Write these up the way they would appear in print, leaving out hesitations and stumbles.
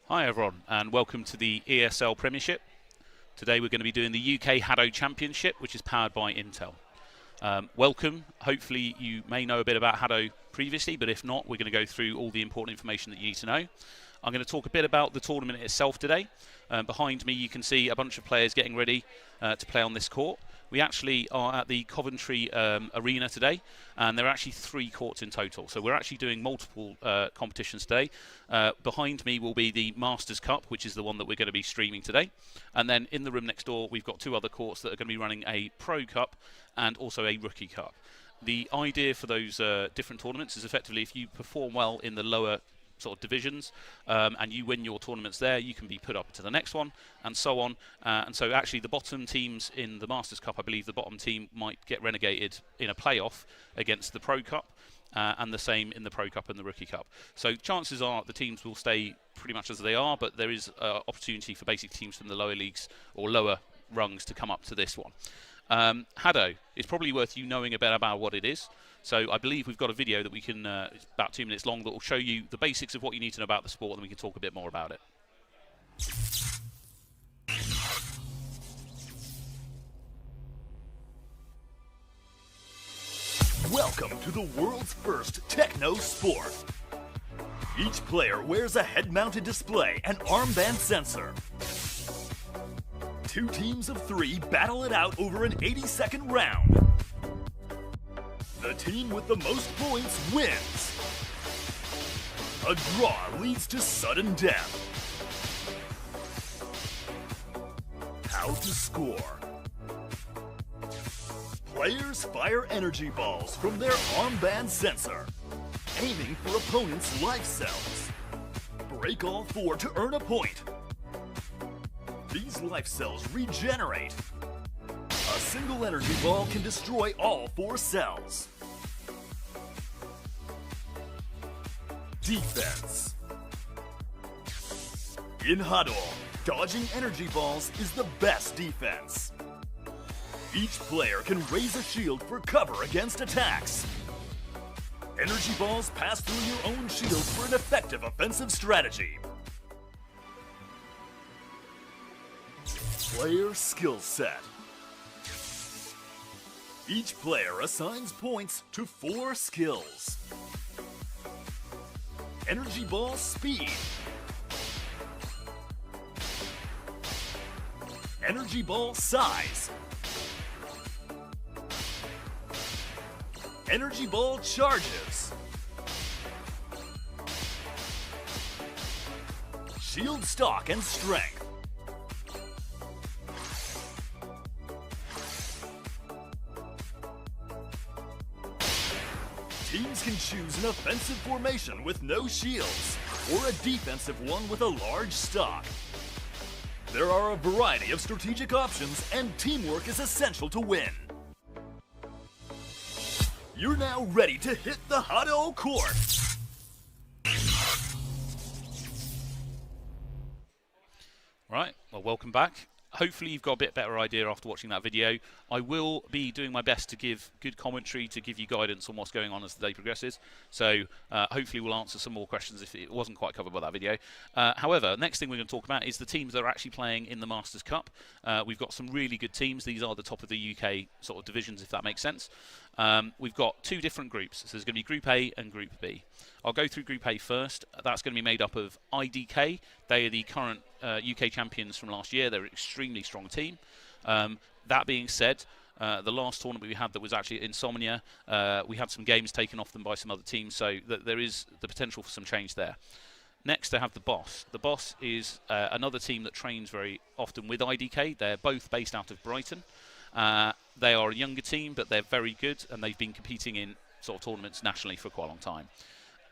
Hi everyone and welcome to the ESL Premiership. Today we're going to be doing the UK HADO Championship, which is powered by Intel. Welcome. Hopefully you may know a bit about HADO previously, but if not, we're going to go through all the important information that you need to know. I'm going to talk a bit about the tournament itself today. Behind me you can see a bunch of players getting ready to play on this court. We actually are at the Coventry Arena today, and there are actually 3 courts in total. So we're actually doing multiple competitions today. Behind me will be the Masters Cup, which is the one that we're going to be streaming today. And then in the room next door, we've got 2 other courts that are going to be running a Pro Cup and also a Rookie Cup. The idea for those different tournaments is effectively if you perform well in the lower sort of divisions and you win your tournaments there, you can be put up to the next one and so on. And so actually the bottom teams in the Masters Cup, I believe the bottom team might get relegated in a playoff against the Pro Cup, and the same in the Pro Cup and the Rookie Cup. So chances are the teams will stay pretty much as they are, but there is opportunity for basic teams from the lower leagues or lower rungs to come up to this one. HADO, it's probably worth you knowing a bit about what it is. So I believe we've got a video that we can, it's about 2 minutes long, that will show you the basics of what you need to know about the sport, and we can talk a bit more about it. Welcome to the world's first techno sport. Each player wears a head-mounted display and armband sensor. 2 teams of 3 battle it out over an 80-second round. The team with the most points wins. A draw leads to sudden death. How to score. Players fire energy balls from their armband sensor, aiming for opponents' life cells. Break all 4 to earn a point. These life cells regenerate. A single energy ball can destroy all 4 cells. Defense. In HADO, dodging energy balls is the best defense. Each player can raise a shield for cover against attacks. Energy balls pass through your own shield for an effective offensive strategy. Player skill set. Each player assigns points to 4 skills. Energy ball speed. Energy ball size. Energy ball charges. Shield stock and strength. Teams can choose an offensive formation with no shields, or a defensive one with a large stock. There are a variety of strategic options, and teamwork is essential to win. You're now ready to hit the HADO court. Right, well, welcome back. Hopefully you've got a bit better idea after watching that video. I will be doing my best to give good commentary, to give you guidance on what's going on as the day progresses. So hopefully we'll answer some more questions if it wasn't quite covered by that video. However, next thing we're going to talk about is the teams that are actually playing in the Masters Cup. We've got some really good teams. These are the top of the UK sort of divisions, if that makes sense. We've got 2 different groups. So there's going to be Group A and Group B. I'll go through Group A first. That's going to be made up of IDK. They are the current UK champions from last year. They're an extremely strong team. That being said, the last tournament we had that was actually Insomnia, we had some games taken off them by some other teams, so there is the potential for some change there. Next, they have the Boss. The Boss is another team that trains very often with IDK. They're both based out of Brighton. They are a younger team, but they're very good, and they've been competing in sort of tournaments nationally for quite a long time.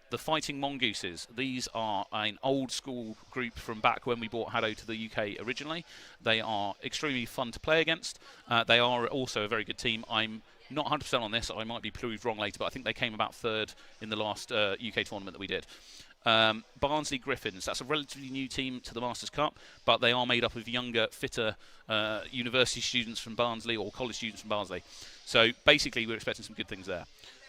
The Fighting Mongooses, these are an old school group from back when we brought HADO to the UK originally. They are extremely fun to play against. They are also a very good team. I'm not 100% on this, I might be proved wrong later, but I think they came about 3rd in the last UK tournament that we did. Barnsley Griffins, that's a relatively new team to the Masters Cup, but they are made up of younger, fitter university students from Barnsley or college students from Barnsley. So basically we're expecting some good things there.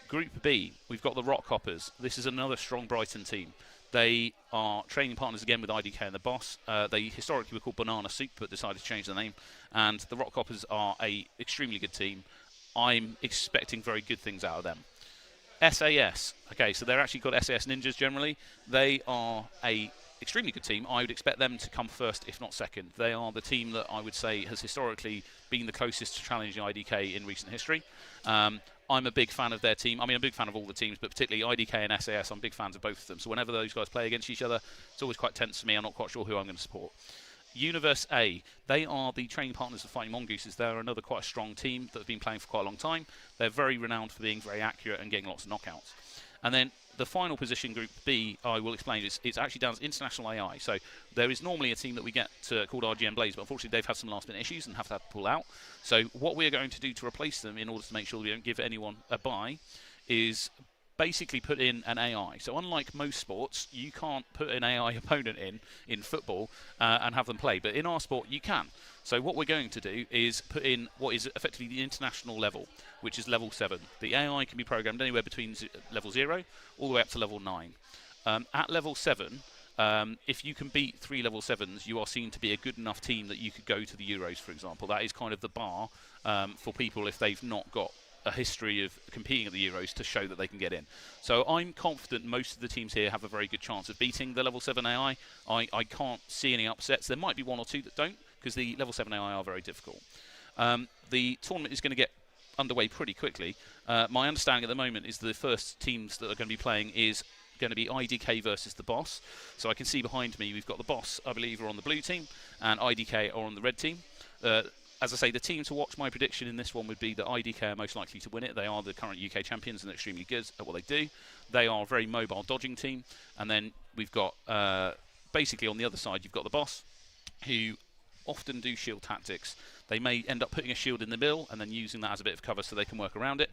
Group B, we've got the Rockhoppers. This is another strong Brighton team. They are training partners again with IDK and the Boss. They historically were called Banana Soup, but decided to change the name. And the Rock Hoppers are a extremely good team. I'm expecting very good things out of them. SAS. Okay, so they're actually called SAS Ninjas generally. They are a extremely good team. I would expect them to come first, if not second. They are the team that I would say has historically been the closest to challenging IDK in recent history. I'm a big fan of their team. I mean, I'm a big fan of all the teams, but particularly IDK and SAS, I'm big fans of both of them. So whenever those guys play against each other, it's always quite tense for me. I'm not quite sure who I'm going to support. Universe A, they are the training partners of Fighting Mongooses. They're another quite a strong team that have been playing for quite a long time. They're very renowned for being very accurate and getting lots of knockouts. And then the final position, Group B, I will explain, it's actually down as International AI. So there is normally a team that we get called RGN Blaze, but unfortunately they've had some last-minute issues and have had to pull out. So what we're going to do to replace them in order to make sure we don't give anyone a bye is basically put in an AI. So unlike most sports, you can't put an AI opponent in football and have them play. But in our sport, you can. So what we're going to do is put in what is effectively the international level, which is level 7. The AI can be programmed anywhere between level 0 all the way up to level 9. At level 7, if you can beat 3 level 7s, you are seen to be a good enough team that you could go to the Euros, for example. That is kind of the bar for people if they've not got a history of competing at the Euros to show that they can get in. So I'm confident most of the teams here have a very good chance of beating the level 7 AI. I can't see any upsets. There might be one or two that don't, because the level 7 AI are very difficult. The tournament is going to get underway pretty quickly. My understanding at the moment is the first teams that are going to be playing is going to be IDK versus the Boss. So I can see behind me we've got the Boss, I believe, are on the blue team, and IDK are on the red team. As I say, the team to watch, my prediction in this one would be that IDK are most likely to win it. They are the current UK champions and extremely good at what they do. They are a very mobile dodging team. And then we've got, basically on the other side, you've got the Boss, who often do shield tactics. They may end up putting a shield in the middle and then using that as a bit of cover so they can work around it.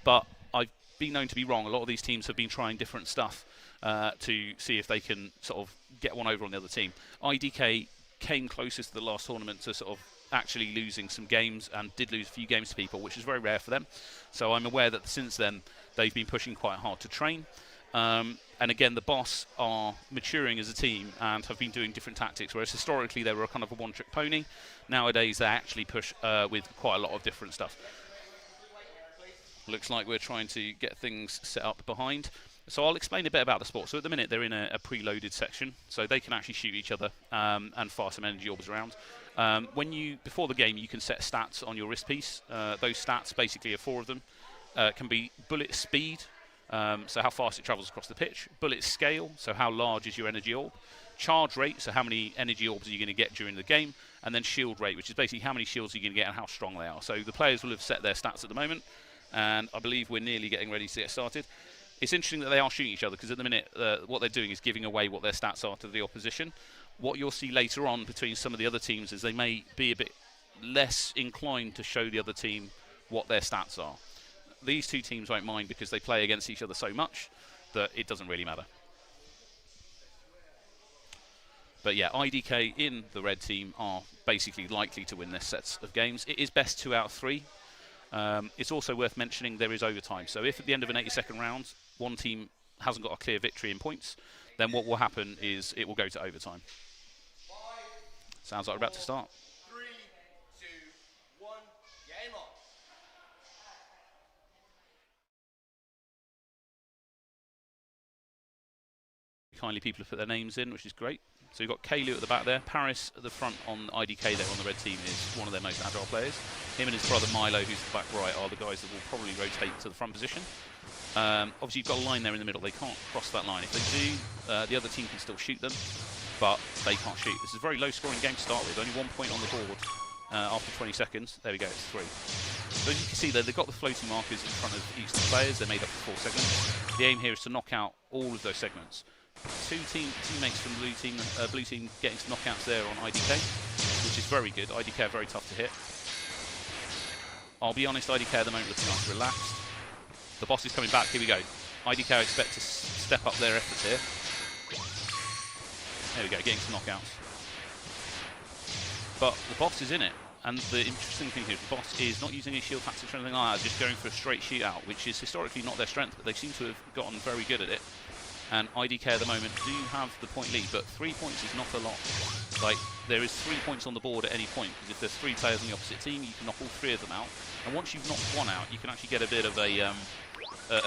But I've been known to be wrong. A lot of these teams have been trying different stuff to see if they can sort of get one over on the other team. IDK came closest to the last tournament to sort of actually losing some games, and did lose a few games to people, which is very rare for them. So I'm aware that since then they've been pushing quite hard to train. And again, the Boss are maturing as a team and have been doing different tactics, whereas historically they were a kind of a one-trick pony. Nowadays they actually push with quite a lot of different stuff. Looks like we're trying to get things set up behind. So I'll explain a bit about the sport. So at the minute they're in a preloaded section, so they can actually shoot each other and fire some energy orbs around. Before the game, you can set stats on your wrist piece. Those stats, basically, are 4 of them, can be bullet speed, so how fast it travels across the pitch; bullet scale, so how large is your energy orb; charge rate, so how many energy orbs are you going to get during the game; and then shield rate, which is basically how many shields you're going to get and how strong they are. So the players will have set their stats at the moment, and I believe we're nearly getting ready to get started. It's interesting that they are shooting each other, because at the minute what they're doing is giving away what their stats are to the opposition. What you'll see later on between some of the other teams is they may be a bit less inclined to show the other team what their stats are. These two teams won't mind because they play against each other so much that it doesn't really matter. But yeah, IDK in the red team are basically likely to win this set of games. It is best 2 out of 3. It's also worth mentioning there is overtime. So if at the end of an 80-second round, one team hasn't got a clear victory in points, then what will happen is it will go to overtime. Sounds like we're about to start. 3, 2, 1, game on. Kindly people have put their names in, which is great. So you've got Kalu at the back there. Paris at the front on IDK there on the red team is one of their most agile players. Him and his brother Milo, who's the back right, are the guys that will probably rotate to the front position. Obviously you've got a line there in the middle. They can't cross that line. If they do, the other team can still shoot them, but they can't shoot. This is a very low scoring game to start with. Only 1 point on the board after 20 seconds. There we go, it's 3. So as you can see there, they've got the floating markers in front of each of the players. They're made up of 4 segments. The aim here is to knock out all of those segments. 2 teammates from the blue team getting some knockouts there on IDK, which is very good. IDK are very tough to hit. I'll be honest, IDK at the moment looking nice relaxed. The Boss is coming back, here we go. IDK expect to step up their efforts here. There we go, getting some knockouts. But the Boss is in it, and the interesting thing here, the Boss is not using any shield tactics or anything like that, just going for a straight shootout, which is historically not their strength, but they seem to have gotten very good at it. And IDK at the moment do have the point lead, but 3 points is not a lot. Like, there is 3 points on the board at any point, because if there's 3 players on the opposite team, you can knock all 3 of them out. And once you've knocked one out, you can actually get a bit of a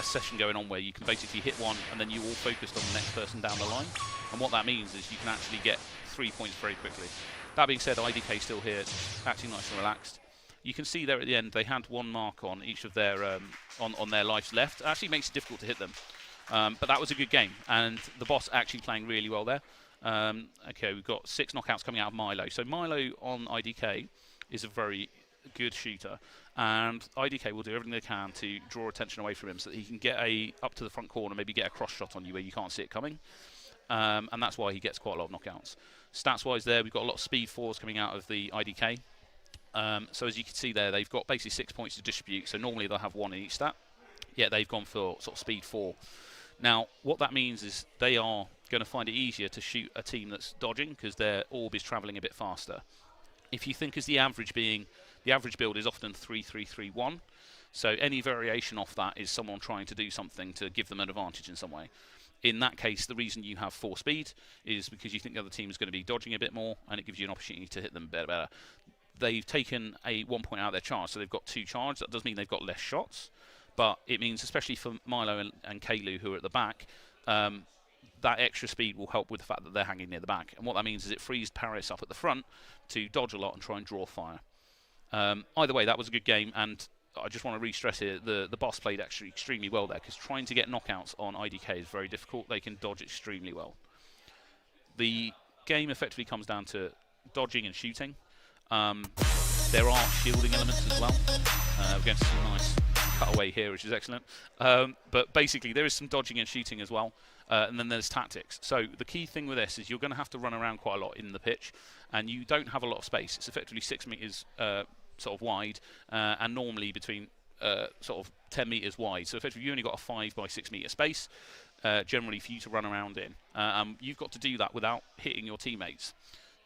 session going on where you can basically hit one and then you all focused on the next person down the line. And what that means is you can actually get 3 points very quickly. That being said, IDK still here, acting nice and relaxed. You can see there at the end they had 1 mark on each of their on their lives left. It actually makes it difficult to hit them. But that was a good game, and the boss actually playing really well there. Okay, we've got 6 knockouts coming out of Milo. So Milo on IDK is a very good shooter, and IDK will do everything they can to draw attention away from him so that he can get up to the front corner, maybe get a cross shot on you where you can't see it coming. And that's why he gets quite a lot of knockouts. Stats-wise there, we've got a lot of speed 4s coming out of the IDK. So as you can see there, they've got basically 6 points to distribute, so normally they'll have 1 in each stat. Yet they've gone for sort of speed 4. Now, what that means is they are going to find it easier to shoot a team that's dodging because their orb is travelling a bit faster. If you think as the average build is often 3-3-3-1, so any variation off that is someone trying to do something to give them an advantage in some way. In that case, the reason you have 4 speed is because you think the other team is going to be dodging a bit more, and it gives you an opportunity to hit them better. They've taken a 1 point out of their charge, so they've got 2 charge. That does mean they've got less shots. But it means, especially for Milo and Kalu, who are at the back, that extra speed will help with the fact that they're hanging near the back. And what that means is it frees Paris up at the front to dodge a lot and try and draw fire. Either way, that was a good game, and I just want to re-stress here, the boss played actually extremely well there, because trying to get knockouts on IDK is very difficult. They can dodge extremely well. The game effectively comes down to dodging and shooting. There are shielding elements as well. We're going to see a nice cutaway here, which is excellent. But basically, there is some dodging and shooting as well. And then there's tactics. So the key thing with this is you're going to have to run around quite a lot in the pitch, and you don't have a lot of space. It's effectively 6 meters sort of wide, and normally between sort of 10 meters wide. So effectively, you only got a 5 by 6 meter space, generally for you to run around in. You've got to do that without hitting your teammates.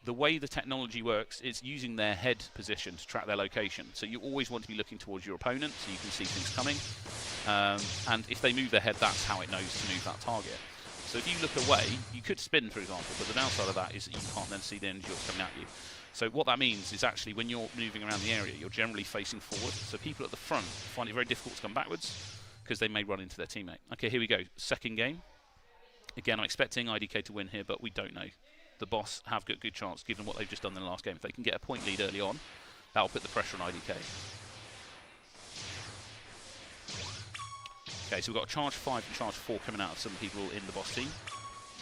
The way the technology works is using their head position to track their location. So you always want to be looking towards your opponent so you can see things coming. And if they move their head, that's how it knows to move that target. So if you look away, you could spin, for example, but the downside of that is that you can't then see the energy that's coming at you. So what that means is actually when you're moving around the area, you're generally facing forward. So people at the front find it very difficult to come backwards because they may run into their teammate. Okay, here we go. Second game. Again, I'm expecting IDK to win here, but we don't know. The boss have got a good chance given what they've just done in the last game. If they can get a point lead early on, that'll put the pressure on IDK. Okay, so we've got charge 5 and charge 4 coming out of some people in the boss team.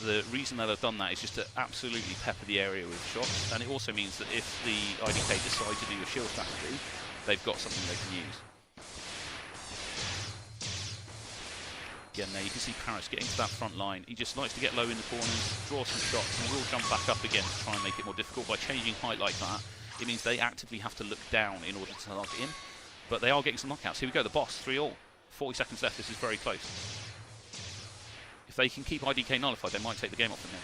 The reason that they've done that is just to absolutely pepper the area with shots, and it also means that if the IDK decide to do a shield strategy, they've got something they can use. Again, there you can see Paris getting to that front line. He just likes to get low in the corners, draw some shots, and will jump back up again to try and make it more difficult. By changing height like that, it means they actively have to look down in order to target him. But they are getting some knockouts. Here we go, the boss, 3-all. 40 seconds left, this is very close. If they can keep IDK nullified, they might take the game off from here.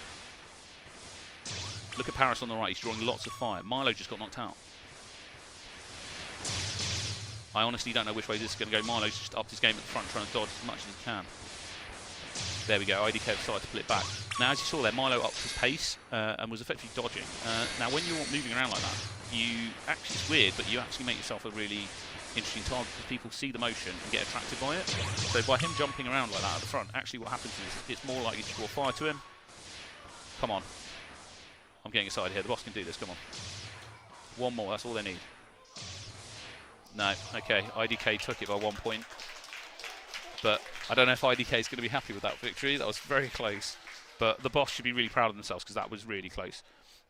Look at Paris on the right, he's drawing lots of fire. Milo just got knocked out. I honestly don't know which way this is going to go. Milo's just upped his game at the front, trying to dodge as much as he can. There we go, IDK decided to pull it back. Now, as you saw there, Milo upped his pace and was effectively dodging. Now, when you're moving around like that, it's weird, but you actually make yourself a really interesting target because people see the motion and get attracted by it. So by him jumping around like that at the front, actually what happens is it's more likely to draw fire to him. Come on. I'm getting excited here. The boss can do this. Come on. One more. That's all they need. No. Okay. IDK took it by 1 point. But I don't know if IDK is going to be happy with that victory. That was very close. But the boss should be really proud of themselves because that was really close.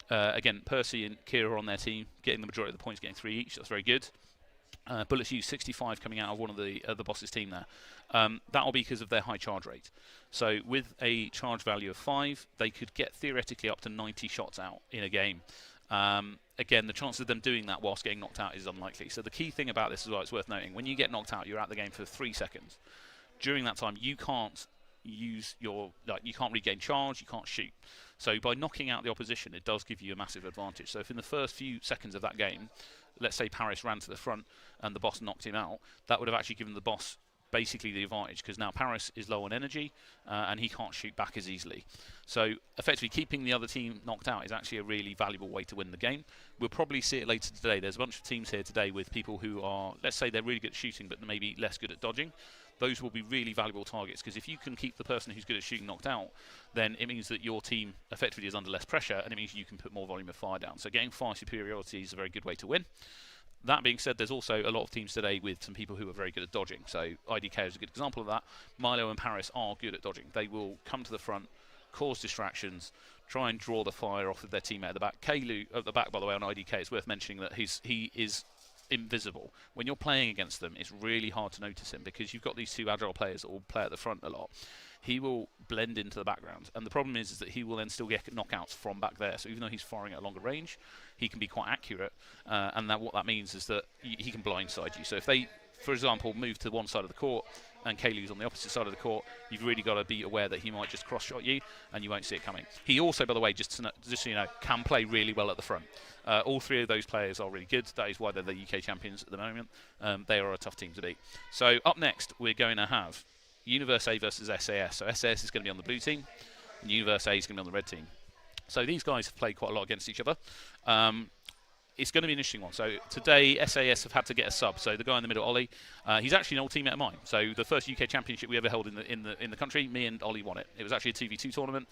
Again, Percy and Kira are on their team, getting the majority of the points, getting 3 each. That's very good. Bullets used 65 coming out of one of the boss's team there. That'll be because of their high charge rate. So with a charge value of 5, they could get theoretically up to 90 shots out in a game. Again, the chance of them doing that whilst getting knocked out is unlikely. So the key thing about this as well, it's worth noting, when you get knocked out, you're out the game for 3 seconds. During that time, you can't use your, you can't regain charge, you can't shoot. So by knocking out the opposition, it does give you a massive advantage. So if in the first few seconds of that game, let's say Paris ran to the front and the boss knocked him out, that would have actually given the boss basically the advantage, because now Paris is low on energy and he can't shoot back as easily. So effectively keeping the other team knocked out is actually a really valuable way to win the game. We'll probably see it later today. There's a bunch of teams here today with people who are, let's say they're really good at shooting but maybe less good at dodging. Those will be really valuable targets, because if you can keep the person who's good at shooting knocked out, then it means that your team effectively is under less pressure, and it means you can put more volume of fire down. So getting fire superiority is a very good way to win. That being said, there's also a lot of teams today with some people who are very good at dodging. So IDK is a good example of that. Milo and Paris are good at dodging. They will come to the front, cause distractions, try and draw the fire off of their teammate at the back. Kalu at the back, by the way, on IDK, it's worth mentioning that he is invisible. When you're playing against them, it's really hard to notice him, because you've got these two agile players that will play at the front a lot. He will blend into the background, and the problem is that he will then still get knockouts from back there. So even though he's firing at a longer range, he can be quite accurate, and what that means is that he can blindside you. So if they, for example, move to one side of the court and Kalu's on the opposite side of the court, you've really got to be aware that he might just cross-shot you and you won't see it coming. He also, by the way, just so you know, can play really well at the front. All three of those players are really good. That is why they're the UK champions at the moment. They are a tough team to beat. So up next, we're going to have Universe A versus SAS. So SAS is going to be on the blue team, and Universe A is going to be on the red team. So these guys have played quite a lot against each other. It's going to be an interesting one. So today, SAS have had to get a sub. So the guy in the middle, Ollie, he's actually an old teammate of mine. So the first UK championship we ever held in the country, me and Ollie won it. It was actually a 2v2 tournament.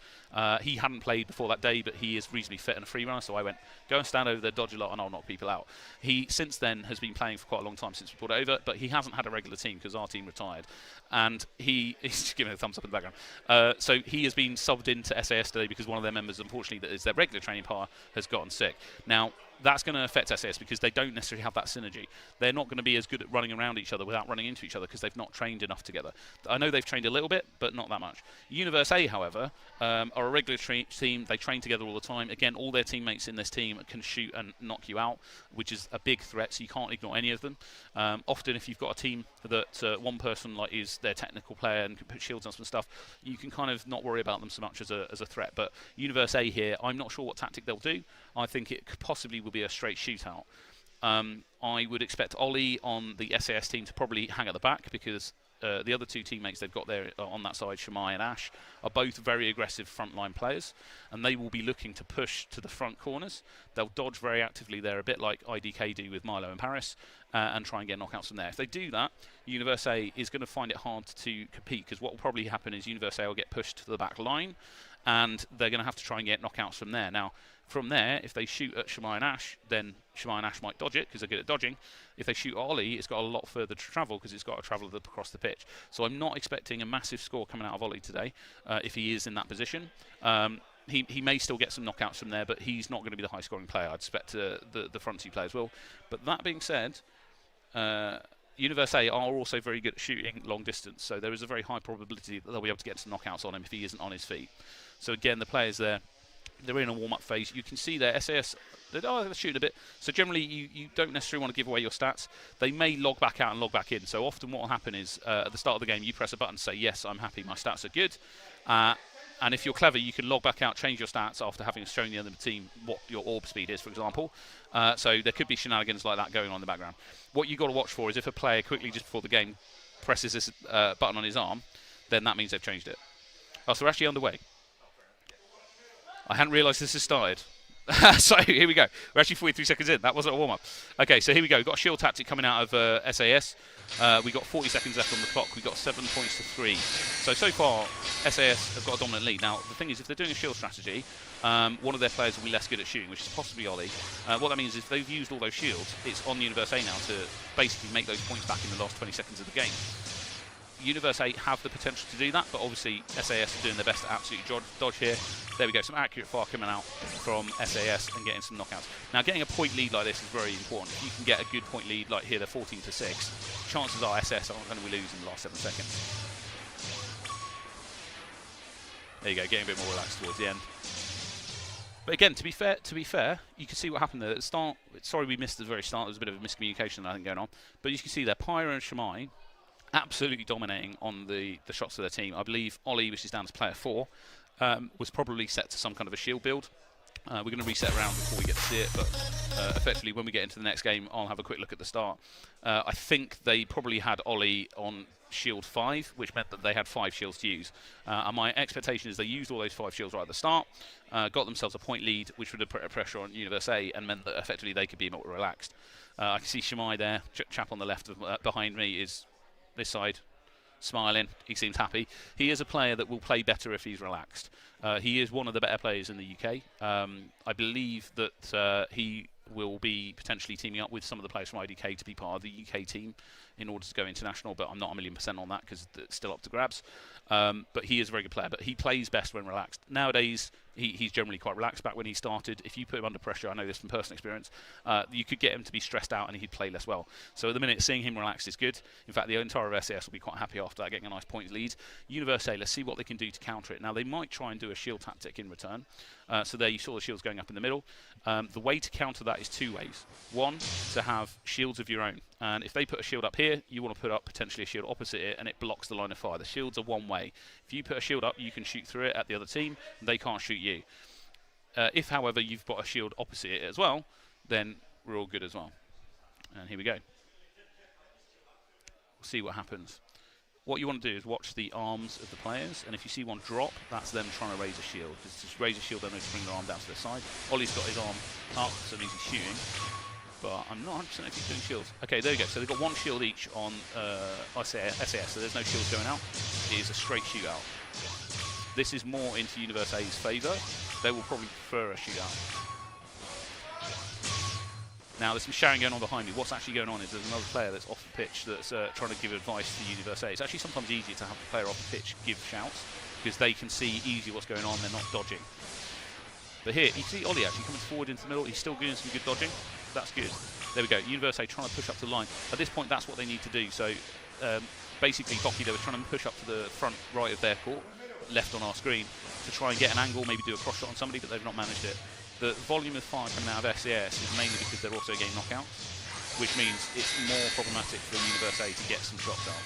He hadn't played before that day, but he is reasonably fit and a free runner. So I went, go and stand over there, dodge a lot, and I'll knock people out. He since then has been playing for quite a long time since we brought it over, but he hasn't had a regular team because our team retired. And he's just giving a thumbs up in the background. So he has been subbed into SAS today because one of their members, unfortunately, that is their regular training partner, has gotten sick. Now, that's going to affect SAS because they don't necessarily have that synergy. They're not going to be as good at running around each other without running into each other because they've not trained enough together. I know they've trained a little bit, but not that much. Universe A, however, are a regular team. They train together all the time. Again, all their teammates in this team can shoot and knock you out, which is a big threat, so you can't ignore any of them. Often, if you've got a team that one person is their technical player and can put shields on some stuff, you can kind of not worry about them so much as a threat. But Universe A here, I'm not sure what tactic they'll do. I think it possibly will be a straight shootout. I would expect Ollie on the SAS team to probably hang at the back because the other two teammates they've got there on that side, Shamai and Ash, are both very aggressive frontline players, and they will be looking to push to the front corners. They'll dodge very actively there, a bit like IDK do with Milo and Paris, and try and get knockouts from there. If they do that, Universe A is going to find it hard to compete because what will probably happen is Universe A will get pushed to the back line, and they're going to have to try and get knockouts from there. Now, from there, if they shoot at Shamai and Ash, then Shamai and Ash might dodge it because they're good at dodging. If they shoot at Ollie, it's got a lot further to travel because it's got to travel across the pitch. So I'm not expecting a massive score coming out of Ollie today if he is in that position. He may still get some knockouts from there, but he's not going to be the high-scoring player. I'd expect the front two players will. But that being said, Universe A are also very good at shooting long distance, so there is a very high probability that they'll be able to get some knockouts on him if he isn't on his feet. So again, the players there, they're in a warm-up phase. You can see their SAS, they're shooting a bit. So generally, you don't necessarily want to give away your stats. They may log back out and log back in. So often what will happen is at the start of the game, you press a button and say, yes, I'm happy, my stats are good. And if you're clever, you can log back out, change your stats after having shown the other team what your orb speed is, for example. So there could be shenanigans like that going on in the background. What you've got to watch for is if a player quickly, just before the game, presses this button on his arm, then that means they've changed it. Oh, so we're actually underway. I hadn't realised this has started. So here we go. We're actually 43 seconds in. That wasn't a warm-up. Okay, so here we go. We've got a shield tactic coming out of SAS. We've got 40 seconds left on the clock. We've got 7 points to 3. So far, SAS have got a dominant lead. Now, the thing is, if they're doing a shield strategy, one of their players will be less good at shooting, which is possibly Ollie. What that means is if they've used all those shields, it's on Universe A now to basically make those points back in the last 20 seconds of the game. Universe 8 have the potential to do that, but obviously SAS are doing their best to absolutely dodge here. There we go, some accurate fire coming out from SAS and getting some knockouts. Now, getting a point lead like this is very important. If you can get a good point lead like here, they're 14-6, chances are SAS aren't going to lose in the last 7 seconds. There you go, getting a bit more relaxed towards the end. But again, to be fair, you can see what happened there at the start. Sorry we missed the very start. There was a bit of a miscommunication, I think, going on. But you can see there, Pyro and Shamai absolutely dominating on the shots of their team. I believe Ollie, which is down as player 4, was probably set to some kind of a shield build. We're going to reset around before we get to see it, but effectively when we get into the next game, I'll have a quick look at the start. I think they probably had Ollie on shield 5, which meant that they had 5 shields to use. And my expectation is they used all those 5 shields right at the start, got themselves a point lead, which would have put pressure on Universe A and meant that effectively they could be more relaxed. I can see Shamai there, chap on the left of, behind me is this side, smiling. He seems happy. He is a player that will play better if he's relaxed. He is one of the better players in the UK. I believe that he will be potentially teaming up with some of the players from IDK to be part of the UK team in order to go international, but I'm not 1,000,000% on that because it's still up to grabs. But he is a very good player, but he plays best when relaxed. Nowadays, he's generally quite relaxed. Back when he started, if you put him under pressure, I know this from personal experience, you could get him to be stressed out and he'd play less well. So at the minute, seeing him relaxed is good. In fact, the entire of SAS will be quite happy after that, getting a nice points lead. Universe A, let's see what they can do to counter it. Now, they might try and do a shield tactic in return. So there you saw the shields going up in the middle. The way to counter that is 2 ways. One, to have shields of your own. And if they put a shield up here, you want to put up potentially a shield opposite it, and it blocks the line of fire. The shields are one way. If you put a shield up, you can shoot through it at the other team, and they can't shoot you. If, however, you've got a shield opposite it as well, then we're all good as well. And here we go. We'll see what happens. What you want to do is watch the arms of the players, and if you see one drop, that's them trying to raise a shield. Just raise a shield, then they bring their arm down to their side. Ollie's got his arm up, so it means he's shooting. But I'm not 100% if he's doing shields. Okay, there you go. So they've got 1 shield each on SAS, so there's no shields going out. It is a straight shootout. This is more into Universe A's favour. They will probably prefer a shootout. Now, there's some shouting going on behind me. What's actually going on is there's another player that's off the pitch that's trying to give advice to Universe A. It's actually sometimes easier to have the player off the pitch give shouts because they can see easily what's going on. They're not dodging. But here, you see Ollie actually coming forward into the middle. He's still doing some good dodging. That's good. There we go. Universe A trying to push up to the line. At this point, that's what they need to do. So basically, Hockey, they were trying to push up to the front right of their court, left on our screen, to try and get an angle, maybe do a cross shot on somebody, but they've not managed it. The volume of fire coming out of SAS is mainly because they're also getting knockouts, which means it's more problematic for Universe A to get some shots out.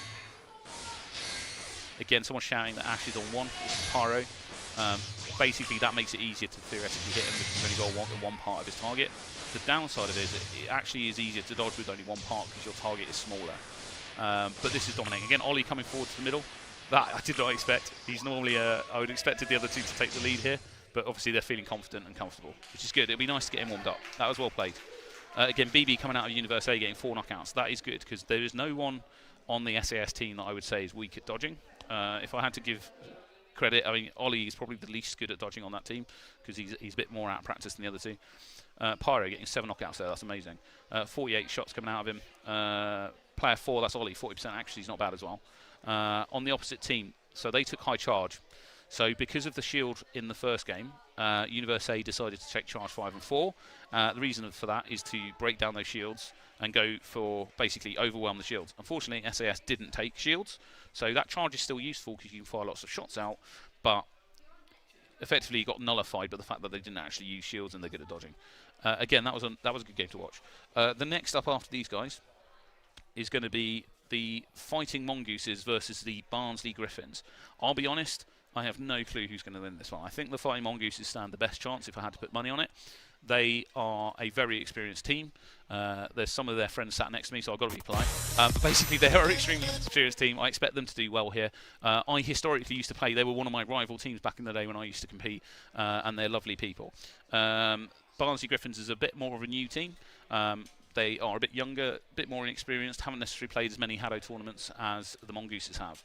Again, someone's shouting that Ash is on 1. This is Pyro. Basically, that makes it easier to theoretically hit him because you've only got one part of his target. The downside of it is it actually is easier to dodge with only 1 part because your target is smaller. But this is dominating. Again, Ollie coming forward to the middle. That I did not expect. He's normally, I would have expected the other two to take the lead here. But obviously they're feeling confident and comfortable, which is good. It'll be nice to get him warmed up. That was well played. Again, BB coming out of Universe A getting 4 knockouts. That is good because there is no one on the SAS team that I would say is weak at dodging. If I had to give credit, I mean, Ollie is probably the least good at dodging on that team because he's a bit more out of practice than the other two. Pyro getting 7 knockouts there. That's amazing. 48 shots coming out of him. Player 4, that's Ollie. 40% actually is not bad as well. On the opposite team, so they took high charge. So because of the shield in the first game, Universe A decided to take charge 5 and 4. The reason for that is to break down those shields and go for basically overwhelm the shields. Unfortunately, SAS didn't take shields, so that charge is still useful because you can fire lots of shots out, but effectively it got nullified by the fact that they didn't actually use shields and they're good at dodging. Again, that was a good game to watch. The next up after these guys is going to be the Fighting Mongooses versus the Barnsley Griffins. I'll be honest, I have no clue who's going to win this one. I think the Fighting Mongooses stand the best chance if I had to put money on it. They are a very experienced team. There's some of their friends sat next to me, so I've got to be polite. But basically, they are an extremely experienced team. I expect them to do well here. I historically used to play. They were one of my rival teams back in the day when I used to compete, and they're lovely people. Barnsley Griffins is a bit more of a new team. They are a bit younger, a bit more inexperienced, haven't necessarily played as many HADO tournaments as the Mongooses have.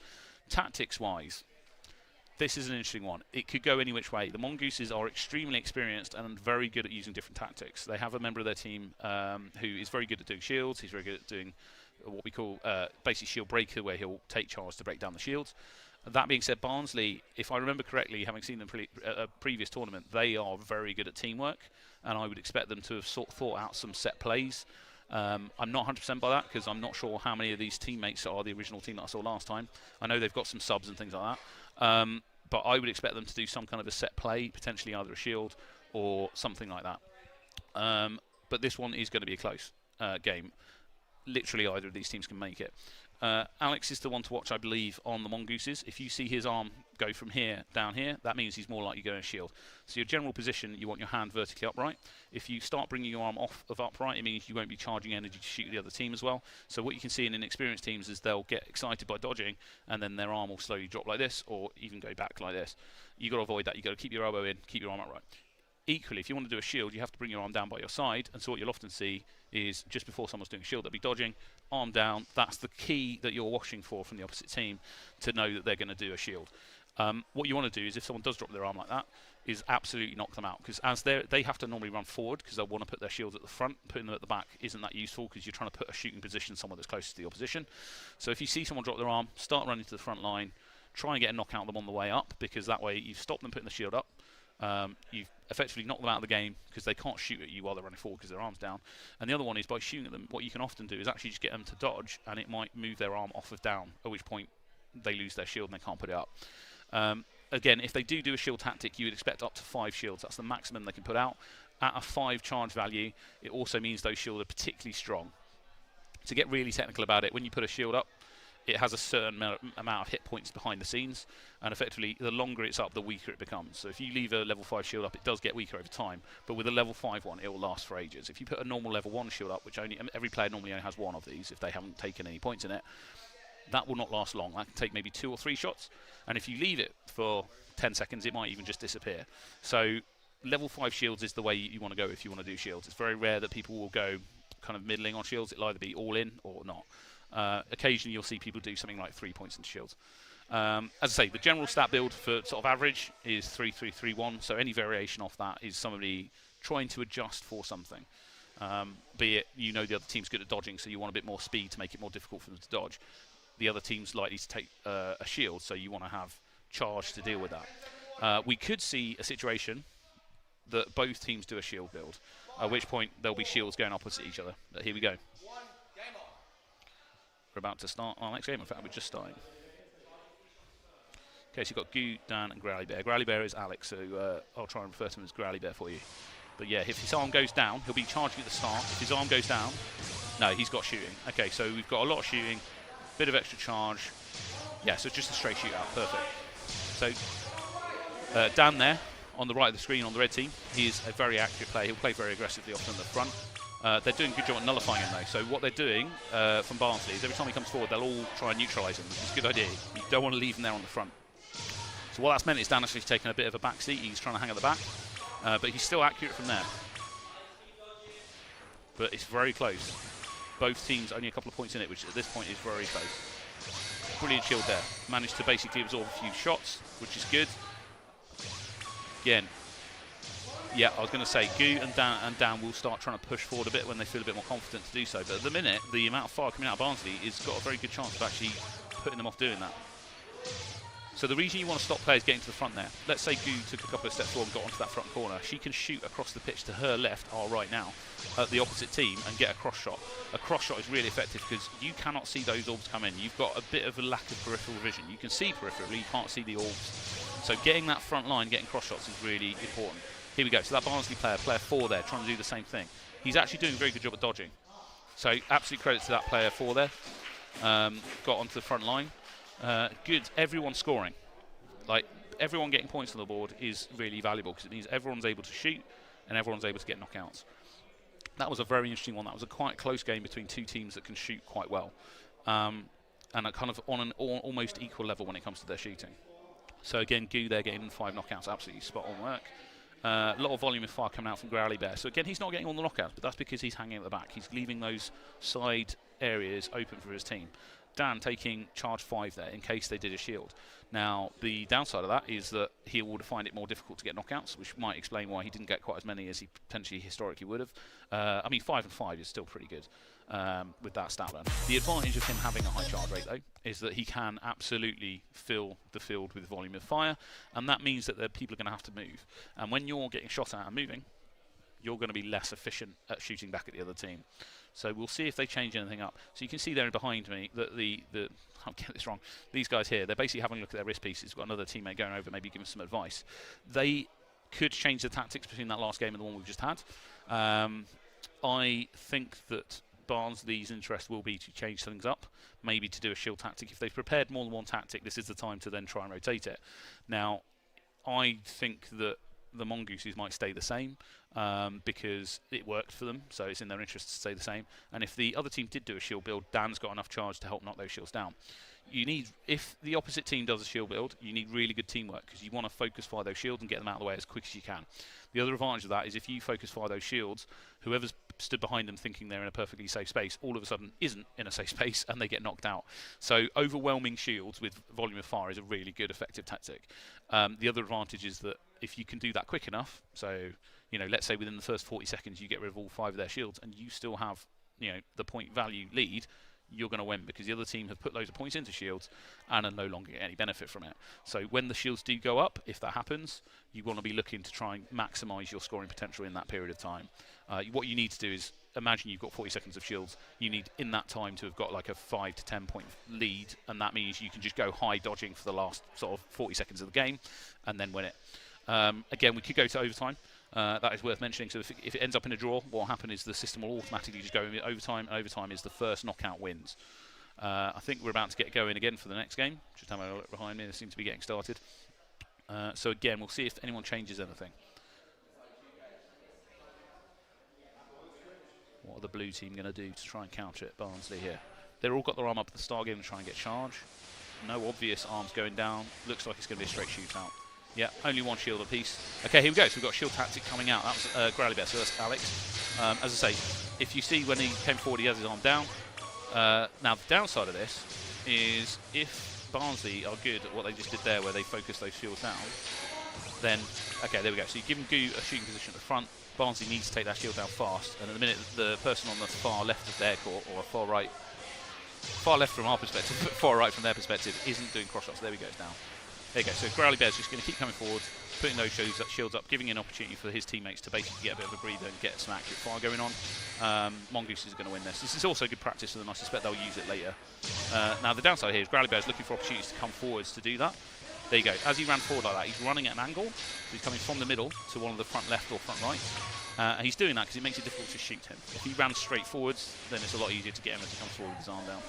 Tactics-wise, this is an interesting one. It could go any which way. The Mongooses are extremely experienced and very good at using different tactics. They have a member of their team who is very good at doing shields. He's very good at doing what we call basically shield breaker, where he'll take charge to break down the shields. That being said, Barnsley, if I remember correctly, having seen them at a previous tournament, they are very good at teamwork, and I would expect them to have thought out some set plays. I'm not 100% by that because I'm not sure how many of these teammates are the original team that I saw last time. I know they've got some subs and things like that. But I would expect them to do some kind of a set play, potentially either a shield or something like that. But this one is going to be a close game. Literally either of these teams can make it. Alex is the one to watch, I believe, on the mongooses. If you see his arm go from here down here, that means he's more likely to go in a shield. So your general position, you want your hand vertically upright. If you start bringing your arm off of upright, it means you won't be charging energy to shoot the other team as well. So what you can see in inexperienced teams is they'll get excited by dodging, and then their arm will slowly drop like this, or even go back like this. You've got to avoid that. You've got to keep your elbow in, keep your arm upright. Equally, if you want to do a shield, you have to bring your arm down by your side, and so what you'll often see is just before someone's doing a shield, they'll be dodging, arm down. That's the key that you're watching for from the opposite team to know that they're going to do a shield. What you want to do is, if someone does drop their arm like that, is absolutely knock them out, because as they have to normally run forward because they'll want to put their shields at the front. Putting them at the back isn't that useful because you're trying to put a shooting position somewhere that's close to the opposition. So if you see someone drop their arm, start running to the front line, try and get a knockout of them on the way up, because that way you've stopped them putting the shield up. You've effectively knocked them out of the game because they can't shoot at you while they're running forward because their arm's down. And the other one is, by shooting at them, what you can often do is actually just get them to dodge, and it might move their arm off of down, at which point they lose their shield and they can't put it up. Again, if they do a shield tactic, you would expect up to 5 shields. That's the maximum they can put out. At a 5 charge value, it also means those shields are particularly strong. To get really technical about it, when you put a shield up, it has a certain amount of hit points behind the scenes, and effectively the longer it's up, the weaker it becomes. So if you leave a level 5 shield up, it does get weaker over time, but with a level 5 one, it will last for ages. If you put a normal level 1 shield up, which every player normally only has 1 of these if they haven't taken any points in it, that will not last long. That can take maybe 2 or 3 shots, and if you leave it for 10 seconds, it might even just disappear. So level 5 shields is the way you want to go if you want to do shields. It's very rare that people will go kind of middling on shields. It'll either be all in or not. Occasionally you'll see people do something like 3 points into shields. As I say, the general stat build for sort of average is 3-3-3-1, so any variation off that is somebody trying to adjust for something. Be it, you know, the other team's good at dodging, so you want a bit more speed to make it more difficult for them to dodge. The other team's likely to take a shield, so you want to have charge to deal with that. We could see a situation that both teams do a shield build, at which point there'll be shields going opposite each other. But here we go. We're about to start our next game. In fact, we're just starting. Okay, so you've got Goo, Dan, and Growly Bear. Growly Bear is Alex, so I'll try and refer to him as Growly Bear for you. But yeah, if his arm goes down, he'll be charging at the start. If his arm goes down, no, he's got shooting. Okay, so we've got a lot of shooting, bit of extra charge. Yeah, so it's just a straight shootout. Perfect. So Dan there, on the right of the screen on the red team, he is a very accurate player. He'll play very aggressively often at the front. They're doing a good job at nullifying him though. So what they're doing from Barnsley is every time he comes forward, they'll all try and neutralise him, which is a good idea. You don't want to leave him there on the front. So what that's meant is Dan actually taken a bit of a back seat. He's trying to hang at the back, but he's still accurate from there. But it's very close. Both teams only a couple of points in it, which at this point is very close. Brilliant shield there. Managed to basically absorb a few shots, which is good. Again, yeah, I was going to say, Goo and Dan will start trying to push forward a bit when they feel a bit more confident to do so. But at the minute, the amount of fire coming out of Barnsley has got a very good chance of actually putting them off doing that. So the reason you want to stop players getting to the front there, let's say Goo took a couple of steps forward and got onto that front corner. She can shoot across the pitch to her left, our right now, at the opposite team and get a cross shot. A cross shot is really effective because you cannot see those orbs come in. You've got a bit of a lack of peripheral vision. You can see peripherally, you can't see the orbs. So getting that front line, getting cross shots is really important. Here we go, so that Barnsley player 4 there, trying to do the same thing. He's actually doing a very good job at dodging. So absolute credit to that player 4 there. Got onto the front line. Good, everyone scoring. Like, everyone getting points on the board is really valuable because it means everyone's able to shoot and everyone's able to get knockouts. That was a very interesting one. That was a quite close game between two teams that can shoot quite well. And are kind of on an almost equal level when it comes to their shooting. So again, Goo there getting 5 knockouts, absolutely spot on work. A lot of volume of fire coming out from Growly Bear. So again, he's not getting all the knockouts, but that's because he's hanging at the back. He's leaving those side areas open for his team. Dan taking charge 5 there in case they did a shield. Now, the downside of that is that he would find it more difficult to get knockouts, which might explain why he didn't get quite as many as he potentially historically would have. I mean, 5 and 5 is still pretty good with that stat line. The advantage of him having a high charge rate, though, is that he can absolutely fill the field with volume of fire, and that means that people are going to have to move. And when you're getting shot at and moving, you're going to be less efficient at shooting back at the other team. So we'll see if they change anything up. So you can see there behind me that I'll get this wrong, these guys here, they're basically having a look at their wrist pieces. We've got another teammate going over, maybe giving some advice. They could change the tactics between that last game and the one we've just had. I think that Barnsley's interest will be to change things up, maybe to do a shield tactic. If they've prepared more than one tactic, this is the time to then try and rotate it. Now, I think that the Mongooses might stay the same because it worked for them, so it's in their interest to stay the same. And if the other team did do a shield build, Dan's got enough charge to help knock those shields down. You need, if the opposite team does a shield build, you need really good teamwork because you want to focus fire those shields and get them out of the way as quick as you can. The other advantage of that is if you focus fire those shields, whoever's stood behind them thinking they're in a perfectly safe space, all of a sudden isn't in a safe space and they get knocked out. So overwhelming shields with volume of fire is a really good effective tactic. The other advantage is that if you can do that quick enough, so let's say within the first 40 seconds you get rid of all 5 of their shields and you still have the point value lead, you're going to win because the other team have put loads of points into shields and are no longer getting any benefit from it. So when the shields do go up, if that happens, you want to be looking to try and maximise your scoring potential in that period of time. What you need to do is, imagine you've got 40 seconds of shields, you need in that time to have got like a 5 to 10 point lead, and that means you can just go high dodging for the last sort of 40 seconds of the game and then win it. Again, we could go to overtime. That is worth mentioning. So if it ends up in a draw, what will happen is the system will automatically just go in overtime, and overtime is the first knockout wins. I think we're about to get going again for the next game. Just having a look behind me, they seem to be getting started. So again, we'll see if anyone changes anything. What are the blue team going to do to try and counter it? Barnsley here. They've all got their arm up at the start game to try and get charge. No obvious arms going down. Looks like it's going to be a straight shootout. Yeah, only one shield apiece. Okay, here we go. So we've got shield tactic coming out. That was Growly Bear, so that's Alex. As I say, if you see when he came forward, he has his arm down. Now, the downside of this is if Barnsley are good at what they just did there, where they focus those shields down, then, okay, there we go. So you give them a shooting position at the front. Barnsley needs to take that shield down fast. And at the minute, the person on the far left of their court, or far right, far left from our perspective, but far right from their perspective, isn't doing cross shots. There we go, it's down. There you go, so Growly Bear's just going to keep coming forward, putting those shields up, giving an opportunity for his teammates to basically get a bit of a breather and get some accurate fire going on. Mongoose is going to win this. This is also good practice for them. I suspect they'll use it later. Now, the downside here is Growly Bear's looking for opportunities to come forwards to do that. There you go. As he ran forward like that, he's running at an angle. So he's coming from the middle to one of the front left or front right. And he's doing that because it makes it difficult to shoot him. If he ran straight forwards, then it's a lot easier to get him as he comes forward with his arm down.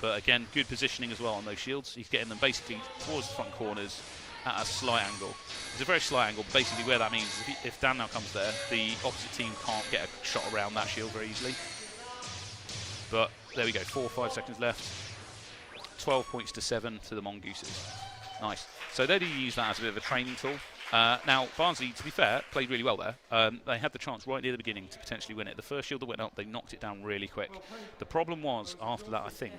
But again, good positioning as well on those shields. He's getting them basically towards the front corners at a slight angle. It's a very slight angle, but basically where that means is if Dan now comes there, the opposite team can't get a shot around that shield very easily. But there we go, 4 or 5 seconds left. 12 points to 7 to the Mongooses. Nice. So they do use that as a bit of a training tool. Now, Barnsley, to be fair, played really well there. They had the chance right near the beginning to potentially win it. The first shield that went up, they knocked it down really quick. The problem was, after that, I think,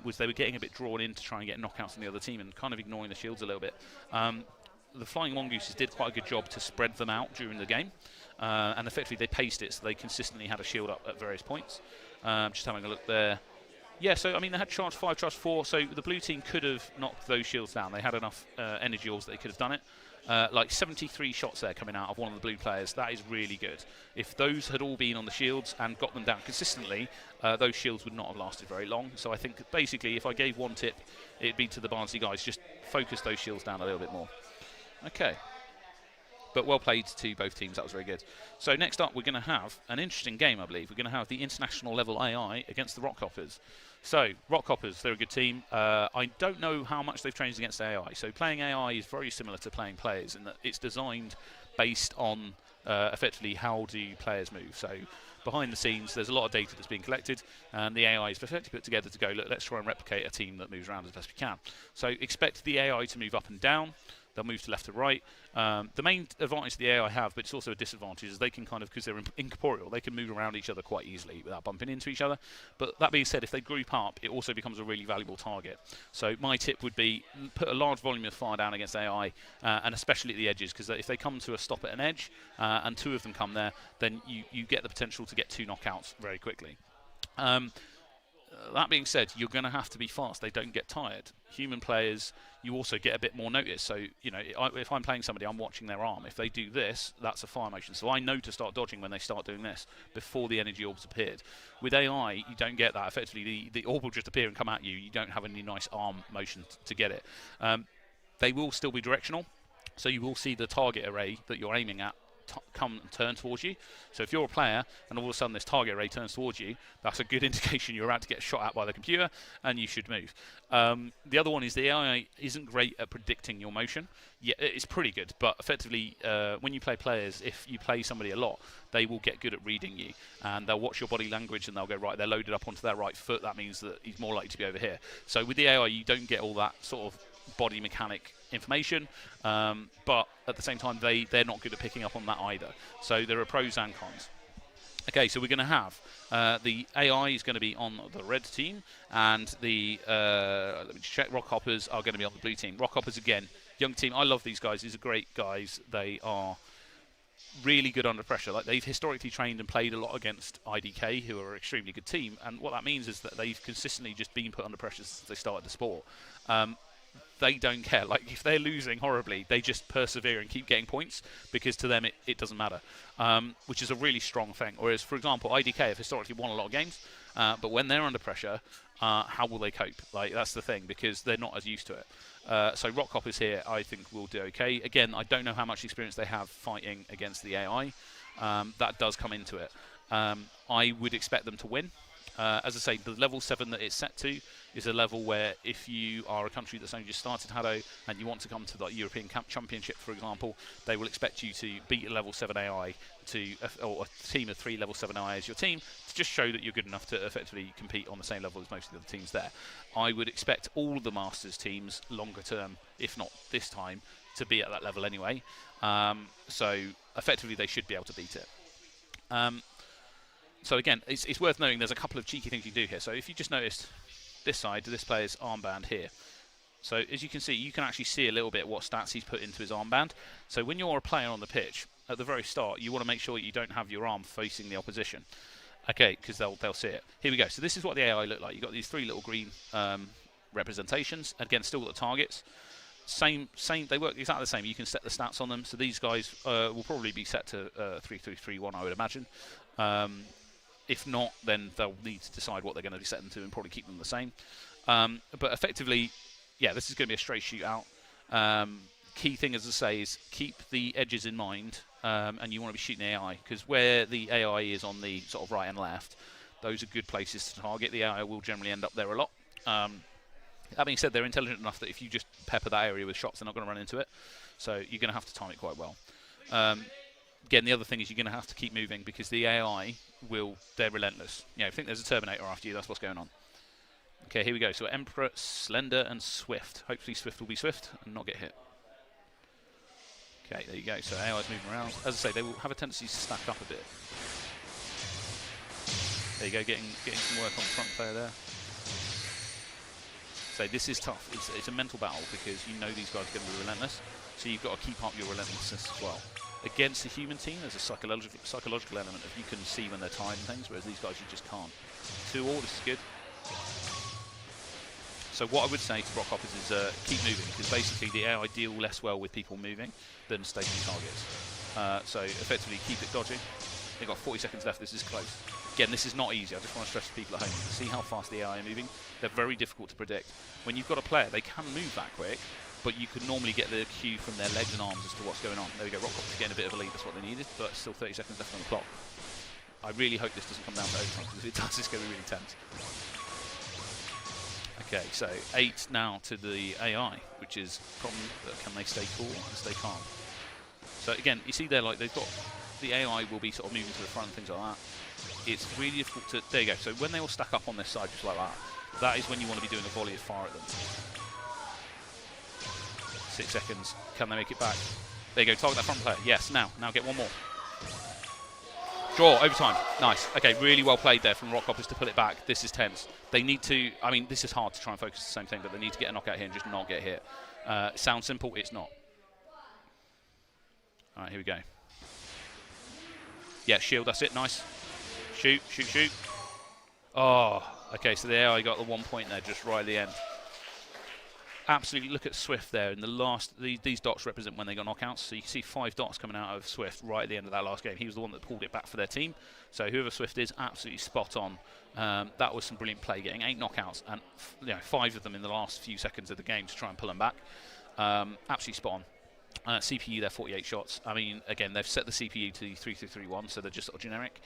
was they were getting a bit drawn in to try and get knockouts on the other team and kind of ignoring the shields a little bit. The Flying Mongooses did quite a good job to spread them out during the game. And effectively, they paced it, so they consistently had a shield up at various points. Just having a look there. Yeah, so I mean, they had charge 5, charge 4, so the blue team could have knocked those shields down. They had enough energy orbs that they could have done it. Like 73 shots there coming out of one of the blue players. That is really good. If those had all been on the shields and got them down consistently, those shields would not have lasted very long. So I think basically, if I gave one tip, it'd be to the Barnsley guys, just focus those shields down a little bit more. Okay. But well played to both teams. That was very good. So next up, we're going to have an interesting game, I believe. We're going to have the international level AI against the Rockhoppers. So Rockhoppers, they're a good team. I don't know how much they've changed against AI. So playing AI is very similar to playing players in that it's designed based on effectively how do players move. So behind the scenes, there's a lot of data that's being collected, and the AI is effectively put together to go, look, let's try and replicate a team that moves around as best we can. So expect the AI to move up and down. They'll move to left to right. The main advantage the AI have, but it's also a disadvantage, is they can kind of, because they're incorporeal, they can move around each other quite easily without bumping into each other. But that being said, if they group up, it also becomes a really valuable target. So my tip would be put a large volume of fire down against AI, and especially at the edges, because if they come to a stop at an edge, and 2 of them come there, then you get the potential to get 2 knockouts very quickly. That being said, you're going to have to be fast. They don't get tired. Human players, you also get a bit more notice. So, you know, if I'm playing somebody, I'm watching their arm. If they do this, that's a fire motion. So I know to start dodging when they start doing this before the energy orbs appeared. With AI, you don't get that. Effectively, the orb will just appear and come at you. You don't have any nice arm motion to get it. They will still be directional. So you will see the target array that you're aiming at come and turn towards you. So if you're a player and all of a sudden this target array turns towards you, that's a good indication you're about to get shot at by the computer and you should move. The other one is the AI isn't great at predicting your motion. Yeah, it's pretty good, but effectively when you play players, if you play somebody a lot, they will get good at reading you and they'll watch your body language and they'll go, right, they're loaded up onto their right foot, that means that he's more likely to be over here. So with the AI, you don't get all that sort of body mechanic information, but at the same time they're not good at picking up on that either. So there are pros and cons. Okay, so we're going to have the AI is going to be on the red team, and the let me check. Rockhoppers are going to be on the blue team. Rockhoppers again, young team. I love these guys. These are great guys. They are really good under pressure. Like they've historically trained and played a lot against IDK, who are an extremely good team, and what that means is that they've consistently just been put under pressure since they started the sport. They don't care. Like if they're losing horribly, they just persevere and keep getting points because to them it doesn't matter, which is a really strong thing. Whereas, for example, IDK have historically won a lot of games, but when they're under pressure, how will they cope? Like that's the thing because they're not as used to it. So Rockhoppers here, I think, will do okay. Again, I don't know how much experience they have fighting against the AI. That does come into it. I would expect them to win. As I say, the level 7 that it's set to is a level where if you are a country that's only just started HADO and you want to come to the European Championship, for example, they will expect you to beat a level 7 AI or a team of 3 level 7 AI as your team to just show that you're good enough to effectively compete on the same level as most of the other teams there. I would expect all the Masters teams longer term, if not this time, to be at that level anyway. So effectively they should be able to beat it. So again, it's worth noting there's a couple of cheeky things you do here. So if you just noticed this side, this player's armband here. So as you can see, you can actually see a little bit what stats he's put into his armband. So when you're a player on the pitch, at the very start, you want to make sure you don't have your arm facing the opposition. Okay, because they'll see it. Here we go. So this is what the AI look like. You've got these 3 little green representations. Again, still got the targets. Same. They work exactly the same. You can set the stats on them. So these guys will probably be set to 3-3-3-1, I would imagine. If not, then they'll need to decide what they're going to be set them to and probably keep them the same. But effectively, yeah, this is going to be a straight shootout. Key thing, as I say, is keep the edges in mind, and you want to be shooting the AI, because where the AI is on the sort of right and left, those are good places to target. The AI will generally end up there a lot. That being said, they're intelligent enough that if you just pepper that area with shots, they're not going to run into it. So you're going to have to time it quite well. Again, the other thing is you're going to have to keep moving because the AI they're relentless. You know, I think there's a Terminator after you, that's what's going on. Okay, here we go. So Emperor, Slender, and Swift. Hopefully Swift will be Swift and not get hit. Okay, there you go. So AI's moving around. As I say, they will have a tendency to stack up a bit. There you go, getting some work on the front player there. So this is tough. It's a mental battle because you know these guys are going to be relentless. So you've got to keep up your relentlessness as well. Against a human team, there's a psychological element of you can see when they're tired and things, whereas these guys you just can't. 2-all, this is good. So what I would say to Rockhoppers is keep moving, because basically the AI deal less well with people moving than stationary targets. So effectively keep it dodging. They've got 40 seconds left, this is close. Again, this is not easy, I just want to stress to people at home. See how fast the AI are moving? They're very difficult to predict. When you've got a player, they can move that quick, but you could normally get the cue from their legs and arms as to what's going on. There we go, Rockhoppers getting a bit of a lead, that's what they needed, but still 30 seconds left on the clock. I really hope this doesn't come down to overtime, because if it does, it's going to be really tense. Okay, so 8 now to the AI, which is problem, can they stay cool and stay calm? So again, you see there, like they've got, the AI will be sort of moving to the front and things like that. It's really difficult to, there you go, so when they all stack up on this side just like that, that is when you want to be doing a volley of fire at them. 6 seconds, can they make it back? There you go, target that front player, yes, now get one more. Draw, overtime, nice. Okay, really well played there from Rockhoppers to pull it back. This is tense. They need to, I mean, this is hard to try and focus the same thing, but they need to get a knockout here and just not get hit. Sounds simple, it's not. All right, here we go. Yeah, shield, that's it, nice. Shoot, shoot, shoot. Oh, okay, so the AI got the 1 point there just right at the end. Absolutely, look at Swift there. In the last, these dots represent when they got knockouts. So you can see 5 dots coming out of Swift right at the end of that last game. He was the one that pulled it back for their team. So whoever Swift is, absolutely spot on. That was some brilliant play, getting 8 knockouts and 5 of them in the last few seconds of the game to try and pull them back. Absolutely spot on. CPU, they're 48 shots. I mean, again, they've set the CPU to 3331, so they're just sort of generic.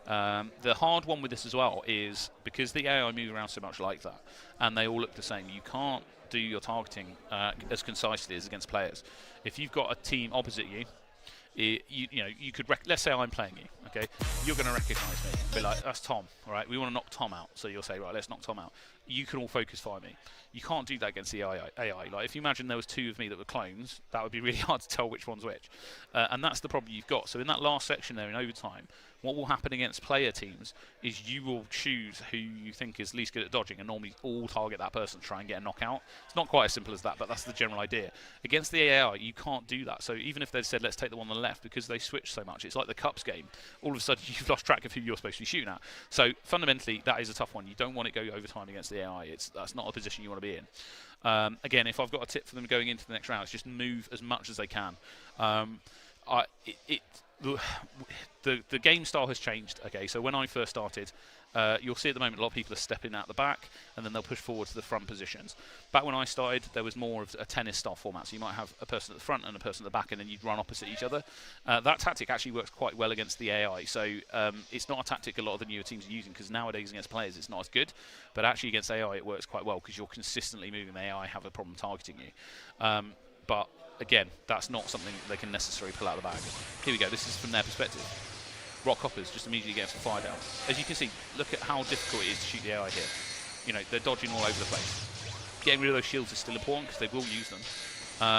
The hard one with this as well is because the AI move around so much like that, and they all look the same, you can't do your targeting as concisely as against players. If you've got a team opposite you, you could let's say I'm playing you, okay? You're going to recognise me, be like, that's Tom, all right? We want to knock Tom out, so you'll say, right, let's knock Tom out. You can all focus fire me. You can't do that against the AI. Like if you imagine there was two of me that were clones, that would be really hard to tell which one's which, and that's the problem you've got. So in that last section there in overtime, what will happen against player teams is you will choose who you think is least good at dodging and normally all target that person to try and get a knockout. It's not quite as simple as that, but that's the general idea. Against the AI, you can't do that. So even if they said, let's take the one on the left, because they switch so much, it's like the Cups game. All of a sudden, you've lost track of who you're supposed to be shooting at. So fundamentally, that is a tough one. You don't want to go overtime against the AI. That's not a position you want to be in. Again, if I've got a tip for them going into the next round, it's just move as much as they can. The game style has changed. Okay, so when I first started, you'll see at the moment a lot of people are stepping out the back and then they'll push forward to the front positions. Back when I started, there was more of a tennis style format, so you might have a person at the front and a person at the back and then you'd run opposite each other. That tactic actually works quite well against the AI, so it's not a tactic a lot of the newer teams are using, because nowadays against players it's not as good, but actually against AI it works quite well because you're consistently moving. The AI have a problem targeting you. But again, that's not something they can necessarily pull out of the bag. Here we go, this is from their perspective. Rock Hoppers just immediately get some fire down. As you can see, look at how difficult it is to shoot the AI here. You know, they're dodging all over the place. Getting rid of those shields is still important because they will use them.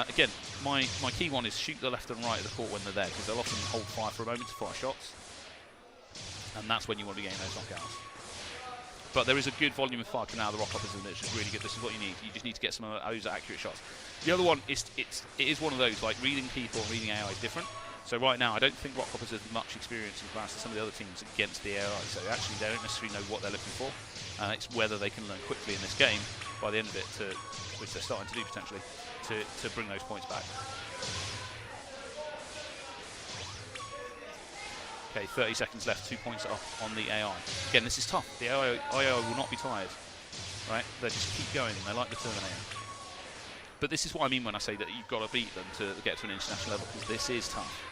Again, my key one is shoot the left and right of the court when they're there, because they'll often hold fire for a moment to fire shots. And that's when you want to be getting those knockouts. But there is a good volume of fire coming out of the Rock Hoppers, and it's just really good. This is what you need. You just need to get some of those accurate shots. The other one is it is one of those, like reading people and reading AI is different. So right now, I don't think Rock Hoppers have much experience in comparison to some of the other teams against the AI. So actually, they don't necessarily know what they're looking for. It's whether they can learn quickly in this game by the end of it, which they're starting to do potentially, to bring those points back. Okay, 30 seconds left, 2 points up on the AI. Again, this is tough. The AI will not be tired, right? They just keep going. They like the Terminator. But this is what I mean when I say that you've got to beat them to get to an international level, because this is tough.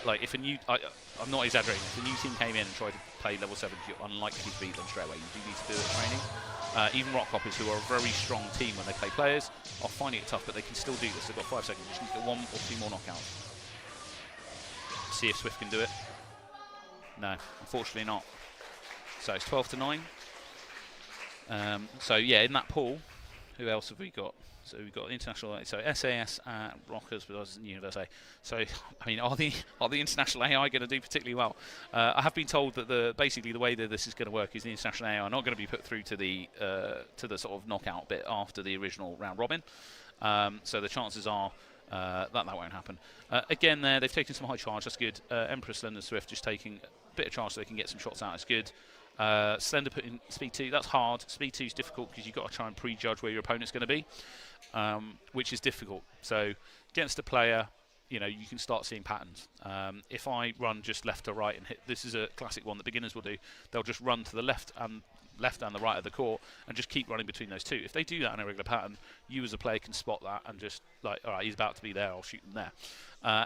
Like if a new, I'm not exaggerating, if a new team came in and tried to play level 7, you're unlikely to beat them straight away. You do need to do it at training. Even Rock Hoppers, who are a very strong team when they play players, are finding it tough, but they can still do this. They've got 5 seconds. Just need to get 1 or 2 more knockouts. See if Swift can do it. No, unfortunately not. So it's 12-9. So yeah, in that pool, who else have we got? So we've got international, so SAS, Rockers, USA. So I mean, are the international AI going to do particularly well? I have been told that basically the way that this is going to work is the international AI are not going to be put through to the sort of knockout bit after the original round robin. So the chances are that won't happen. Again, they've taken some high charge. That's good. Empress, Slender, Swift just taking a bit of charge so they can get some shots out. It's good. Slender put in speed 2. That's hard. Speed 2 is difficult because you've got to try and prejudge where your opponent's going to be, which is difficult. So against a player, you know, you can start seeing patterns. If I run just left to right and hit, this is a classic one that beginners will do. They'll just run to the left and the right of the court and just keep running between those two. If they do that in a regular pattern, you as a player can spot that and just like, all right, he's about to be there, I'll shoot him there.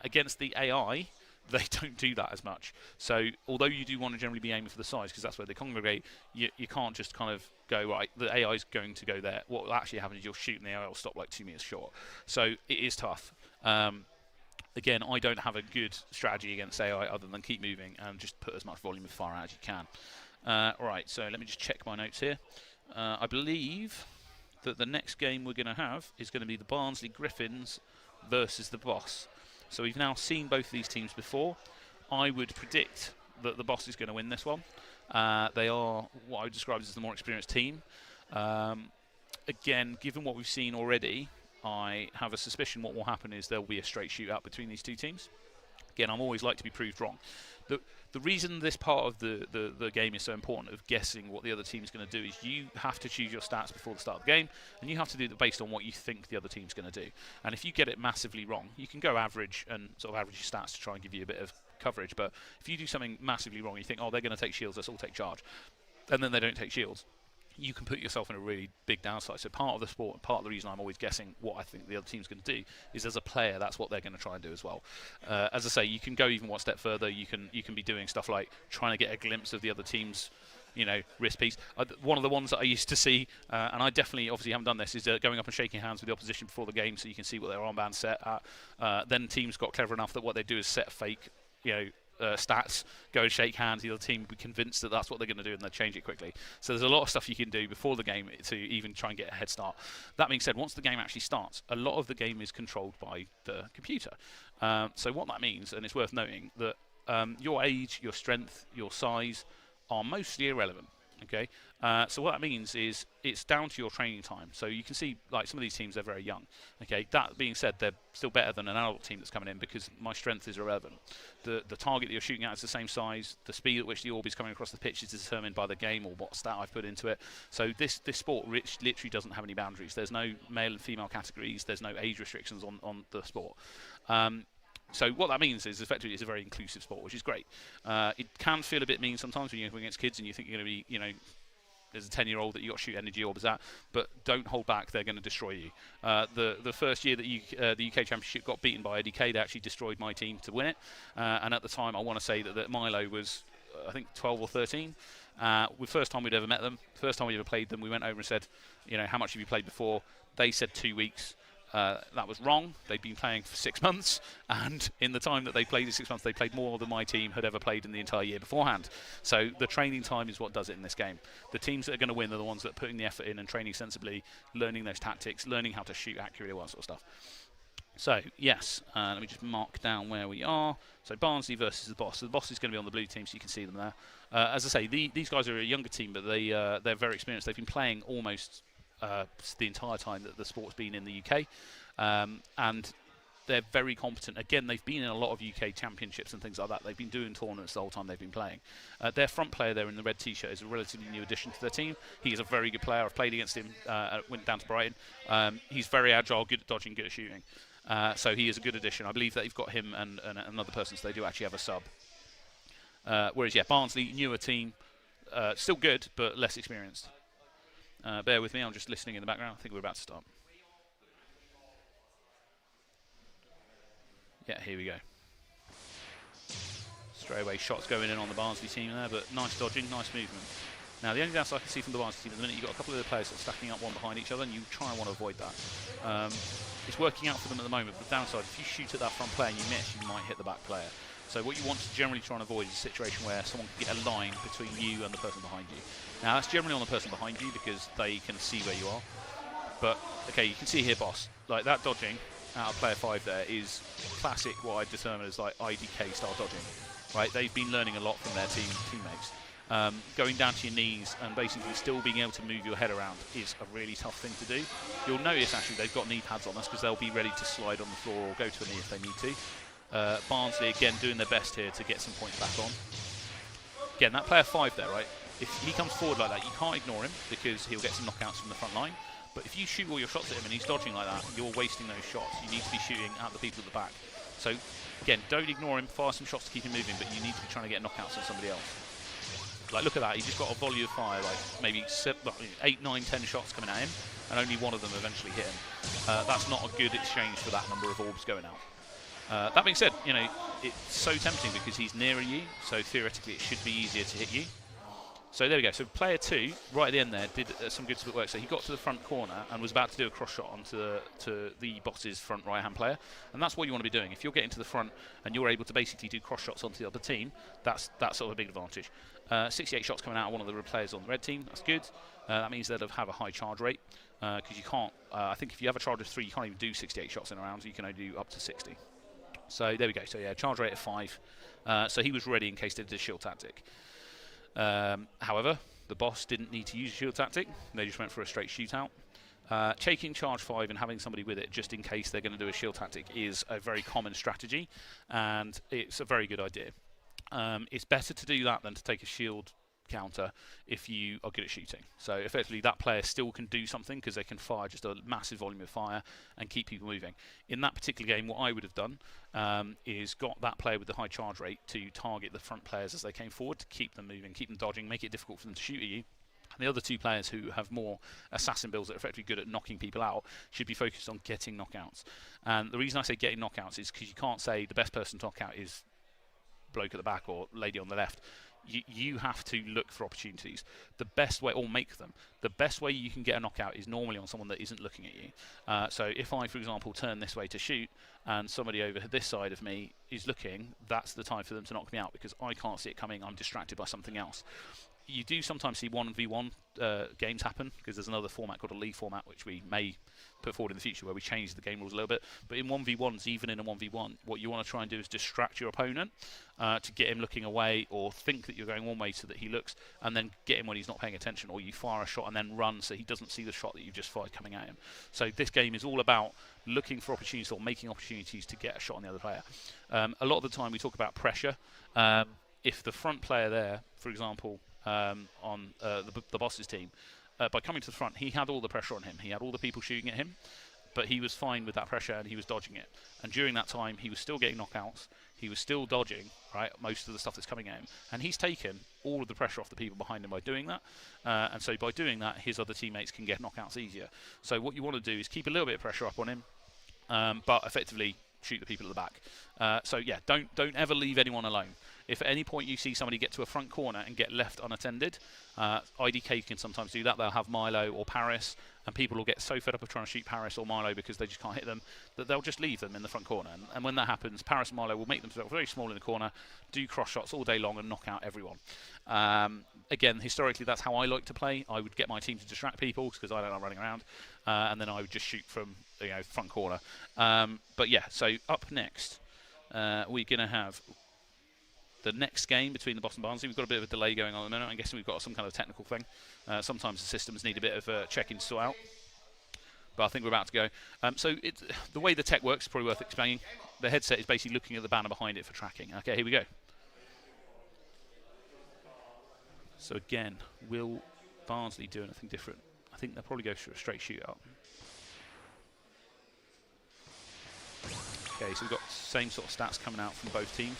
Against the AI, they don't do that as much. So although you do want to generally be aiming for the sides, because that's where they congregate, you can't just kind of go, right, the AI is going to go there. What will actually happen is you'll shoot and the AI will stop like 2 meters short. So it is tough. Again, I don't have a good strategy against AI other than keep moving and just put as much volume of fire out as you can. Right, so let me just check my notes here. I believe that the next game we're going to have is going to be the Barnsley Griffins versus the Boss. So we've now seen both of these teams before. I would predict that the Boss is going to win this one. They are what I would describe as the more experienced team. Again, given what we've seen already, I have a suspicion what will happen is there will be a straight shootout between these two teams. Again, I'm always like to be proved wrong. The reason this part of the game is so important of guessing what the other team's going to do is you have to choose your stats before the start of the game, and you have to do that based on what you think the other team's going to do. And if you get it massively wrong, you can go average and sort of average your stats to try and give you a bit of coverage. But if you do something massively wrong, you think, oh, they're going to take shields, let's all take charge, and then they don't take shields, you can put yourself in a really big downside. So part of the sport, and part of the reason I'm always guessing what I think the other team's going to do, is as a player, that's what they're going to try and do as well. As I say, you can go even one step further. You can be doing stuff like trying to get a glimpse of the other team's, wrist piece. One of the ones that I used to see, and I definitely obviously haven't done this, is going up and shaking hands with the opposition before the game, so you can see what their armband's set at. Then teams got clever enough that what they do is set fake, stats, go and shake hands. The other team will be convinced that that's what they're going to do, and they'll change it quickly. So there's a lot of stuff you can do before the game to even try and get a head start. That being said, once the game actually starts, a lot of the game is controlled by the computer. So what that means, and it's worth noting, that your age, your strength, your size are mostly irrelevant. Okay, so what that means is it's down to your training time. So you can see, like, some of these teams, they're very young. Okay, that being said, they're still better than an adult team that's coming in because my strength is irrelevant. The target that you're shooting at is the same size. The speed at which the orb is coming across the pitch is determined by the game or what stat I've put into it. So this sport literally doesn't have any boundaries. There's no male and female categories. There's no age restrictions on the sport. So what that means is effectively it's a very inclusive sport, which is great. It can feel a bit mean sometimes when you're going against kids and you think you're going to be, there's a 10-year-old that you got to shoot energy orbs at, but don't hold back, they're going to destroy you. The first year that the UK Championship got beaten by ADK, they actually destroyed my team to win it. And at the time, I want to say that Milo was, I think, 12 or 13. The first time we'd ever met them, first time we ever played them, we went over and said, how much have you played before? They said 2 weeks. That was wrong. They'd been playing for 6 months, and in the time that they played in 6 months, they played more than my team had ever played in the entire year beforehand. So the training time is what does it in this game. The teams that are going to win are the ones that are putting the effort in and training sensibly, learning those tactics, learning how to shoot accurately, all that sort of stuff. So, yes, let me just mark down where we are. So Barnsley versus the Boss. So the Boss is going to be on the blue team, so you can see them there. As I say, these guys are a younger team, but they're very experienced. They've been playing almost the entire time that the sport's been in the UK, and they're very competent. Again, they've been in a lot of UK championships and things like that. They've been doing tournaments the whole time they've been playing. Their front player there in the red t-shirt is a relatively new addition to their team. He is a very good player. I've played against him, went down to Brighton. He's very agile, good at dodging, good at shooting. So he is a good addition. I believe that they've got him and another person, so they do actually have a sub. Whereas, Barnsley, newer team, still good, but less experienced. Bear with me, I'm just listening in the background. I think we're about to start. Yeah, here we go. Straight away shots going in on the Barnsley team there, but nice dodging, nice movement. Now, the only downside I can see from the Barnsley team at the minute, you've got a couple of the players sort of stacking up one behind each other, and you try and want to avoid that. It's working out for them at the moment, but the downside, if you shoot at that front player and you miss, you might hit the back player. So what you want to generally try and avoid is a situation where someone can get a line between you and the person behind you. Now, that's generally on the person behind you because they can see where you are. But, okay, you can see here, Boss, like that dodging out of player 5 there is classic what I determine as like IDK style dodging, right? They've been learning a lot from their teammates. Going down to your knees and basically still being able to move your head around is a really tough thing to do. You'll notice actually they've got knee pads on us because they'll be ready to slide on the floor or go to a knee if they need to. Barnsley again doing their best here to get some points back on. Again, that player 5 there, right? If he comes forward like that, you can't ignore him because he'll get some knockouts from the front line. But if you shoot all your shots at him and he's dodging like that, you're wasting those shots. You need to be shooting at the people at the back. So again, don't ignore him, fire some shots to keep him moving, but you need to be trying to get knockouts on somebody else. Like, look at that, he just got a volley of fire, like maybe 8, 9, 10 shots coming at him, and only one of them eventually hit him. That's not a good exchange for that number of orbs going out. That being said, it's so tempting because he's nearer you, so theoretically it should be easier to hit you. So there we go. So player 2, right at the end there, did some good work. So he got to the front corner and was about to do a cross shot onto the Boss's front right-hand player. And that's what you want to be doing. If you're getting to the front and you're able to basically do cross shots onto the other team, that's sort of a big advantage. 68 shots coming out of one of the players on the red team. That's good. That means they'll have a high charge rate because you can't. I think if you have a charge of 3, you can't even do 68 shots in a round. So you can only do up to 60. So there we go. So yeah, charge rate of 5. So he was ready in case they did a shield tactic. However, the Boss didn't need to use a shield tactic. They just went for a straight shootout. Taking charge 5 and having somebody with it just in case they're going to do a shield tactic is a very common strategy, and it's a very good idea. It's better to do that than to take a shield counter if you are good at shooting. So effectively that player still can do something because they can fire just a massive volume of fire and keep people moving. In that particular game, what I would have done is got that player with the high charge rate to target the front players as they came forward to keep them moving, keep them dodging, make it difficult for them to shoot at you. The other two players who have more assassin builds that are effectively good at knocking people out should be focused on getting knockouts. And the reason I say getting knockouts is because you can't say the best person to knock out is bloke at the back or lady on the left. You have to look for opportunities. The best way, or make them, the best way you can get a knockout is normally on someone that isn't looking at you. So if I, for example, turn this way to shoot and somebody over this side of me is looking, that's the time for them to knock me out because I can't see it coming, I'm distracted by something else. You do sometimes see 1v1 games happen because there's another format called a league format which we may put forward in the future where we change the game rules a little bit. But in 1v1s, even in a 1v1, what you want to try and do is distract your opponent to get him looking away or think that you're going one way so that he looks, and then get him when he's not paying attention, or you fire a shot and then run so he doesn't see the shot that you've just fired coming at him. So this game is all about looking for opportunities or making opportunities to get a shot on the other player. A lot of the time we talk about pressure. If the front player there, for example, on the boss's team, by coming to the front, he had all the pressure on him. He had all the people shooting at him, but he was fine with that pressure and he was dodging it. And during that time, he was still getting knockouts. He was still dodging, right, most of the stuff that's coming at him. And he's taken all of the pressure off the people behind him by doing that. And so by doing that, his other teammates can get knockouts easier. So what you want to do is keep a little bit of pressure up on him, but effectively shoot the people at the back. So yeah, don't ever leave anyone alone. If at any point you see somebody get to a front corner and get left unattended, IDK can sometimes do that. They'll have Milo or Paris, and people will get so fed up of trying to shoot Paris or Milo because they just can't hit them that they'll just leave them in the front corner. And when that happens, Paris and Milo will make themselves very small in the corner, do cross shots all day long and knock out everyone. Again, historically, that's how I like to play. I would get my team to distract people because I don't like running around, and then I would just shoot from front corner. But yeah, so up next, we're going to have the next game between the boss and Barnsley. We've got a bit of a delay going on at the moment. I'm guessing we've got some kind of technical thing. Sometimes the systems need a bit of checking to sort out. But I think we're about to go. So the way the tech works is probably worth explaining. The headset is basically looking at the banner behind it for tracking. Okay, here we go. So again, will Barnsley do anything different? I think they'll probably go for a straight shootout. Okay, so we've got the same sort of stats coming out from both teams.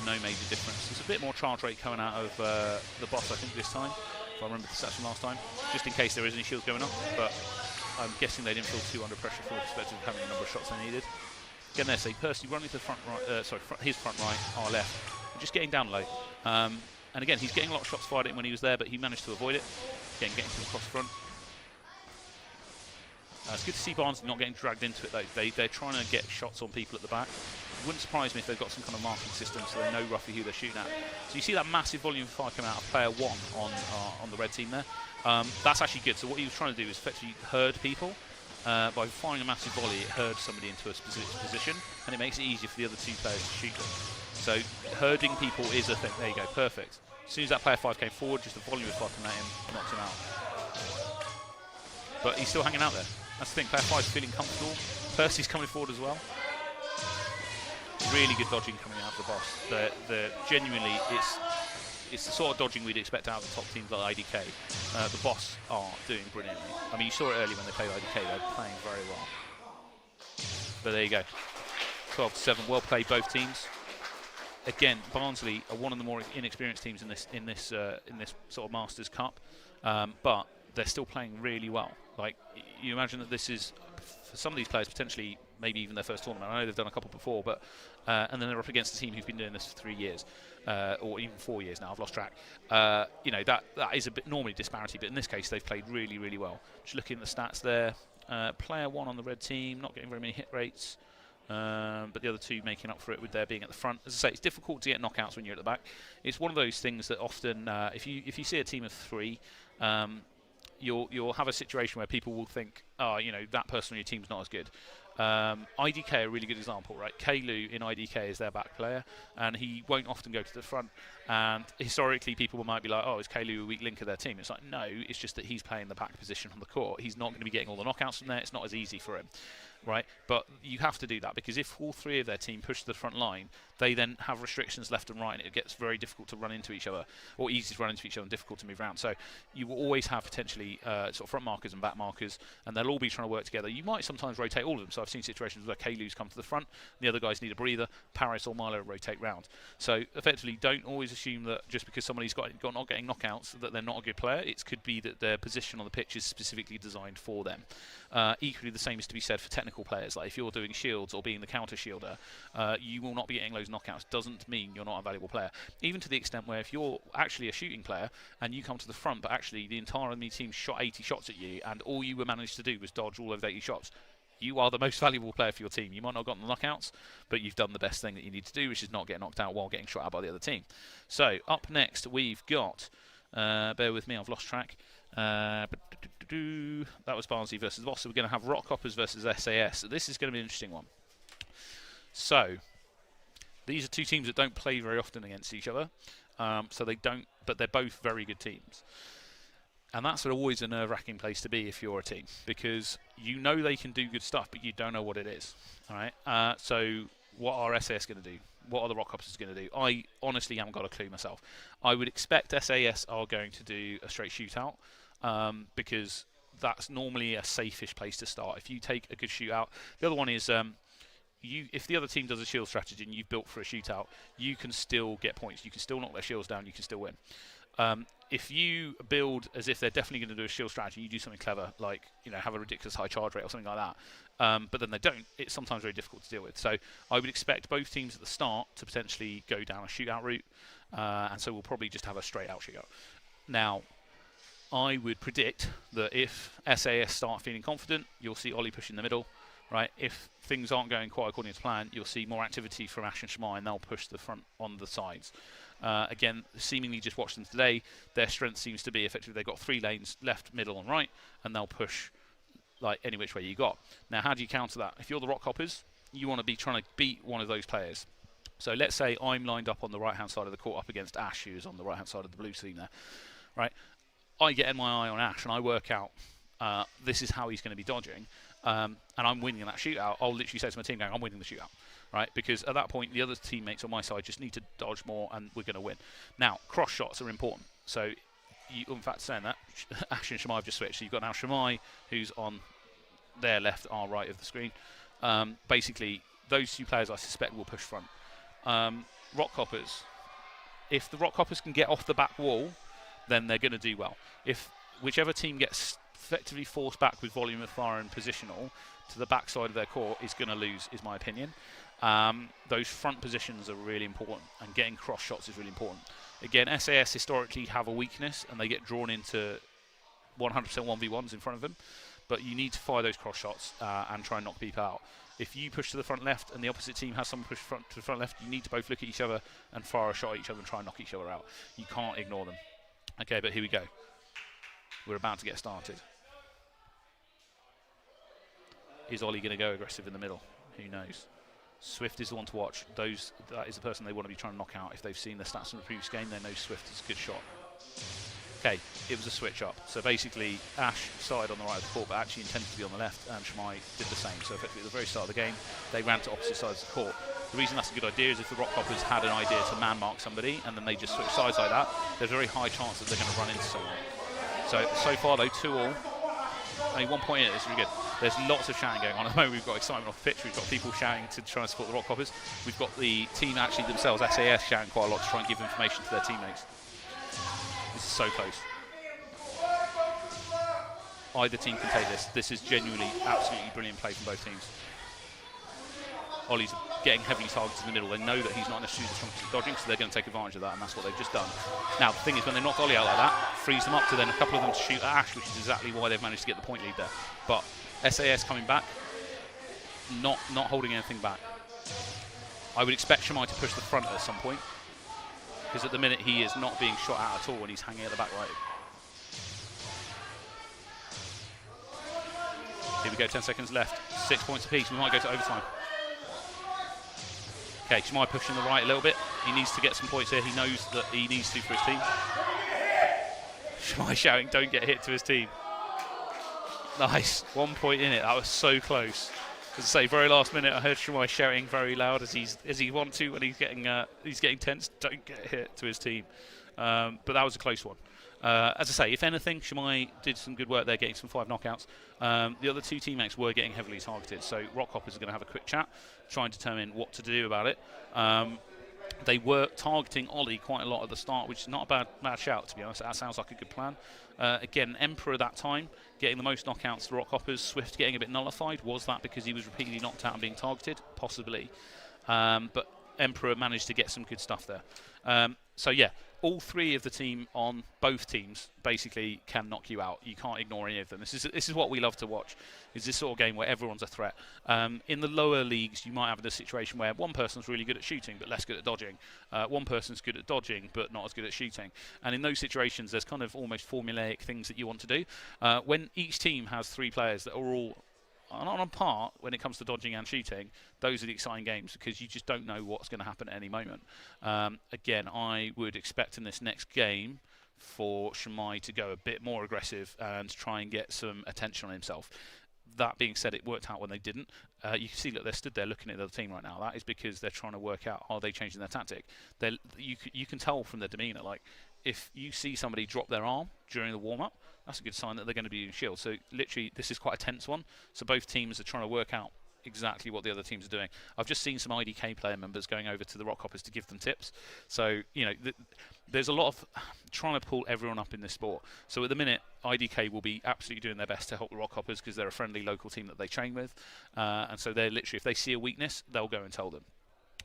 No major difference. There's a bit more charge rate coming out of the boss, I think, this time, if I remember the stats from last time, just in case there is any shields going up. But I'm guessing they didn't feel too under pressure from the perspective of having the number of shots they needed. Again, there's a Percy running to the front right, his front right, our left, and just getting down low. And again, he's getting a lot of shots fired at him when he was there, but he managed to avoid it. Again, getting to the cross front. It's good to see Barnes not getting dragged into it, though. They're trying to get shots on people at the back. It wouldn't surprise me if they've got some kind of marking system so they know roughly who they're shooting at. So you see that massive volume of fire coming out of player 1 on the red team there. That's actually good. So what he was trying to do is effectively herd people. By firing a massive volley, it herds somebody into a specific position, and it makes it easier for the other two players to shoot them. So herding people is a thing. There you go, perfect. As soon as that player 5 came forward, just the volume of fire coming at him knocked him out. But he's still hanging out there. That's the thing, player 5 is feeling comfortable. Percy's coming forward as well. Really good dodging coming out of the boss. Genuinely, it's the sort of dodging we'd expect out of the top teams like IDK. The boss are doing brilliantly. I mean, you saw it earlier when they played IDK, they're playing very well. But there you go. 12-7, well played both teams. Again, Barnsley are one of the more inexperienced teams in this sort of Masters Cup, but they're still playing really well. Like, you imagine that this is, for some of these players, potentially maybe even their first tournament. I know they've done a couple before, but and then they're up against a team who've been doing this for 3 years, or even 4 years now. I've lost track. That is a bit normally disparity, but in this case, they've played really, really well. Just looking at the stats there, player 1 on the red team, not getting very many hit rates. But the other two making up for it with their being at the front. As I say, it's difficult to get knockouts when you're at the back. It's one of those things that often, if you see a team of 3, you'll have a situation where people will think, oh, that person on your team's not as good. IDK are a really good example, right? Kalu in IDK is their back player, and he won't often go to the front. And historically, people might be like, oh, is Kalu a weak link of their team? It's like, no, it's just that he's playing the back position on the court. He's not going to be getting all the knockouts from there. It's not as easy for him, right? But you have to do that, because if all 3 of their team push to the front line, they then have restrictions left and right, and it gets very difficult to run into each other, or easy to run into each other and difficult to move around. So you will always have potentially sort of front markers and back markers, and they'll all be trying to work together. You might sometimes rotate all of them. So So I've seen situations where Kalu's come to the front, the other guys need a breather, Paris or Milo rotate round. So effectively, don't always assume that just because somebody's got not getting knockouts that they're not a good player. It could be that their position on the pitch is specifically designed for them. Equally, the same is to be said for technical players. Like if you're doing shields or being the counter shielder, you will not be getting loads of knockouts. Doesn't mean you're not a valuable player. Even to the extent where if you're actually a shooting player and you come to the front, but actually the entire enemy team shot 80 shots at you, and all you were managed to do was dodge all of the 80 shots, you are the most valuable player for your team. You might not have gotten the knockouts, but you've done the best thing that you need to do, which is not get knocked out while getting shot out by the other team. So up next we've got, bear with me, I've lost track. That was Barnsley versus Voss. So we're going to have Rockhoppers versus SAS. So this is going to be an interesting one. So these are two teams that don't play very often against each other. So they don't, but they're both very good teams. And that's always a nerve-wracking place to be if you're a team, because you know they can do good stuff, but you don't know what it is. All right. So what are SAS going to do? What are the Rockhoppers going to do? I honestly haven't got a clue myself. I would expect SAS are going to do a straight shootout, because that's normally a safe-ish place to start. If you take a good shootout, the other one is if the other team does a shield strategy and you've built for a shootout, you can still get points. You can still knock their shields down. You can still win. If you build as if they're definitely going to do a shield strategy, you do something clever, like have a ridiculous high charge rate or something like that, but then they don't, it's sometimes very difficult to deal with. So I would expect both teams at the start to potentially go down a shootout route, and so we'll probably just have a straight out shootout. Now, I would predict that if SAS start feeling confident, you'll see Ollie push in the middle. Right, if things aren't going quite according to plan, you'll see more activity from Ash and Shmai, and they'll push the front on the sides. Again, seemingly just watched them today, their strength seems to be effectively they've got 3 lanes, left, middle and right, and they'll push like any which way you got. Now, how do you counter that? If you're the Rockhoppers, you want to be trying to beat one of those players. So let's say I'm lined up on the right-hand side of the court up against Ash, who's on the right-hand side of the blue team there. Right, I get in my eye on Ash, and I work out this is how he's going to be dodging. And I'm winning that shootout. I'll literally say to my team, I'm winning the shootout, right? Because at that point, the other teammates on my side just need to dodge more, and we're going to win. Now, cross shots are important. So, in fact, saying that, Ash and Shmai have just switched. So you've got now Shmai, who's on their left, our right of the screen. Basically, those two players I suspect will push front. Rockhoppers, if the Rockhoppers can get off the back wall, then they're going to do well. If whichever team gets effectively forced back with volume of fire and positional to the back side of their court is going to lose, is my opinion. Those front positions are really important, and getting cross shots is really important. Again, SAS historically have a weakness, and they get drawn into 100% 1v1s in front of them, but you need to fire those cross shots and try and knock people out. If you push to the front left and the opposite team has someone push to the front left, you need to both look at each other and fire a shot at each other and try and knock each other out. You can't ignore them. Okay, but here we go. We're about to get started. Is Ollie going to go aggressive in the middle? Who knows? Swift is the one to watch. That is the person they want to be trying to knock out. If they've seen the stats from the previous game, they know Swift is a good shot. Okay, it was a switch up. So basically, Ash started on the right of the court, but actually intended to be on the left, and Shmai did the same. So effectively, at the very start of the game, they ran to opposite sides of the court. The reason that's a good idea is if the Rockhoppers had an idea to man-mark somebody, and then they just switch sides like that, there's a very high chance that they're going to run into someone. So far, though, 2-2. Only 1 point in it. It's really good. There's lots of shouting going on. At the moment, we've got excitement off the pitch. We've got people shouting to try and support the Rockhoppers. We've got the team actually themselves, SAS, shouting quite a lot to try and give information to their teammates. This is so close. Either team can take this. This is genuinely absolutely brilliant play from both teams. Ollie's getting heavily targeted in the middle. They know that he's not necessarily the strongest at dodging, so they're going to take advantage of that, and that's what they've just done. Now, the thing is, when they knock Ollie out like that, frees them up to then a couple of them to shoot at Ash, which is exactly why they've managed to get the point lead there. But SAS coming back, not holding anything back. I would expect Shmai to push the front at some point, because at the minute he is not being shot at all, and he's hanging at the back right. Here we go, 10 seconds left. 6 points apiece. We might go to overtime. Okay, Shmai pushing the right a little bit. He needs to get some points here. He knows that he needs to for his team. Shmai shouting, don't get hit to his team. Nice. 1 point in it. That was so close. As I say, very last minute, I heard Shmai shouting very loud as he wants to when he's getting tense. Don't get hit to his team. But that was a close one. As I say, if anything, Shamai did some good work there, getting some 5 knockouts. The other 2 teammates were getting heavily targeted, so Rockhoppers are going to have a quick chat, try and determine what to do about it. They were targeting Ollie quite a lot at the start, which is not a bad shout, to be honest. That sounds like a good plan. Again, Emperor that time, getting the most knockouts to Rockhoppers. Swift getting a bit nullified. Was that because he was repeatedly knocked out and being targeted? Possibly. But Emperor managed to get some good stuff there. So yeah, all 3 of the team on both teams basically can knock you out. You can't ignore any of them. This is what we love to watch, is this sort of game where everyone's a threat. In the lower leagues, you might have this situation where one person's really good at shooting but less good at dodging. One person's good at dodging but not as good at shooting. And in those situations, there's kind of almost formulaic things that you want to do. When each team has 3 players that are all on par when it comes to dodging and shooting, those are the exciting games, because you just don't know what's going to happen at any moment. Again, I would expect in this next game for Shamai to go a bit more aggressive and try and get some attention on himself. That being said, it worked out when they didn't. You can see that they're stood there looking at the other team right now. That is because they're trying to work out, are they changing their tactic? You can tell from their demeanour, like, if you see somebody drop their arm during the warm-up, that's a good sign that they're going to be using shield. So literally, this is quite a tense one. So both teams are trying to work out exactly what the other teams are doing. I've just seen some IDK player members going over to the Rockhoppers to give them tips. So, you know, there's a lot of trying to pull everyone up in this sport. So at the minute, IDK will be absolutely doing their best to help the Rockhoppers, because they're a friendly local team that they train with. And so they're literally, if they see a weakness, they'll go and tell them.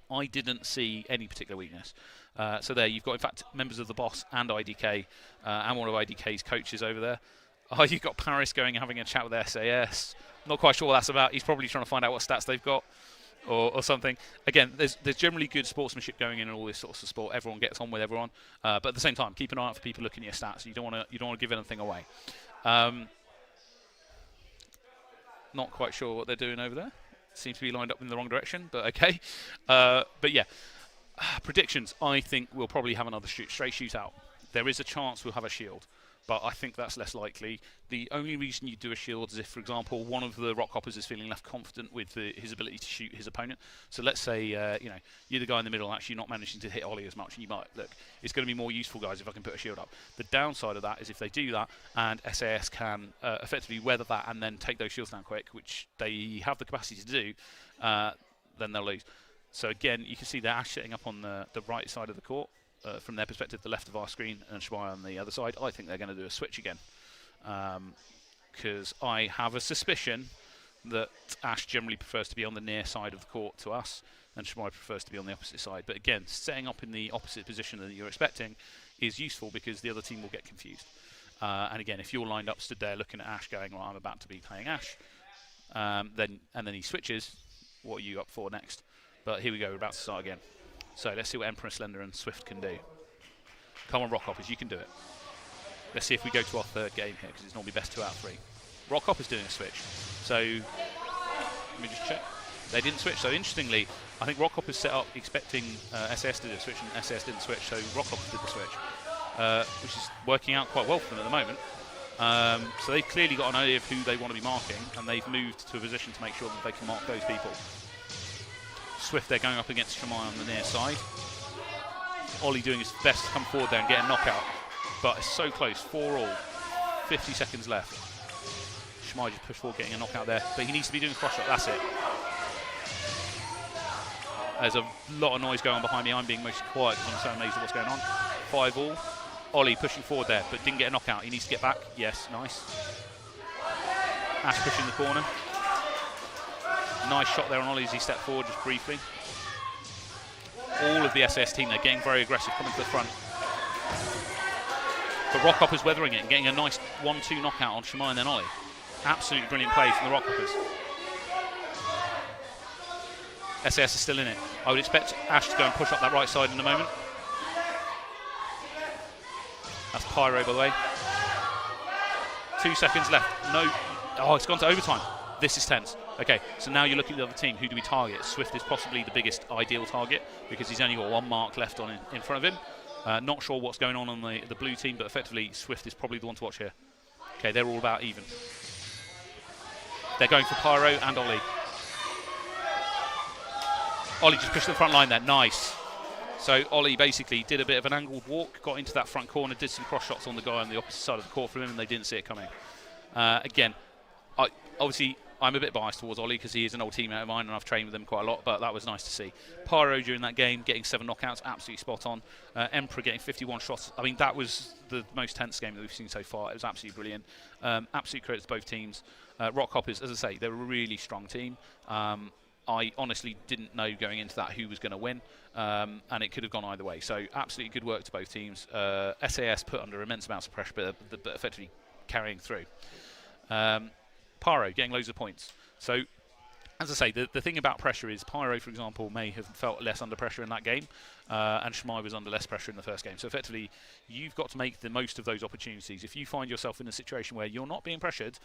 I didn't see any particular weakness. So there you've got, in fact, members of the boss and IDK, and one of IDK's coaches over there. You've got Paris going and having a chat with SAS. Not quite sure what that's about. He's probably trying to find out what stats they've got, or something. Again, there's generally good sportsmanship going in all this sorts of sport. Everyone gets on with everyone, but at the same time, keep an eye out for people looking at your stats. You don't want to give anything away. Not quite sure what they're doing over there. Seems to be lined up in the wrong direction, but okay. But yeah, predictions. I think we'll probably have another straight shootout. There is a chance we'll have a shield, but I think that's less likely. The only reason you do a shield is if, for example, one of the Rockhoppers is feeling less confident with his ability to shoot his opponent. So let's say you know, you're the guy in the middle actually not managing to hit Ollie as much, and you might look, it's going to be more useful, guys, if I can put a shield up. The downside of that is if they do that and SAS can effectively weather that and then take those shields down quick, which they have the capacity to do, then they'll lose. So again, you can see they're Ash setting up on the right side of the court. From their perspective, the left of our screen, and Shamai on the other side. I think they're going to do a switch again, because I have a suspicion that Ash generally prefers to be on the near side of the court to us, and Shamai prefers to be on the opposite side. But again, setting up in the opposite position that you're expecting is useful, because the other team will get confused. And again, if you're lined up, stood there looking at Ash, going, "Well, I'm about to be playing Ash," then he switches. What are you up for next? But here we go. We're about to start again. So let's see what Emperor, Slender and Swift can do. Come on, Rockhoppers, you can do it. Let's see if we go to our third game here, because it's normally best 2 out of 3. Rockhoppers doing a switch. So let me just check. They didn't switch. So interestingly, I think Rockhoppers set up expecting SAS to do a switch, and SAS didn't switch, so Rockhoppers did the switch, which is working out quite well for them at the moment. So they've clearly got an idea of who they want to be marking, and they've moved to a position to make sure that they can mark those people. Swift, they're going up against Shamai on the near side. Ollie doing his best to come forward there and get a knockout, but it's so close, 4-all, 50 seconds left. Shamai just pushed forward, getting a knockout there, but he needs to be doing a cross shot, that's it. There's a lot of noise going on behind me. I'm being mostly quiet because I'm so amazed at what's going on. 5-all. Ollie pushing forward there, but didn't get a knockout. He needs to get back. Yes, nice. Ash pushing the corner. Nice shot there on Ollie as he stepped forward just briefly. All of the SAS team, they're getting very aggressive, coming to the front. But Rockhoppers weathering it and getting a nice 1-2 knockout on Shamai and then Ollie. Absolutely brilliant play from the Rockhoppers. SAS is still in it. I would expect Ash to go and push up that right side in a moment. That's Pyro, by the way. 2 seconds left. No. Oh, it's gone to overtime. This is tense. Okay, so now you're looking at the other team. Who do we target? Swift is possibly the biggest ideal target because he's only got 1 mark left on in front of him. Not sure what's going on the blue team, but effectively Swift is probably the one to watch here. Okay, they're all about even. They're going for Pyro and Ollie. Ollie just pushed to the front line there. Nice. So Ollie basically did a bit of an angled walk, got into that front corner, did some cross shots on the guy on the opposite side of the court from him, and they didn't see it coming. Again, I'm a bit biased towards Ollie because he is an old teammate of mine and I've trained with him quite a lot, but that was nice to see. Pyro during that game getting 7 knockouts, absolutely spot on. Emperor getting 51 shots. I mean, that was the most tense game that we've seen so far. It was absolutely brilliant. Absolute credit to both teams. Rock Hoppers, as I say, they're a really strong team. I honestly didn't know going into that who was going to win, and it could have gone either way. So absolutely good work to both teams. SAS put under immense amounts of pressure, but effectively carrying through. Pyro getting loads of points. So, as I say, the thing about pressure is Pyro, for example, may have felt less under pressure in that game, and Shmai was under less pressure in the first game. So effectively, you've got to make the most of those opportunities. If you find yourself in a situation where you're not being pressured,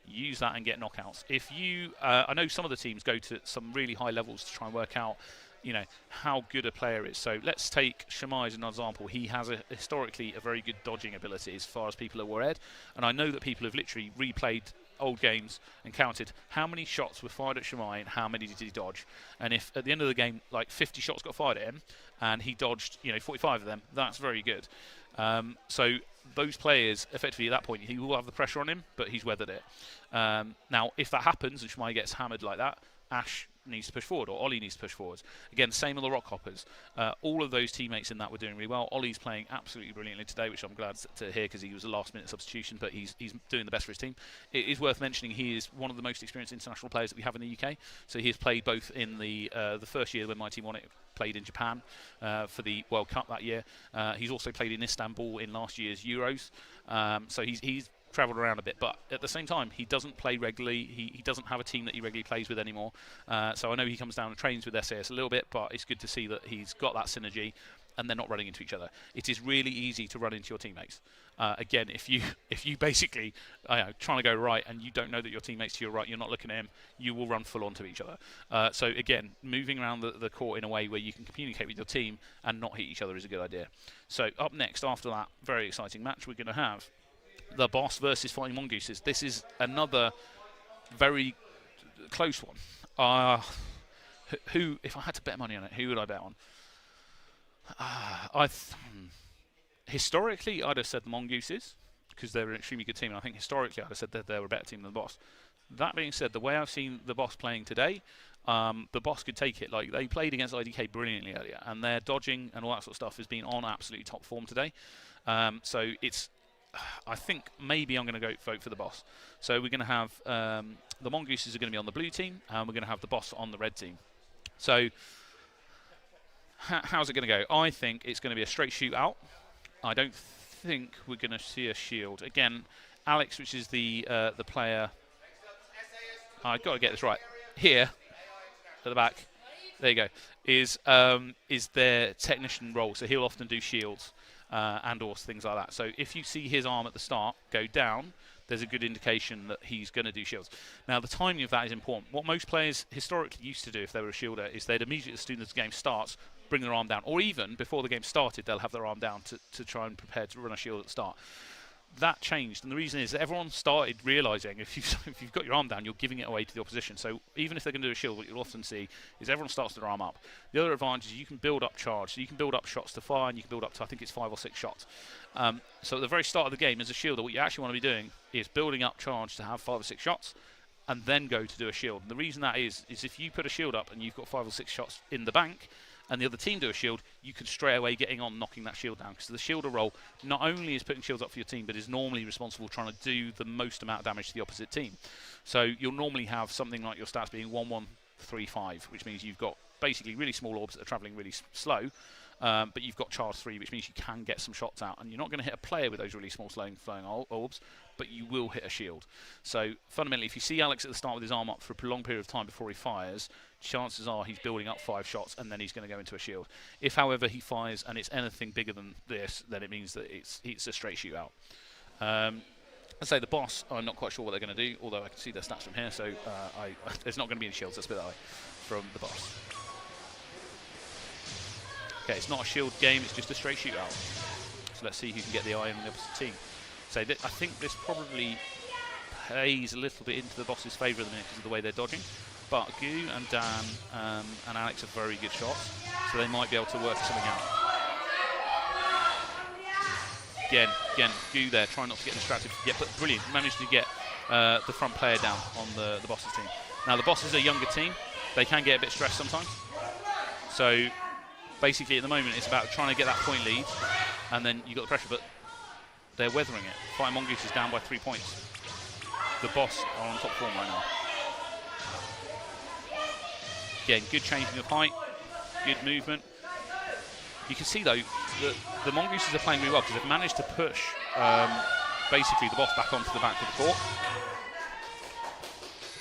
use that and get knockouts. If you, I know some of the teams go to some really high levels to try and work out, you know, how good a player is. So let's take Shmai as an example. He has historically a very good dodging ability as far as people are aware, and I know that people have literally replayed old games and counted how many shots were fired at Shmai and how many did he dodge. And if at the end of the game, like 50 shots got fired at him and he dodged, 45 of them, that's very good. So those players, effectively at that point, he will have the pressure on him, but he's weathered it. Now, if that happens and Shmai gets hammered like that, Ash needs to push forward, or Ollie needs to push forward. Again, same on the Rock Hoppers. All of those teammates in that were doing really well. Ollie's playing absolutely brilliantly today, which I'm glad to hear because he was a last-minute substitution, but he's doing the best for his team. It is worth mentioning he is one of the most experienced international players that we have in the UK. So he has played both in the first year when my team won it, played in Japan for the World Cup that year. He's also played in Istanbul in last year's Euros. So he's travelled around a bit, but at the same time he doesn't play regularly. He doesn't have a team that he regularly plays with anymore, so I know he comes down and trains with SAS a little bit, but it's good to see that he's got that synergy and they're not running into each other. It is really easy to run into your teammates. Again, if you basically trying to go right and you don't know that your teammates to your right, you're not looking at him, you will run full onto each other. So again, moving around the court in a way where you can communicate with your team and not hit each other is a good idea. So up next, after that very exciting match, we're going to have the Boss versus Fighting Mongooses. This is another very close one. Who, if I had to bet money on it, who would I bet on? Historically, I'd have said the Mongooses because they're an extremely good team, and I think historically I'd have said that they were a better team than the Boss. That being said, the way I've seen the Boss playing today, the Boss could take it. Like, they played against IDK brilliantly earlier, and their dodging and all that sort of stuff has been on absolutely top form today. So it's, I think maybe I'm going to go vote for the Boss. So we're going to have the Mongooses are going to be on the blue team, and we're going to have the Boss on the red team. So how's it going to go? I think it's going to be a straight shootout. I don't think we're going to see a shield. Again, Alex, which is the player, I've got to get this right, here at the back, there you go, is their technician role. So he'll often do shields and or things like that. So if you see his arm at the start go down, there's a good indication that he's going to do shields. Now, the timing of that is important. What most players historically used to do if they were a shielder is they'd immediately, as soon as the game starts, bring their arm down. Or even before the game started, they'll have their arm down to try and prepare to run a shield at the start. That changed, and the reason is that everyone started realising if you've got your arm down, you're giving it away to the opposition. So even if they're going to do a shield, what you'll often see is everyone starts their arm up. The other advantage is you can build up charge, so you can build up shots to fire, and you can build up to, I think it's 5 or 6 shots. So at the very start of the game, as a shielder, what you actually want to be doing is building up charge to have 5 or 6 shots, and then go to do a shield. And the reason that is if you put a shield up and you've got 5 or 6 shots in the bank, and the other team do a shield, you can straight away getting on knocking that shield down, because the shielder role not only is putting shields up for your team, but is normally responsible for trying to do the most amount of damage to the opposite team. So you'll normally have something like your stats being 1-1-3-5, which means you've got basically really small orbs that are travelling really slow, but you've got charge 3, which means you can get some shots out, and you're not going to hit a player with those really small flowing orbs, but you will hit a shield. So fundamentally, if you see Alex at the start with his arm up for a prolonged period of time before he fires, chances are he's building up 5 shots and then he's going to go into a shield. If, however, he fires and it's anything bigger than this, then it means that it's a straight shootout. I'd say the Boss, I'm not quite sure what they're going to do, although I can see their stats from here, so there's not going to be any shields, let's put it that way, from the Boss. Okay, it's not a shield game, it's just a straight shootout. So let's see who can get the eye on the opposite team. So I think this probably plays a little bit into the Boss's favour at the minute because of the way they're dodging. But Gu and Dan and Alex are very good shots. So so they might be able to work something out. Again, Goo there, trying not to get distracted. Yeah, but brilliant, managed to get the front player down on the Boss's team. Now the Boss is a younger team, they can get a bit stressed sometimes. So basically at the moment it's about trying to get that point lead, and then you got the pressure, but they're weathering it. Fighting Mongoose is down by 3 points. The Boss are on top form right now. Again, good changing of height, good movement. You can see though that the Mongooses are playing really well because they've managed to push basically the Boss back onto the back of the court.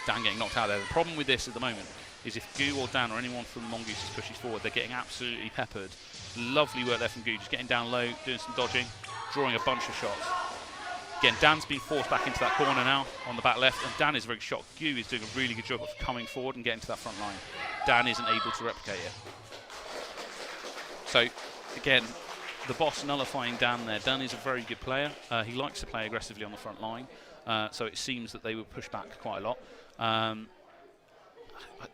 Dan getting knocked out there. The problem with this at the moment is if Goo or Dan or anyone from the Mongooses pushes forward, they're getting absolutely peppered. Lovely work there from Goo, just getting down low, doing some dodging, drawing a bunch of shots. Again, Dan's been forced back into that corner now on the back left, and Dan is very good shot. Goo is doing a really good job of coming forward and getting to that front line. Dan isn't able to replicate it. So, again, the Boss nullifying Dan there. Dan is a very good player. He likes to play aggressively on the front line, so it seems that they will push back quite a lot.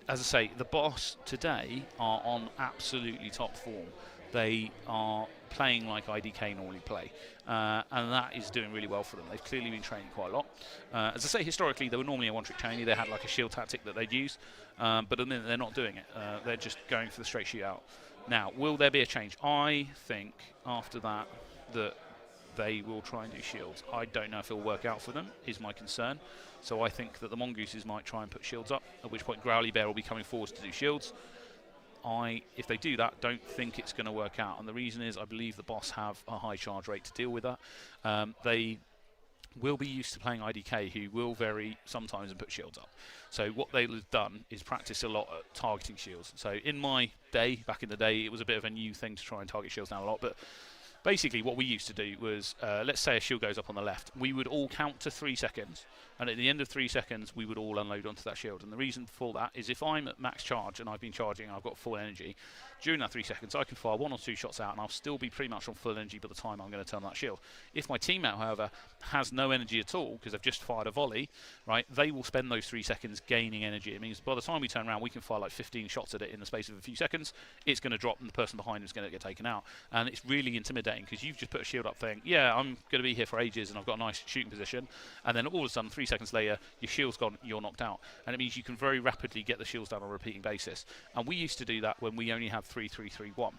As I say, the Boss today are on absolutely top form. They are playing like IDK normally play, and that is doing really well for them. They've clearly been training quite a lot. As I say, historically, they were normally a one-trick pony. They had like a shield tactic that they'd use, but at the minute they're not doing it. They're just going for the straight shootout. Now, will there be a change? I think after that they will try and do shields. I don't know if it'll work out for them, is my concern. So I think that the Mongooses might try and put shields up, at which point Growly Bear will be coming forward to do shields. If they do that, don't think it's going to work out. And the reason is I believe the Boss have a high charge rate to deal with that. They will be used to playing IDK, who will vary sometimes and put shields up. So what they'll have done is practice a lot at targeting shields. So in my day, back in the day, it was a bit of a new thing to try and target shields down a lot. But basically what we used to do was, let's say a shield goes up on the left, we would all count to 3 seconds, and at the end of 3 seconds we would all unload onto that shield. And the reason for that is if I'm at max charge and I've been charging and I've got full energy, during that 3 seconds I can fire 1 or 2 shots out and I'll still be pretty much on full energy by the time I'm going to turn that shield. If my teammate, however, has no energy at all because they've just fired a volley, right, they will spend those 3 seconds gaining energy. It means by the time we turn around we can fire like 15 shots at it in the space of a few seconds. It's going to drop and the person behind is going to get taken out. And it's really intimidating because you've just put a shield up saying, yeah, I'm going to be here for ages and I've got a nice shooting position, and then all of a sudden 3 seconds later your shield's gone, you're knocked out. And it means you can very rapidly get the shields down on a repeating basis. And we used to do that when we only had 3-3-3-1.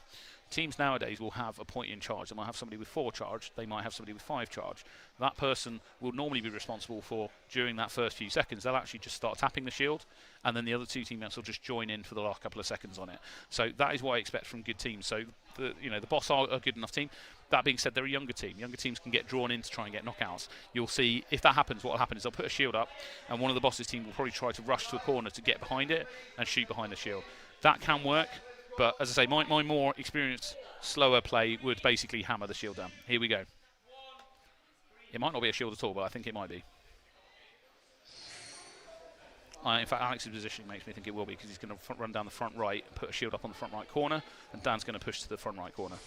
Teams nowadays will have a point in charge. They might have somebody with 4 charge, they might have somebody with 5 charge. That person will normally be responsible for, during that first few seconds, they'll actually just start tapping the shield, and then the other 2 teammates will just join in for the last couple of seconds on it. So that is what I expect from good teams. So the Boss are a good enough team. That being said, they're a younger team. Younger teams can get drawn in to try and get knockouts. You'll see, if that happens, what will happen is they'll put a shield up, and one of the Boss's team will probably try to rush to a corner to get behind it and shoot behind the shield. That can work, but as I say, my more experienced, slower play would basically hammer the shield down. Here we go. It might not be a shield at all, but I think it might be. In fact, Alex's positioning makes me think it will be, because he's going to run down the front right and put a shield up on the front right corner, and Dan's going to push to the front right corner.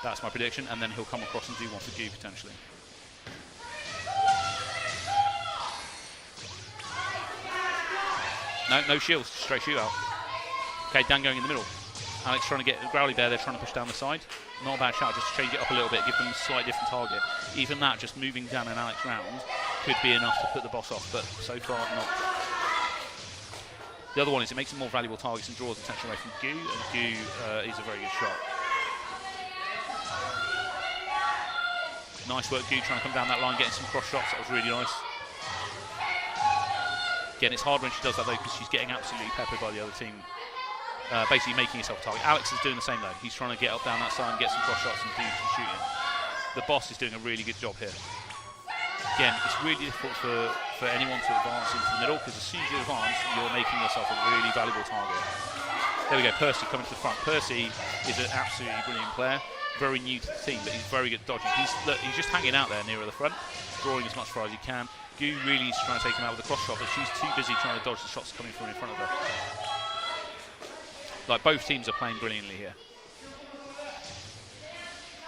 That's my prediction, and then he'll come across and do one for Goo potentially. No shields, straight shootout. Okay, Dan going in the middle. Alex trying to get Growly Bear, they're trying to push down the side. Not a bad shot, just change it up a little bit, give them a slightly different target. Even that, just moving Dan and Alex round, could be enough to put the Boss off, but so far not. The other one is it makes them more valuable targets and draws attention away from Goo, and Goo is a very good shot. Nice work, Goo, trying to come down that line, getting some cross shots. That was really nice. Again, it's hard when she does that though, because she's getting absolutely peppered by the other team, basically making herself a target. Alex is doing the same though. He's trying to get up down that side and get some cross shots and do some shooting. The Boss is doing a really good job here. Again, it's really difficult for anyone to advance into the middle, because as soon as you advance, you're making yourself a really valuable target. There we go, Percy coming to the front. Percy is an absolutely brilliant player. Very new to the team, but he's very good at dodging. He's just hanging out there nearer the front, drawing as much fire as he can. Goo really is trying to take him out with a cross shot, but she's too busy trying to dodge the shots coming from in front of her. Like, both teams are playing brilliantly here.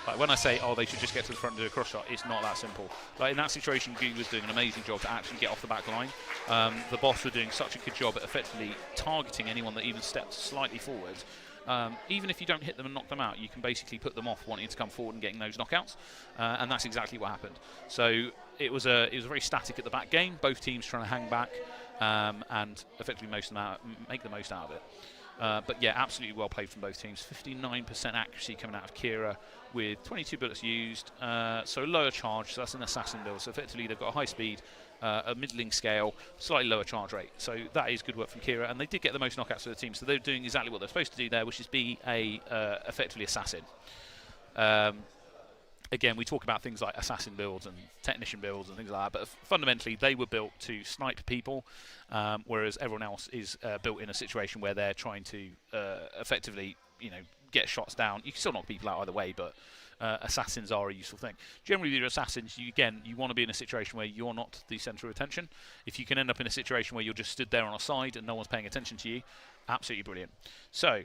Like, when I say, oh, they should just get to the front and do a cross shot, it's not that simple. Like, in that situation, Goo was doing an amazing job to actually get off the back line. The Boss were doing such a good job at effectively targeting anyone that even stepped slightly forward. Even if you don't hit them and knock them out, you can basically put them off wanting to come forward and getting those knockouts, and that's exactly what happened. So it was a very static at the back game. Both teams trying to hang back and effectively make the most out of it. But yeah, absolutely well played from both teams. 59% accuracy coming out of Kira with 22 bullets used, so lower charge, so that's an assassin build. So effectively they've got a high speed, a middling scale, slightly lower charge rate. So that is good work from Kira, and they did get the most knockouts for the team. So they're doing exactly what they're supposed to do there, which is be effectively assassin. Again, we talk about things like assassin builds and technician builds and things like that, but fundamentally they were built to snipe people, whereas everyone else is built in a situation where they're trying to effectively, get shots down. You can still knock people out either way, but assassins are a useful thing. Generally, with your assassins, you want to be in a situation where you're not the centre of attention. If you can end up in a situation where you're just stood there on a side and no one's paying attention to you, absolutely brilliant. So,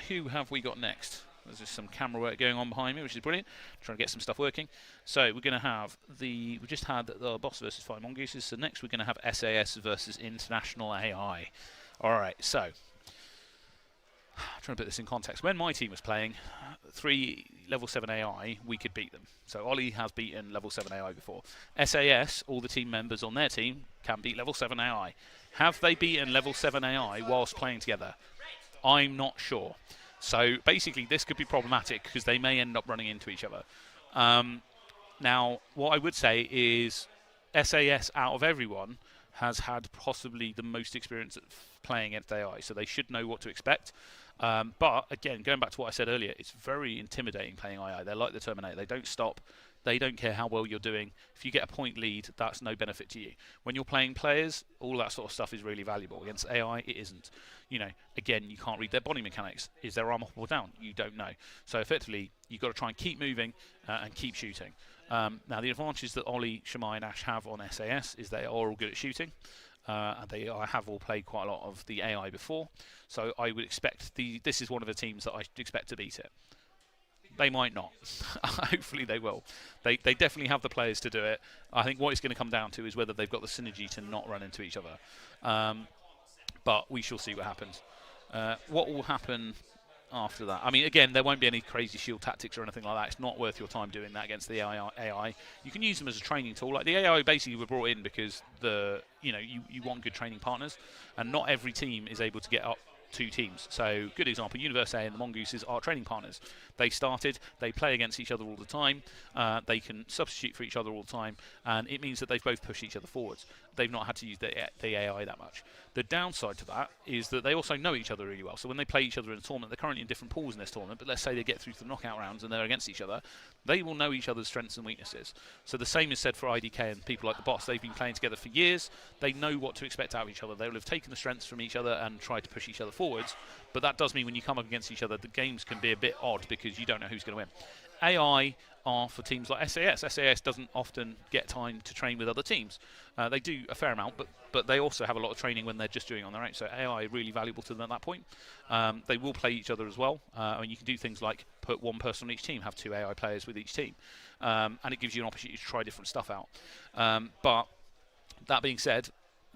who have we got next? There's just some camera work going on behind me, which is brilliant. Trying to get some stuff working. So we're going to have we just had the boss versus 5 mongooses. So next we're going to have SAS versus International AI. All right, so trying to put this in context. When my team was playing 3 level 7 AI, we could beat them. So Ollie has beaten level 7 AI before. SAS, all the team members on their team can beat level 7 AI. Have they beaten level 7 AI whilst playing together? I'm not sure. So basically this could be problematic because they may end up running into each other. Now, what I would say is SAS out of everyone has had possibly the most experience at playing against AI, so they should know what to expect. But again, going back to what I said earlier, it's very intimidating playing AI. They're like the Terminator. They don't stop. They don't care how well you're doing. If you get a point lead, that's no benefit to you. When you're playing players, all that sort of stuff is really valuable. Against AI, it isn't. Again, you can't read their body mechanics. Is their arm up or down? You don't know. So effectively, you've got to try and keep moving and keep shooting. Now, the advantage that Ollie, Shamai and Ash have on SAS is they are all good at shooting. And they have all played quite a lot of the AI before. So I would expect this is one of the teams that I expect to beat it. They might not. Hopefully they will. They definitely have the players to do it. I think what it's going to come down to is whether they've got the synergy to not run into each other. But we shall see what happens. What will happen after that? I mean, again, there won't be any crazy shield tactics or anything like that. It's not worth your time doing that against the AI. You can use them as a training tool. Like the AI basically were brought in because you want good training partners, and not every team is able to get up 2 teams. So, good example, Universe A and the Mongooses are training partners. They play against each other all the time, they can substitute for each other all the time, and it means that they've both pushed each other forwards. They've not had to use the AI that much. The downside to that is that they also know each other really well. So when they play each other in a tournament, they're currently in different pools in this tournament, but let's say they get through to the knockout rounds and they're against each other, they will know each other's strengths and weaknesses. So the same is said for IDK and people like the boss. They've been playing together for years. They know what to expect out of each other. They will have taken the strengths from each other and tried to push each other forwards. But that does mean when you come up against each other, the games can be a bit odd because you don't know who's going to win. AI are for teams like SAS. SAS doesn't often get time to train with other teams. They do a fair amount, but they also have a lot of training when they're just doing it on their own. So AI are really valuable to them at that point. They will play each other as well. And you can do things like put 1 person on each team, have 2 AI players with each team. And it gives you an opportunity to try different stuff out. But that being said,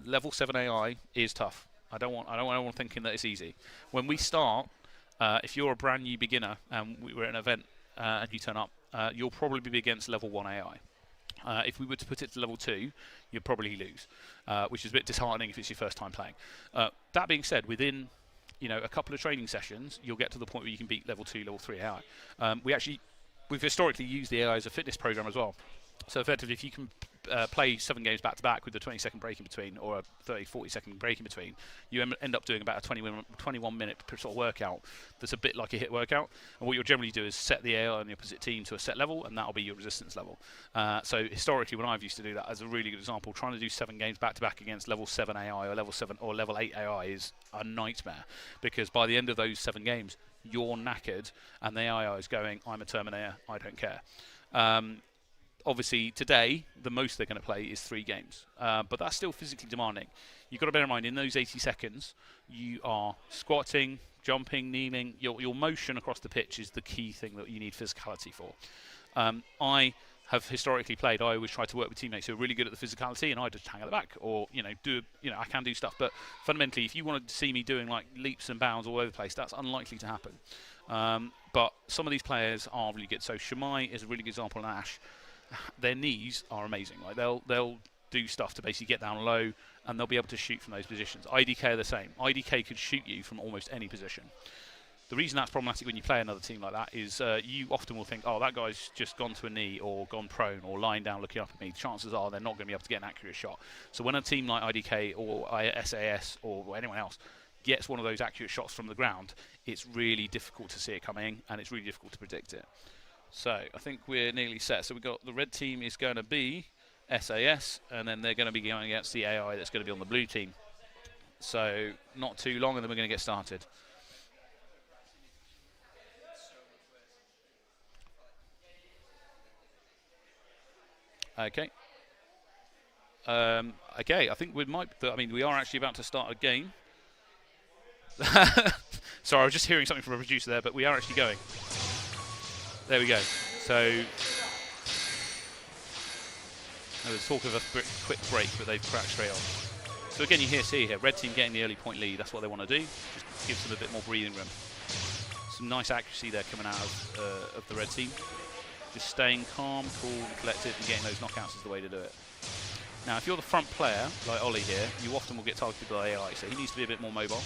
level 7 AI is tough. I don't want anyone thinking that it's easy. When we start, if you're a brand new beginner and we're at an event and you turn up, you'll probably be against level 1 AI. If we were to put it to level 2, you'd probably lose, which is a bit disheartening if it's your first time playing. That being said, within a couple of training sessions, you'll get to the point where you can beat level 2, level 3 AI. We've historically used the AI as a fitness program as well. So effectively, if you can play 7 games back to back with a 20-second break in between or a 30-40-second break in between, you end up doing about a 21-minute sort of workout that's a bit like a hit workout. And what you'll generally do is set the AI on the opposite team to a set level, and that'll be your resistance level. So historically, when I've used to do that as a really good example, trying to do 7 games back to back against level 7 AI or level 7 or level 8 AI is a nightmare, because by the end of those 7 games, you're knackered, and the AI is going, I'm a Terminator, I don't care. Obviously, today, the most they're going to play is 3 games. But that's still physically demanding. You've got to bear in mind, in those 80 seconds, you are squatting, jumping, kneeling. Your motion across the pitch is the key thing that you need physicality for. I have historically played, I always try to work with teammates who are really good at the physicality, and I just hang at the back, or I can do stuff. But fundamentally, if you wanted to see me doing like leaps and bounds all over the place, that's unlikely to happen. But some of these players are really good. So Shamai is a really good example, and Ash, their knees are amazing. Like they'll do stuff to basically get down low, and they'll be able to shoot from those positions. IDK are the same. IDK could shoot you from almost any position. The reason that's problematic when you play another team like that is you often will think, oh, that guy's just gone to a knee or gone prone or lying down looking up at me. Chances are they're not going to be able to get an accurate shot. So when a team like IDK or SAS or anyone else gets one of those accurate shots from the ground, it's really difficult to see it coming, and it's really difficult to predict it. So I think we're nearly set. So we've got the red team is going to be SAS, and then they're going to be going against the AI that's going to be on the blue team. So not too long, and then we're going to get started. Okay. Okay, I think we might. I mean, we are actually about to start a game. Sorry, I was just hearing something from a producer there, but we are actually going. There we go. So there was talk of a quick break, but they've cracked straight on. So again, you see here, red team getting the early point lead. That's what they want to do. Just gives them a bit more breathing room. Some nice accuracy there coming out of the red team. Just staying calm, cool, and collected, and getting those knockouts is the way to do it. Now, if you're the front player, like Ollie here, you often will get targeted by AI, so he needs to be a bit more mobile.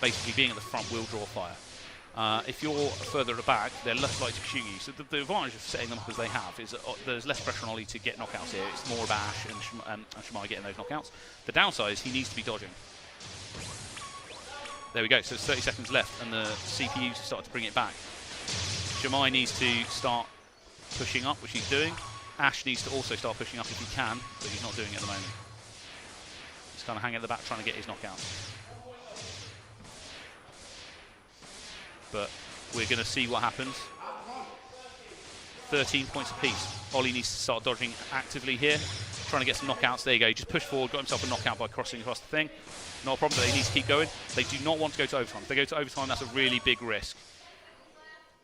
Basically, being at the front will draw fire. If you're further at the back, they're less likely to shoot you. So the advantage of setting them up as they have is that there's less pressure on Ollie to get knockouts here. It's more about Ash and Shamai getting those knockouts. The downside is he needs to be dodging. There we go, so it's 30 seconds left, and the CPUs start to bring it back. Shamai needs to start pushing up, which he's doing. Ash needs to also start pushing up if he can, but he's not doing it at the moment. He's kind of hanging at the back trying to get his knockout. But we're going to see what happens. 13 points apiece. Ollie needs to start dodging actively here, trying to get some knockouts. There you go, he just pushed forward, got himself a knockout by crossing across the thing. Not a problem, but they need to keep going. They do not want to go to overtime. If they go to overtime, that's a really big risk.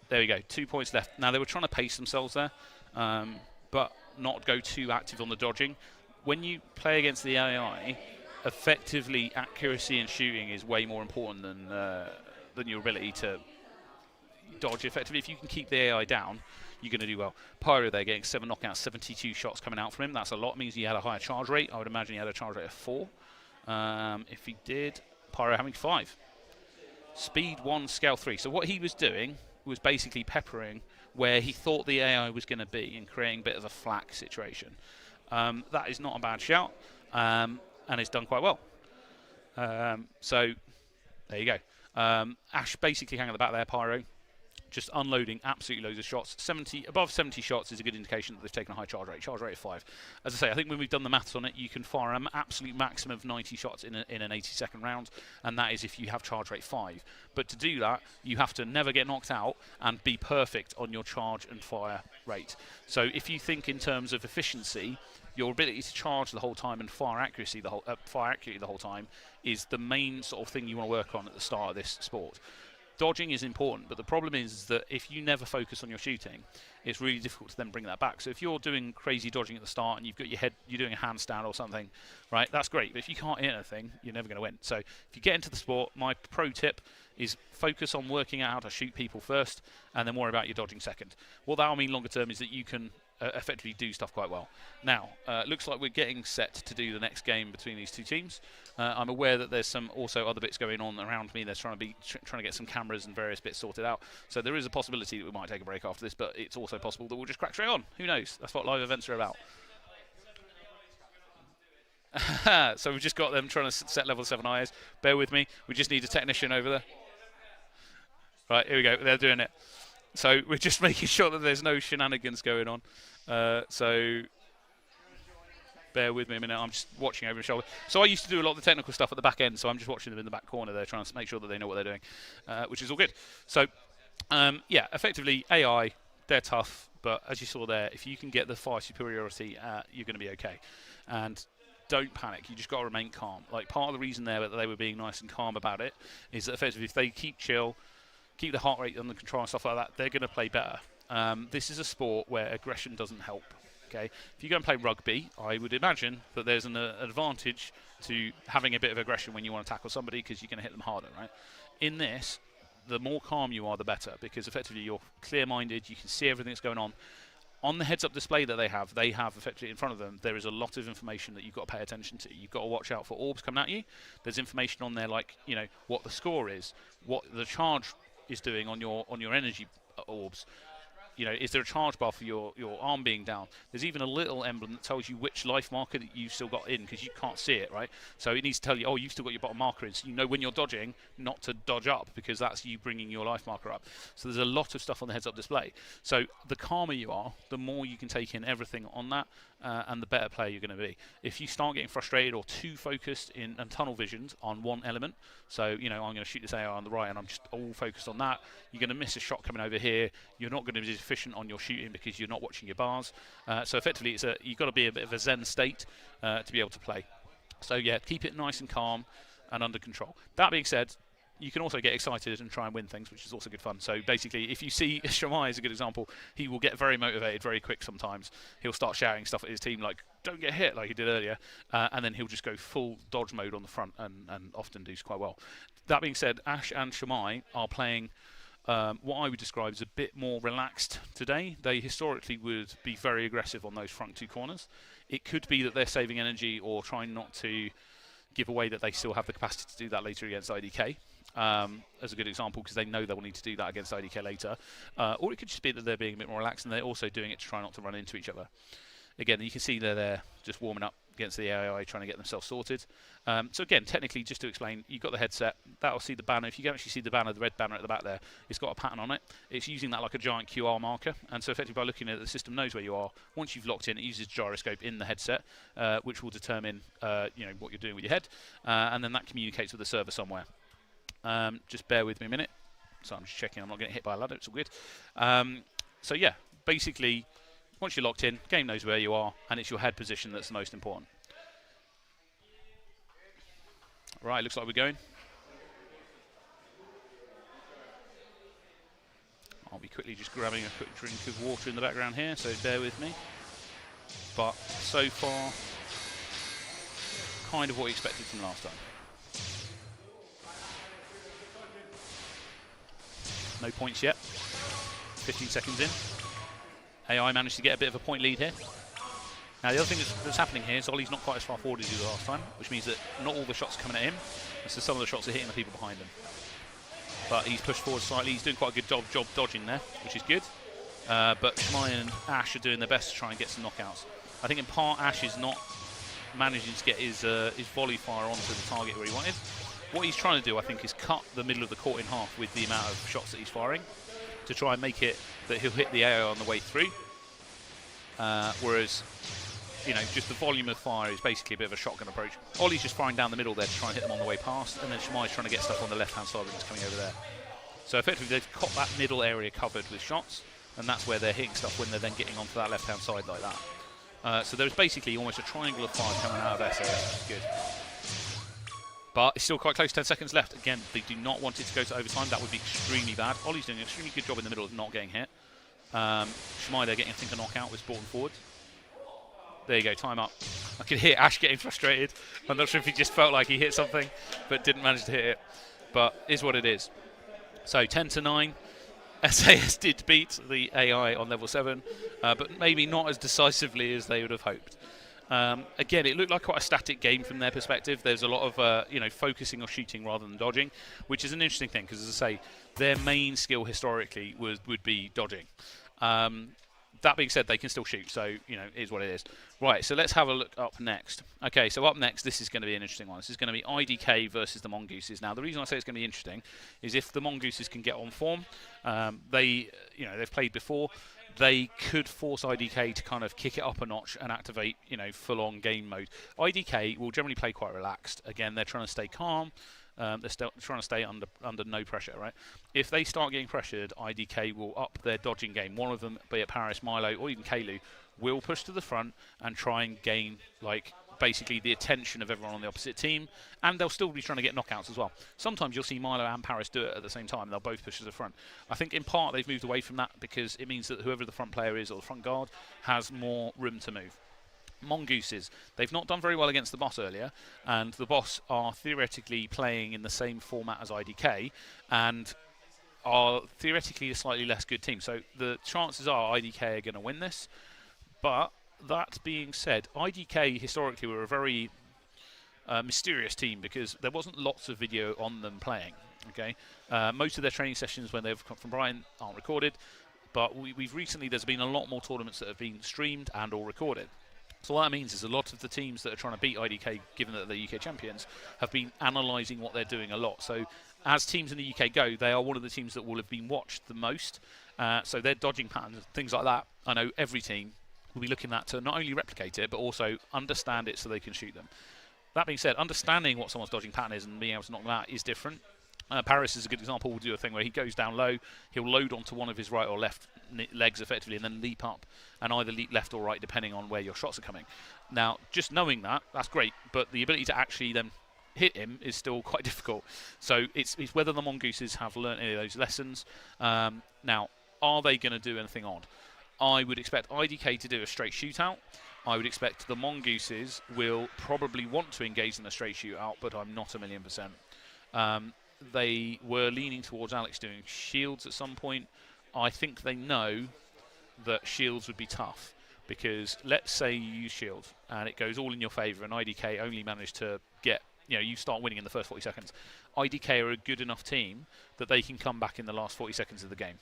There we go, 2 points left. Now, they were trying to pace themselves there, but not go too active on the dodging. When you play against the AI, effectively, accuracy and shooting is way more important than your ability to dodge effectively. If you can keep the AI down, you're going to do well. Pyro there getting 7 knockouts, 72 shots coming out from him. That's a lot. It means he had a higher charge rate. I would imagine he had a charge rate of 4. If he did, Pyro having 5. Speed 1, scale 3. So what he was doing was basically peppering where he thought the AI was going to be and creating a bit of a flak situation. That is not a bad shout, and it's done quite well. So there you go. Ash basically hanging at the back there, Pyro, just unloading absolutely loads of shots. Above 70 shots is a good indication that they've taken a high charge rate of 5. As I say, I think when we've done the maths on it, you can fire an absolute maximum of 90 shots in an 80-second round, and that is if you have charge rate 5. But to do that, you have to never get knocked out and be perfect on your charge and fire rate. So if you think in terms of efficiency, your ability to charge the whole time and fire accurately the whole time is the main sort of thing you want to work on at the start of this sport. Dodging is important, but the problem is that if you never focus on your shooting, it's really difficult to then bring that back. So if you're doing crazy dodging at the start and you've got you're doing a handstand or something, right, that's great. But if you can't hit anything, you're never going to win. So if you get into the sport, my pro tip is focus on working out how to shoot people first and then worry about your dodging second. What that will mean longer term is that you can effectively do stuff quite well. Now, looks like we're getting set to do the next game between these two teams. I'm aware that there's some also other bits going on around me. There's trying to get some cameras and various bits sorted out. So there is a possibility that we might take a break after this, but it's also possible that we'll just crack straight on. Who knows? That's what live events are about. So we've just got them trying to set level 7 IS. Bear with me. We just need a technician over there. Right, here we go. They're doing it. So we're just making sure that there's no shenanigans going on. So bear with me a minute. I'm just watching over my shoulder. So I used to do a lot of the technical stuff at the back end, so I'm just watching them in the back corner there, trying to make sure that they know what they're doing, which is all good. So, yeah, effectively, AI, they're tough, but as you saw there, if you can get the fire superiority, you're going to be okay. And don't panic. You just got to remain calm. Like, part of the reason there that they were being nice and calm about it is that effectively if they keep chill, keep the heart rate under control and stuff like that, they're going to play better. This is a sport where aggression doesn't help. Okay, if you go and play rugby, I would imagine that there's an advantage to having a bit of aggression when you want to tackle somebody because you're going to hit them harder, right? In this, the more calm you are, the better, because effectively you're clear-minded, you can see everything that's going on. On the heads-up display that they have effectively in front of them, there is a lot of information that you've got to pay attention to. You've got to watch out for orbs coming at you. There's information on there like, you know, what the score is, what the charge is doing on your energy orbs. You know, is there a charge bar for your arm being down? There's even a little emblem that tells you which life marker that you've still got in, because you can't see it, right? So it needs to tell you, oh, you've still got your bottom marker in, so you know when you're dodging not to dodge up, because that's you bringing your life marker up. So there's a lot of stuff on the heads-up display. So the calmer you are, the more you can take in everything on that, and the better player you're going to be. If you start getting frustrated or too focused in and tunnel visioned on one element, so, you know, I'm going to shoot this AI on the right and I'm just all focused on that, you're going to miss a shot coming over here. You're not going to be as efficient on your shooting because you're not watching your bars. So effectively, you've got to be a bit of a zen state to be able to play. So yeah, keep it nice and calm and under control. That being said, you can also get excited and try and win things, which is also good fun. So basically, if you see Shamai is a good example, he will get very motivated very quick sometimes. He'll start shouting stuff at his team like, don't get hit, like he did earlier, and then he'll just go full dodge mode on the front and often does quite well. That being said, Ash and Shamai are playing what I would describe as a bit more relaxed today. They historically would be very aggressive on those front two corners. It could be that they're saving energy or trying not to give away that they still have the capacity to do that later against IDK. As a good example, because they know they'll need to do that against IDK later. Or it could just be that they're being a bit more relaxed and they're also doing it to try not to run into each other. Again, you can see they're there just warming up against the AI, trying to get themselves sorted. So again, technically, just to explain, you've got the headset. That'll see the banner. If you can actually see the banner, the red banner at the back there, it's got a pattern on it. It's using that like a giant QR marker. And so effectively, by looking at it, the system knows where you are. Once you've locked in, it uses gyroscope in the headset, which will determine you know, what you're doing with your head. And then that communicates with the server somewhere. Just bear with me a minute. So I'm just checking I'm not getting hit by a ladder. It's all good. So yeah, basically, once you're locked in, game knows where you are, and it's your head position that's the most important. Right, looks like we're going. I'll be quickly just grabbing a quick drink of water in the background here, so bear with me. But so far, kind of what we expected from last time. No points yet. 15 seconds in. AI managed to get a bit of a point lead here. Now the other thing that's happening here is Ollie's not quite as far forward as he was last time, which means that not all the shots are coming at him, and so some of the shots are hitting the people behind him. But he's pushed forward slightly. He's doing quite a good job dodging there, which is good. But Shmai and Ash are doing their best to try and get some knockouts. I think in part Ash is not managing to get his volley fire onto the target where he wanted. What he's trying to do, I think, is cut the middle of the court in half with the amount of shots that he's firing, to try and make it that he'll hit the AI on the way through. Whereas, you know, just the volume of fire is basically a bit of a shotgun approach. Ollie's just firing down the middle there to try and hit them on the way past, and then Shmai's trying to get stuff on the left-hand side when it's coming over there. So effectively, they've got that middle area covered with shots, and that's where they're hitting stuff when they're then getting onto that left-hand side like that. So there's basically almost a triangle of fire coming out of SAS, which is good. But it's still quite close, 10 seconds left. Again, they do not want it to go to overtime. That would be extremely bad. Ollie's doing an extremely good job in the middle of not getting hit. Shmai, they're getting, I think, a knockout with brought forward. There you go, time up. I could hear Ash getting frustrated. I'm not sure if he just felt like he hit something, but didn't manage to hit it. But is what it is. So 10-9. SAS did beat the AI on level 7, but maybe not as decisively as they would have hoped. Again, it looked like quite a static game from their perspective. There's a lot of you know, focusing or shooting rather than dodging, which is an interesting thing because, as I say, their main skill historically would be dodging. That being said, they can still shoot, so, you know, it is what it is. Right, so let's have a look up next. Okay, so up next, this is going to be an interesting one. This is going to be IDK versus the Mongooses. Now, the reason I say it's going to be interesting is if the Mongooses can get on form, they've played before. They could force IDK to kind of kick it up a notch and activate, you know, full-on game mode. IDK will generally play quite relaxed. Again, they're trying to stay calm. They're still trying to stay under no pressure, right? If they start getting pressured, IDK will up their dodging game. One of them, be it Paris, Milo, or even Kalu, will push to the front and try and gain like basically the attention of everyone on the opposite team, and they'll still be trying to get knockouts as well. Sometimes you'll see Milo and Paris do it at the same time. They'll both push to the front. I think in part they've moved away from that because it means that whoever the front player is or the front guard has more room to move. Mongooses, they've not done very well against the Boss earlier, and the Boss are theoretically playing in the same format as IDK and are theoretically a slightly less good team. So the chances are IDK are going to win this. But that being said, IDK historically were a very mysterious team because there wasn't lots of video on them playing. Okay, most of their training sessions when they've come from Brighton aren't recorded, but there's been a lot more tournaments that have been streamed and or recorded. So what that means is a lot of the teams that are trying to beat IDK, given that they're UK champions, have been analysing what they're doing a lot. So as teams in the UK go, they are one of the teams that will have been watched the most. So their dodging patterns, things like that, I know every team will be looking at to not only replicate it, but also understand it so they can shoot them. That being said, understanding what someone's dodging pattern is and being able to knock them out is different. Paris is a good example. Will do a thing where he goes down low, he'll load onto one of his right or left legs effectively and then leap up and either leap left or right depending on where your shots are coming. Now, just knowing that, that's great, but the ability to actually then hit him is still quite difficult. So it's whether the Mongooses have learnt any of those lessons. Now, are they going to do anything odd? I would expect IDK to do a straight shootout. I would expect the Mongooses will probably want to engage in a straight shootout, but I'm not 1,000,000%. They were leaning towards Alex doing shields at some point. I think they know that shields would be tough because let's say you use shield and it goes all in your favour and IDK only managed to get, you start winning in the first 40 seconds. IDK are a good enough team that they can come back in the last 40 seconds of the game.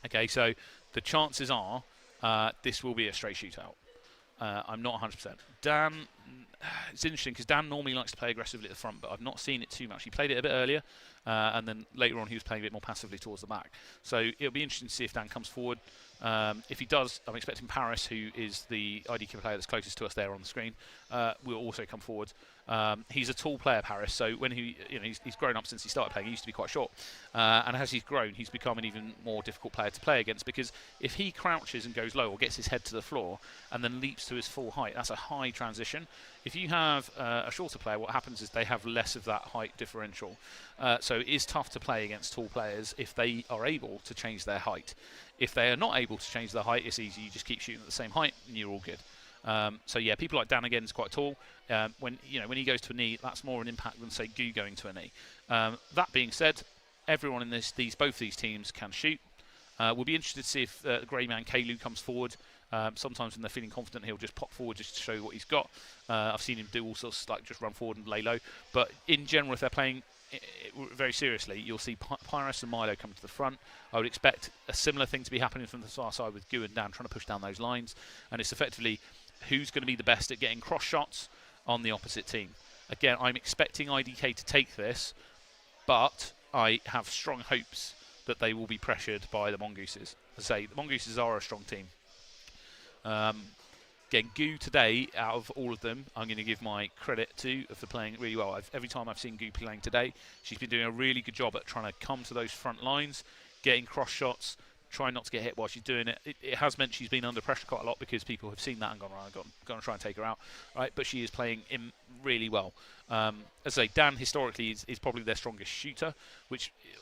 Okay, so the chances are this will be a straight shootout. I'm not 100%. Dan, it's interesting because Dan normally likes to play aggressively at the front, but I've not seen it too much. He played it a bit earlier, and then later on he was playing a bit more passively towards the back. So it'll be interesting to see if Dan comes forward. If he does, I'm expecting Paris, who is the IDK player that's closest to us there on the screen, will also come forward. He's a tall player, Paris, so when he's grown up since he started playing. He used to be quite short, and as he's grown, he's become an even more difficult player to play against because if he crouches and goes low or gets his head to the floor and then leaps to his full height, that's a high transition. If you have a shorter player, what happens is they have less of that height differential. So it is tough to play against tall players if they are able to change their height. If they are not able to change their height, it's easy. You just keep shooting at the same height and you're all good. So yeah, people like Dan again is quite tall. When he goes to a knee, that's more an impact than say Goo going to a knee. That being said, everyone in both these teams can shoot. We'll be interested to see if the grey man Kalu comes forward. Sometimes when they're feeling confident, he'll just pop forward just to show what he's got. I've seen him do all sorts like just run forward and lay low. But in general, if they're playing very seriously, you'll see Pyrus and Milo come to the front. I would expect a similar thing to be happening from the far side with Goo and Dan trying to push down those lines. And it's effectively who's going to be the best at getting cross shots on the opposite team. Again, I'm expecting IDK to take this, but I have strong hopes that they will be pressured by the Mongooses. As I say, the Mongooses are a strong team. Again, Goo today, out of all of them, I'm going to give my credit to for playing really well. Every time I've seen Goo playing today, she's been doing a really good job at trying to come to those front lines, getting cross shots, trying not to get hit while she's doing it. It has meant she's been under pressure quite a lot because people have seen that and gone to try and take her out. Right, but she is playing really well. As I say, Dan historically is probably their strongest shooter,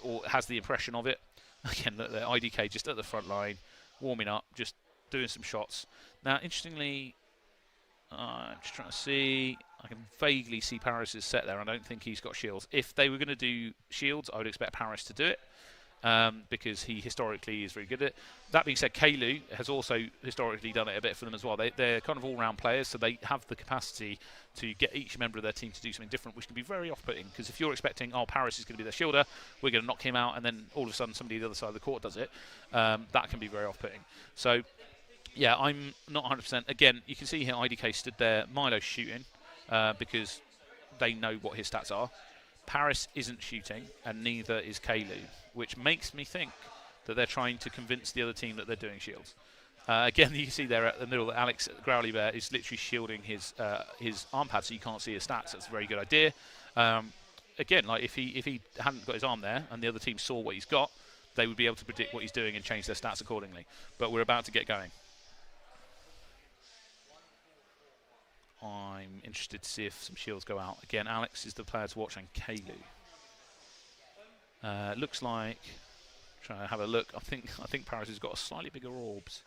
or has the impression of it. Again, the IDK just at the front line, warming up, just doing some shots. Now, interestingly, I'm just trying to see. I can vaguely see Paris's set there. I don't think he's got shields. If they were going to do shields, I would expect Paris to do it because he historically is very good at it. That being said, Kalu has also historically done it a bit for them as well. They're kind of all-round players, so they have the capacity to get each member of their team to do something different, which can be very off-putting because if you're expecting, Paris is going to be their shielder, we're going to knock him out, and then all of a sudden somebody on the other side of the court does it, that can be very off-putting. So yeah, I'm not 100%. Again, you can see here IDK stood there. Milo's shooting because they know what his stats are. Paris isn't shooting, and neither is Kalu, which makes me think that they're trying to convince the other team that they're doing shields. Again, you see there at the middle that Alex Growly Bear is literally shielding his arm pad so you can't see his stats. That's a very good idea. Again, like if he hadn't got his arm there and the other team saw what he's got, they would be able to predict what he's doing and change their stats accordingly. But we're about to get going. I'm interested to see if some shields go out. Again, Alex is the player to watch, and Kalu. Looks like, trying to have a look, I think Paris has got a slightly bigger orbs,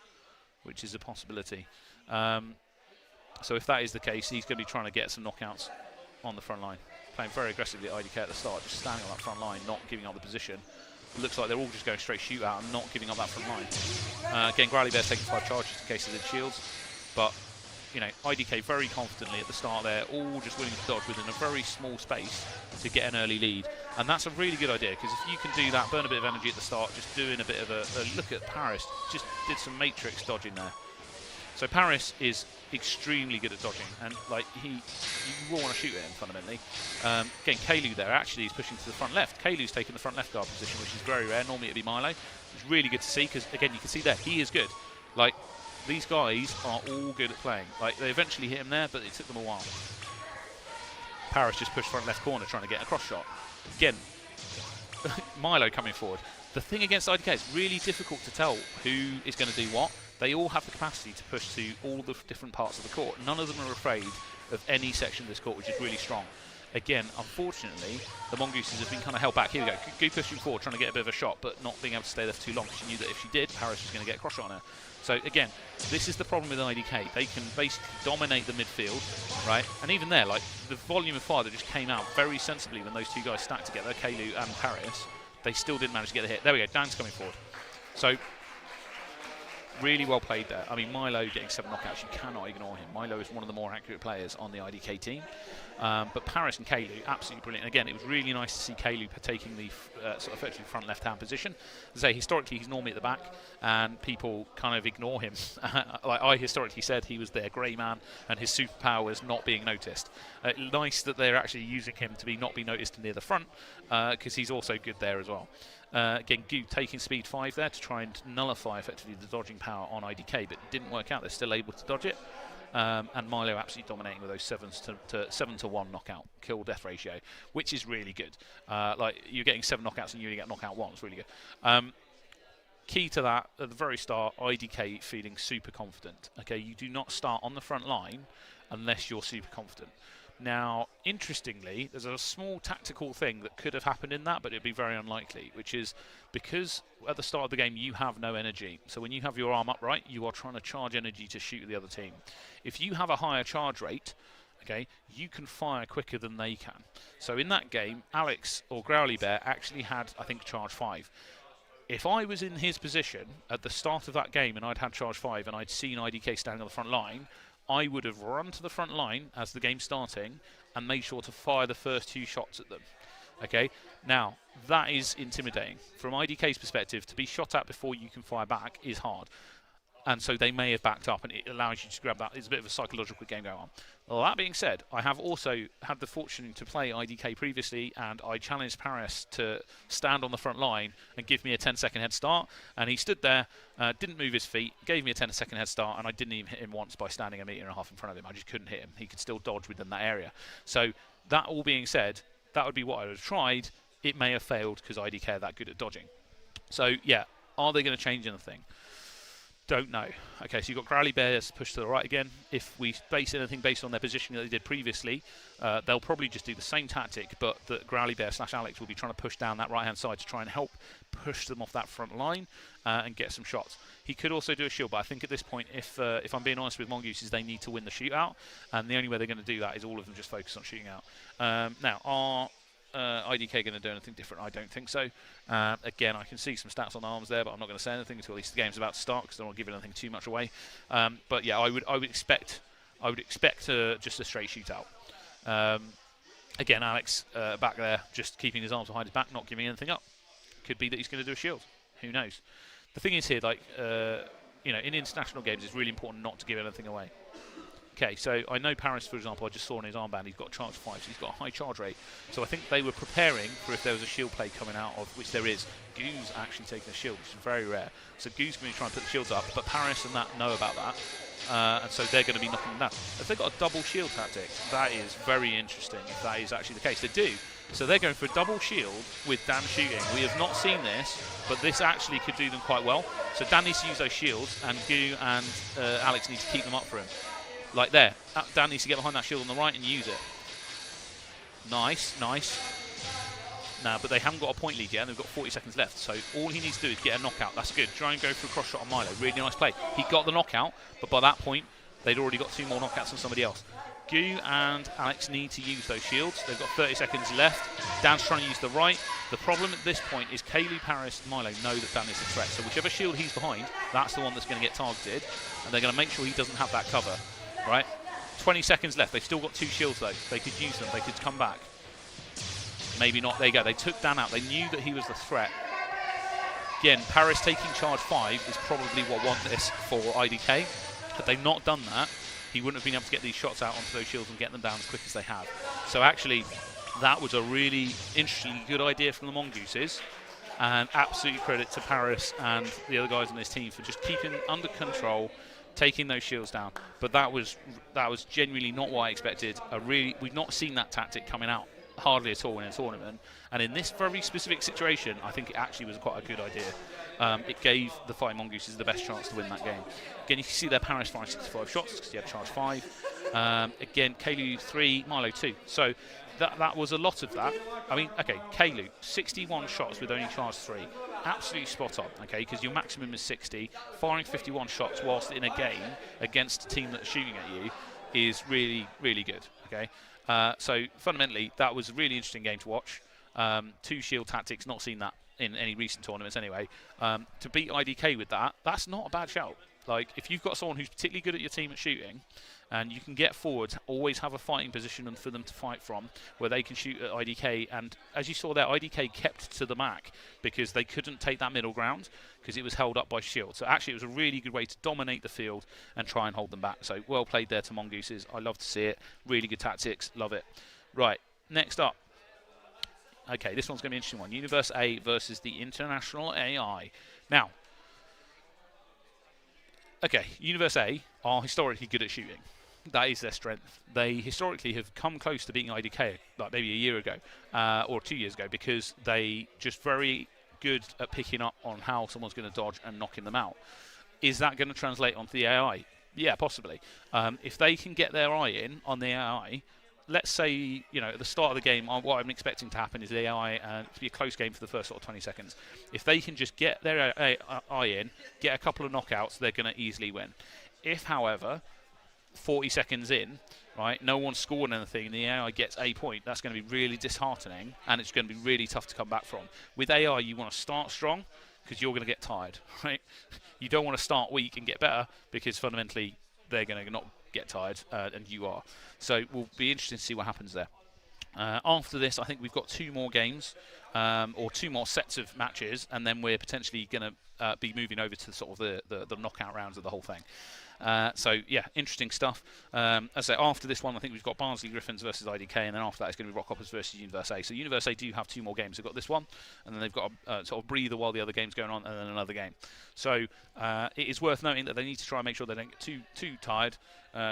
which is a possibility. So if that is the case, he's going to be trying to get some knockouts on the front line. Playing very aggressively at IDK at the start, just standing on that front line, not giving up the position. It looks like they're all just going straight shootout and not giving up that front line. Again, Growly Bear's taking 5 charges in case of the shields, but you know, IDK very confidently at the start there, all just willing to dodge within a very small space to get an early lead. And that's a really good idea, because if you can do that, burn a bit of energy at the start, just doing a bit of a look at Paris, just did some matrix dodging there. So Paris is extremely good at dodging, and like you will want to shoot at him fundamentally. Again, Kalu there actually is pushing to the front left. Kalu's taking the front left guard position, which is very rare. Normally it'd be Milo. It's really good to see, because again you can see there he is good. Like, these guys are all good at playing. Like, they eventually hit him there, but it took them a while. Paris just pushed front left corner trying to get a cross shot. Again, Milo coming forward. The thing against IDK, it's really difficult to tell who is going to do what. They all have the capacity to push to all the different parts of the court. None of them are afraid of any section of this court, which is really strong. Again, unfortunately, the Mongooses have been kind of held back. Here we go. Goo pushing forward, trying to get a bit of a shot, but not being able to stay there for too long, because she knew that if she did, Paris was going to get a cross shot on her. So again, this is the problem with IDK. They can basically dominate the midfield, right? And even there, like, the volume of fire that just came out very sensibly when those two guys stacked together, Kalu and Paris, they still didn't manage to get the hit. There we go, Dan's coming forward. So, really well played there. I mean, Milo getting 7 knockouts, you cannot ignore him. Milo is one of the more accurate players on the IDK team. But Paris and Kalu, absolutely brilliant. Again, it was really nice to see Kalu taking the sort of effectively front left-hand position. As I say, historically, he's normally at the back, and people kind of ignore him. Like I historically said, he was their grey man, and his superpower was not being noticed. Nice that they're actually using him to not be noticed near the front, because he's also good there as well. Again, Goo taking speed 5 there to try and nullify effectively the dodging power on IDK, but it didn't work out. They're still able to dodge it. And Milo absolutely dominating with those 7-to-1 knockout kill death ratio, which is really good. Like, you're getting 7 knockouts and you only get knockout 1. It's really good. Key to that, at the very start, IDK feeling super confident. Okay, you do not start on the front line unless you're super confident. Now, interestingly, there's a small tactical thing that could have happened in that, but it'd be very unlikely, which is because at the start of the game you have no energy. So when you have your arm upright, you are trying to charge energy to shoot at the other team. If you have a higher charge rate, okay, you can fire quicker than they can. So in that game, Alex or Growly Bear actually had, I think, charge 5. If I was in his position at the start of that game and I'd had charge 5 and I'd seen IDK standing on the front line, I would have run to the front line as the game's starting and made sure to fire the first 2 shots at them. Okay, now that is intimidating. From IDK's perspective, to be shot at before you can fire back is hard. And so they may have backed up, and it allows you to grab that. It's a bit of a psychological game going on. Well, that being said, I have also had the fortune to play IDK previously, and I challenged Paris to stand on the front line and give me a 10-second head start. And he stood there, didn't move his feet, gave me a 10-second head start, and I didn't even hit him once by standing 1.5 meters in front of him. I just couldn't hit him. He could still dodge within that area. So that all being said, that would be what I would have tried. It may have failed because IDK are that good at dodging. So yeah, are they going to change anything? Don't know. Okay, so you've got Growly Bears pushed to the right again. If we base anything based on their positioning that they did previously, they'll probably just do the same tactic, but the Growly Bear / Alex will be trying to push down that right-hand side to try and help push them off that front line and get some shots. He could also do a shield, but I think at this point, if I'm being honest with Mongooses, they need to win the shootout, and the only way they're going to do that is all of them just focus on shooting out. Now, are IDK going to do anything different? I don't think so. Again, I can see some stats on arms there, but I'm not going to say anything until at least the game's about to start because I don't want to give anything too much away. But yeah, I would expect just a straight shootout. Again, Alex back there, just keeping his arms behind his back, not giving anything up. Could be that he's going to do a shield. Who knows? The thing is here, like you know, in international games, it's really important not to give anything away. Okay, so I know Paris, for example, I just saw on his armband, he's got charge 5, so he's got a high charge rate. So I think they were preparing for if there was a shield play coming out of, which there is. Goo's actually taking a shield, which is very rare. So Goo's going to try and put the shields up, but Paris and that know about that. And so they're going to be knocking them down. If they've got a double shield tactic, that is very interesting, if that is actually the case. They do. So they're going for a double shield with Dan shooting. We have not seen this, but this actually could do them quite well. So Dan needs to use those shields, and Goo and Alex need to keep them up for him. Like there. Dan needs to get behind that shield on the right and use it. Nice, nice. No, but they haven't got a point lead yet, and they've got 40 seconds left. So all he needs to do is get a knockout. That's good. Try and go for a cross shot on Milo. Really nice play. He got the knockout, but by that point, they'd already got 2 more knockouts than somebody else. Gu and Alex need to use those shields. They've got 30 seconds left. Dan's trying to use the right. The problem at this point is Kaylu, Paris, and Milo know that Dan is a threat. So whichever shield he's behind, that's the one that's going to get targeted. And they're going to make sure he doesn't have that cover. Right? 20 seconds left. They've still got 2 shields, though. They could use them. They could come back. Maybe not. There you go. They took Dan out. They knew that he was the threat. Again, Paris taking charge 5 is probably what won this for IDK. Had they not done that, he wouldn't have been able to get these shots out onto those shields and get them down as quick as they have. So actually, that was a really interesting, good idea from the Mongooses. And absolute credit to Paris and the other guys on this team for just keeping under control, taking those shields down. But that was genuinely not what I expected. We've not seen that tactic coming out hardly at all in a tournament. And in this very specific situation, I think it actually was quite a good idea. It gave the Fighting Mongooses the best chance to win that game. Again, you can see there Paris firing 65 shots because he had charge 5. Again, Kaylu 3, Milo 2. So that was a lot of that. I mean, okay, Kaylu, 61 shots with only charge 3. Absolutely spot on, okay, because your maximum is 60. Firing 51 shots whilst in a game against a team that's shooting at you is really, really good, okay? So fundamentally, that was a really interesting game to watch. 2 shield tactics, not seen that in any recent tournaments anyway. To beat IDK with that, that's not a bad shout. Like, if you've got someone who's particularly good at your team at shooting, and you can get forward, always have a fighting position for them to fight from, where they can shoot at IDK. And as you saw there, IDK kept to the MAC because they couldn't take that middle ground because it was held up by shield. So actually, it was a really good way to dominate the field and try and hold them back. So well played there to Mongooses. I love to see it. Really good tactics. Love it. Right, next up. Okay, this one's going to be an interesting one. Universe A versus the International AI. Now, okay, Universe A are historically good at shooting. That is their strength. They historically have come close to beating IDK, like maybe a year ago or 2 years ago, because they just very good at picking up on how someone's going to dodge and knocking them out. Is that going to translate onto the AI? Yeah, possibly. If they can get their eye in on the AI, let's say, you know, at the start of the game, what I'm expecting to happen is the AI to be a close game for the first sort of 20 seconds. If they can just get their eye in, get a couple of knockouts, they're going to easily win. If, however, 40 seconds in, right, no one's scored anything and the AI gets a point, that's going to be really disheartening and it's going to be really tough to come back from. With AI, you want to start strong because you're going to get tired, right? You don't want to start weak and get better because fundamentally they're going to not get tired and you are. So we'll be interested to see what happens there. After this, I think we've got 2 more games or 2 more sets of matches, and then we're potentially going to be moving over to sort of the knockout rounds of the whole thing. So yeah, interesting stuff. As I say, after this one, I think we've got Barnsley Griffins versus IDK, and then after that it's going to be Rockhoppers versus Universe A. So Universe A do have 2 more games. They've got this one, and then they've got a sort of breather while the other game's going on, and then another game. So it is worth noting that they need to try and make sure they don't get too tired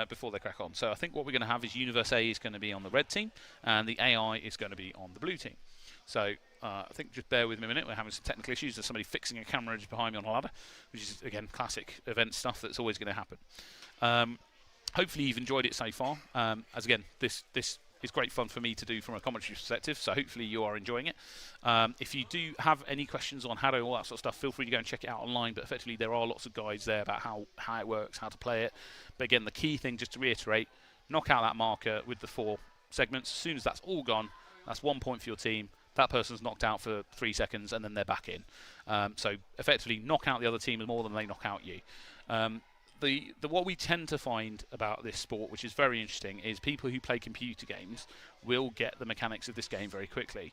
before they crack on. So I think what we're going to have is Universe A is going to be on the red team, and the AI is going to be on the blue team. So I think just bear with me a minute. We're having some technical issues. There's somebody fixing a camera just behind me on a ladder, which is, again, classic event stuff that's always going to happen. Hopefully you've enjoyed it so far. As again, this is great fun for me to do from a commentary perspective, so hopefully you are enjoying it. If you do have any questions on HADO, all that sort of stuff, feel free to go and check it out online. But effectively, there are lots of guides there about how it works, how to play it. But again, the key thing, just to reiterate, knock out that marker with the 4 segments. As soon as that's all gone, that's 1 point for your team. That person's knocked out for 3 seconds, and then they're back in. So effectively, knock out the other team more than they knock out you. What we tend to find about this sport, which is very interesting, is people who play computer games will get the mechanics of this game very quickly.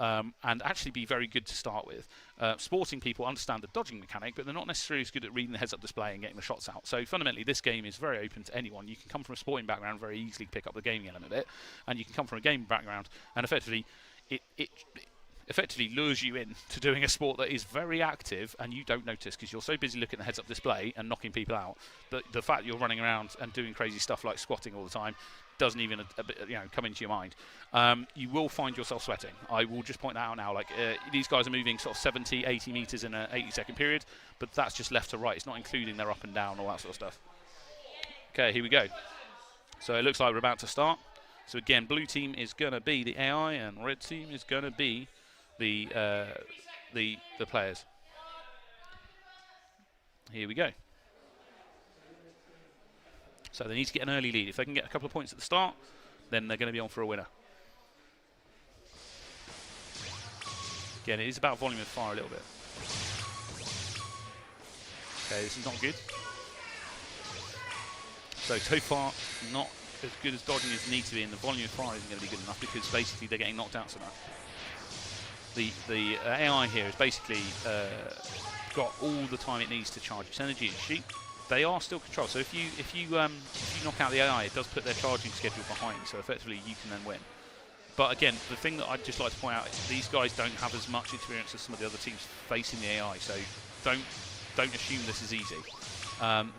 And actually be very good to start with. Sporting people understand the dodging mechanic, but they're not necessarily as good at reading the heads-up display and getting the shots out. So fundamentally, this game is very open to anyone. You can come from a sporting background, very easily pick up the gaming element of it, and you can come from a gaming background, and effectively, it effectively lures you in to doing a sport that is very active, and you don't notice because you're so busy looking at the heads-up display and knocking people out that the fact you're running around and doing crazy stuff like squatting all the time doesn't even come into your mind. You will find yourself sweating. I will just point that out now. Like these guys are moving sort of 70, 80 meters in an 80-second period, but that's just left to right. It's not including their up and down, all that sort of stuff. Okay, here we go. So it looks like we're about to start. So again, blue team is going to be the AI, and red team is going to be the players. Here we go. So they need to get an early lead. If they can get a couple of points at the start, then they're going to be on for a winner. Again, it is about volume of fire a little bit. Okay, this is not good. So far, not as good as dodging as need to be, and the volume of fire isn't going to be good enough because basically they're getting knocked out so much. The AI here has basically got all the time it needs to charge its energy and shoot. They are still controlled, so if you knock out the AI, it does put their charging schedule behind, so effectively you can then win. But again, the thing that I'd just like to point out is these guys don't have as much experience as some of the other teams facing the AI, so don't assume this is easy.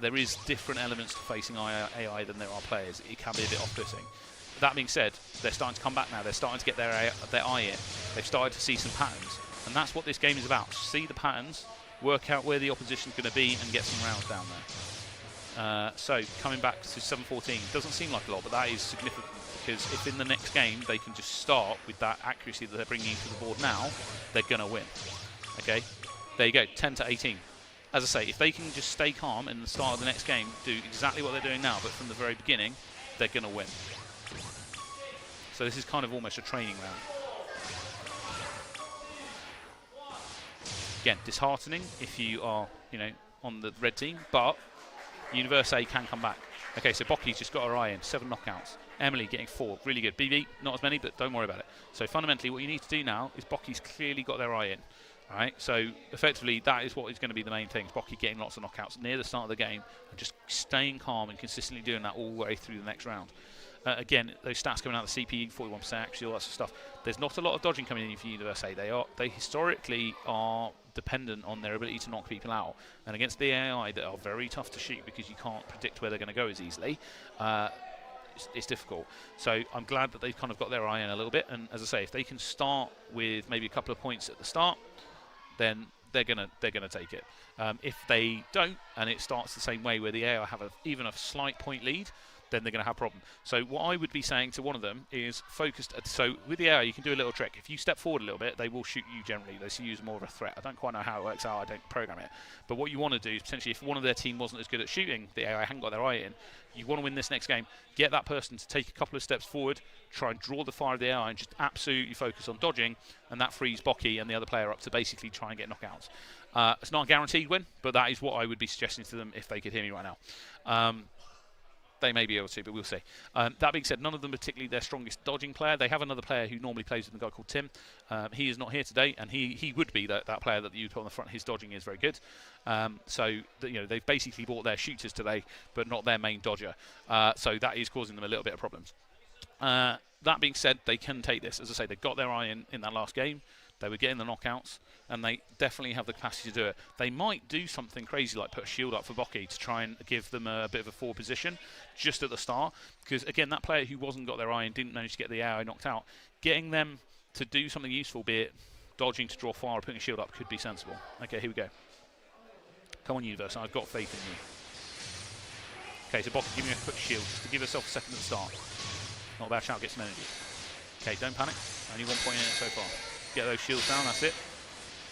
There is different elements to facing AI than there are players. It can be a bit off-putting. That being said, they're starting to come back now. They're starting to get their eye in. They've started to see some patterns, and that's what this game is about. See the patterns, work out where the opposition's going to be, and get some rounds down there. So coming back to 7-14 doesn't seem like a lot, but that is significant because if in the next game they can just start with that accuracy that they're bringing to the board now, they're going to win. Okay, there you go, 10-18. As I say, if they can just stay calm in the start of the next game, do exactly what they're doing now, but from the very beginning, they're going to win. So this is kind of almost a training round. Again, disheartening if you are, on the red team, but Universe A can come back. Okay, so Bocky's just got her eye in, 7 knockouts. Emily getting 4, really good. BB, not as many, but don't worry about it. So fundamentally, what you need to do now is Bocky's clearly got their eye in. All right, so effectively, that is what is going to be the main thing. Is Bocky getting lots of knockouts near the start of the game and just staying calm and consistently doing that all the way through the next round. Again, those stats coming out of the CP, 41% actually, all that sort of stuff. There's not a lot of dodging coming in for Universe A. They historically are dependent on their ability to knock people out. And against the AI that are very tough to shoot because you can't predict where they're going to go as easily, it's difficult. So I'm glad that they've kind of got their eye in a little bit. And as I say, if they can start with maybe a couple of points at the start, then they're gonna take it. If they don't, and it starts the same way where the AI have even a slight point lead, then they're going to have a problem. So what I would be saying to one of them is focused. So with the AI, you can do a little trick. If you step forward a little bit, they will shoot you generally. They see you as more of a threat. I don't quite know how it works out. I don't program it. But what you want to do is potentially, if one of their team wasn't as good at shooting, the AI hadn't got their eye in, you want to win this next game, get that person to take a couple of steps forward, try and draw the fire of the AI and just absolutely focus on dodging, and that frees Bocky and the other player up to basically try and get knockouts. It's not a guaranteed win, but that is what I would be suggesting to them if they could hear me right now. They may be able to, but we'll see. That being said, none of them particularly their strongest dodging player. They have another player who normally plays with a guy called Tim. He is not here today, and he would be that player that you put on the front. His dodging is very good. So they've basically bought their shooters today, but not their main dodger. So that is causing them a little bit of problems. That being said, they can take this. As I say, they got their eye in that last game. They were getting the knockouts, and they definitely have the capacity to do it. They might do something crazy like put a shield up for Bocky to try and give them a bit of a forward position just at the start. Because, again, that player who wasn't got their eye and didn't manage to get the AI knocked out, getting them to do something useful, be it dodging to draw fire or putting a shield up, could be sensible. Okay, here we go. Come on, Universe, I've got faith in you. Okay, so Bocky, give me a quick shield just to give herself a second at the start. Not a bad shout, get some energy. Okay, don't panic. Only 1 point in it so far. Get those shields down, that's it.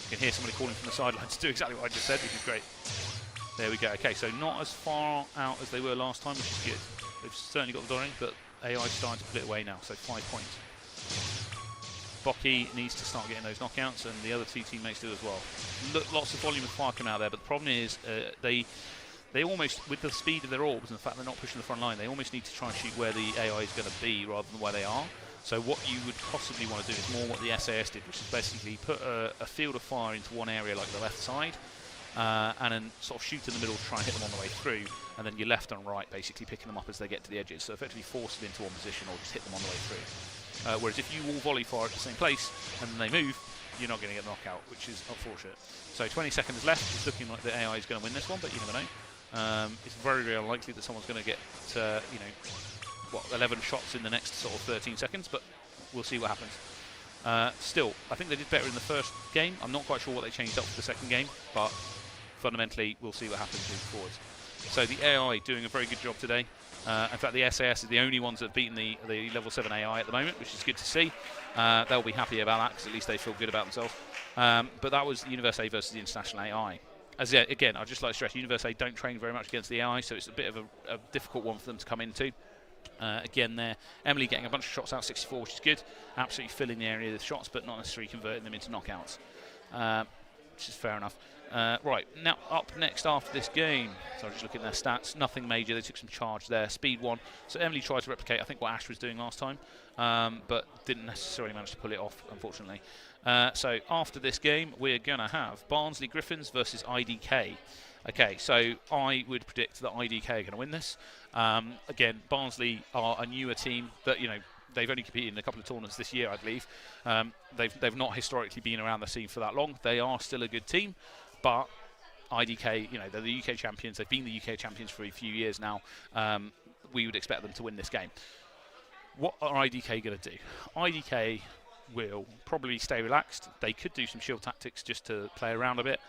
You can hear somebody calling from the sidelines to do exactly what I just said, which is great. There we go. Okay, so not as far out as they were last time, which is good. They've certainly got the dodging, but AI's starting to put it away now, so 5 points. Bocky needs to start getting those knockouts, and the other two teammates do as well. Lots of volume of fire coming out there, but the problem is they almost, with the speed of their orbs and the fact they're not pushing the front line, they almost need to try and shoot where the AI is going to be rather than where they are. So what you would possibly want to do is more what the SAS did, which is basically put a field of fire into one area like the left side, and then sort of shoot in the middle to try and hit them on the way through, and then your left and right basically picking them up as they get to the edges. So effectively force them into one position or just hit them on the way through. Whereas if you all volley fire at the same place and then they move, you're not going to get a knockout, which is unfortunate. So 20 seconds left. It's looking like the AI is going to win this one, but you never know. It's very, very unlikely that someone's going to get, 11 shots in the next sort of 13 seconds, but we'll see what happens. Still, I think they did better in the first game. I'm not quite sure what they changed up for the second game, but fundamentally, we'll see what happens moving forwards. So the AI doing a very good job today. In fact, the SAS is the only ones that have beaten the level 7 AI at the moment, which is good to see. They'll be happy about that because at least they feel good about themselves. But that was the Universe A versus the International AI. Again, I'd just like to stress, Universe A don't train very much against the AI, so it's a bit of a difficult one for them to come into. Again, there, Emily getting a bunch of shots out, 64, which is good. Absolutely filling the area with shots, but not necessarily converting them into knockouts, which is fair enough. Right, now up next after this game, so I'm just looking at their stats, nothing major, they took some charge there, speed 1. So Emily tried to replicate, I think, what Ash was doing last time, but didn't necessarily manage to pull it off, unfortunately. So after this game, we're going to have Barnsley Griffins versus IDK. Okay, so I would predict that IDK are going to win this. Again, Barnsley are a newer team that, they've only competed in a couple of tournaments this year, I believe. They've not historically been around the scene for that long. They are still a good team, but IDK, they're the UK champions. They've been the UK champions for a few years now. We would expect them to win this game. What are IDK going to do? IDK will probably stay relaxed. They could do some shield tactics just to play around a bit.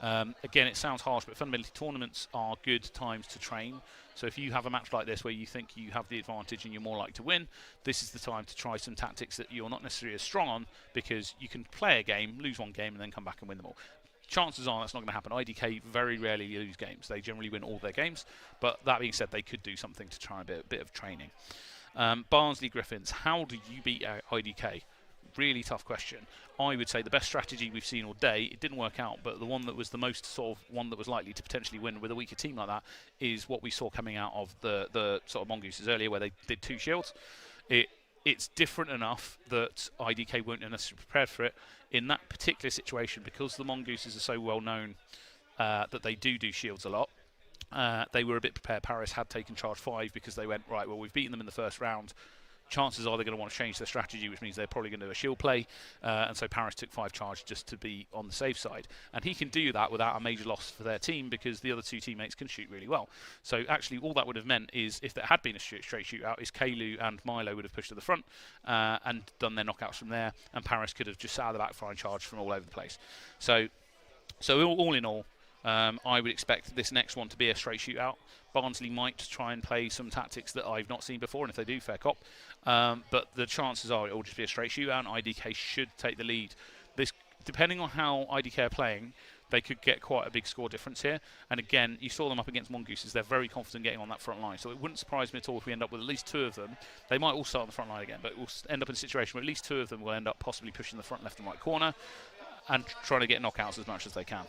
Again, it sounds harsh, but fundamentally tournaments are good times to train. So if you have a match like this where you think you have the advantage and you're more likely to win, this is the time to try some tactics that you're not necessarily as strong on, because you can play a game, lose one game, and then come back and win them all. Chances are that's not going to happen. IDK very rarely lose games. They generally win all their games. But that being said, they could do something to try a bit of training. Barnsley Griffins, how do you beat IDK? Really tough question. I would say the best strategy we've seen all day, it didn't work out, but the one that was the most sort of one that was likely to potentially win with a weaker team like that is what we saw coming out of the sort of Mongooses earlier, where they did 2 shields. It's different enough that IDK weren't necessarily prepared for it in that particular situation, because the Mongooses are so well known that they do shields a lot. They were a bit prepared. Paris had taken charge 5 because they went, right, well, we've beaten them in the first round. Chances are they're going to want to change their strategy, which means they're probably going to do a shield play. And so Paris took 5 charge just to be on the safe side. And he can do that without a major loss for their team, because the other 2 teammates can shoot really well. So actually all that would have meant is, if there had been a straight shootout, is Kalu and Milo would have pushed to the front and done their knockouts from there. And Paris could have just sat out of the back flying charge from all over the place. So all in all, I would expect this next one to be a straight shootout. Barnsley might try and play some tactics that I've not seen before, and if they do, fair cop. But the chances are it will just be a straight shootout, and IDK should take the lead. This, depending on how IDK are playing, they could get quite a big score difference here. And again, you saw them up against Mongooses. They're very confident getting on that front line. So it wouldn't surprise me at all if we end up with at least 2 of them. They might all start on the front line again, but we'll end up in a situation where at least 2 of them will end up possibly pushing the front left and right corner and trying to get knockouts as much as they can.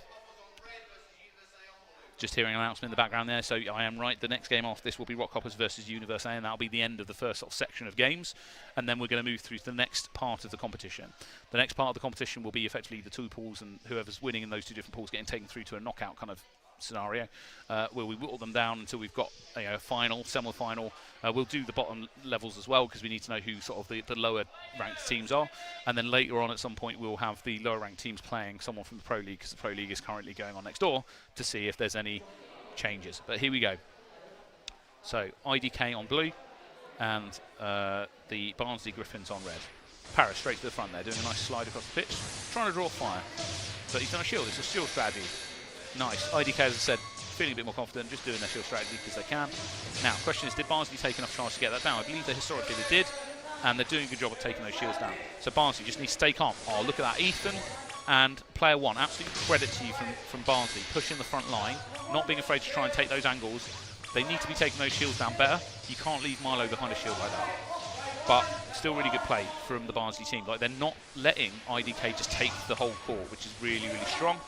Just hearing an announcement in the background there, so I am right. The next game after this will be Rockhoppers versus Universe A, and that'll be the end of the first sort of section of games. And then we're going to move through to the next part of the competition. The next part of the competition will be effectively the 2 pools, and whoever's winning in those 2 different pools getting taken through to a knockout kind of scenario, where we whittle them down until we've got a final, semi-final. We'll do the bottom levels as well, because we need to know who sort of the lower ranked teams are, and then later on at some point we'll have the lower ranked teams playing someone from the Pro League, because the Pro League is currently going on next door, to see if there's any changes. But here we go. So IDK on blue and the Barnsley Griffins on red. Paris straight to the front there, doing a nice slide across the pitch, trying to draw fire, but he's done a shield. It's a shield strategy. Nice. IDK, as I said, feeling a bit more confident, just doing their shield strategy because they can. Now, question is, did Barnsley take enough charge to get that down? I believe that historically they did, and they're doing a good job of taking those shields down. So Barnsley just needs to stay calm. Oh, look at that. Ethan and player 1, absolute credit to you from Barnsley, pushing the front line, not being afraid to try and take those angles. They need to be taking those shields down better. You can't leave Milo behind a shield like that. But still really good play from the Barnsley team. Like, they're not letting IDK just take the whole court, which is really, really strong.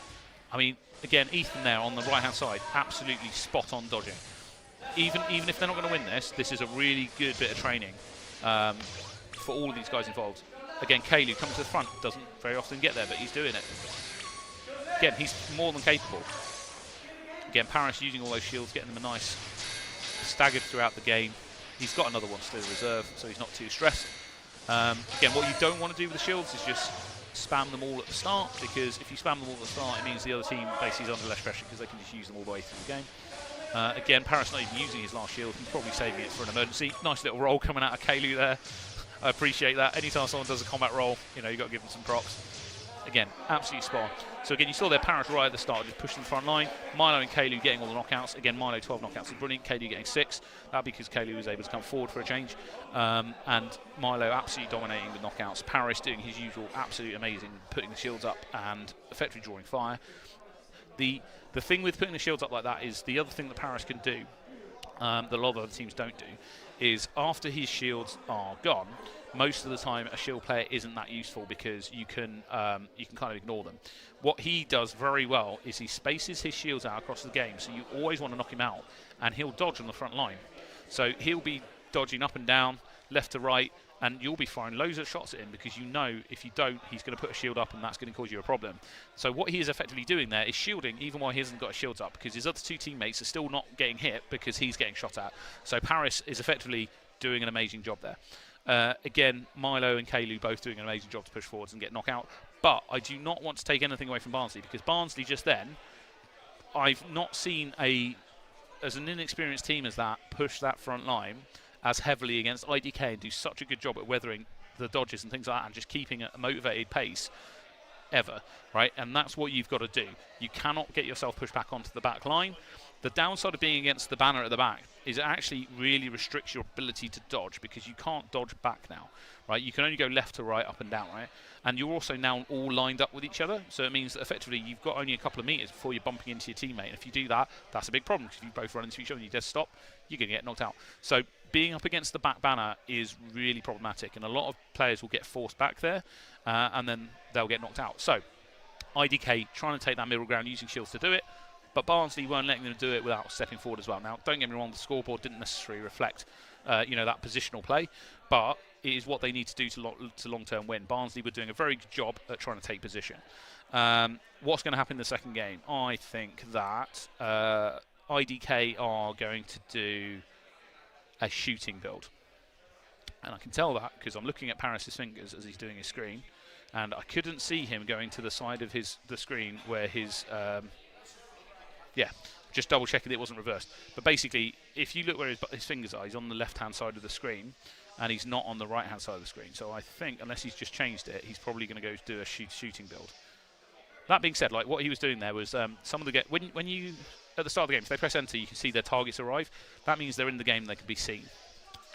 I mean, again, Ethan there on the right-hand side, absolutely spot-on dodging. Even if they're not going to win this is a really good bit of training for all of these guys involved. Again, Kalu comes to the front, doesn't very often get there, but he's doing it. Again, he's more than capable. Again, Paris using all those shields, getting them a nice staggered throughout the game. He's got another one still in reserve, so he's not too stressed. Again, what you don't want to do with the shields is just spam them all at the start, because if you spam them all at the start, it means the other team basically is under less pressure because they can just use them all the way through the game. Again, Paris not even using his last shield, he's probably saving it for an emergency. Nice little roll coming out of Kalu there. I appreciate that. Anytime someone does a combat roll, you've got to give them some props. again, absolutely spot on. So again, you saw their Paris right at the start, just pushing the front line. Milo and Kalu getting all the knockouts. Again, Milo 12 knockouts is brilliant. Kalu getting 6. That because Kalu was able to come forward for a change. And Milo absolutely dominating with knockouts. Paris doing his usual absolute amazing, putting the shields up and effectively drawing fire. The thing with putting the shields up like that is the other thing that Paris can do, that a lot of other teams don't do, is after his shields are gone, most of the time a shield player isn't that useful because you can kind of ignore them. What he does very well is he spaces his shields out across the game, so you always want to knock him out, and he'll dodge on the front line. So he'll be dodging up and down, left to right, and you'll be firing loads of shots at him because you know if you don't, he's going to put a shield up and that's going to cause you a problem. So what he is effectively doing there is shielding even while he hasn't got his shields up, because his other two teammates are still not getting hit because he's getting shot at. So Paris is effectively doing an amazing job there. Again, Milo and Kalu both doing an amazing job to push forwards and get knocked out. But I do not want to take anything away from Barnsley, because Barnsley just then, I've not seen as an inexperienced team as that, push that front line as heavily against IDK and do such a good job at weathering the dodges and things like that and just keeping a motivated pace ever, right? And that's what you've got to do. You cannot get yourself pushed back onto the back line. The downside of being against the banner at the back is it actually really restricts your ability to dodge, because you can't dodge back now, right? You can only go left to right, up and down, right? And you're also now all lined up with each other, so it means that effectively you've got only a couple of meters before you're bumping into your teammate. And if you do that, that's a big problem, because if you both run into each other and you dead stop, you're going to get knocked out. So being up against the back banner is really problematic, and a lot of players will get forced back there, and then they'll get knocked out. So IDK trying to take that middle ground using shields to do it, but Barnsley weren't letting them do it without stepping forward as well. Now, don't get me wrong, the scoreboard didn't necessarily reflect that positional play, but it is what they need to do to long-term win. Barnsley were doing a very good job at trying to take position. What's going to happen in the second game? I think that IDK are going to do a shooting build. And I can tell that because I'm looking at Paris's fingers as he's doing his screen, and I couldn't see him going to the side of the screen where his... just double checking that it wasn't reversed. But basically, if you look where his fingers are, he's on the left-hand side of the screen, and he's not on the right-hand side of the screen. So I think, unless he's just changed it, he's probably going to go do a shooting build. That being said, like what he was doing there was some of the when you at the start of the game, if they press enter, you can see their targets arrive. That means they're in the game and they can be seen.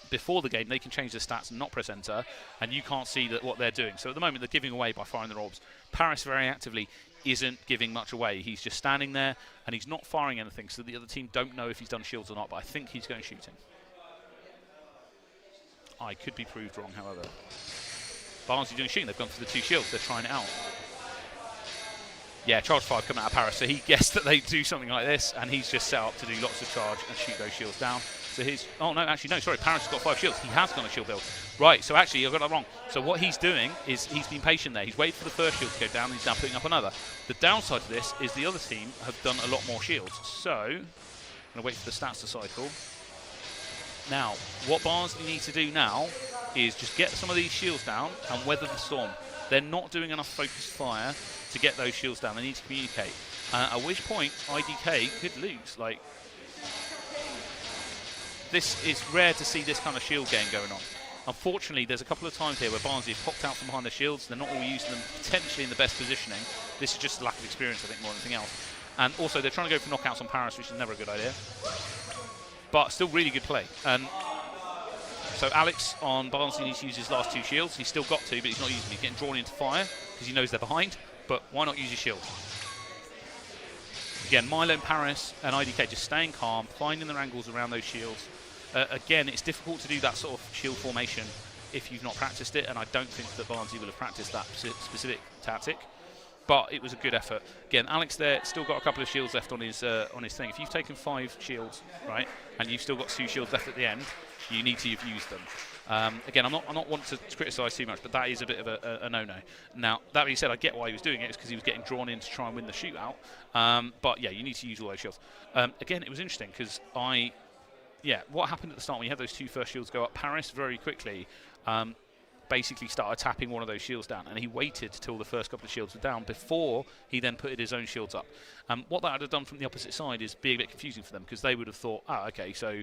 Before the game, they can change their stats and not press enter, and you can't see what they're doing. So at the moment, they're giving away by firing their orbs. Paris very actively isn't giving much away. He's just standing there, and he's not firing anything, so the other team don't know if he's done shields or not, but I think he's going shooting. I could be proved wrong, however. Barnsley doing shooting. They've gone for the two shields. They're trying it out. Yeah, charge 5 coming out of Paris, so he guessed that they do something like this, and he's just set up to do lots of charge and shoot those shields down. So Paris has got 5 shields. He has gone a shield build. Right, so actually, I've got that wrong. So what he's doing is he's been patient there. He's waited for the first shield to go down, and he's now putting up another. The downside to this is the other team have done a lot more shields. So, I'm going to wait for the stats to cycle. Now, what Barnsley need to do now is just get some of these shields down and weather the storm. They're not doing enough focused fire to get those shields down. They need to communicate. At which point, IDK could lose. Like, this is rare to see this kind of shield game going on. Unfortunately, there's a couple of times here where Barnsley have popped out from behind the shields. They're not all using them potentially in the best positioning. This is just a lack of experience, I think, more than anything else. And also, they're trying to go for knockouts on Paris, which is never a good idea. But still really good play. So Alex on Barnsley needs to use his last 2 shields. He's still got 2, but he's not using them. He's getting drawn into fire because he knows they're behind. But why not use your shield? Again, Milo and Paris and IDK just staying calm, finding their angles around those shields. Again, it's difficult to do that sort of shield formation if you've not practiced it, and I don't think that Barnsley will have practiced that specific tactic. But it was a good effort. Again, Alex there still got a couple of shields left on his thing. If you've taken 5 shields, right, and you've still got 2 shields left at the end, you need to have used them. Again, I'm not wanting to criticise too much, but that is a bit of a no-no. Now, that being said, I get why he was doing it. It's because he was getting drawn in to try and win the shootout. But yeah, you need to use all those shields. Again, it was interesting because what happened at the start when you had those 2 first shields go up, Paris very quickly basically started tapping one of those shields down, and he waited till the first couple of shields were down before he then put his own shields up. What that would have done from the opposite side is be a bit confusing for them, because they would have thought, okay, so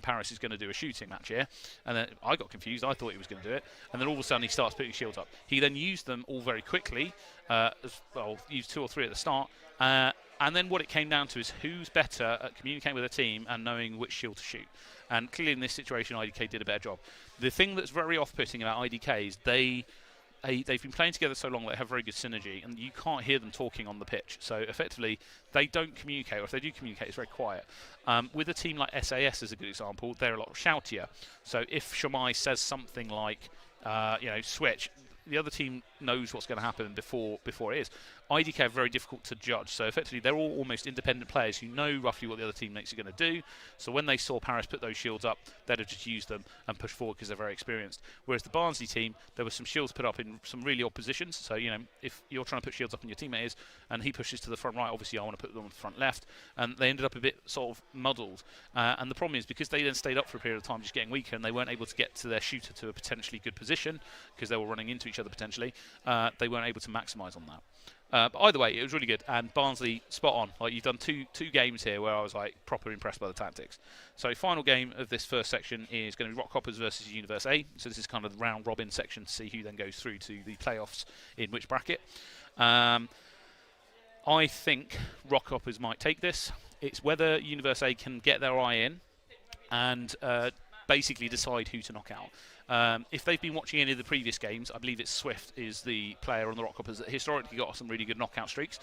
Paris is going to do a shooting match here, and then I got confused. I thought he was going to do it, and then all of a sudden he starts putting shields up. He then used them all very quickly, used 2 or 3 at the start, and then what it came down to is who's better at communicating with a team and knowing which shield to shoot. And clearly in this situation, IDK did a better job. The thing that's very off-putting about IDK is they've been playing together so long, they have very good synergy, and you can't hear them talking on the pitch. So effectively, they don't communicate, or if they do communicate, it's very quiet. With a team like SAS as a good example, they're a lot shoutier. So if Shamai says something like, switch, the other team knows what's going to happen before it is. IDK are very difficult to judge, so effectively they're all almost independent players who know roughly what the other teammates are going to do. So when they saw Paris put those shields up, they'd have just used them and pushed forward because they're very experienced. Whereas the Barnsley team, there were some shields put up in some really odd positions. So if you're trying to put shields up and your teammate is, and he pushes to the front right, obviously I want to put them on the front left, and they ended up a bit sort of muddled. And the problem is because they then stayed up for a period of time, just getting weaker, and they weren't able to get to their shooter to a potentially good position because they were running into each other potentially. They weren't able to maximise on that. But either way, it was really good, and Barnsley spot on. Like, you've done two games here where I was like proper impressed by the tactics. So final game of this first section is going to be Rock Hoppers versus Universe A. So this is kind of the round robin section to see who then goes through to the playoffs in which bracket. I think Rock Hoppers might take this. It's whether Universe A can get their eye in and basically decide who to knock out. If they've been watching any of the previous games, I believe it's Swift is the player on the Rock Hoppers that historically got some really good knockout streaks.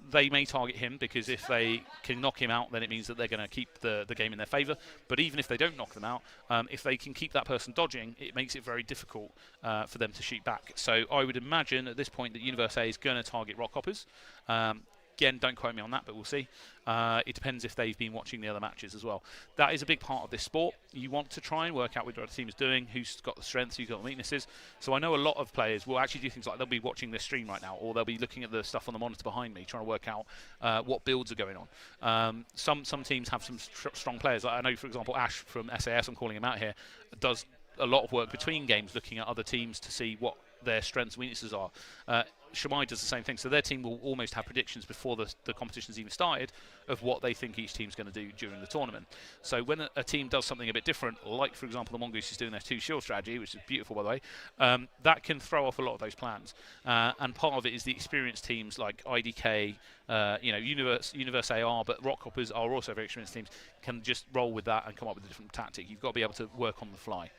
They may target him because if they can knock him out, then it means that they're going to keep the game in their favour. But even if they don't knock them out, if they can keep that person dodging, it makes it very difficult for them to shoot back. So I would imagine at this point that Universe A is going to target Rock Hoppers. Again, don't quote me on that, but we'll see. It depends if they've been watching the other matches as well. That is a big part of this sport. You want to try and work out what the other team is doing, who's got the strengths, who's got the weaknesses. So I know a lot of players will actually do things like they'll be watching this stream right now, or they'll be looking at the stuff on the monitor behind me, trying to work out what builds are going on. Some teams have some strong players. I know, for example, Ash from SAS, I'm calling him out here, does a lot of work between games looking at other teams to see what their strengths and weaknesses are. Shamai does the same thing, so their team will almost have predictions before the competition's even started of what they think each team's going to do during the tournament. So when a team does something a bit different, like for example the Mongoose is doing their 2-shield strategy, which is beautiful by the way, that can throw off a lot of those plans. And part of it is the experienced teams like IDK, Universe AR, but Rock Hoppers are also very experienced teams, can just roll with that and come up with a different tactic. You've got to be able to work on the fly.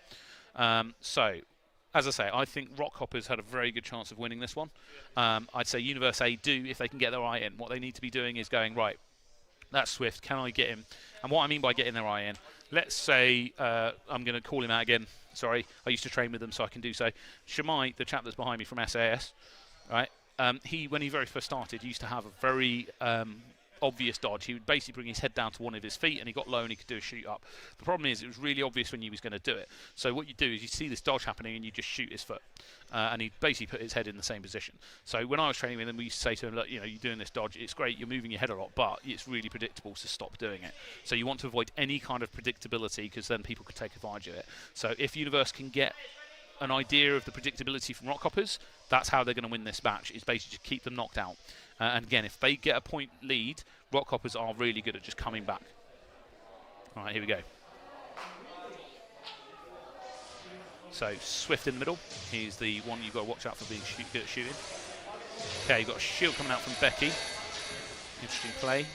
So as I say, I think Rock Hoppers had a very good chance of winning this one. I'd say Universe A do if they can get their eye in. What they need to be doing is going, right, that's Swift, can I get him? And what I mean by getting their eye in, let's say, I'm going to call him out again. Sorry, I used to train with them, so I can do so. Shamai, the chap that's behind me from SAS, right? When he very first started, he used to have a very obvious dodge. He would basically bring his head down to one of his feet and he got low and he could do a shoot up. The problem is it was really obvious when he was going to do it. So what you do is you see this dodge happening and you just shoot his foot. And he basically put his head in the same position. So when I was training with him, we used to say to him, look, you're doing this dodge, it's great, you're moving your head a lot, but it's really predictable, so stop doing it. So you want to avoid any kind of predictability because then people could take advantage of it. So if Universe can get an idea of the predictability from Rock Hoppers, that's how they're going to win this match, is basically just keep them knocked out. And again, if they get a point lead, Rock Hoppers are really good at just coming back. All right, here we go. So Swift in the middle. He's the one you've got to watch out for being good at shooting. Okay, you've got a shield coming out from Becky. Interesting play.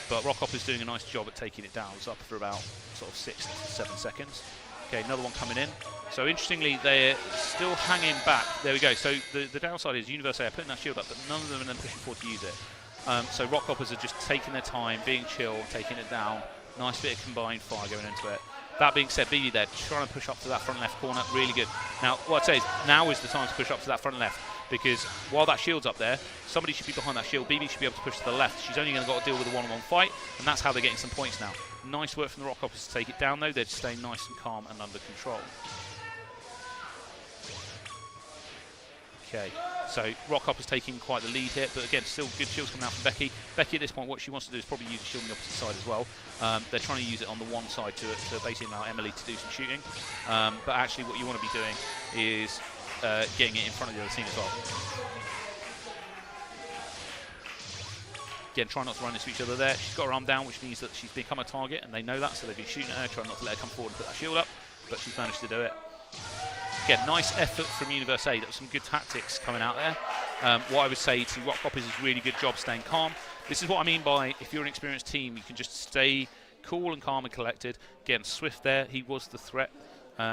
But Rock Hopper's doing a nice job at taking it down. It's up for about sort of 6 to 7 seconds. Okay, another one coming in. So interestingly, they're still hanging back. There we go. So the downside is Universe A are putting that shield up, but none of them are then pushing forward to use it. So Rock Hoppers are just taking their time, being chill, taking it down. Nice bit of combined fire going into it. That being said, BB there trying to push up to that front left corner, really good. Now, what I'd say is now is the time to push up to that front left, because while that shield's up there, somebody should be behind that shield. BB should be able to push to the left. She's only going to got to deal with a one-on-one fight, and that's how they're getting some points now. Nice work from the Rock Hoppers to take it down, though. They're just staying nice and calm and under control. Okay, so Rock Hop is taking quite the lead here, but again, still good shields coming out from Becky. Becky at this point, what she wants to do is probably use a shield on the opposite side as well. They're trying to use it on the one side to basically allow Emily to do some shooting. But actually what you want to be doing is getting it in front of the other team as well. Again, try not to run into each other there. She's got her arm down, which means that she's become a target, and they know that, so they've been shooting at her, trying not to let her come forward and put that shield up, but she's managed to do it. Again, nice effort from Universe A. There was some good tactics coming out there. What I would say to Rock Hop is a really good job staying calm. This is what I mean by if you're an experienced team, you can just stay cool and calm and collected. Again, Swift there, he was the threat.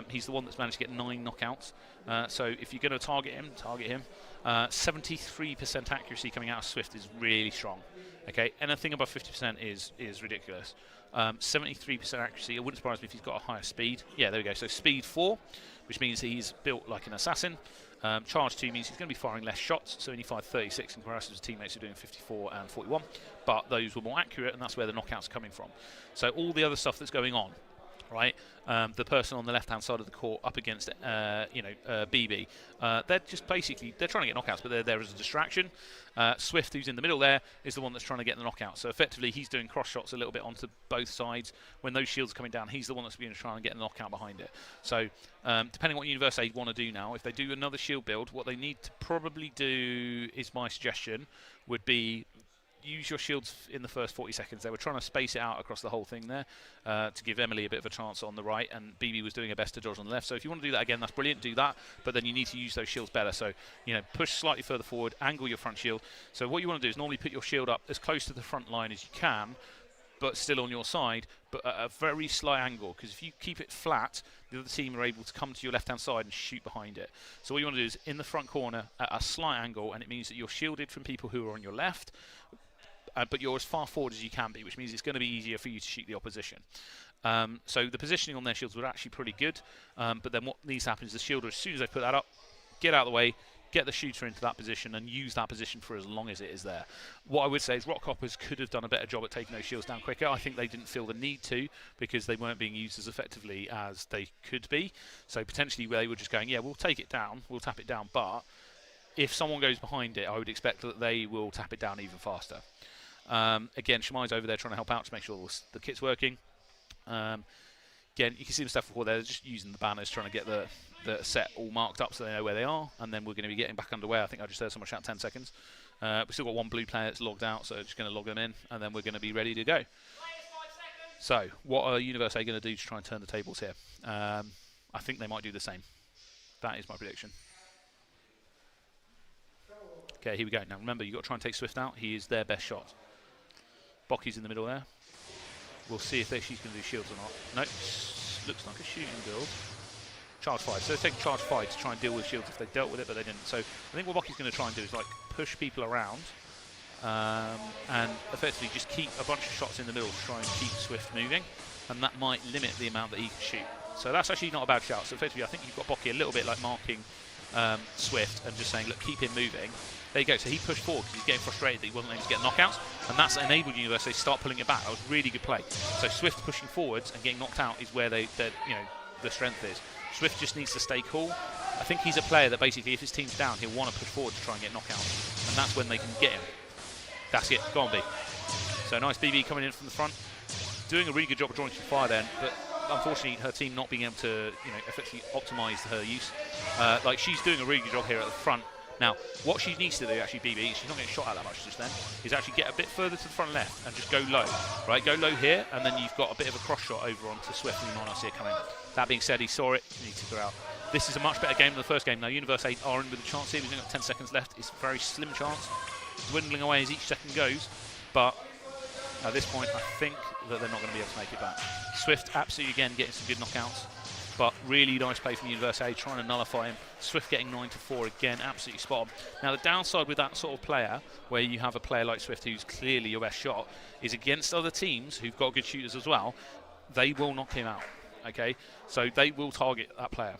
He's the one that's managed to get 9 knockouts. So if you're going to target him, target him. 73% accuracy coming out of Swift is really strong. Okay, anything above 50% is ridiculous. 73% accuracy, it wouldn't surprise me if he's got a higher speed. Yeah, there we go. So speed 4, which means he's built like an assassin. Charge 2 means he's going to be firing less shots, so only fired 36 in comparison to teammates who are doing 54 and 41. But those were more accurate, and that's where the knockouts are coming from. So all the other stuff that's going on, right? The person on the left-hand side of the court up against, BB. They're just basically they're trying to get knockouts, but they're there as a distraction. Swift, who's in the middle there, is the one that's trying to get the knockout. So effectively, he's doing cross shots a little bit onto both sides. When those shields are coming down, he's the one that's going to try and get the knockout behind it. So depending on what Universe A want to do now, if they do another shield build, what they need to probably do is my suggestion would be use your shields in the first 40 seconds. They were trying to space it out across the whole thing there to give Emily a bit of a chance on the right, and BB was doing her best to dodge on the left. So if you want to do that again, that's brilliant, do that, but then you need to use those shields better. So, push slightly further forward, angle your front shield. So what you want to do is normally put your shield up as close to the front line as you can, but still on your side, but at a very slight angle, because if you keep it flat, the other team are able to come to your left-hand side and shoot behind it. So what you want to do is in the front corner at a slight angle, and it means that you're shielded from people who are on your left, but you're as far forward as you can be, which means it's going to be easier for you to shoot the opposition. So the positioning on their shields was actually pretty good, but then what needs to happen is the shielder, as soon as they put that up, get out of the way, get the shooter into that position and use that position for as long as it is there. What I would say is Rock Hoppers could have done a better job at taking those shields down quicker. I think they didn't feel the need to because they weren't being used as effectively as they could be. So potentially they were just going, yeah, we'll take it down, we'll tap it down, but if someone goes behind it, I would expect that they will tap it down even faster. Again, Shemai's over there trying to help out to make sure the kit's working. Again, you can see the stuff before they're just using the banners, trying to get the set all marked up so they know where they are, and then we're going to be getting back underway. I think I just heard someone shout 10 seconds. We've still got one blue player that's logged out, so just going to log them in, and then we're going to be ready to go. So, what are Universe A going to do to try and turn the tables here? I think they might do the same. That is my prediction. Okay, here we go. Now remember, you've got to try and take Swift out. He is their best shot. Bocky's in the middle there. We'll see if she's going to do shields or not. Nope, looks like a shooting build. Charge 5. So they're taking charge 5 to try and deal with shields if they dealt with it, but they didn't. So I think what Bocky's going to try and do is like push people around and effectively just keep a bunch of shots in the middle to try and keep Swift moving, and that might limit the amount that he can shoot. So that's actually not a bad shout. So effectively, I think you've got Bocky a little bit like marking Swift and just saying, look, keep him moving. There you go. So he pushed forward because he's getting frustrated that he wasn't able to get knockouts, and that's enabled Universe to start pulling it back. That was really good play. So Swift pushing forwards and getting knocked out is where the strength is. Swift just needs to stay cool. I think he's a player that basically, if his team's down, he'll want to push forward to try and get knockouts, and that's when they can get him. That's it. Go on, B. So nice BB coming in from the front, doing a really good job of drawing some fire then, but unfortunately her team not being able to effectively optimise her use. Like she's doing a really good job here at the front. Now, what she needs to do, actually, BB, she's not getting shot at that much just then, is actually get a bit further to the front left and just go low. Right, go low here, and then you've got a bit of a cross shot over onto Swift, and you might not see it coming. That being said, he saw it, he needs to go out. This is a much better game than the first game. Now, Universe 8 are in with a chance here. We've only got 10 seconds left. It's a very slim chance, dwindling away as each second goes, but at this point, I think that they're not going to be able to make it back. Swift, absolutely, again, getting some good knockouts. But really nice play from Universe A, trying to nullify him. Swift getting 9-4 again, absolutely spot on. Now the downside with that sort of player, where you have a player like Swift who's clearly your best shot, is against other teams who've got good shooters as well, they will knock him out, okay? So they will target that player.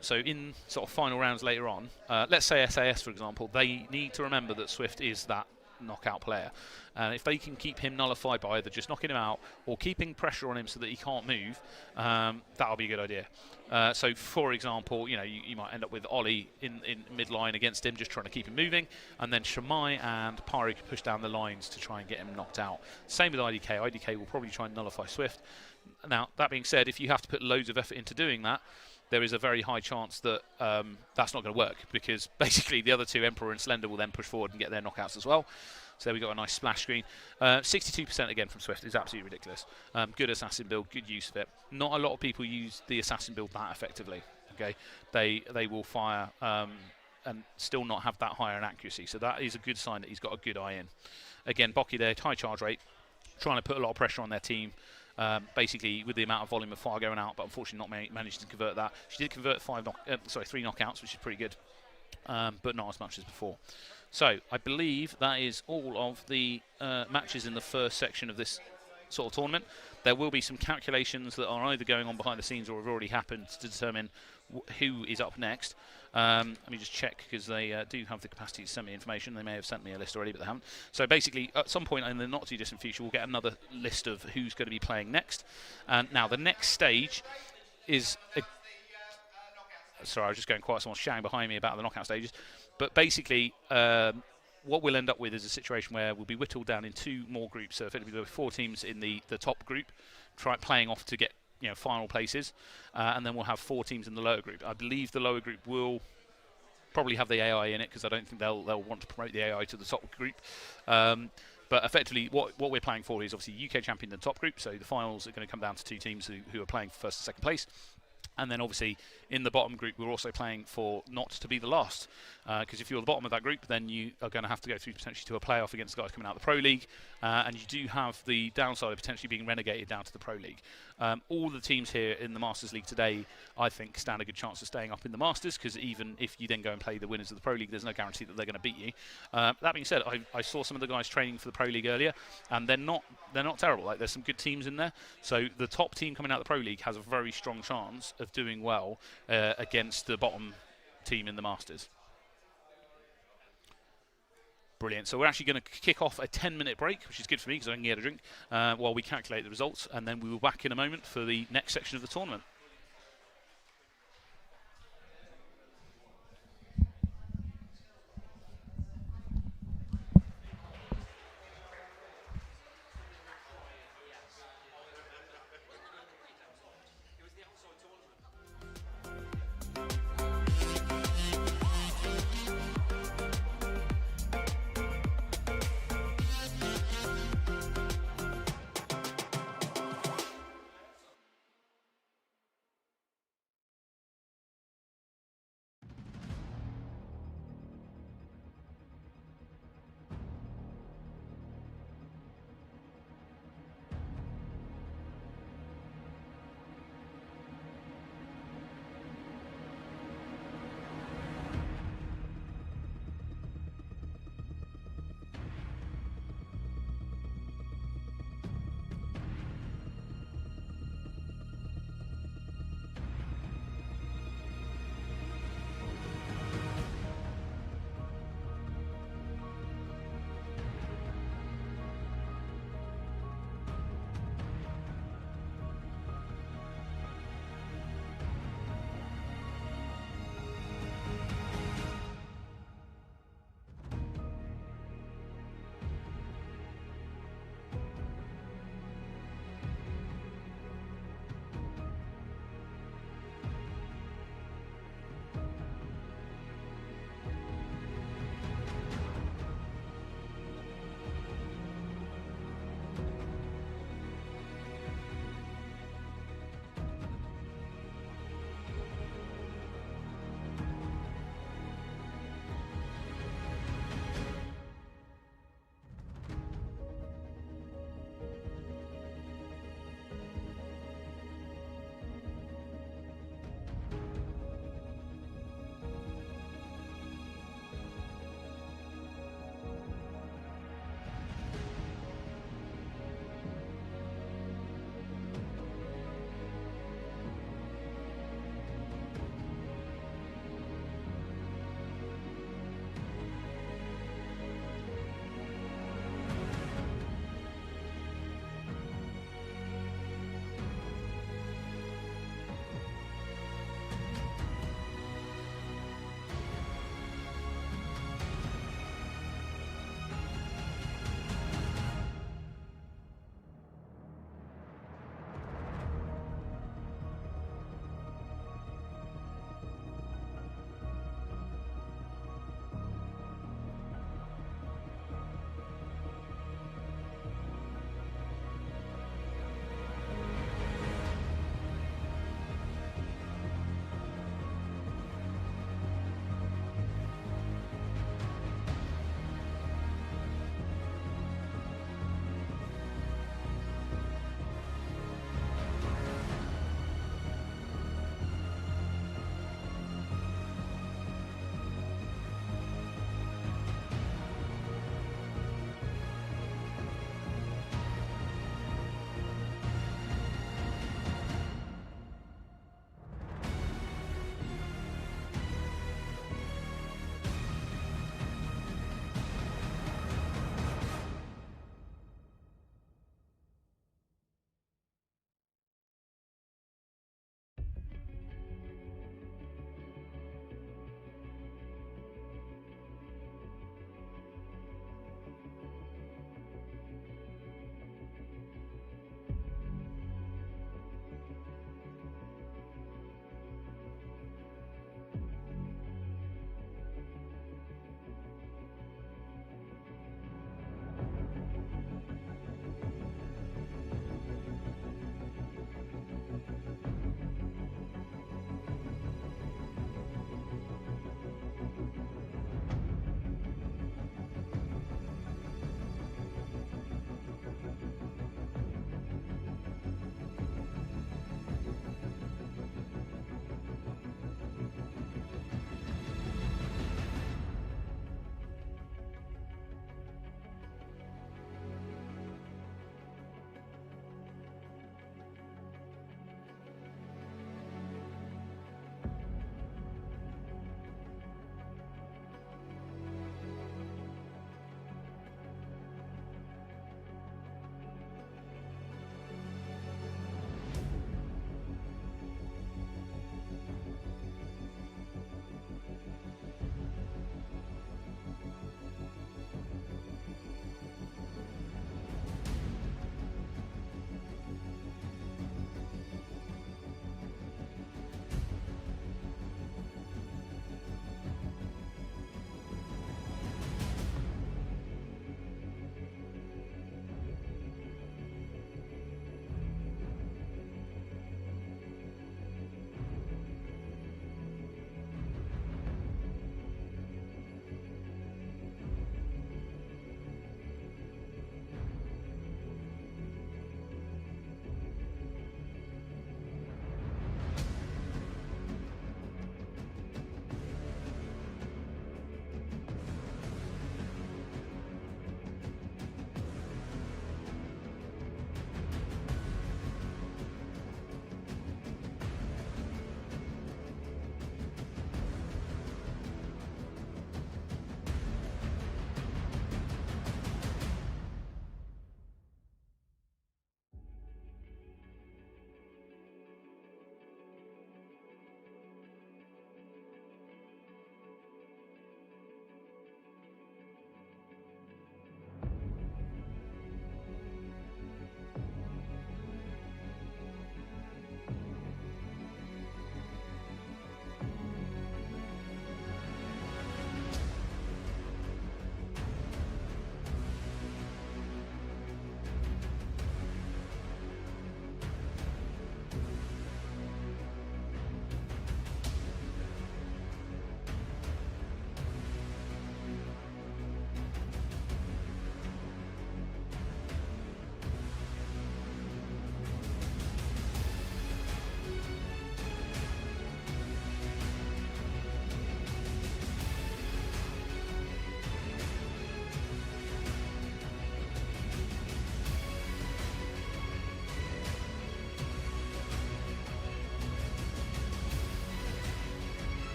So in sort of final rounds later on, let's say SAS for example, they need to remember that Swift is that knockout player. And if they can keep him nullified by either just knocking him out or keeping pressure on him so that he can't move, that'll be a good idea. So, for example, you might end up with Ollie in midline against him, just trying to keep him moving, and then Shamai and Pari can push down the lines to try and get him knocked out. Same with IDK. IDK will probably try and nullify Swift. Now, that being said, if you have to put loads of effort into doing that, there is a very high chance that that's not going to work, because basically the other two, Emperor and Slender, will then push forward and get their knockouts as well. So there we got a nice splash screen. 62% again from Swift is absolutely ridiculous. Good assassin build, good use of it. Not a lot of people use the assassin build that effectively. Okay, they will fire and still not have that higher in accuracy. So that is a good sign that he's got a good eye in. Again, Bocky there, high charge rate, trying to put a lot of pressure on their team. Basically, with the amount of volume of fire going out, but unfortunately not managed to convert that. She did convert 3 knockouts, which is pretty good, but not as much as before. So I believe that is all of the matches in the first section of this sort of tournament. There will be some calculations that are either going on behind the scenes or have already happened to determine who is up next. Let me just check, because they do have the capacity to send me information. They may have sent me a list already, but they haven't. So basically, at some point in the not too distant future, we'll get another list of who's going to be playing next. Now, the next stage is... Sorry, I was just going quiet. Someone's shouting behind me about the knockout stages. But basically, what we'll end up with is a situation where we'll be whittled down in 2 more groups. So effectively, there'll be 4 teams in the top group playing off to get final places, and then we'll have 4 teams in the lower group. I believe the lower group will probably have the AI in it, because I don't think they'll want to promote the AI to the top group. But effectively, what we're playing for is obviously UK champion in the top group. So the finals are going to come down to 2 teams who are playing for first and second place. And then obviously in the bottom group, we're also playing for not to be the last, because if you're the bottom of that group, then you are going to have to go through potentially to a playoff against the guys coming out of the Pro League, and you do have the downside of potentially being relegated down to the Pro League. All the teams here in the Masters League today, I think, stand a good chance of staying up in the Masters, because even if you then go and play the winners of the Pro League, there's no guarantee that they're going to beat you. That being said, I saw some of the guys training for the Pro League earlier, and they're not terrible. Like, there's some good teams in there. So the top team coming out of the Pro League has a very strong chance of doing well against the bottom team in the Masters. Brilliant. So we're actually going to kick off a 10-minute break, which is good for me because I can get a drink, while we calculate the results, and then we will be back in a moment for the next section of the tournament.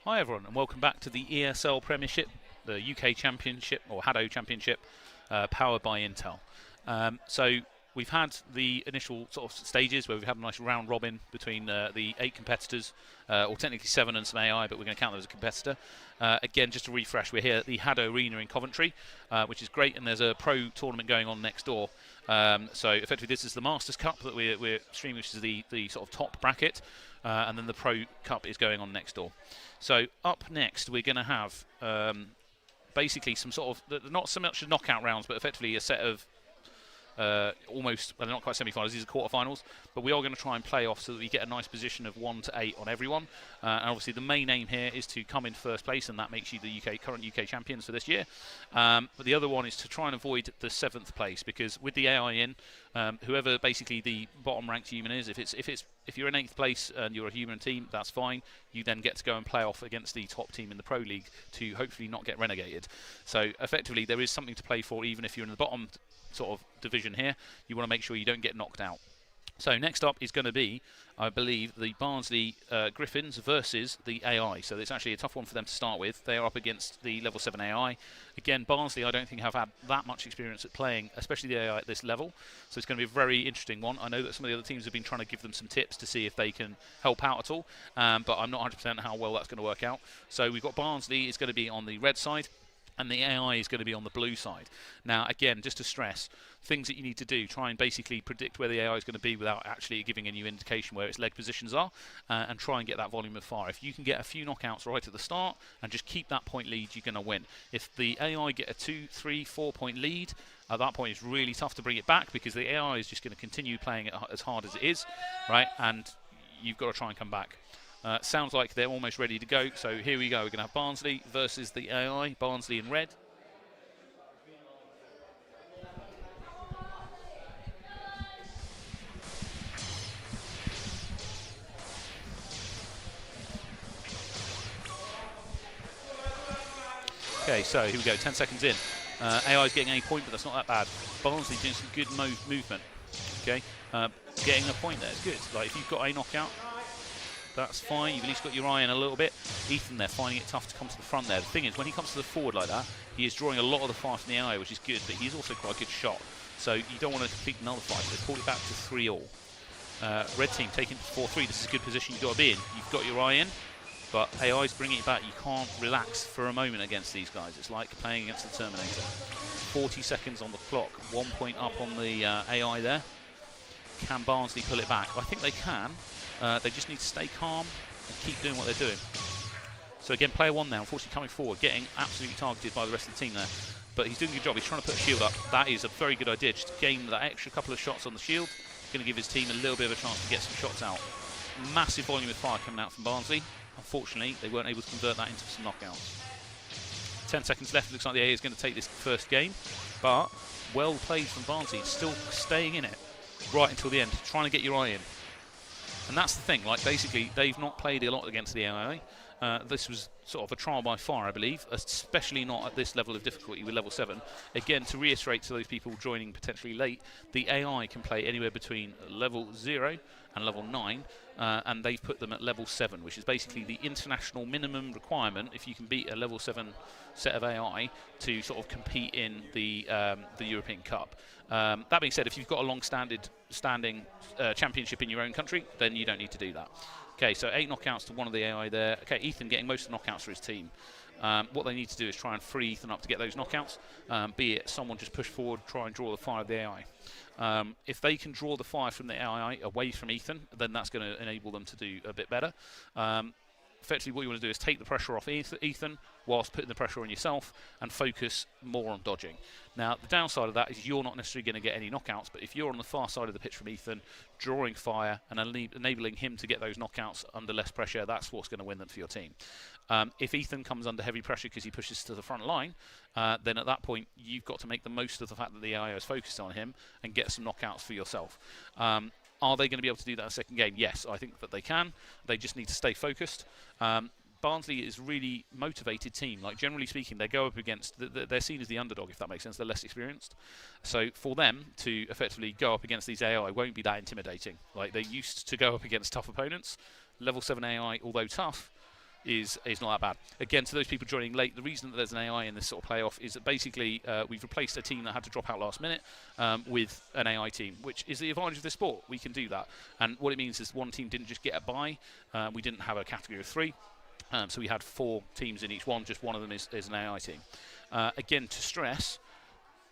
Hi everyone, and welcome back to the ESL Premiership, the UK Championship, or HADO Championship, powered by Intel. So we've had the initial sort of stages where we've had a nice round robin between the 8 competitors, or technically 7 and some AI, but we're going to count them as a competitor. Again, just to refresh, we're here at the HADO Arena in Coventry, which is great, and there's a pro tournament going on next door. So effectively this is the Masters Cup that we're streaming, which is the sort of top bracket, and then the Pro Cup is going on next door. So up next we're going to have basically some sort of, not so much as knockout rounds, but effectively a set of almost, well, they're not quite semi-finals, these are quarter-finals, but we are going to try and play off so that we get a nice position of 1 to 8 on everyone. And obviously the main aim here is to come in first place, and that makes you the current UK champions for this year. But the other one is to try and avoid the 7th place, because with the AI in, whoever basically the bottom-ranked human is, if you're in 8th place and you're a human team, that's fine. You then get to go and play off against the top team in the Pro League to hopefully not get relegated. So effectively there is something to play for, even if you're in the bottom sort of division here. You want to make sure you don't get knocked out. So next up is going to be, I believe, the Barnsley Griffins versus the AI. So it's actually a tough one for them to start with. They are up against the level 7 AI. Again, Barnsley I don't think have had that much experience at playing, especially the AI at this level. So it's going to be a very interesting one. I know that some of the other teams have been trying to give them some tips to see if they can help out at all, but I'm not 100% how well that's going to work out. So we've got Barnsley is going to be on the red side, and the AI is going to be on the blue side. Now, again, just to stress, things that you need to do, try and basically predict where the AI is going to be without actually giving any indication where its leg positions are, and try and get that volume of fire. If you can get a few knockouts right at the start and just keep that point lead, you're going to win. If the AI get a 2, 3, 4 point lead, at that point it's really tough to bring it back, because the AI is just going to continue playing it as hard as it is, right? And you've got to try and come back. Sounds like they're almost ready to go, so here we go. We're going to have Barnsley versus the AI, Barnsley in red. Okay, so here we go, 10 seconds in. AI is getting a point, but that's not that bad. Barnsley doing some good movement. Okay, getting a point there is good. Like, if you've got a knockout, that's fine. You've at least got your eye in a little bit. Ethan there finding it tough to come to the front there. The thing is, when he comes to the forward like that, he is drawing a lot of the fire from the eye, which is good, but he's also quite a good shot. So you don't want to complete nullify. They've pulled it back to 3-all. Red team taking 4-3. This is a good position you've got to be in. You've got your eye in, but AI's bringing it back. You can't relax for a moment against these guys. It's like playing against the Terminator. 40 seconds on the clock. 1 point up on the AI there. Can Barnsley pull it back? I think they can. They just need to stay calm and keep doing what they're doing. So again, player 1 now, unfortunately coming forward, getting absolutely targeted by the rest of the team there. But he's doing a good job. He's trying to put a shield up. That is a very good idea. Just to gain that extra couple of shots on the shield. Going to give his team a little bit of a chance to get some shots out. Massive volume of fire coming out from Barnsley. Unfortunately, they weren't able to convert that into some knockouts. 10 seconds left. It looks like the A is going to take this first game. But well played from Barnsley. Still staying in it right until the end. Trying to get your eye in. And that's the thing, like, basically they've not played a lot against the AI. This was sort of a trial by fire, I believe, especially not at this level of difficulty with level 7. Again, to reiterate to those people joining potentially late, the AI can play anywhere between level 0 and level 9, and they've put them at level 7, which is basically the international minimum requirement if you can beat a level 7 set of AI to sort of compete in the European Cup. That being said, if you've got a long-standing championship in your own country, then you don't need to do that. Okay, so 8 knockouts to one of the AI there. Okay, Ethan getting most of the knockouts for his team. What they need to do is try and free Ethan up to get those knockouts, be it someone just push forward, try and draw the fire of the AI. If they can draw the fire from the AI away from Ethan, then that's going to enable them to do a bit better. Effectively, what you want to do is take the pressure off Ethan whilst putting the pressure on yourself and focus more on dodging. Now, the downside of that is you're not necessarily going to get any knockouts, but if you're on the far side of the pitch from Ethan, drawing fire and enabling him to get those knockouts under less pressure, that's what's going to win them for your team. If Ethan comes under heavy pressure because he pushes to the front line, then at that point you've got to make the most of the fact that the AI is focused on him and get some knockouts for yourself. Are they going to be able to do that in the second game? Yes, I think that they can. They just need to stay focused. Barnsley is a really motivated team. Like, generally speaking, they go up against, they're seen as the underdog, if that makes sense. They're less experienced. So for them to effectively go up against these AI won't be that intimidating. Like, they're used to go up against tough opponents. Level 7 AI, although tough, is not that bad. Again, to those people joining late, the reason that there's an AI in this sort of playoff is that basically we've replaced a team that had to drop out last minute with an AI team, which is the advantage of this sport. We can do that. And what it means is one team didn't just get a bye. We didn't have a category of 3. So we had 4 teams in each one. Just one of them is an AI team. Again, to stress,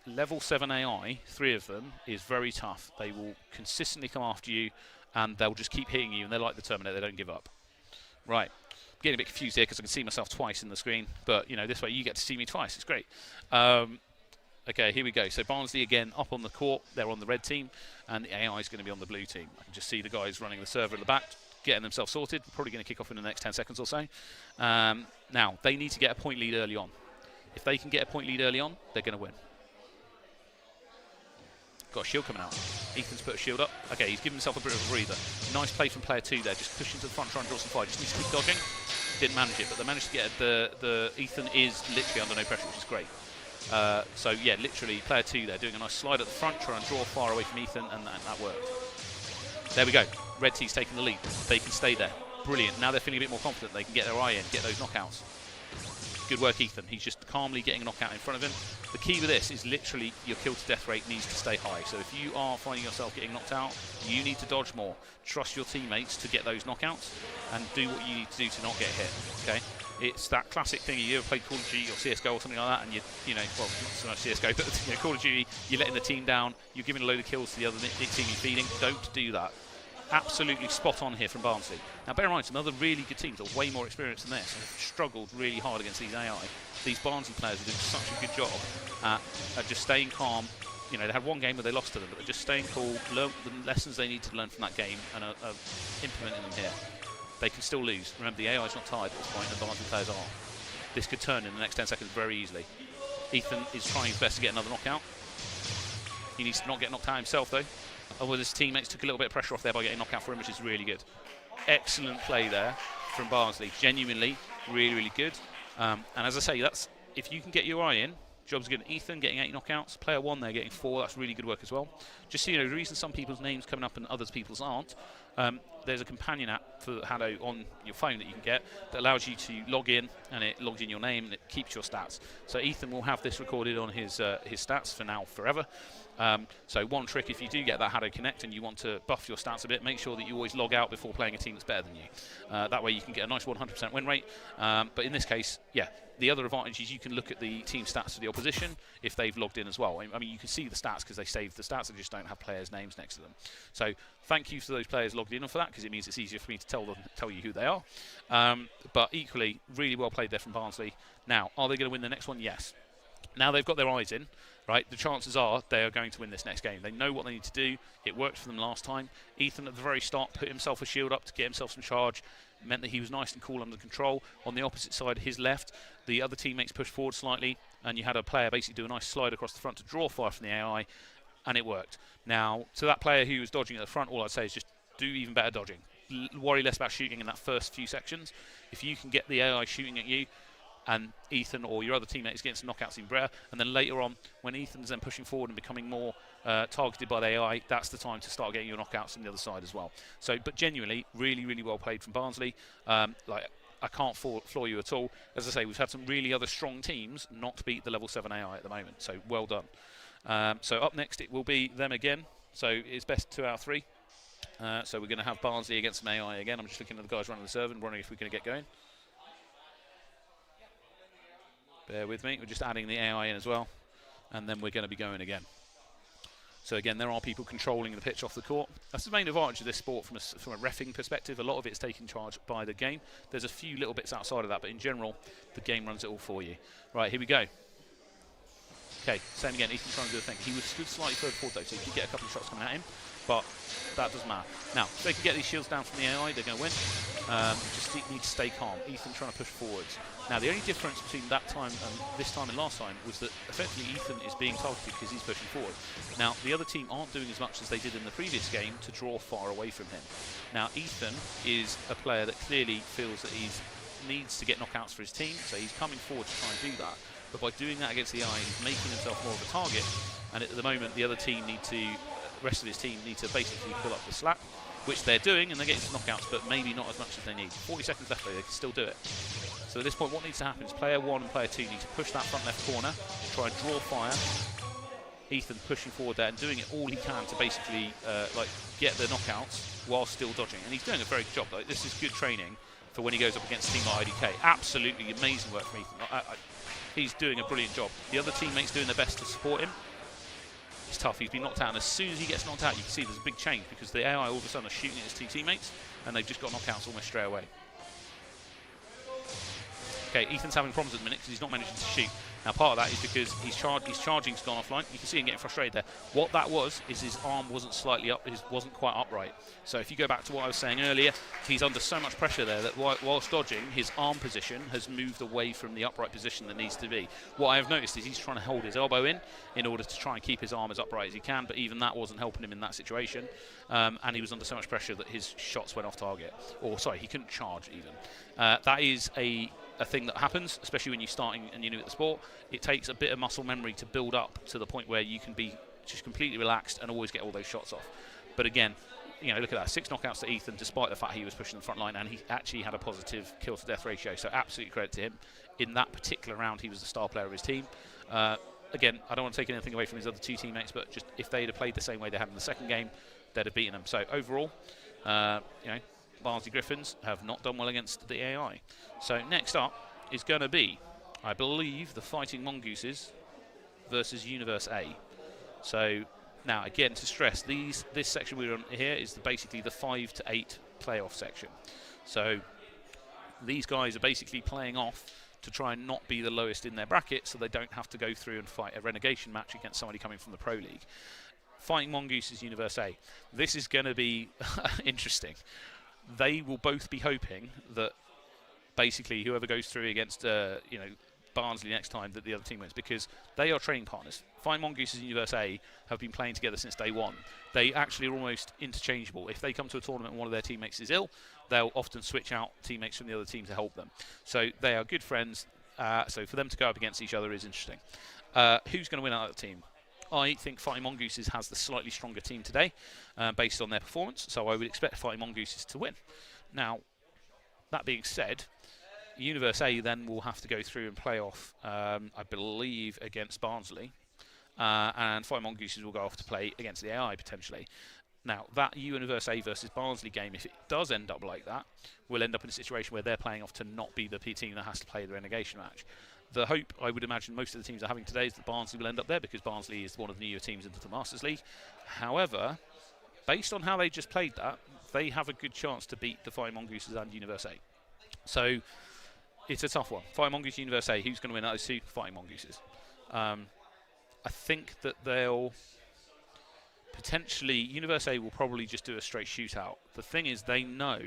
level 7 AI, 3 of them, is very tough. They will consistently come after you, and they'll just keep hitting you, and they're like the Terminator. They don't give up. Right. Getting a bit confused here because I can see myself twice in the screen, but you know, this way you get to see me twice. It's great. Okay, here we go. So Barnsley again up on the court. They're on the red team, and the AI is going to be on the blue team. I can just see the guys running the server at the back, getting themselves sorted. Probably going to kick off in the next 10 seconds or so. Now they need to get a point lead early on. If they can get a point lead early on, they're going to win. Got a shield coming out. Ethan's put a shield up. Okay, he's given himself a bit of a breather. Nice play from player 2 there, just pushing to the front, trying to draw some fire. Just needs to keep dodging. Didn't manage it, but they managed to get the Ethan is literally under no pressure, which is great. So yeah, literally player 2 there doing a nice slide at the front, trying to draw far away from Ethan, and that worked. There we go. Red team's taking the lead. They can stay there. Brilliant. Now they're feeling a bit more confident. They can get their eye in, get those knockouts. Good work, Ethan. He's just calmly getting a knockout in front of him. The key with this is literally your kill to death rate needs to stay high. So if you are finding yourself getting knocked out, you need to dodge more. Trust your teammates to get those knockouts and do what you need to do to not get hit. Okay? It's that classic thing. You ever played Call of Duty or CSGO or something like that, and you know, well, not so much CSGO, but you know, Call of Duty, you're letting the team down, you're giving a load of kills to the other team you're feeding. Don't do that. Absolutely spot on here from Barnsley. Now bear in mind, some other really good teams are way more experienced than this and have struggled really hard against these AI. These Barnsley players are doing such a good job at just staying calm. You know, they had one game where they lost to them, but they're just staying cool, learn the lessons they need to learn from that game, and are implementing them here. They can still lose. Remember, the AI is not tired at this point, and Barnsley players are. This could turn in the next 10 seconds very easily. Ethan is trying his best to get another knockout. He needs to not get knocked out himself, though. Otherwise, his teammates took a little bit of pressure off there by getting knocked out for him, which is really good. Excellent play there from Barnsley. Genuinely, really, really good. And as I say, that's if you can get your eye in, job's good. Ethan getting 8 knockouts. Player 1 there getting 4. That's really good work as well. Just so you know, the reason some people's names coming up and others people's aren't, there's a companion app for HADO on your phone that you can get that allows you to log in, and it logs in your name and it keeps your stats. So Ethan will have this recorded on his stats for now, forever. So one trick, if you do get that HADO Connect and you want to buff your stats a bit, make sure that you always log out before playing a team that's better than you. That way you can get a nice 100% win rate. But in this case, yeah, the other advantage is you can look at the team stats for the opposition if they've logged in as well. I mean, you can see the stats because they saved the stats, they just don't have players' names next to them. So thank you to those players logged in for that, because it means it's easier for me to tell you who they are. But equally, really well played there from Barnsley. Now, are they going to win the next one? Yes. Now they've got their eyes in, right, the chances are they are going to win this next game. They know what they need to do. It worked for them last time. Ethan at the very start put himself a shield up to get himself some charge. It meant that he was nice and cool under control. On the opposite side, his left, the other teammates pushed forward slightly, and you had a player basically do a nice slide across the front to draw fire from the AI, and it worked. Now, to that player who was dodging at the front, all I'd say is just do even better dodging. Worry less about shooting in that first few sections. If you can get the AI shooting at you, and Ethan or your other teammate is getting some knockouts in Brer, and then later on, when Ethan's then pushing forward and becoming more targeted by the AI, that's the time to start getting your knockouts on the other side as well. So, but genuinely, really, really well played from Barnsley. Like, I can't floor you at all. As I say, we've had some really other strong teams not beat the level 7 AI at the moment, so well done. So up next, it will be them again. So it's best 2 out of 3. So we're going to have Barnsley against some AI again. I'm just looking at the guys running the server and wondering if we're going to get going. Bear with me, we're just adding the AI in as well, and then we're going to be going again. So again, there are people controlling the pitch off the court. That's the main advantage of this sport from a reffing perspective. A lot of it's taken charge by the game. There's a few little bits outside of that, but in general, the game runs it all for you. Right, here we go. Okay, same again, Ethan trying to do a thing. He was stood slightly further forward though, so he could get a couple of shots coming at him, but that doesn't matter. Now, if they can get these shields down from the AI, they're going to win. Just need to stay calm. Ethan trying to push forwards. Now, the only difference between that time and this time and last time was that effectively Ethan is being targeted because he's pushing forward. Now, the other team aren't doing as much as they did in the previous game to draw far away from him. Now, Ethan is a player that clearly feels that he needs to get knockouts for his team, so he's coming forward to try and do that. But by doing that against the AI, he's making himself more of a target. And at the moment, the other team rest of his team need to basically pull up the slack. which they're doing, and they're getting some knockouts, but maybe not as much as they need. 40 seconds left though, they can still do it. So at this point, what needs to happen is player 1 and player 2 need to push that front left corner, try and draw fire. Ethan pushing forward there and doing it all he can to basically like get the knockouts while still dodging, and he's doing a very good job. Like, this is good training for when he goes up against a team like IDK. Absolutely amazing work from Ethan. He's doing a brilliant job. The other teammates doing their best to support him. It's tough. He's been knocked out, and as soon as he gets knocked out, you can see there's a big change because the AI all of a sudden are shooting at his two teammates, and they've just got knockouts almost straight away. Okay, Ethan's having problems at the minute because he's not managing to shoot. Now, part of that is because his charging's gone offline. You can see him getting frustrated there. What that was is his arm wasn't slightly up, wasn't quite upright. So if you go back to what I was saying earlier, he's under so much pressure there that whilst dodging, his arm position has moved away from the upright position that needs to be. What I have noticed is he's trying to hold his elbow in order to try and keep his arm as upright as he can, but even that wasn't helping him in that situation. And he was under so much pressure that his shots went off target. Or, sorry, he couldn't charge even. That is a thing that happens, especially when you're starting and you're new at the sport. It takes a bit of muscle memory to build up to the point where you can be just completely relaxed and always get all those shots off. But again, you know, look at that, 6 knockouts to Ethan, despite the fact he was pushing the front line, and he actually had a positive kill to death ratio. So absolute credit to him. In that particular round, he was the star player of his team. Again, I don't want to take anything away from his other two teammates, but just if they'd have played the same way they had in the second game, they'd have beaten them. So overall, you know, Barnsley Griffins have not done well against the AI. So next up is going to be, I believe, the Fighting Mongooses versus Universe A. So now, again, to stress, this section we're on here is basically the 5 to 8 playoff section. So these guys are basically playing off to try and not be the lowest in their bracket, so they don't have to go through and fight a relegation match against somebody coming from the Pro League. Fighting Mongooses Universe A. This is going to be interesting. They will both be hoping that basically whoever goes through against you know, Barnsley next time, that the other team wins, because they are training partners. Fighting Mongooses and Universe A have been playing together since day one. They actually are almost interchangeable. If they come to a tournament and one of their teammates is ill, they'll often switch out teammates from the other team to help them. So they are good friends. So for them to go up against each other is interesting. Who's going to win out of the team? I think Fighting Mongooses has the slightly stronger team today, based on their performance. So I would expect Fighting Mongooses to win. Now, that being said, Universe A then will have to go through and play off, I believe, against Barnsley. And Fighting Mongooses will go off to play against the AI potentially. Now, that Universe A versus Barnsley game, if it does end up like that, we'll end up in a situation where they're playing off to not be the team that has to play the relegation match. The hope, I would imagine, most of the teams are having today is that Barnsley will end up there, because Barnsley is one of the newer teams into the Masters League. However, based on how they just played that, they have a good chance to beat the Fighting Mongooses and Universe A. So it's a tough one. Fighting Mongooses, Universe A, who's going to win out of those two? Fighting Mongooses. I think that they'll potentially, Universe A will probably just do a straight shootout. The thing is, they know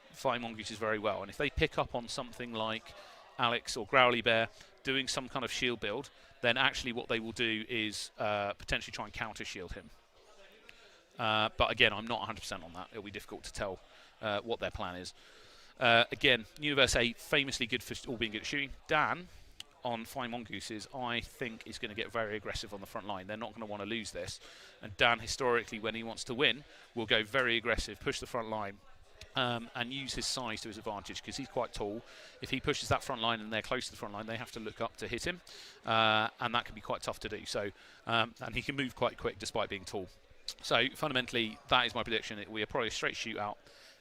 Fighting Mongooses very well, and if they pick up on something like Alex or Growly Bear doing some kind of shield build, then actually what they will do is potentially try and counter shield him. But again, I'm not 100% on that. It'll be difficult to tell what their plan is. Again, Universe A famously good for all being good at shooting. Dan on Fighting Mongooses, I think, is going to get very aggressive on the front line. They're not going to want to lose this. And Dan, historically, when he wants to win, will go very aggressive, push the front line, and use his size to his advantage, because he's quite tall. If he pushes that front line and they're close to the front line, they have to look up to hit him, and that can be quite tough to do. So, and he can move quite quick despite being tall. So fundamentally, that is my prediction. It will be probably a straight shootout.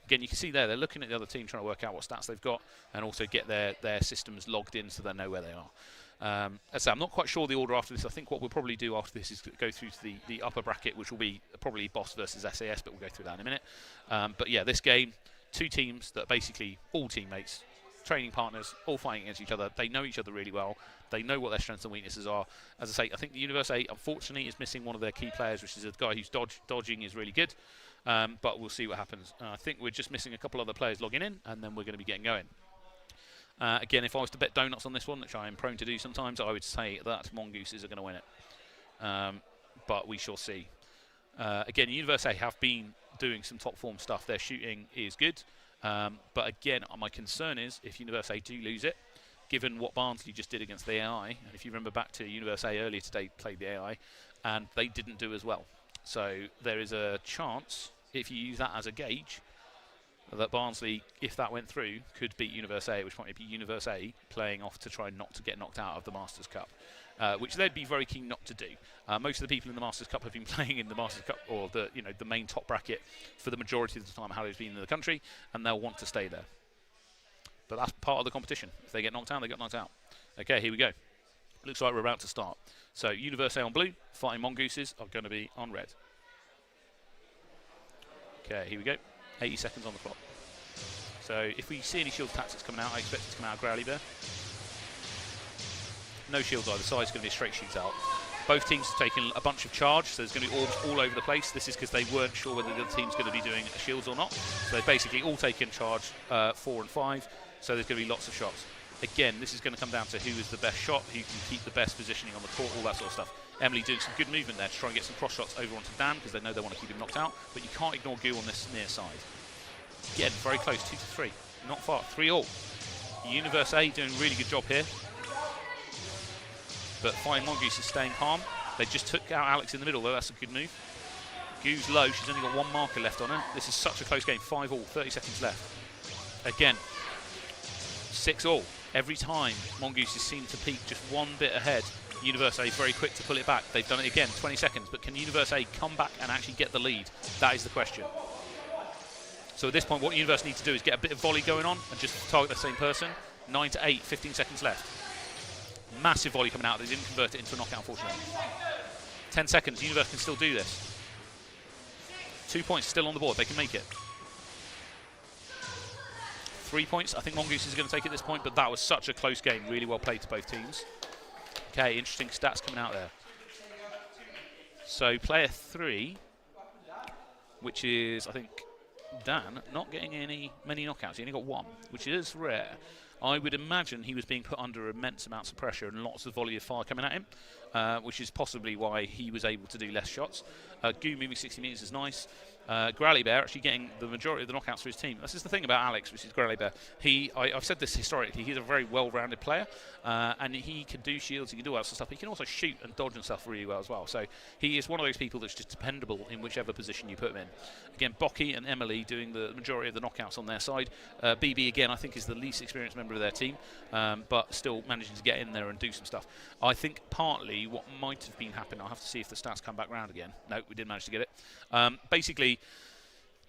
Again, you can see there, they're looking at the other team, trying to work out what stats they've got, and also get their systems logged in so they know where they are. As I say, I'm not quite sure the order after this. I think what we'll probably do after this is go through to the upper bracket, which will be probably Boss versus SAS, but we'll go through that in a minute. But yeah, this game, two teams that are basically all teammates, training partners, all fighting against each other. They know each other really well. They know what their strengths and weaknesses are. As I say, I think the Universe A, unfortunately, is missing one of their key players, which is a guy who's dodging is really good. But we'll see what happens. I think we're just missing a couple other players logging in, and then we're going to be getting going. Again, if I was to bet donuts on this one, which I am prone to do sometimes, I would say that Mongooses are going to win it. But we shall see. Again, Universe A have been doing some top form stuff. Their shooting is good. But again, my concern is if Universe A do lose it, given what Barnsley just did against the AI, and if you remember back to Universe A earlier today, played the AI, and they didn't do as well. So there is a chance if you use that as a gauge, that Barnsley, if that went through, could beat Universe A, at which point it'd be Universe A playing off to try not to get knocked out of the Masters Cup, which they'd be very keen not to do. Most of the people in the Masters Cup have been playing in the Masters Cup, or the main top bracket, for the majority of the time HADO's been in the country, and they'll want to stay there. But that's part of the competition. If they get knocked out, they get knocked out. Okay, here we go. Looks like we're about to start. So Universe A on blue, Fighting Mongooses are going to be on red. Okay, here we go. 80 seconds on the clock. So if we see any shield tactics coming out, I expect it to come out of Growly Bear. No shields either side, it's going to be a straight shootout. Both teams have taken a bunch of charge, so there's going to be orbs all over the place. This is because they weren't sure whether the other team's going to be doing shields or not. So they've basically all taken charge 4 and 5, so there's going to be lots of shots. Again, this is going to come down to who is the best shot, who can keep the best positioning on the court, all that sort of stuff. Emily doing some good movement there to try and get some cross shots over onto Dan, because they know they want to keep him knocked out, but you can't ignore Goo on this near side. Again, very close, 2-3, not far, 3-all. Universe A doing a really good job here, but Fighting Mongoose is staying calm. They just took out Alex in the middle, though. That's a good move. Goo's low, she's only got one marker left on her. This is such a close game, 5-all, 30 seconds left. Again, 6-all. Every time Mongooses seem to peak just one bit ahead, Universe A very quick to pull it back. They've done it again, 20 seconds, but can Universe A come back and actually get the lead? That is the question. So at this point, what Universe need to do is get a bit of volley going on and just target the same person. 9-8, 15 seconds left. Massive volley coming out. They didn't convert it into a knockout, unfortunately. 10 seconds, Universe can still do this. 2 points still on the board, they can make it. 3 points, I think Mongoose is going to take it at this point, but that was such a close game. Really well played to both teams. Okay, interesting stats coming out there. So player 3, which is, I think, Dan, not getting many knockouts. He only got 1, which is rare. I would imagine he was being put under immense amounts of pressure and lots of volley of fire coming at him, which is possibly why he was able to do less shots. Goo moving 60 metres is nice. Growly Bear actually getting the majority of the knockouts for his team. This is the thing about Alex, which is Growly Bear. I've said this historically, he's a very well-rounded player, and he can do shields, he can do all that sort of stuff. He can also shoot and dodge and stuff really well as well. So he is one of those people that's just dependable in whichever position you put him in. Again, Bocky and Emily doing the majority of the knockouts on their side. BB, again, I think is the least experienced member of their team, but still managing to get in there and do some stuff. I think partly what might have been happening, I'll have to see if the stats come back round again. No, we didn't manage to get it. Basically,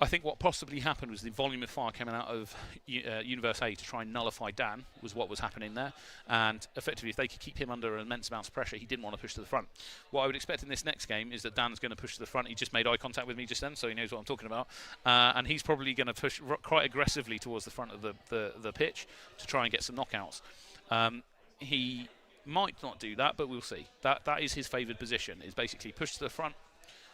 I think what possibly happened was the volume of fire coming out of Universe A to try and nullify Dan was what was happening there, and effectively if they could keep him under immense amounts of pressure, he didn't want to push to the front. What I would expect in this next game is that Dan's going to push to the front. He just made eye contact with me just then, so he knows what I'm talking about, and he's probably going to push quite aggressively towards the front of the pitch to try and get some knockouts. He might not do that, but we'll see. That is his favoured position, is basically push to the front,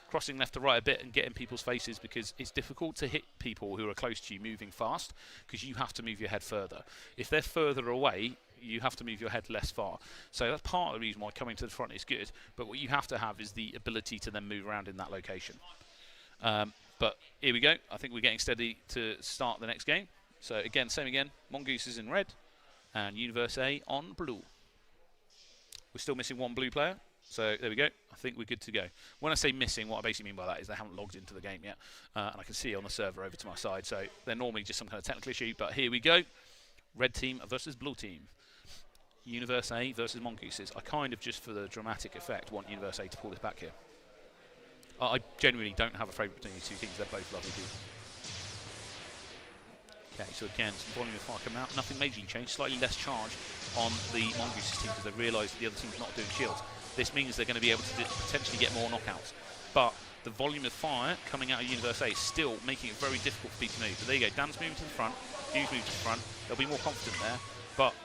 crossing left to right a bit and get in people's faces, because it's difficult to hit people who are close to you moving fast, because you have to move your head further. If they're further away, you have to move your head less far. So that's part of the reason why coming to the front is good, but what you have to have is the ability to then move around in that location. But here we go. I think we're getting steady to start the next game. So again, same again. Mongoose is in red and Universe A on blue. We're still missing one blue player. So there we go. I think we're good to go. When I say missing, what I basically mean by that is they haven't logged into the game yet. And I can see it on the server over to my side. So they're normally just some kind of technical issue. But here we go. Red team versus blue team. Universe A versus Mongooses. I kind of, just for the dramatic effect, want Universe A to pull this back here. I genuinely don't have a favourite between these two teams. They're both lovely people. Okay, so again, some volume of fire coming out. Nothing majorly changed. Slightly less charge on the Mongooses team because they realised the other team's not doing shields. This means they're going to be able to potentially get more knockouts. But the volume of fire coming out of Universe A is still making it very difficult for people to move. But there you go, Dan's moving to the front, Hugh's moving to the front. They'll be more confident there. But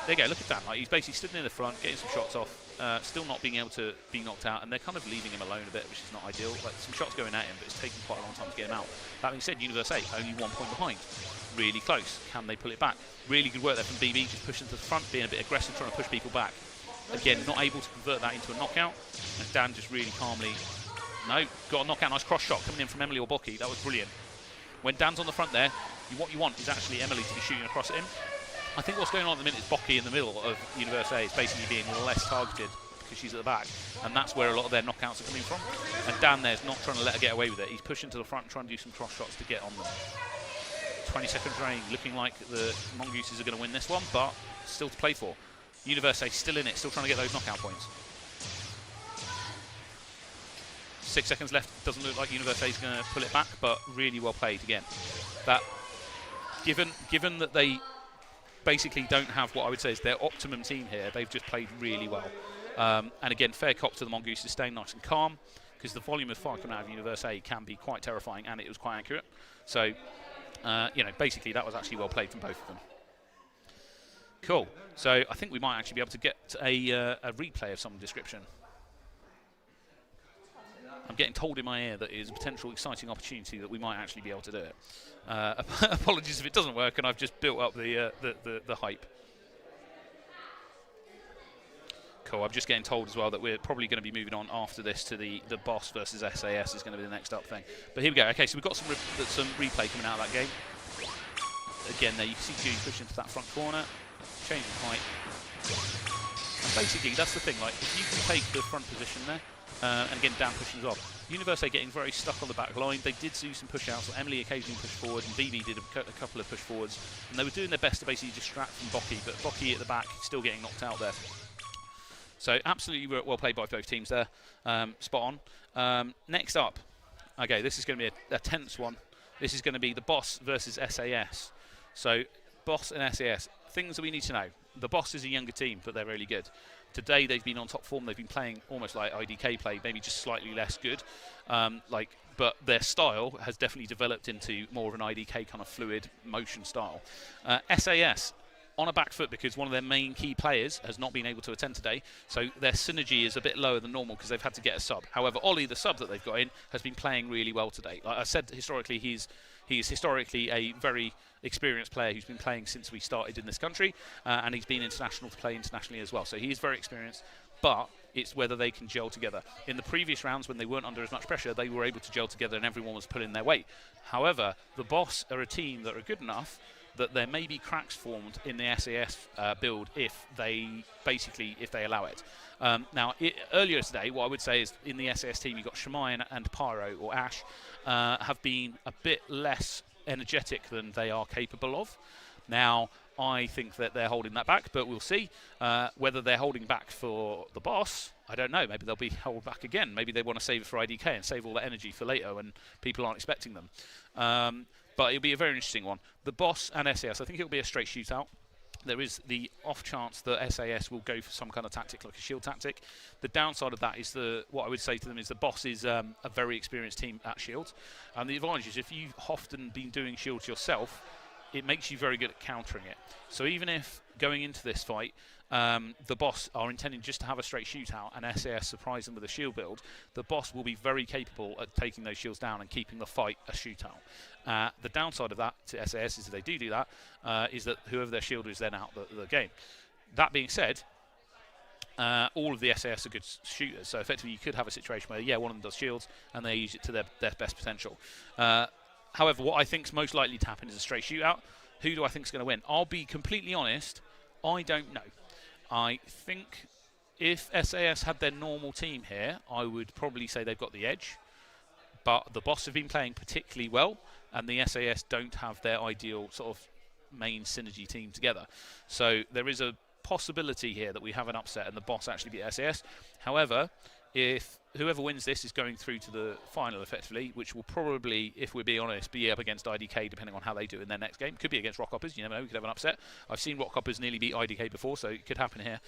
there you go, look at Dan. Like, he's basically stood near the front, getting some shots off, still not being able to be knocked out, and they're kind of leaving him alone a bit, which is not ideal. Like, some shots going at him, but it's taking quite a long time to get him out. That being said, Universe A only 1 point behind. Really close. Can they pull it back? Really good work there from BB, just pushing to the front, being a bit aggressive, trying to push people back. Again, not able to convert that into a knockout. And Dan just really calmly, no, got a knockout. Nice cross shot coming in from Emily or Bocky. That was brilliant. When Dan's on the front there, what you want is actually Emily to be shooting across at him. I think what's going on at the minute is Bocky in the middle of Universe A is basically being less targeted because she's at the back, and that's where a lot of their knockouts are coming from. And Dan there's not trying to let her get away with it. He's pushing to the front and trying to do some cross shots to get on them. 20 seconds reign, looking like the Mongooses are going to win this one, but still to play for. Universe still in it, still trying to get those knockout points. 6 seconds left. Doesn't look like Universe is going to pull it back, but really well played again. That given that they basically don't have what I would say is their optimum team here, they've just played really well. And again, fair cop to the Mongooses, staying nice and calm, because the volume of fire coming out of Universe can be quite terrifying, and it was quite accurate. So, you know, basically that was actually well played from both of them. Cool. So I think we might actually be able to get a replay of some description. I'm getting told in my ear that it is a potential exciting opportunity that we might actually be able to do it. Apologies if it doesn't work, and I've just built up the hype. Cool. I'm just getting told as well that we're probably going to be moving on after this to the boss versus SAS is going to be the next up thing. But here we go. Okay, so we've got some replay coming out of that game. Again, there you can see Judy push into that front corner, changing height. And basically, that's the thing. Like, if you can take the front position there, and again, Dan pushing as well. Universe getting very stuck on the back line. They did do some push-outs. So Emily occasionally pushed forward, and Vivi did a couple of push forwards. And they were doing their best to basically distract from Bocky, but Bocky at the back still getting knocked out there. So absolutely well played by both teams there. Spot on. Next up, okay, this is going to be a tense one. This is going to be the Boss versus SAS. So Boss and SAS, things that we need to know. The Boss is a younger team, but they're really good. Today they've been on top form. They've been playing almost like IDK play, maybe just slightly less good. But their style has definitely developed into more of an IDK kind of fluid motion style. SAS on a back foot because one of their main key players has not been able to attend today, so their synergy is a bit lower than normal because they've had to get a sub. However, Ollie, the sub that they've got in, has been playing really well today. Like I said, historically he's historically a very experienced player who's been playing since we started in this country, and he's been international to play internationally as well. So he is very experienced, but it's whether they can gel together. In the previous rounds, when they weren't under as much pressure, they were able to gel together and everyone was pulling their weight. However, the Boss are a team that are good enough that there may be cracks formed in the SAS build if they allow it. Earlier today, what I would say is in the SAS team, you've got Shemai and Pyro, or Ash, have been a bit less energetic than they are capable of. Now, I think that they're holding that back, but we'll see. Whether they're holding back for the Boss, I don't know. Maybe they'll be held back again. Maybe they want to save it for IDK and save all that energy for later when people aren't expecting them. But it'll be a very interesting one. The Boss and SAS, I think it'll be a straight shootout. There is the off chance that SAS will go for some kind of tactic, like a shield tactic. The downside of that is what I would say to them is the Boss is a very experienced team at shields. And the advantage is if you've often been doing shields yourself, it makes you very good at countering it. So even if going into this fight, the Boss are intending just to have a straight shootout and SAS surprise them with a shield build, the Boss will be very capable at taking those shields down and keeping the fight a shootout. The downside of that to SAS is if they do that, is that whoever their shielder is then out the game. That being said, all of the SAS are good shooters, so effectively you could have a situation where, one of them does shields and they use it to their best potential. However, what I think is most likely to happen is a straight shootout. Who do I think is going to win? I'll be completely honest, I don't know. I think if SAS had their normal team here, I would probably say they've got the edge. But the Boss have been playing particularly well, and the SAS don't have their ideal sort of main synergy team together. So there is a possibility here that we have an upset and the Boss actually beat SAS. However, if whoever wins this is going through to the final effectively, which will probably, if we're being honest, be up against IDK depending on how they do in their next game. Could be against Rock Hoppers, you never know, we could have an upset. I've seen Rock Hoppers nearly beat IDK before, so it could happen here.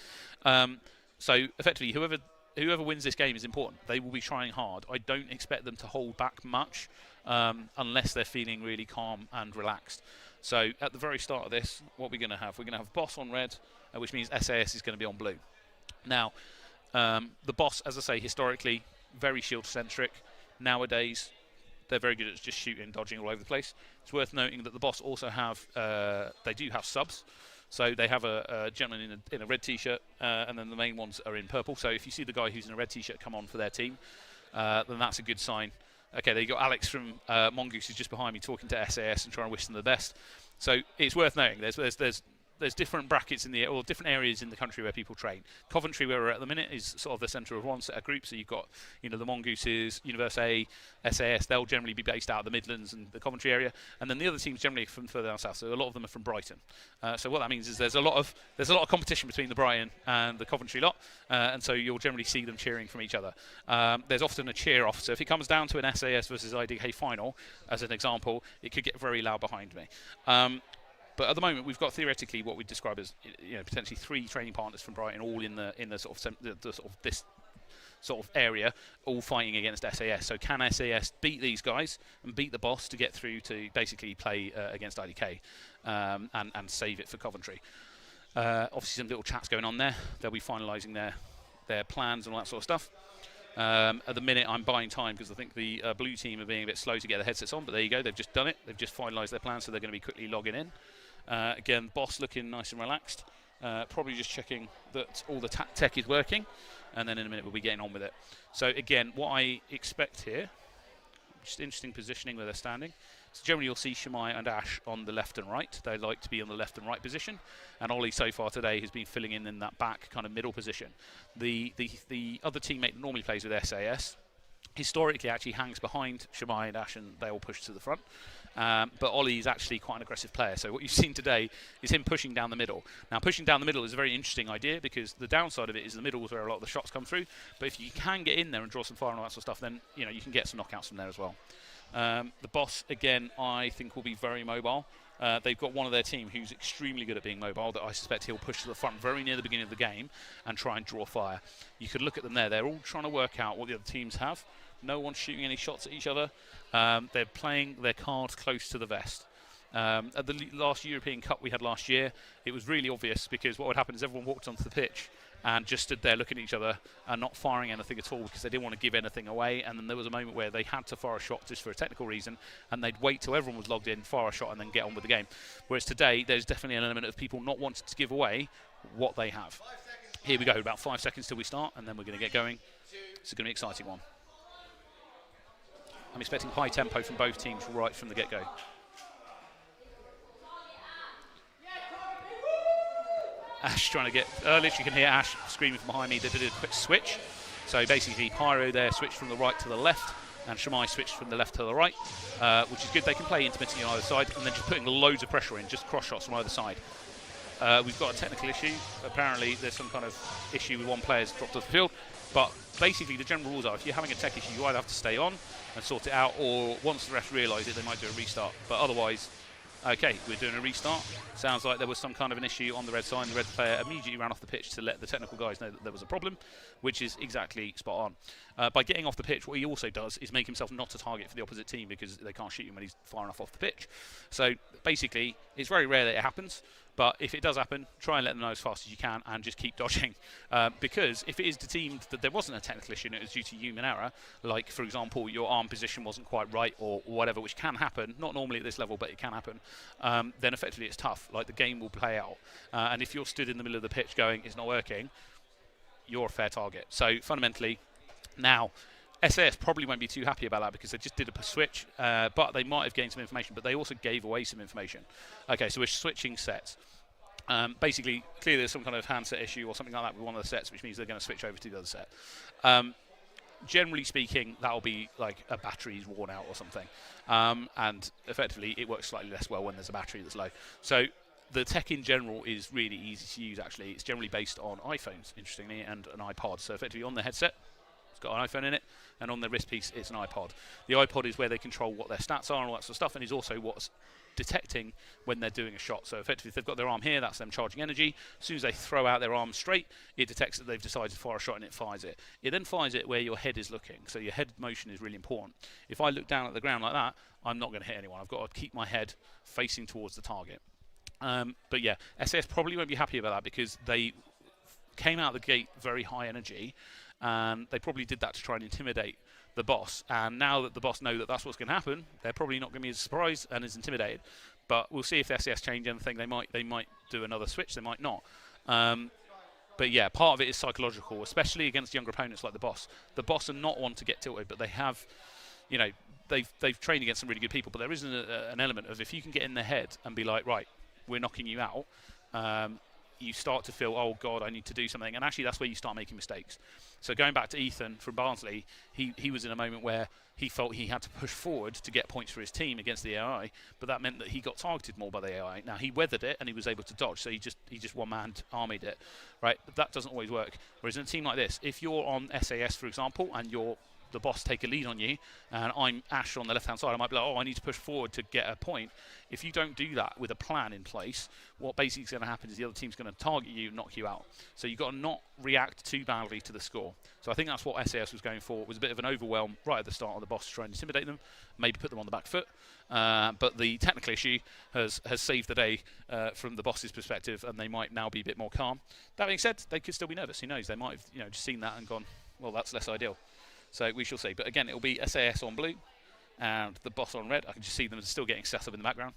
So effectively, whoever wins this game is important. They will be trying hard. I don't expect them to hold back much unless they're feeling really calm and relaxed. So at the very start of this, what we're going to have? We're going to have Boss on red, which means SAS is going to be on blue. Now, the Boss, as I say, historically, very shield-centric. Nowadays, they're very good at just shooting, dodging all over the place. It's worth noting that the Boss also have, they do have subs. So they have a gentleman in a red T-shirt, and then the main ones are in purple. So if you see the guy who's in a red T-shirt come on for their team, then that's a good sign. Okay, there you got Alex from Mongoose who's just behind me talking to SAS and trying to wish them the best. So it's worth noting. There's there's different brackets in the, or different areas in the country where people train. Coventry, where we're at the minute, is sort of the centre of one set of groups. So you've got, the Mongooses, Universe A, SAS. They'll generally be based out of the Midlands and the Coventry area, and then the other teams generally from further down south. So a lot of them are from Brighton. So what that means is there's a lot of competition between the Brighton and the Coventry lot, and so you'll generally see them cheering from each other. There's often a cheer off. So if it comes down to an SAS versus IDK final, as an example, it could get very loud behind me. But at the moment, we've got theoretically what we describe as, potentially 3 training partners from Brighton, all in the sort of this sort of area, all fighting against SAS. So can SAS beat these guys and beat the boss to get through to basically play against IDK and save it for Coventry? Obviously, some little chats going on there. They'll be finalising their plans and all that sort of stuff. At the minute, I'm buying time because I think the blue team are being a bit slow to get their headsets on, but there you go, they've just done it. They've just finalised their plans, so they're going to be quickly logging in. Again, boss looking nice and relaxed. Probably just checking that all the tech is working, and then in a minute we'll be getting on with it. So again, what I expect here, just interesting positioning where they're standing. So generally you'll see Shemai and Ash on the left and right. They like to be on the left and right position, and Ollie so far today has been filling in that back kind of middle position. The other teammate that normally plays with SAS historically actually hangs behind Shemai and Ash, and they all push to the front. But Ollie is actually quite an aggressive player, so what you've seen today is him pushing down the middle. Now, pushing down the middle is a very interesting idea because the downside of it is the middle is where a lot of the shots come through, but if you can get in there and draw some fire and all that sort of stuff, then you can get some knockouts from there as well. The boss, again, I think will be very mobile. They've got one of their team who's extremely good at being mobile that I suspect he'll push to the front very near the beginning of the game and try and draw fire. You could look at them there. They're all trying to work out what the other teams have. No one's shooting any shots at each other. They're playing their cards close to the vest. At the last European Cup we had last year, it was really obvious because what would happen is everyone walked onto the pitch and just stood there looking at each other and not firing anything at all because they didn't want to give anything away. And then there was a moment where they had to fire a shot just for a technical reason, and they'd wait till everyone was logged in, fire a shot, and then get on with the game. Whereas today, there's definitely an element of people not wanting to give away what they have. Here we go, about 5 seconds till we start, and then we're going to get going. It's going to be an exciting one. I'm expecting high tempo from both teams right from the get-go. Ash trying to get, literally you can hear Ash screaming from behind me. They did a quick switch. So basically Pyro there switched from the right to the left, and Shemai switched from the left to the right, which is good. They can play intermittently on either side, and then just putting loads of pressure in, just cross shots from either side. We've got a technical issue. Apparently there's some kind of issue with one player's dropped off the field, but basically the general rules are if you're having a tech issue, you either have to stay on and sort it out, or once the refs realise it, they might do a restart. But otherwise, okay, we're doing a restart. Sounds like there was some kind of an issue on the red side. The red player immediately ran off the pitch to let the technical guys know that there was a problem, which is exactly spot on. By getting off the pitch, what he also does is make himself not a target for the opposite team because they can't shoot him when he's firing off the pitch. So basically, it's very rare that it happens. But if it does happen, try and let them know as fast as you can and just keep dodging. Because if it is deemed that there wasn't a technical issue and it was due to human error, like, for example, your arm position wasn't quite right or whatever, which can happen, not normally at this level, but it can happen, then effectively it's tough. Like, the game will play out. And if you're stood in the middle of the pitch going, it's not working, you're a fair target. So, fundamentally, now, SAS probably won't be too happy about that because they just did a switch, but they might have gained some information, but they also gave away some information. Okay, so we're switching sets. Basically, clearly there's some kind of handset issue or something like that with one of the sets, which means they're going to switch over to the other set. Generally speaking, that'll be like a battery's worn out or something. And effectively, it works slightly less well when there's a battery that's low. So the tech in general is really easy to use, actually. It's generally based on iPhones, interestingly, and an iPod. So effectively on the headset, it's got an iPhone in it, and on the wrist piece, it's an iPod. The iPod is where they control what their stats are and all that sort of stuff, and is also what's detecting when they're doing a shot. So effectively, if they've got their arm here, that's them charging energy. As soon as they throw out their arm straight, it detects that they've decided to fire a shot and it fires it. It then fires it where your head is looking. So your head motion is really important. If I look down at the ground like that, I'm not going to hit anyone. I've got to keep my head facing towards the target. But yeah, SAS probably won't be happy about that because they came out of the gate very high energy, and they probably did that to try and intimidate the boss. And now that the boss know that that's what's going to happen, they're probably not going to be as surprised and as intimidated. But we'll see if SAS change anything. They might do another switch. They might not. But yeah, part of it is psychological, especially against younger opponents like the boss. The boss are not one to get tilted, but they have, you know, they've trained against some really good people. But there is an element of if you can get in their head and be like, right, we're knocking you out. you start to feel, oh God, I need to do something. And actually that's where you start making mistakes. So going back to Ethan from Barnsley, he was in a moment where he felt he had to push forward to get points for his team against the AI, but that meant that he got targeted more by the AI. Now he weathered it and he was able to dodge, so he just one-man armied it, right? But that doesn't always work. Whereas in a team like this, if you're on SAS, for example, and the boss take a lead on you, and I'm Ash on the left-hand side, I might be like, oh, I need to push forward to get a point. If you don't do that with a plan in place, what basically is going to happen is the other team's going to target you, knock you out. So you've got to not react too badly to the score. So I think that's what SAS was going for. It was a bit of an overwhelm right at the start of the boss to try and intimidate them, maybe put them on the back foot. But the technical issue has saved the day from the boss's perspective, and they might now be a bit more calm. That being said, they could still be nervous. Who knows? They might have just seen that and gone, well, that's less ideal. So we shall see. But again, it'll be SAS on blue and the boss on red. I can just see them still getting set up in the background.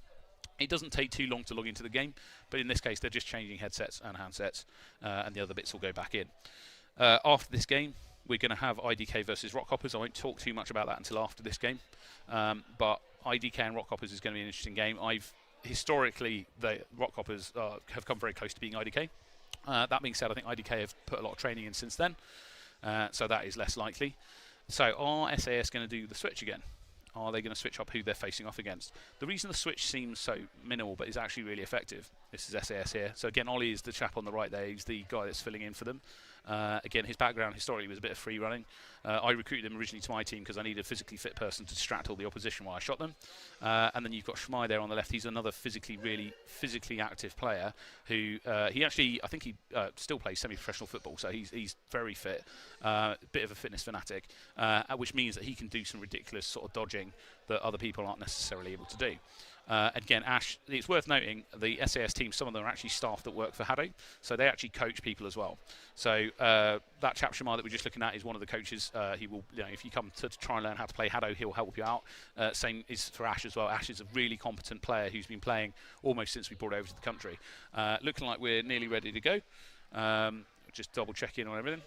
It doesn't take too long to log into the game, but in this case, they're just changing headsets and handsets, and the other bits will go back in. After this game, we're going to have IDK versus Rockhoppers. I won't talk too much about that until after this game, but IDK and Rockhoppers is going to be an interesting game. Historically, the Rockhoppers have come very close to being IDK. That being said, I think IDK have put a lot of training in since then, so that is less likely. So are SAS going to do the switch again? Are they going to switch up who they're facing off against? The reason the switch seems so minimal but is actually really effective, this is SAS here. So again, Ollie is the chap on the right there. He's the guy that's filling in for them. Again, his background historically was a bit of free running. I recruited him originally to my team because I needed a physically fit person to distract all the opposition while I shot them. And then you've got Shmai there on the left. He's another really physically active player who he actually, I think he still plays semi-professional football, so he's very fit, bit of a fitness fanatic, which means that he can do some ridiculous sort of dodging that other people aren't necessarily able to do. Again, Ash, it's worth noting the SAS team, some of them are actually staff that work for HADO, so they actually coach people as well. So that chap Shamar that we're just looking at is one of the coaches. He will, if you come to try and learn how to play HADO, he'll help you out. Same is for Ash as well. Ash is a really competent player who's been playing almost since we brought over to the country. Looking like we're nearly ready to go. Just double checking on everything.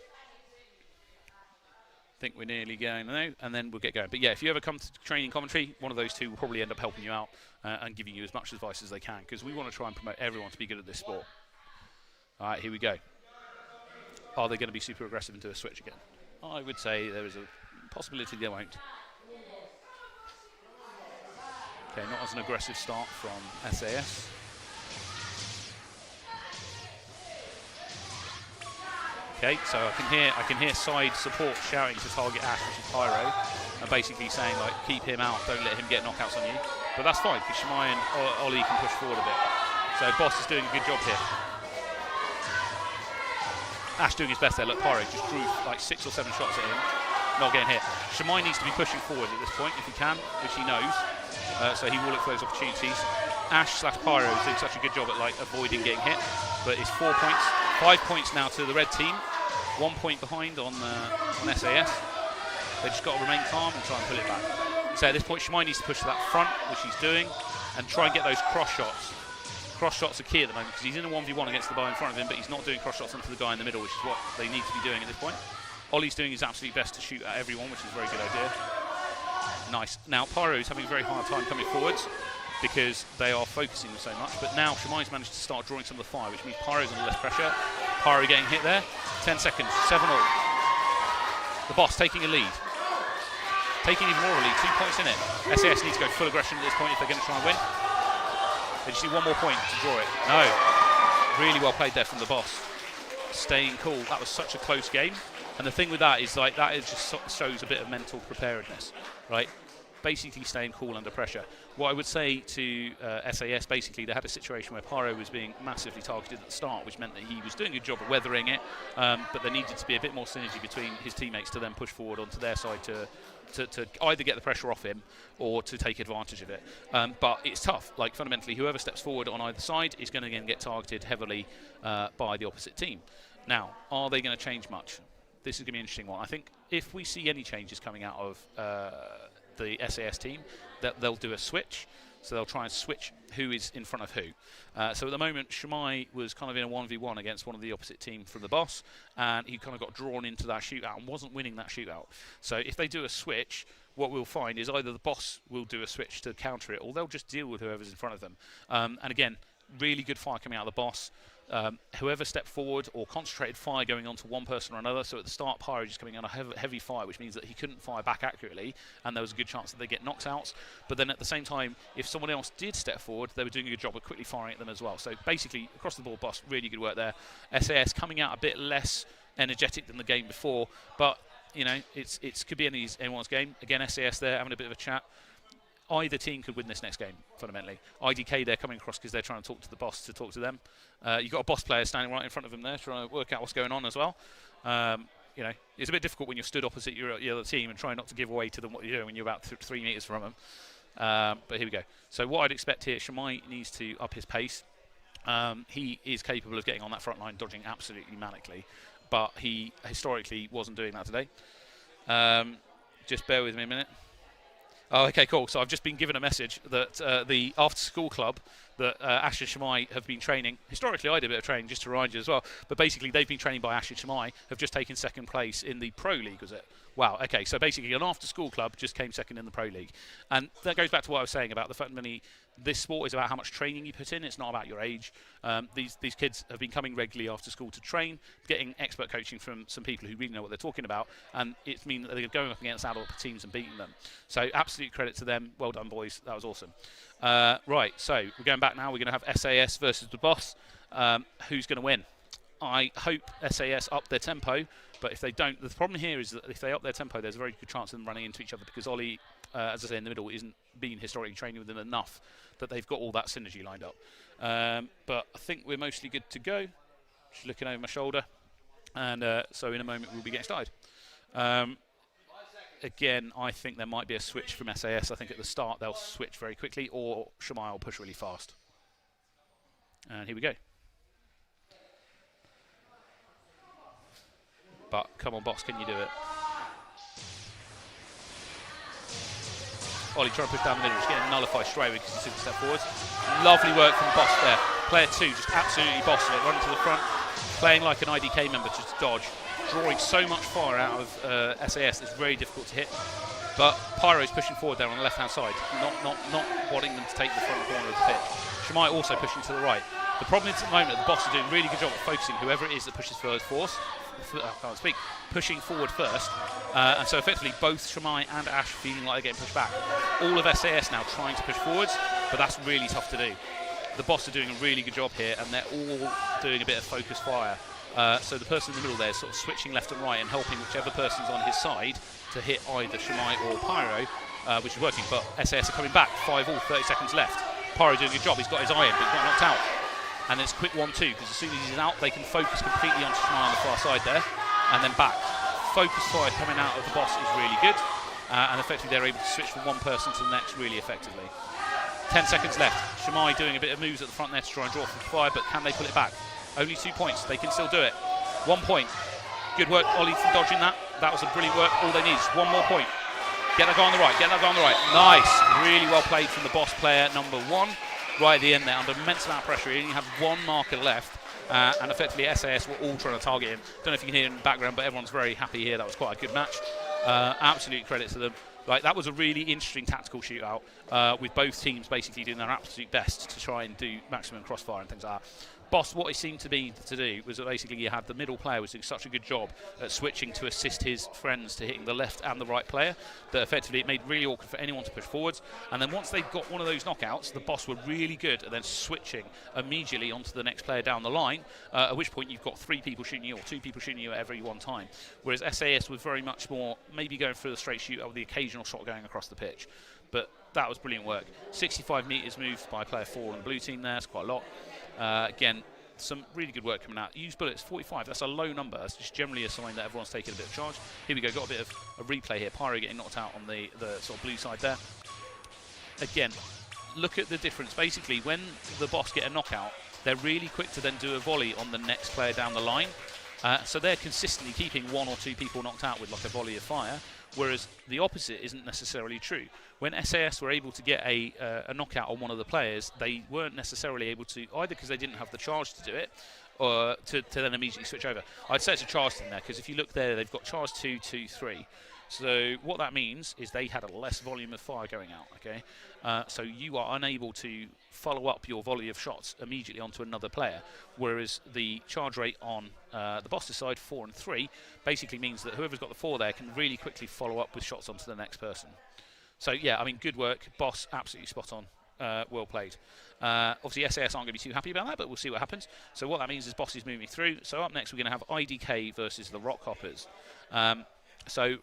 Think we're nearly going now, and then we'll get going. But yeah, if you ever come to training Coventry, one of those two will probably end up helping you out and giving you as much advice as they can, because we want to try and promote everyone to be good at this sport. All right, here we go. Are they going to be super aggressive and do a switch again? I would say there is a possibility they won't. Okay, not as an aggressive start from SAS. Okay, so I can hear side support shouting to target Ash, which is Pyro, and basically saying like, keep him out, don't let him get knockouts on you. But that's fine, because Shmai and Ollie can push forward a bit. So Boss is doing a good job here. Ash doing his best there. Look, Pyro just drew like 6 or 7 shots at him, not getting hit. Shmai needs to be pushing forward at this point if he can, which he knows. So he will look for those opportunities. Ash/Pyro is doing such a good job at like avoiding getting hit, but it's 4 points, 5 points now to the red team. 1 point behind on SAS. They just got to remain calm and try and pull it back. So at this point, Shmai needs to push to that front, which he's doing, and try and get those cross shots. Cross shots are key at the moment because he's in a 1v1 against the guy in front of him, but he's not doing cross shots onto the guy in the middle, which is what they need to be doing at this point. Ollie's doing his absolute best to shoot at everyone, which is a very good idea. Nice. Now Pyro's having a very hard time coming forwards because they are focusing so much, but now Shmai's managed to start drawing some of the fire, which means Pyro's under less pressure. Pyro getting hit there. 10 seconds, 7-all. The boss taking a lead. Taking even more of a lead, 2 points in it. SAS needs to go full aggression at this point if they're going to try and win. They just need 1 more point to draw it. No. Really well played there from the boss. Staying cool. That was such a close game. And the thing with that is like that is just shows a bit of mental preparedness, right? Basically staying cool under pressure. What I would say to SAS, basically, they had a situation where Pyro was being massively targeted at the start, which meant that he was doing a good job of weathering it, but there needed to be a bit more synergy between his teammates to then push forward onto their side to either get the pressure off him or to take advantage of it. But it's tough. Like, fundamentally, whoever steps forward on either side is going to again get targeted heavily by the opposite team. Now, are they going to change much? This is going to be an interesting one. I think if we see any changes coming out of the SAS team, that they'll do a switch. So they'll try and switch who is in front of who. So at the moment, Shmai was kind of in a 1v1 against one of the opposite team from the boss, and he kind of got drawn into that shootout and wasn't winning that shootout. So if they do a switch, what we'll find is either the boss will do a switch to counter it, or they'll just deal with whoever's in front of them. And again, really good fire coming out of the boss. Whoever stepped forward or concentrated fire going on to one person or another. So at the start, Pyro just coming on a heavy fire, which means that he couldn't fire back accurately, and there was a good chance that they get knocked out. But then at the same time, if someone else did step forward, they were doing a good job of quickly firing at them as well. So basically, across the board, boss, really good work there. SAS coming out a bit less energetic than the game before, but you know, it could be anyone's game. Again, SAS there having a bit of a chat. Either team could win this next game, fundamentally. IDK, they're coming across because they're trying to talk to the boss to talk to them. You've got a boss player standing right in front of them there trying to work out what's going on as well. You know, it's a bit difficult when you're stood opposite your other team and trying not to give away to them what you're doing when you're about 3 meters from them. But here we go. So what I'd expect here, Shamai needs to up his pace. He is capable of getting on that front line, dodging absolutely manically. But he historically wasn't doing that today. Just bear with me a minute. Oh, okay, cool. So I've just been given a message that the after-school club that Ash and Shamai have been training. Historically, I did a bit of training, just to remind you as well. But basically, they've been training by Ash and Shamai, have just taken second place in the Pro League, was it? Wow, okay. So basically, an after-school club just came second in the Pro League. And that goes back to what I was saying about the fact that this sport is about how much training you put in. It's not about your age. These kids have been coming regularly after school to train, getting expert coaching from some people who really know what they're talking about, and it's mean that they're going up against adult teams and beating them. So absolute credit to them. Well done, boys. That was awesome. Right, so we're going back now. We're going to have SAS versus the boss. Who's going to win? I hope SAS up their tempo, but if they don't, the problem here is that if they up their tempo, there's a very good chance of them running into each other because Ollie, as I say, in the middle, isn't been historically training with them enough that they've got all that synergy lined up. But I think we're mostly good to go. Just looking over my shoulder. And so in a moment we'll be getting started. Again, I think there might be a switch from SAS. I think at the start they'll switch very quickly, or Shamai will push really fast. And here we go. But come on, boss, can you do it? Ollie trying to push down the middle, just getting nullified straight away because he took a step forwards. Lovely work from Boss there. Player 2 just absolutely bossing it, running to the front, playing like an IDK member to dodge, drawing so much fire out of SAS it's very difficult to hit. But Pyro's pushing forward there on the left-hand side, not wanting them to take the front corner of the pitch. Shamai also pushing to the right. The problem is at the moment the Boss are doing a really good job of focusing whoever it is that pushes forward pushing forward first, and so effectively both Shamai and Ash feeling like they're getting pushed back. All of SAS now trying to push forwards, but that's really tough to do. The Boss are doing a really good job here, and they're all doing a bit of focus fire. So the person in the middle there is sort of switching left and right and helping whichever person's on his side to hit either Shamai or Pyro, which is working. But SAS are coming back, 5-all, 30 seconds left. Pyro doing a good job, he's got his eye in, but he's got knocked out. And then it's a quick 1-2, because as soon as he's out, they can focus completely on Shamai on the far side there, and then back. Focus fire coming out of the Boss is really good, and effectively they're able to switch from one person to the next really effectively. 10 seconds left. Shamai doing a bit of moves at the front there to try and draw from fire, but can they pull it back? Only 2 points, they can still do it. 1 point. Good work, Ollie, for dodging that. That was a brilliant work. All they need is 1 more point. Get that guy on the right, get that guy on the right. Nice, really well played from the Boss player, number 1. Right at the end there, under immense amount of pressure. He only had 1 marker left, and effectively SAS were all trying to target him. Don't know if you can hear it in the background, but everyone's very happy here. That was quite a good match. Absolute credit to them. Like, that was a really interesting tactical shootout with both teams basically doing their absolute best to try and do maximum crossfire and things like that. Boss, what he seemed to be to do was that basically you had the middle player was doing such a good job at switching to assist his friends to hitting the left and the right player that effectively it made really awkward for anyone to push forwards. And then once they've got one of those knockouts, the Boss were really good at then switching immediately onto the next player down the line, at which point you've got 3 people shooting you or 2 people shooting you at every one time. Whereas SAS was very much more maybe going for the straight shootout with the occasional shot going across the pitch. But that was brilliant work. 65 metres moved by player 4 on the blue team there. It's quite a lot. Again, some really good work coming out. Used bullets, 45. That's a low number. That's just generally a sign that everyone's taking a bit of charge. Here we go. Got a bit of a replay here. Pyro getting knocked out on the sort of blue side there. Again, look at the difference. Basically, when the Boss get a knockout, they're really quick to then do a volley on the next player down the line. So they're consistently keeping 1 or 2 people knocked out with like a volley of fire. Whereas the opposite isn't necessarily true. When SAS were able to get a knockout on one of the players, they weren't necessarily able to, either because they didn't have the charge to do it, or to then immediately switch over. I'd say it's a charge thing there, because if you look there, they've got charge 2, 2, 3. So what that means is they had a less volume of fire going out, okay? So you are unable to follow up your volley of shots immediately onto another player, whereas the charge rate on the Boss's side, 4 and 3, basically means that whoever's got the 4 there can really quickly follow up with shots onto the next person. So yeah, I mean, good work. Boss, absolutely spot on. Well played. Obviously, SAS aren't going to be too happy about that, but we'll see what happens. So what that means is Boss is moving through. So up next, we're going to have IDK versus the Rockhoppers. So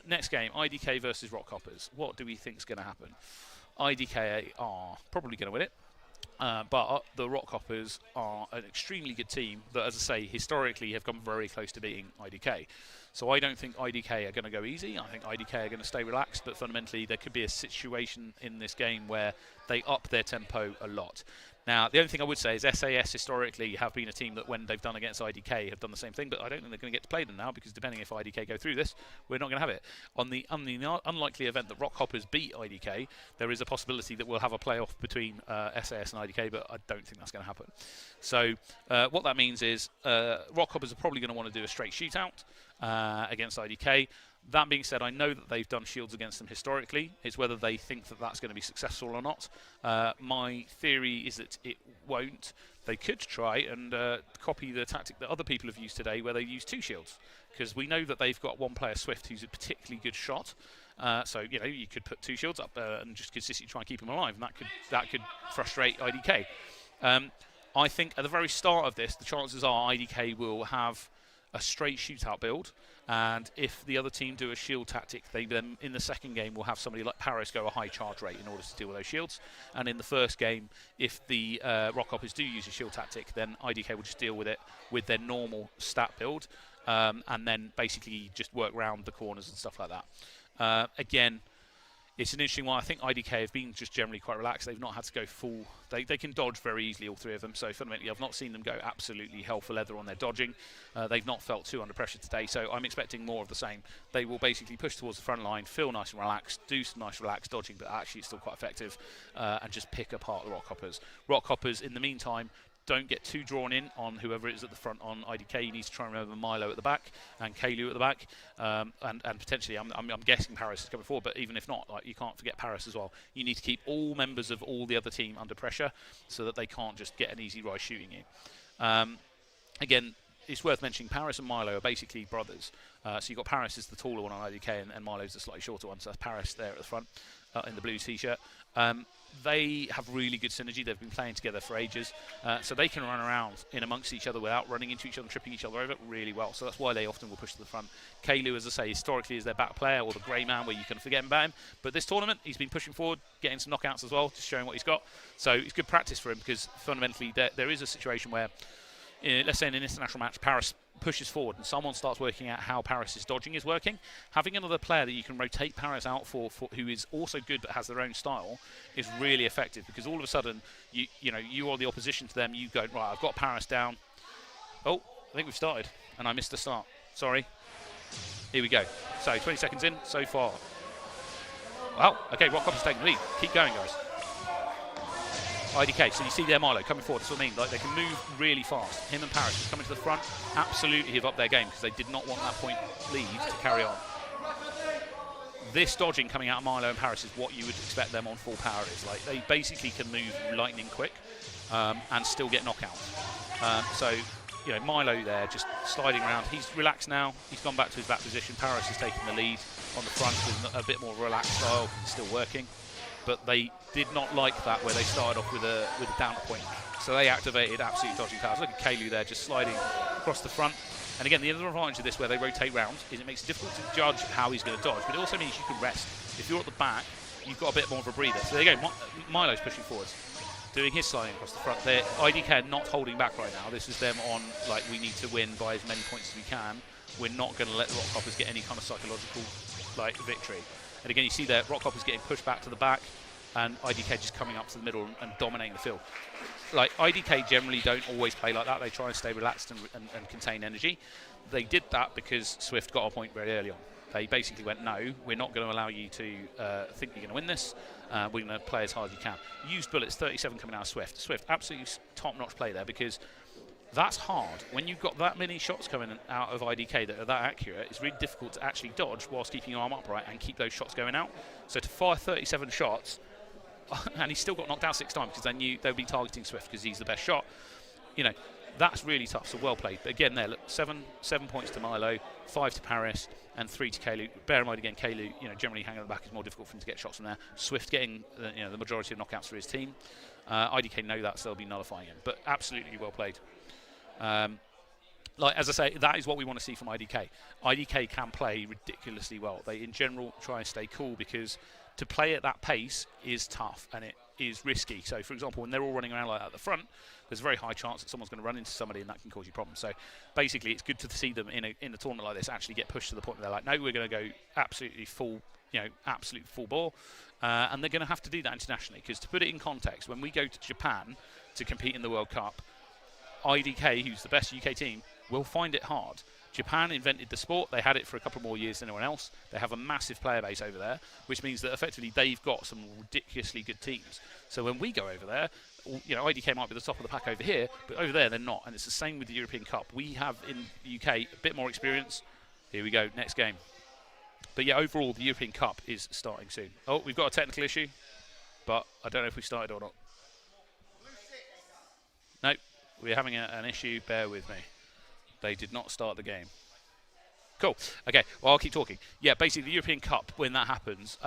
next game, IDK versus Rockhoppers. What do we think is going to happen? IDK are probably going to win it. But the Rockhoppers are an extremely good team that, as I say, historically have come very close to beating IDK. So I don't think IDK are going to go easy. I think IDK are going to stay relaxed, but fundamentally there could be a situation in this game where they up their tempo a lot. Now, the only thing I would say is SAS historically have been a team that when they've done against IDK have done the same thing, but I don't think they're going to get to play them now because depending if IDK go through this, we're not going to have it. On the unlikely event that Rockhoppers beat IDK, there is a possibility that we'll have a playoff between SAS and IDK, but I don't think that's going to happen. So what that means is Rockhoppers are probably going to want to do a straight shootout against IDK. That being said, I know that they've done shields against them historically. It's whether they think that that's going to be successful or not. My theory is that it won't. They could try and copy the tactic that other people have used today, where they use 2 shields, because we know that they've got one player, Swift, who's a particularly good shot. So you know, you could put 2 shields up and just consistently try and keep them alive, and that could frustrate IDK. I think at the very start of this, the chances are IDK will have a straight shootout build, and if the other team do a shield tactic, they then in the second game will have somebody like Paris go a high charge rate in order to deal with those shields, and in the first game, if the Rockhoppers do use a shield tactic, then IDK will just deal with it with their normal stat build, and then basically just work around the corners and stuff like that. Again, it's an interesting one. I think IDK have been just generally quite relaxed. They've not had to go full. They can dodge very easily, all 3 of them. So fundamentally, I've not seen them go absolutely hell for leather on their dodging. They've not felt too under pressure today. So I'm expecting more of the same. They will basically push towards the front line, feel nice and relaxed, do some nice relaxed dodging, but actually it's still quite effective, and just pick apart the Rockhoppers. Rockhoppers, in the meantime, don't get too drawn in on whoever is at the front on IDK. You need to try and remember Milo at the back and Kalu at the back, and potentially I'm guessing Paris is coming forward, but even if not, like, you can't forget Paris as well. You need to keep all members of all the other team under pressure so that they can't just get an easy rise shooting you. Again, it's worth mentioning Paris and Milo are basically brothers. So you've got Paris is the taller one on IDK and Milo's the slightly shorter one, so that's Paris there at the front in the blue t-shirt. They have really good synergy. They've been playing together for ages, so they can run around in amongst each other without running into each other and tripping each other over really well. So that's why they often will push to the front. Kalu, as I say, historically is their back player, or the grey man, where you can forget about him. But this tournament, he's been pushing forward, getting some knockouts as well, just showing what he's got. So it's good practice for him, because fundamentally there is a situation where, let's say in an international match, Paris pushes forward and someone starts working out how Paris' dodging is working. Having another player that you can rotate Paris out for who is also good but has their own style is really effective, because all of a sudden you are the opposition to them. You go, right, I've got Paris down. Oh, I think we've started and I missed the start. Sorry. Here we go. So 20 seconds in so far. Wow, okay, Rockhoppers taking the lead. Keep going, guys. IDK, so you see there Milo coming forward. That's what I mean. Like, they can move really fast. Him and Paris just coming to the front, absolutely have upped their game, because they did not want that point lead to carry on. This dodging coming out of Milo and Paris is what you would expect them on full power is. Like, they basically can move lightning quick and still get knockouts. So, you know, Milo there just sliding around. He's relaxed now. He's gone back to his back position. Paris is taking the lead on the front with a bit more relaxed style, still working. But they did not like that, where they started off with a down point. So they activated absolute dodging powers. Look at Kalu there, just sliding across the front. And again, the other advantage of this, where they rotate round, is it makes it difficult to judge how he's going to dodge, but it also means you can rest. If you're at the back, you've got a bit more of a breather. So there you go, Milo's pushing forwards, doing his sliding across the front. They're IDK not holding back right now. This is them on, like, we need to win by as many points as we can. We're not going to let the Rockhoppers get any kind of psychological, like, victory. And again, you see there, Rockhoppers getting pushed back to the back, and IDK just coming up to the middle and dominating the field. Like, IDK generally don't always play like that. They try and stay relaxed and contain energy. They did that because Swift got a point very early on. They basically went, no, we're not going to allow you to think you're going to win this. We're going to play as hard as you can. Used bullets, 37 coming out of Swift. Swift, absolutely top-notch play there, because That's hard. When you've got that many shots coming out of IDK that are that accurate, it's really difficult to actually dodge whilst keeping your arm upright and keep those shots going out. So to fire 37 shots, and he's still got knocked out 6 times because they knew they would be targeting Swift because he's the best shot. You know, that's really tough. So well played. But again, there, look, 7 points to Milo, 5 to Paris, and 3 to Kalu. Bear in mind again, Kalu, you know, generally hanging at the back is more difficult for him to get shots from there. Swift getting the majority of knockouts for his team. IDK know that, so they'll be nullifying him. But absolutely well played. Like as I say, that is what we want to see from IDK. IDK can play ridiculously well. They, in general, try and stay cool because to play at that pace is tough and it is risky. So, for example, when they're all running around like that at the front, there's a very high chance that someone's going to run into somebody and that can cause you problems. So, basically, it's good to see them in a tournament like this actually get pushed to the point where they're like, no, we're going to go absolutely full, absolute full bore. And they're going to have to do that internationally because, to put it in context, when we go to Japan to compete in the World Cup, IDK, who's the best UK team, will find it hard. Japan invented the sport. They had it for a couple more years than anyone else. They have a massive player base over there, which means that effectively they've got some ridiculously good teams. So when we go over there, IDK might be the top of the pack over here, but over there they're not. And it's the same with the European Cup. We have in the UK a bit more experience. Here we go, next game. But yeah, overall the European Cup is starting soon. Oh, we've got a technical issue, but I don't know if we started or not. Nope, we're having an issue. Bear with me. They did not start the game. Cool. Okay, well, I'll keep talking. Yeah, basically, the European Cup, when that happens,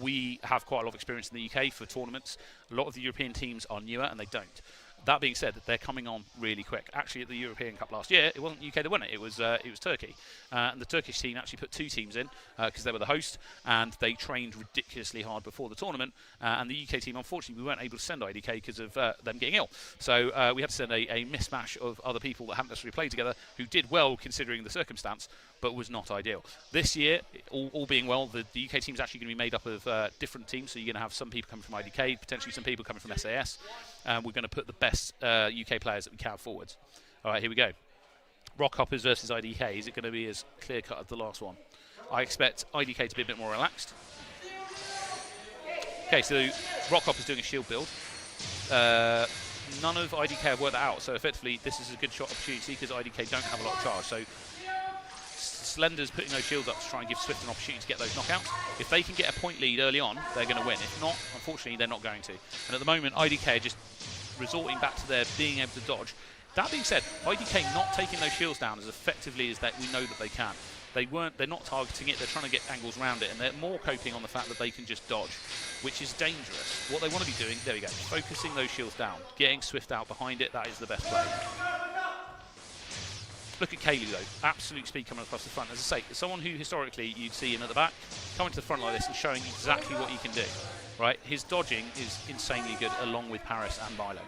we have quite a lot of experience in the UK for tournaments. A lot of the European teams are newer, and they don't. That being said, they're coming on really quick. Actually, at the European Cup last year, it wasn't UK that won it. It was Turkey, and the Turkish team actually put 2 teams in because they were the host, and they trained ridiculously hard before the tournament. And the UK team, unfortunately, we weren't able to send IDK because of them getting ill. So we had to send a mismatch of other people that haven't necessarily played together who did well considering the circumstance, but was not ideal. This year, all being well, the UK team is actually going to be made up of different teams. So you're going to have some people coming from IDK, potentially some people coming from SAS. We're going to put the best UK players that we can forwards. All right, here we go. Rock Hoppers versus IDK. Is it going to be as clear-cut as the last one? I expect IDK to be a bit more relaxed. Okay, so Rock Hoppers doing a shield build. None of IDK have worked that out, so effectively this is a good shot opportunity because IDK don't have a lot of charge. So Slender's putting those shields up to try and give Swift an opportunity to get those knockouts. If they can get a point lead early on, they're going to win. If not, unfortunately, they're not going to. And at the moment, IDK are just resorting back to their being able to dodge. That being said, IDK not taking those shields down as effectively as that we know that they can. They're not targeting it, they're trying to get angles around it, and they're more coping on the fact that they can just dodge, which is dangerous. What they want to be doing, there we go, focusing those shields down, getting Swift out behind it, that is the best play. Look at Kalu though, absolute speed coming across the front. As I say, someone who historically you'd see him at the back, coming to the front like this and showing exactly what he can do. Right, his dodging is insanely good, along with Paris and Milo.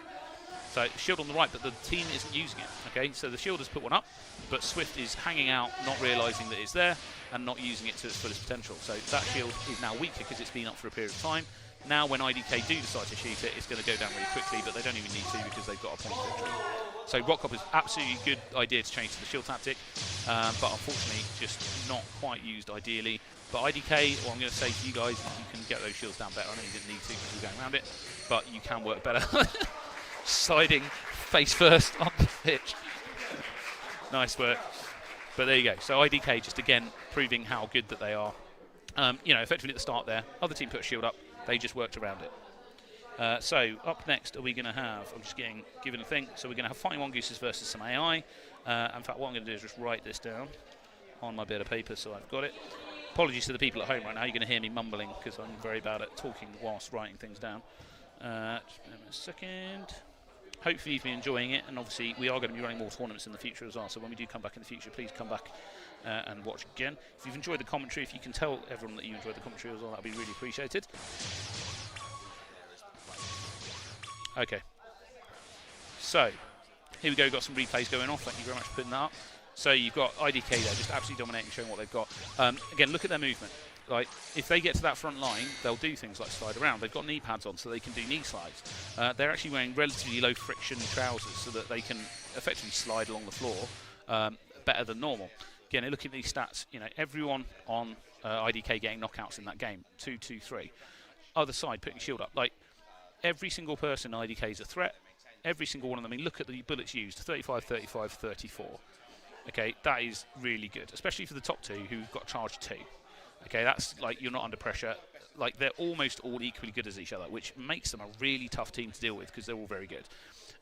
So shield on the right, but the team isn't using it. Okay, so the shield has put one up, but Swift is hanging out, not realising that it's there, and not using it to its fullest potential. So that shield is now weaker because it's been up for a period of time. Now, when IDK do decide to shoot it, it's going to go down really quickly, but they don't even need to because they've got a point victory. So Rock Hop is absolutely good idea to change to the shield tactic, but unfortunately just not quite used ideally. But IDK, well, I'm going to say to you guys, you can get those shields down better. I know you didn't need to because we're going around it, but you can work better. Sliding face first on the pitch. Nice work. But there you go. So IDK just again proving how good that they are. Effectively at the start there, other team put a shield up. They just worked around it. So up next, are we going to have? I'm just given a thing. So we're going to have Fighting Mongooses versus some AI. In fact, what I'm going to do is just write this down on my bit of paper so I've got it. Apologies to the people at home right now. You're going to hear me mumbling because I'm very bad at talking whilst writing things down. Just give me a second. Hopefully you've been enjoying it, and obviously we are going to be running more tournaments in the future as well, so when we do come back in the future, please come back and watch again. If you've enjoyed the commentary, if you can tell everyone that you enjoyed the commentary as well, that would be really appreciated. Okay. So, here we go, got some replays going off, thank you very much for putting that up. So you've got IDK there, just absolutely dominating, showing what they've got. Again, look at their movement. Like, if they get to that front line, they'll do things like slide around. They've got knee pads on, so they can do knee slides. They're actually wearing relatively low friction trousers, so that they can effectively slide along the floor better than normal. Again, looking at these stats, everyone on IDK getting knockouts in that game, 2, 2, 3. Other side putting shield up. Like, every single person in IDK is a threat. every single one of them. I mean, look at the bullets used: 35, 35, 34. Okay, that is really good, especially for the top two who've got charge 2. Okay, that's like you're not under pressure. Like they're almost all equally good as each other, which makes them a really tough team to deal with because they're all very good.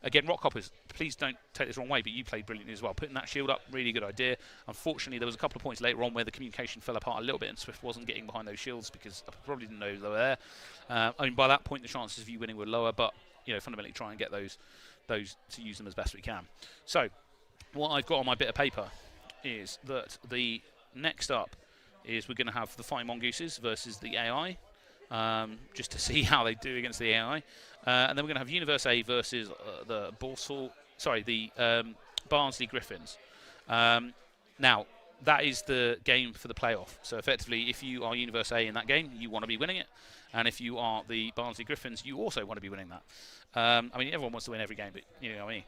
Again, Rock Hoppers, please don't take this the wrong way, but you played brilliantly as well. Putting that shield up, really good idea. Unfortunately, there was a couple of points later on where the communication fell apart a little bit and Swift wasn't getting behind those shields because I probably didn't know they were there. I mean, by that point, the chances of you winning were lower, but fundamentally try and get those to use them as best we can. So, what I've got on my bit of paper is that the next up is we're going to have the Fighting Mongooses versus the AI, just to see how they do against the AI. And then we're going to have Universe A versus the Barnsley Griffins. Now, that is the game for the playoff. So effectively, if you are Universe A in that game, you want to be winning it. And if you are the Barnsley Griffins, you also want to be winning that. I mean, everyone wants to win every game, but you know what I mean.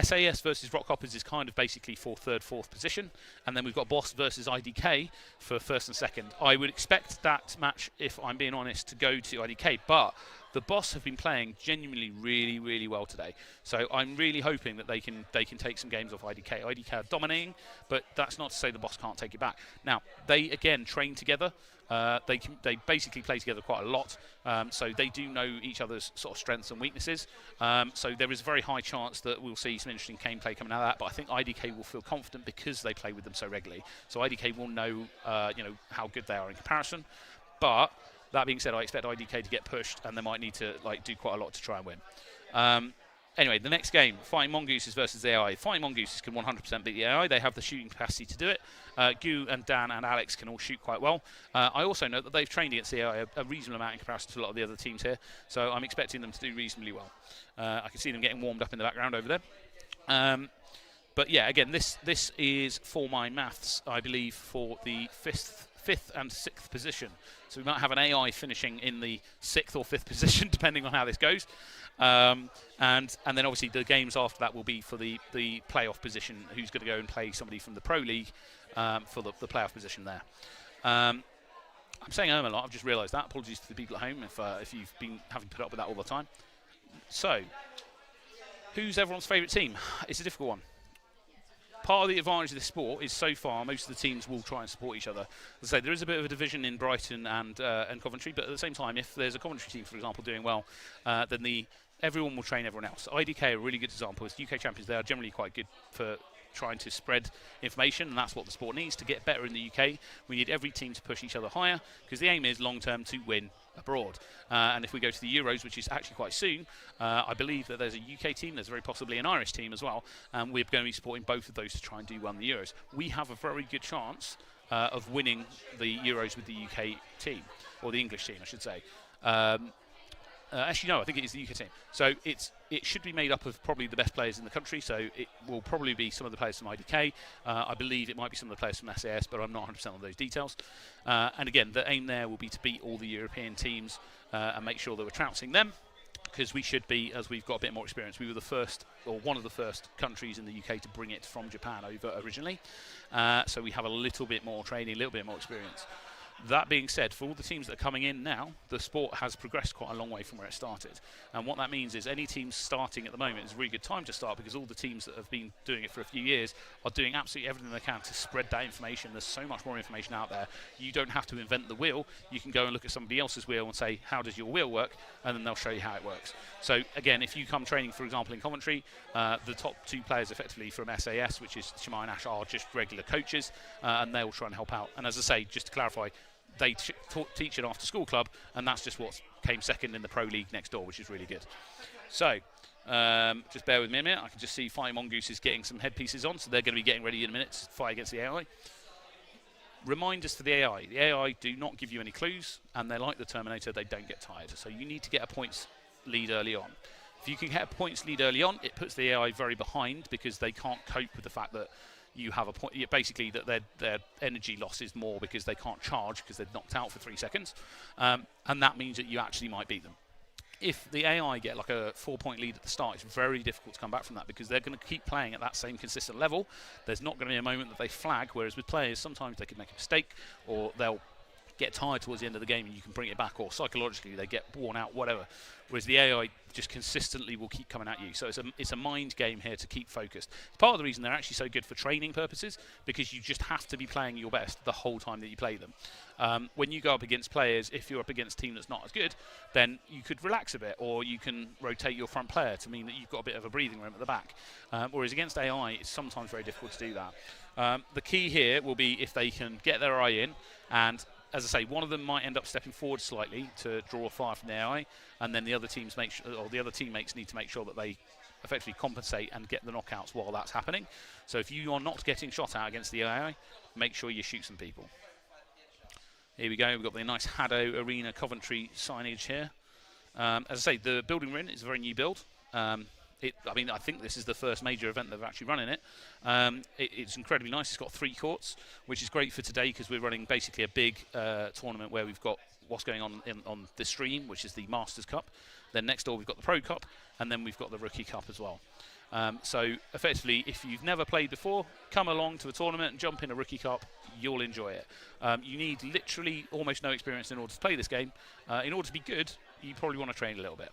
SAS versus Rock Hoppers is kind of basically for 3rd, 4th position. And then we've got Boss versus IDK for 1st and 2nd. I would expect that match, if I'm being honest, to go to IDK. But the Boss have been playing genuinely really, really well today. So I'm really hoping that they can take some games off IDK. IDK are dominating, but that's not to say the Boss can't take it back. Now, they, again, train together. They basically play together quite a lot, so they do know each other's sort of strengths and weaknesses. So there is a very high chance that we'll see some interesting gameplay coming out of that. But I think IDK will feel confident because they play with them so regularly. So IDK will know, how good they are in comparison. But that being said, I expect IDK to get pushed, and they might need to do quite a lot to try and win. Anyway, the next game, Fighting Mongooses versus the AI. Fighting Mongooses can 100% beat the AI. They have the shooting capacity to do it. Gu and Dan and Alex can all shoot quite well. I also know that they've trained against the AI a reasonable amount in comparison to a lot of the other teams here. So I'm expecting them to do reasonably well. I can see them getting warmed up in the background over there. But yeah, again, this is for my maths, I believe, for the 5th and 6th position. So we might have an AI finishing in the 6th or 5th position, depending on how this goes. And then obviously the games after that will be for the playoff position, who's going to go and play somebody from the Pro League for the playoff position there. I'm saying a lot, I've just realised that. Apologies to the people at home if you've been having to put up with that all the time. So, who's everyone's favourite team? It's a difficult one. Part of the advantage of this sport is so far most of the teams will try and support each other. As I say, there is a bit of a division in Brighton and Coventry, but at the same time, if there's a Coventry team, for example, doing well, then everyone will train everyone else. IDK are a really good example. As UK champions, they are generally quite good for trying to spread information, and that's what the sport needs. To get better in the UK, we need every team to push each other higher, because the aim is long-term to win abroad. And if we go to the Euros, which is actually quite soon, I believe that there's a UK team, there's very possibly an Irish team as well, and we're going to be supporting both of those to try and do well in the Euros. We have a very good chance of winning the Euros with the UK team, or the English team, I should say. Actually, no, I think it is the UK team. So it should be made up of probably the best players in the country. So it will probably be some of the players from IDK. I believe it might be some of the players from SAS, but I'm not 100% on those details. And again, the aim there will be to beat all the European teams and make sure that we're trouncing them, because we should be, as we've got a bit more experience. We were the first, or one of the first countries in the UK to bring it from Japan over originally. So we have a little bit more training, a little bit more experience. That being said, for all the teams that are coming in now, the sport has progressed quite a long way from where it started. And what that means is any team starting at the moment is a really good time to start, because all the teams that have been doing it for a few years are doing absolutely everything they can to spread that information. There's so much more information out there. You don't have to invent the wheel. You can go and look at somebody else's wheel and say, how does your wheel work? And then they'll show you how it works. So again, if you come training, for example, in Coventry, the top 2 players effectively from SAS, which is Shimai and Ash, are just regular coaches, and they'll try and help out. And as I say, just to clarify, they teach an after-school club, and that's just what came second in the Pro League next door, which is really good. So, just bear with me a minute. I can just see Fighting Mongooses getting some headpieces on, so they're going to be getting ready in a minute to fight against the AI. Reminders for the AI. The AI do not give you any clues, and they're like the Terminator, they don't get tired. So you need to get a points lead early on. If you can get a points lead early on, it puts the AI very behind, because they can't cope with the fact that you have a point, basically that their energy loss is more because they can't charge because they're knocked out for 3 seconds, and that means that you actually might beat them. If the AI get like a 4-point lead at the start, it's very difficult to come back from that, because they're going to keep playing at that same consistent level. There's not going to be a moment that they flag, whereas with players, sometimes they can make a mistake, or they'll get tired towards the end of the game and you can bring it back, or psychologically they get worn out, whatever. Whereas the AI just consistently will keep coming at you. So it's a mind game here to keep focused. It's part of the reason they're actually so good for training purposes, because you just have to be playing your best the whole time that you play them. When you go up against players, if you're up against a team that's not as good, then you could relax a bit, or you can rotate your front player to mean that you've got a bit of a breathing room at the back. Whereas against AI, it's sometimes very difficult to do that. The key here will be if they can get their eye in, and as I say, one of them might end up stepping forward slightly to draw a fire from the AI, and then the other teams the other teammates need to make sure that they effectively compensate and get the knockouts while that's happening. So if you are not getting shot at against the AI, make sure you shoot some people. Here we go. We've got the nice HADO Arena Coventry signage here. As I say, the building we're in is a very new build. I think this is the first major event they've actually run in it. It's incredibly nice. It's got 3 courts, which is great for today because we're running basically a big tournament where we've got what's going on the stream, which is the Masters Cup. Then next door we've got the Pro Cup, and then we've got the Rookie Cup as well. So effectively, if you've never played before, come along to a tournament and jump in a Rookie Cup. You'll enjoy it. You need literally almost no experience in order to play this game. In order to be good, you probably want to train a little bit.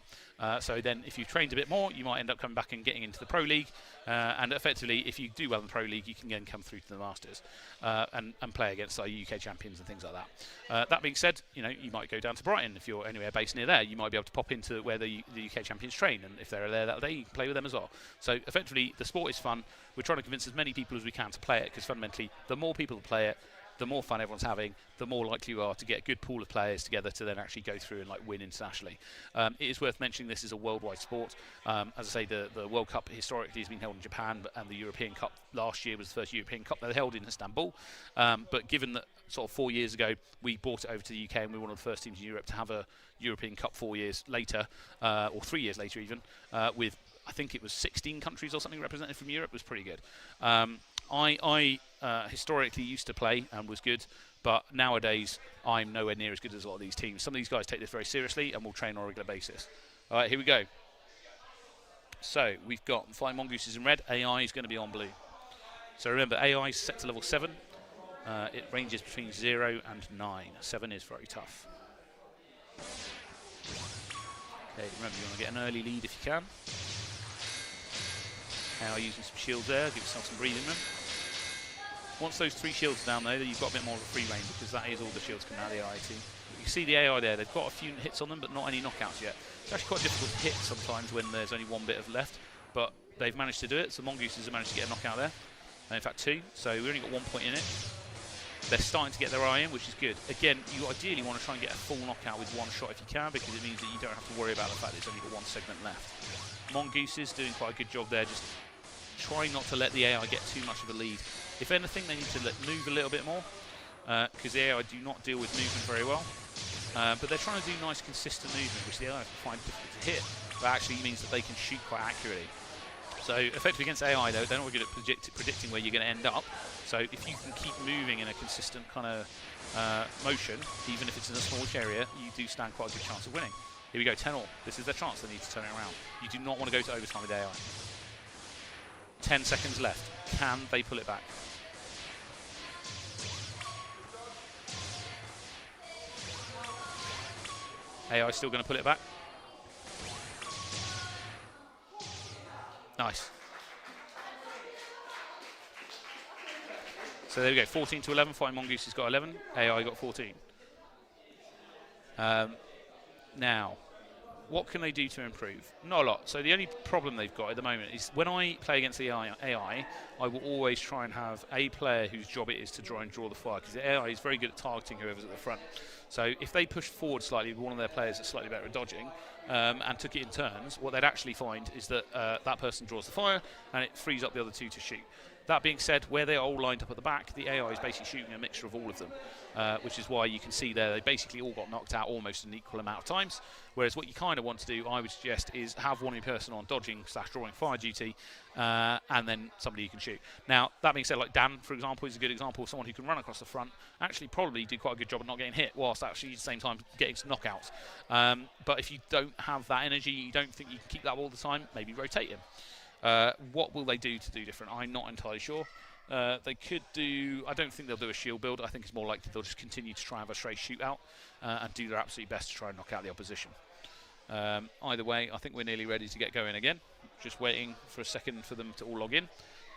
So then if you've trained a bit more, you might end up coming back and getting into the Pro League. And effectively, if you do well in the Pro League, you can then come through to the Masters and play against our UK champions and things like that. That being said, you might go down to Brighton if you're anywhere based near there. You might be able to pop into where the UK champions train, and if they're there that day, you can play with them as well. So effectively, the sport is fun. We're trying to convince as many people as we can to play it, because fundamentally, the more people that play it, the more fun everyone's having, the more likely you are to get a good pool of players together to then actually go through and win internationally. It is worth mentioning this is a worldwide sport. As I say, the World Cup historically has been held in Japan, and the European Cup last year was the first European Cup they held in Istanbul. But given that sort of 4 years ago we brought it over to the UK and we were one of the first teams in Europe to have a European Cup 4 years later, or 3 years later even, with I think it was 16 countries or something represented from Europe, was pretty good. I historically used to play and was good, but nowadays I'm nowhere near as good as a lot of these teams. Some of these guys take this very seriously and will train on a regular basis. All right, here we go. So we've got Flying Mongooses in red, AI is going to be on blue. So remember, AI is set to level 7. It ranges between 0 and 9. 7 is very tough. Okay, remember you want to get an early lead if you can. AI using some shields there, give yourself some breathing room. Once those 3 shields are down there, you've got a bit more of a free reign, because that is all the shields coming out of the AI team. You can see the AI there, they've got a few hits on them, but not any knockouts yet. It's actually quite difficult to hit sometimes when there's only 1 bit of left, but they've managed to do it. So Mongooses have managed to get a knockout there, and in fact 2, so we only got 1 point in it. They're starting to get their eye in, which is good. Again, you ideally want to try and get a full knockout with 1 shot if you can, because it means that you don't have to worry about the fact that it's only got 1 segment left. Mongooses doing quite a good job there, just trying not to let the AI get too much of a lead. If anything, they need to move a little bit more, because the AI do not deal with movement very well. But they're trying to do nice, consistent movement, which the AI find difficult to hit, but actually means that they can shoot quite accurately. So effectively against AI, though, they're not good at predicting where you're going to end up. So if you can keep moving in a consistent kind of motion, even if it's in a smallish area, you do stand quite a good chance of winning. Here we go, 10-all. This is their chance. They need to turn it around. You do not want to go to overtime with AI. 10 seconds left. Can they pull it back? AI still going to pull it back. Nice. So there we go, 14 to 11. Flying Mongoose has got 11. AI got 14. Now, what can they do to improve? Not a lot. So the only problem they've got at the moment is when I play against the AI, I will always try and have a player whose job it is to try and draw the fire, because the AI is very good at targeting whoever's at the front. So if they push forward slightly with one of their players that's slightly better at dodging, and took it in turns, what they'd actually find is that that person draws the fire and it frees up the other 2 to shoot. That being said, where they are all lined up at the back, the AI is basically shooting a mixture of all of them, which is why you can see there they basically all got knocked out almost an equal amount of times. Whereas what you kind of want to do, I would suggest, is have one person on dodging / drawing fire duty, and then somebody you can shoot. Now, that being said, like Dan, for example, is a good example of someone who can run across the front, actually probably do quite a good job of not getting hit, whilst actually at the same time getting some knockouts. But if you don't have that energy, you don't think you can keep that all the time, maybe rotate him. What will they do to do different? I'm not entirely sure. They could do. I don't think they'll do a shield build. I think it's more likely they'll just continue to try and have a straight shootout and do their absolute best to try and knock out the opposition. Either way, I think we're nearly ready to get going again. Just waiting for a second for them to all log in,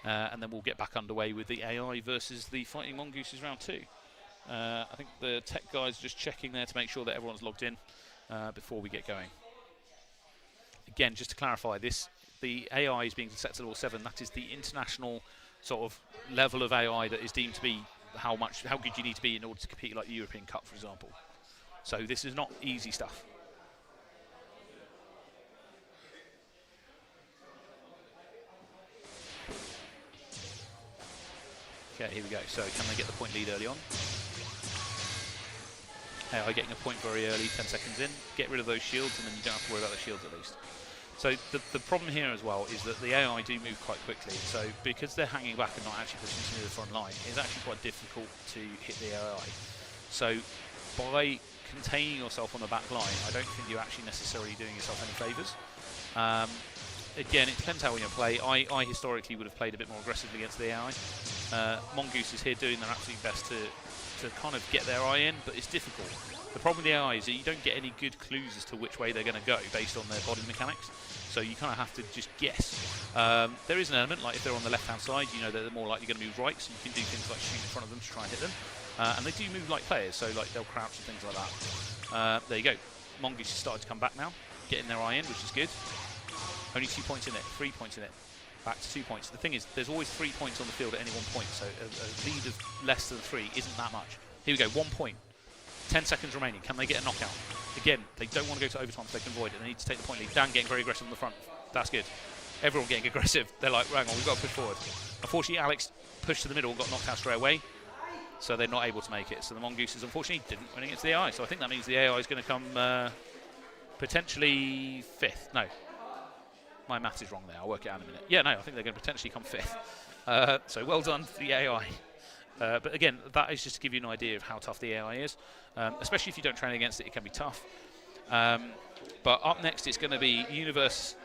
and then we'll get back underway with the AI versus the Fighting Mongooses round 2. I think the tech guys are just checking there to make sure that everyone's logged in before we get going. Again, just to clarify, the AI is being set to level 7. That is the international sort of level of AI that is deemed to be how good you need to be in order to compete like the European Cup, for example. So this is not easy stuff. Okay, here we go. So can they get the point lead early on? AI getting a point very early, 10 seconds in. Get rid of those shields, and then you don't have to worry about the shields at least. So the problem here as well is that the AI do move quite quickly. So because they're hanging back and not actually pushing to the front line, it's actually quite difficult to hit the AI. So by containing yourself on the back line, I don't think you're actually necessarily doing yourself any favours. Again, it depends how you play. I historically would have played a bit more aggressively against the AI. Mongoose is here doing their absolute best to kind of get their eye in, but it's difficult. The problem with the AI is that you don't get any good clues as to which way they're going to go based on their body mechanics. So you kind of have to just guess. There is an element, like if they're on the left-hand side, you know that they're more likely going to move right, so you can do things like shoot in front of them to try and hit them. And they do move like players, so like they'll crouch and things like that. There you go. Mongoose is starting to come back now, getting their eye in, which is good. Only 2 points in it, 3 points in it. Back to 2 points. The thing is, there's always 3 points on the field at any 1 point, so a lead of less than 3 isn't that much. Here we go, 1 point. 10 seconds remaining. Can they get a knockout? Again, they don't want to go to overtime if they can avoid it. They need to take the point lead. Dan getting very aggressive on the front. That's good. Everyone getting aggressive. They're like, hang on, we've got to push forward. Unfortunately, Alex pushed to the middle and got knocked out straight away, so they're not able to make it. So the Mongooses, unfortunately, didn't win against the AI. So I think that means the AI is going to come potentially 5th. No. My math is wrong there. I'll work it out in a minute. Yeah, no, I think they're going to potentially come 5th. So well done for the AI. But again, that is just to give you an idea of how tough the AI is. Especially if you don't train against it, it can be tough. But up next, it's going to be Universe.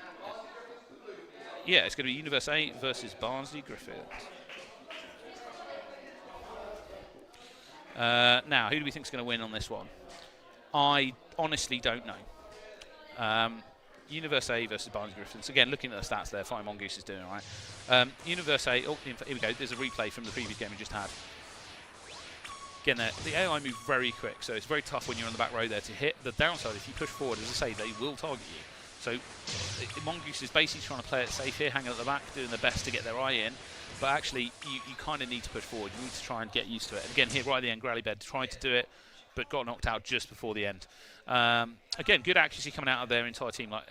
Yeah, it's going to be Universe A versus Barnsley Griffins. Now, who do we think is going to win on this one? I honestly don't know. Universe A versus Barnsley Griffins. Again, looking at the stats there, Fire Mongoose is doing all right. Universe A, oh, here we go. There's a replay from the previous game we just had. Again, the AI move very quick, so it's very tough when you're on the back row there to hit. The downside, if you push forward, as I say, they will target you. So Mongoose is basically trying to play it safe here, hanging at the back, doing their best to get their eye in. But actually, you kind of need to push forward. You need to try and get used to it. And again, here right at the end, Grallybed tried to do it, but got knocked out just before the end. Again, good accuracy coming out of their entire team. Like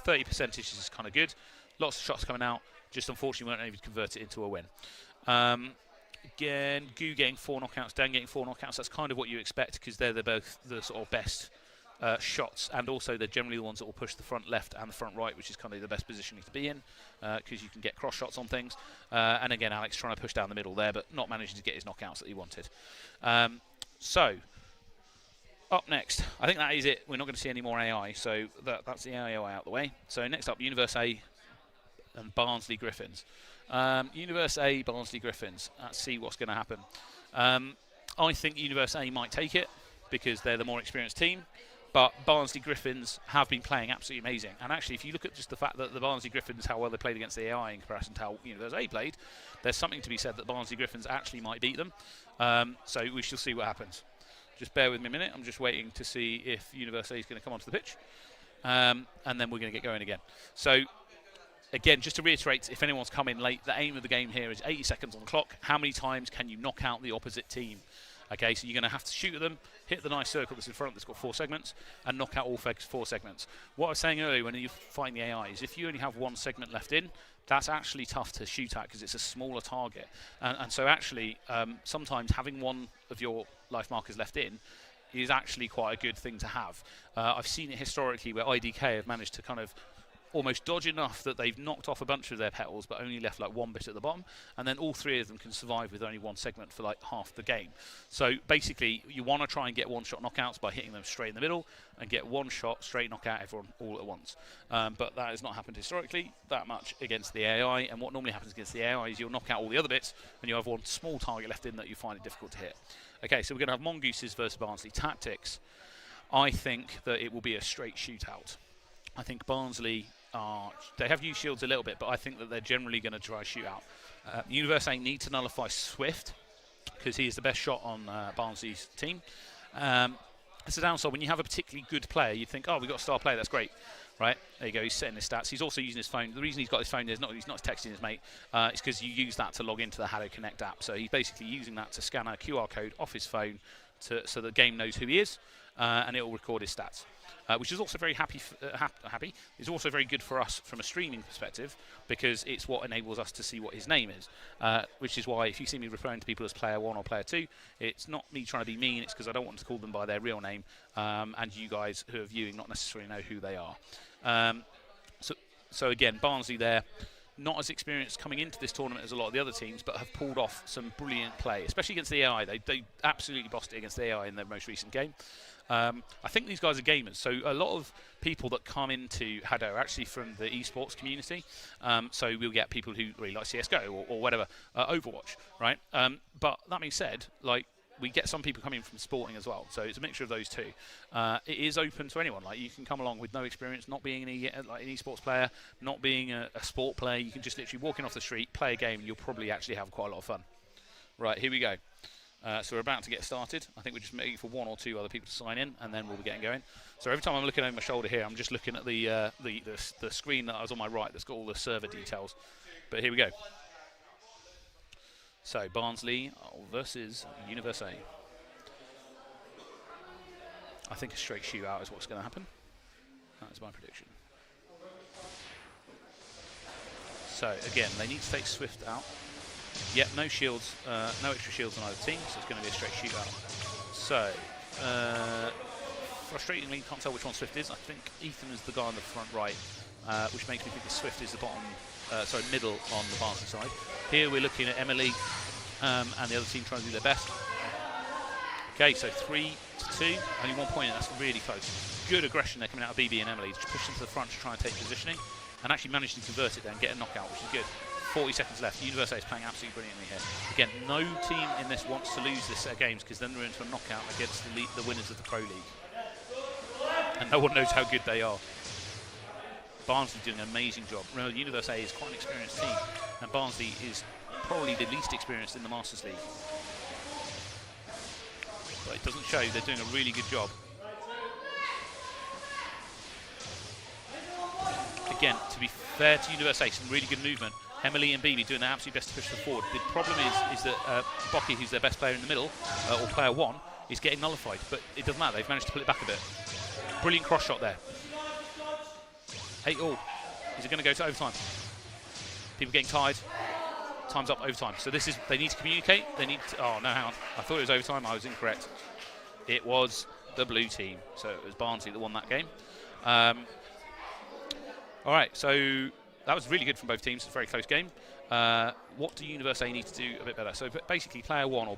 30% is kind of good. Lots of shots coming out. Just unfortunately weren't able to convert it into a win. Again, Goo getting 4 knockouts, Dan getting 4 knockouts. That's kind of what you expect because they're both the sort of best shots, and also they're generally the ones that will push the front left and the front right, which is kind of the best positioning to be in because you can get cross shots on things. And again, Alex trying to push down the middle there, but not managing to get his knockouts that he wanted. So, up next, I think that is it. We're not going to see any more AI, so that's the AI out of the way. So next up, Universe A and Barnsley Griffins. Universe A, Barnsley Griffins. Let's see what's going to happen. I think Universe A might take it because they're the more experienced team, but Barnsley Griffins have been playing absolutely amazing. And actually, if you look at just the fact that the Barnsley Griffins, how well they played against the AI in comparison to how Universe A played, there's something to be said that Barnsley Griffins actually might beat them. So we shall see what happens. Just bear with me a minute. I'm just waiting to see if Universe A is going to come onto the pitch. And then we're going to get going again. So, again, just to reiterate, if anyone's come in late, the aim of the game here is 80 seconds on the clock. How many times can you knock out the opposite team? Okay, so you're going to have to shoot at them, hit the nice circle that's in front that's got 4 segments, and knock out all 4 segments. What I was saying earlier when you find the AI is if you only have 1 segment left in, that's actually tough to shoot at because it's a smaller target. And so actually, sometimes having 1 of your life markers left in is actually quite a good thing to have. I've seen it historically where IDK have managed to kind of almost dodge enough that they've knocked off a bunch of their petals but only left like one bit at the bottom, and then all three of them can survive with only one segment for like half the game. So basically you want to try and get one-shot knockouts by hitting them straight in the middle and get one shot straight knockout everyone all at once. But that has not happened historically that much against the AI, and what normally happens against the AI is you'll knock out all the other bits and you have one small target left in that you find it difficult to hit. Okay, so we're going to have Mongooses versus Barnsley. Tactics, I think that it will be a straight shootout. I think Barnsley they have used shields a little bit, but I think that they're generally going to try a shootout. University need to nullify Swift because he is the best shot on Barnsley's team. It's a downside when you have a particularly good player. You think, oh, we've got a star player, that's great, right? There you go. He's setting his stats. He's also using his phone. The reason he's got his phone is he's not texting his mate. It's because you use that to log into the HADO Connect app. So he's basically using that to scan a QR code off his phone so the game knows who he is, and it will record his stats. Which is also very happy. It's also very good for us from a streaming perspective because it's what enables us to see what his name is. Which is why if you see me referring to people as player 1 or player 2, it's not me trying to be mean. It's because I don't want to call them by their real name, and you guys who are viewing not necessarily know who they are. So again, Barnsley there, not as experienced coming into this tournament as a lot of the other teams, but have pulled off some brilliant play, especially against the AI. They absolutely bossed it against the AI in their most recent game. I think these guys are gamers, so a lot of people that come into HADO are actually from the esports community. So we'll get people who really like CSGO or whatever, Overwatch, right? But that being said, like, we get some people coming from sporting as well, so it's a mixture of those two. It is open to anyone. Like, you can come along with no experience, not being an esports player, not being a sport player. You can just literally walk in off the street, play a game, and you'll probably actually have quite a lot of fun. Right, here we go. So we're about to get started. I think we're just waiting for one or two other people to sign in, and then we'll be getting going. So every time I'm looking over my shoulder here, I'm just looking at the screen that was on my right that's got all the server details. But here we go. So Barnsley versus University. I think a straight shootout is what's going to happen. That's my prediction. So again, they need to take Swift out. Yep, no shields, no extra shields on either team, so it's going to be a straight shootout. So, frustratingly, can't tell which one Swift is. I think Ethan is the guy on the front right, which makes me think that Swift is the middle on the Barnsley side. Here we're looking at Emily and the other team trying to do their best. Okay, so 3-2, only 1 point, and that's really close. Good aggression there coming out of BB and Emily, just push them to the front to try and take positioning, and actually manage to convert it there and get a knockout, which is good. 40 seconds left. University is playing absolutely brilliantly here. Again, no team in this wants to lose this set of games because then we're into a knockout against the winners of the Pro League. And no one knows how good they are. Barnsley doing an amazing job. Remember, University is quite an experienced team, and Barnsley is probably the least experienced in the Masters League. But it doesn't show. They're doing a really good job. Again, to be fair to University, some really good movement. Emily and BB doing their absolute best to push them forward. The problem is that Bocky, who's their best player in the middle, or player 1, is getting nullified. But it doesn't matter. They've managed to pull it back a bit. Brilliant cross shot there. 8-all. Is it going to go to overtime? People getting tired. Time's up, overtime. So this is, they need to communicate. They need to, oh no, hang on. I thought it was overtime. I was incorrect. It was the blue team. So it was Barnsley that won that game. All right, so that was really good from both teams. It's a very close game. What do University need to do a bit better? So basically, player 1 or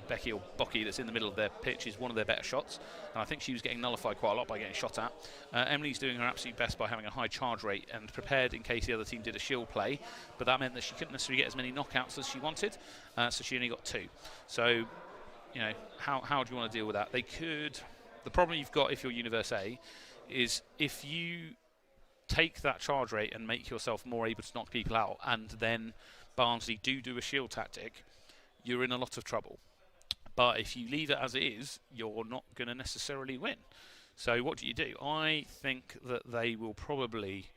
Becky or Bocky that's in the middle of their pitch is one of their better shots, and I think she was getting nullified quite a lot by getting shot at. Emily's doing her absolute best by having a high charge rate and prepared in case the other team did a shield play, but that meant that she couldn't necessarily get as many knockouts as she wanted, so she only got 2. So, you know, how do you want to deal with that? They could. The problem you've got if you're University is if you take that charge rate and make yourself more able to knock people out, and then Barnsley do a shield tactic, you're in a lot of trouble. But if you leave it as it is, you're not going to necessarily win. So what do? I think that they will probably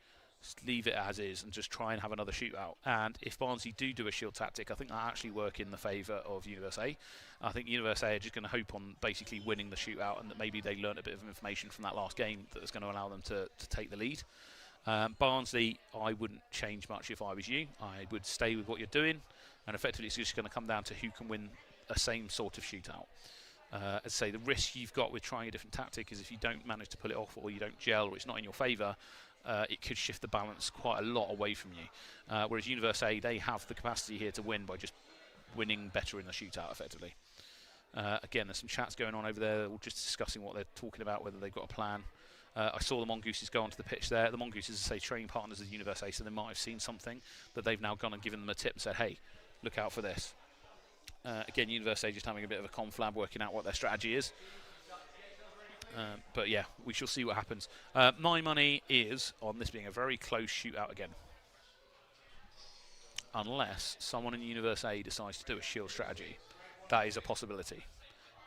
leave it as is and just try and have another shootout. And if Barnsley do a shield tactic, I think that actually work in the favour of University. I think University are just going to hope on basically winning the shootout, and that maybe they learned a bit of information from that last game that's going to allow them to take the lead. Barnsley, I wouldn't change much if I was you. I would stay with what you're doing, and effectively it's just going to come down to who can win a same sort of shootout. As I say, the risk you've got with trying a different tactic is if you don't manage to pull it off, or you don't gel, or it's not in your favour, it could shift the balance quite a lot away from you. Whereas Universe A, they have the capacity here to win by just winning better in the shootout, effectively. Again, there's some chats going on over there, all just discussing what they're talking about, whether they've got a plan. I saw the Mongooses go onto the pitch there. The Mongooses are, say, training partners of Universe A, so they might have seen something that they've now gone and given them a tip and said, hey, look out for this. Again, Universe A just having a bit of a conflab, working out what their strategy is. But yeah, we shall see what happens. My money is on this being a very close shootout again. Unless someone in Universe A decides to do a shield strategy. That is a possibility.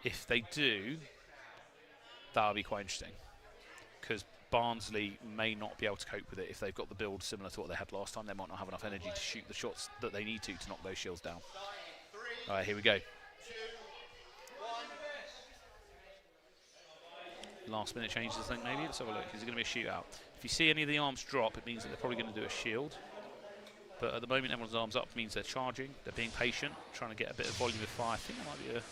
If they do, that'll be quite interesting. Because Barnsley may not be able to cope with it if they've got the build similar to what they had last time. They might not have enough energy to shoot the shots that they need to knock those shields down. All right, here we go. Last minute changes, I think, maybe. Let's have a look. Is it going to be a shootout? If you see any of the arms drop, it means that they're probably going to do a shield. But at the moment, everyone's arms up means they're charging. They're being patient, trying to get a bit of volume of fire. I think there might be a...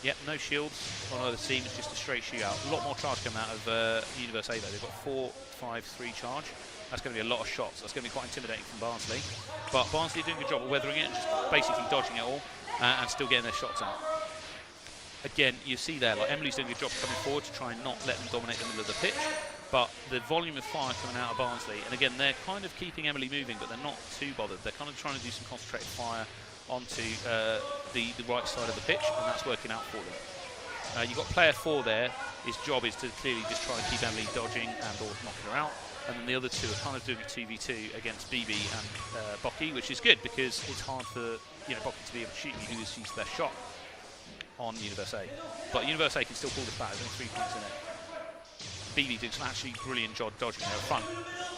Yep, no shields on either team. It's just a straight shootout. A lot more charge coming out of Universe A, though. They've got 4, 5, 3 charge. That's going to be a lot of shots. That's going to be quite intimidating from Barnsley. But Barnsley are doing a good job of weathering it and just basically dodging it all and still getting their shots out. Again, you see there, like Emily's doing a good job coming forward to try and not let them dominate the middle of the pitch. But the volume of fire coming out of Barnsley, and again, they're kind of keeping Emily moving, but they're not too bothered. They're kind of trying to do some concentrated fire onto the right side of the pitch, and that's working out for them. You've got player 4 there. His job is to clearly just try and keep Emily dodging and or knocking her out. And then the other two are kind of doing a 2v2 against BB and Bocky, which is good because it's hard for Bocky to be able to shoot you who is used their shot on Universe A. But Universe A can still pull this back. There's only 3 points in it. BB doing some actually brilliant job dodging there up front.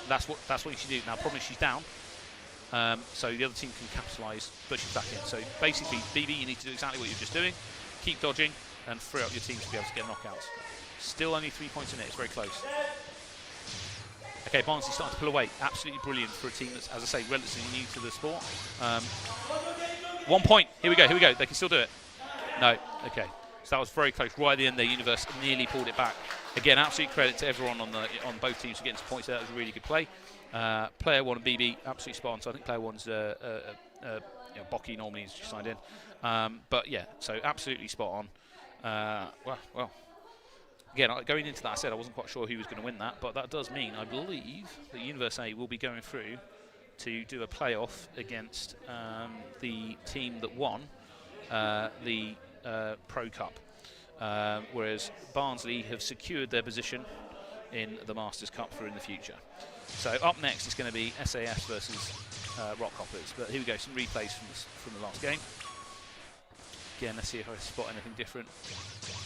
That's what you should do. Now, problem is she's down, so the other team can capitalise, but she's back in. So basically, BB, you need to do exactly what you're just doing. Keep dodging and free up your team to be able to get knockouts. Still only 3 points in it. It's very close. Okay, Barnsley starting to pull away. Absolutely brilliant for a team that's, as I say, relatively new to the sport. 1 point. Here we go. Here we go. They can still do it. No. Okay. So that was very close. Right at the end there, Universe nearly pulled it back. Again, absolute credit to everyone on both teams for getting some points there. That was a really good play. Player 1 and BB, absolutely spot on. So I think player 1's Bocky normally is just signed in. But yeah, so absolutely spot on. Well. Again, going into that, I said I wasn't quite sure who was going to win that, but that does mean, I believe, that Universe A will be going through to do a playoff against the team that won the Pro Cup, whereas Barnsley have secured their position in the Masters Cup for in the future. So up next is going to be SAS versus Rockhoppers, but here we go, some replays from the last game. Again, let's see if I spot anything different.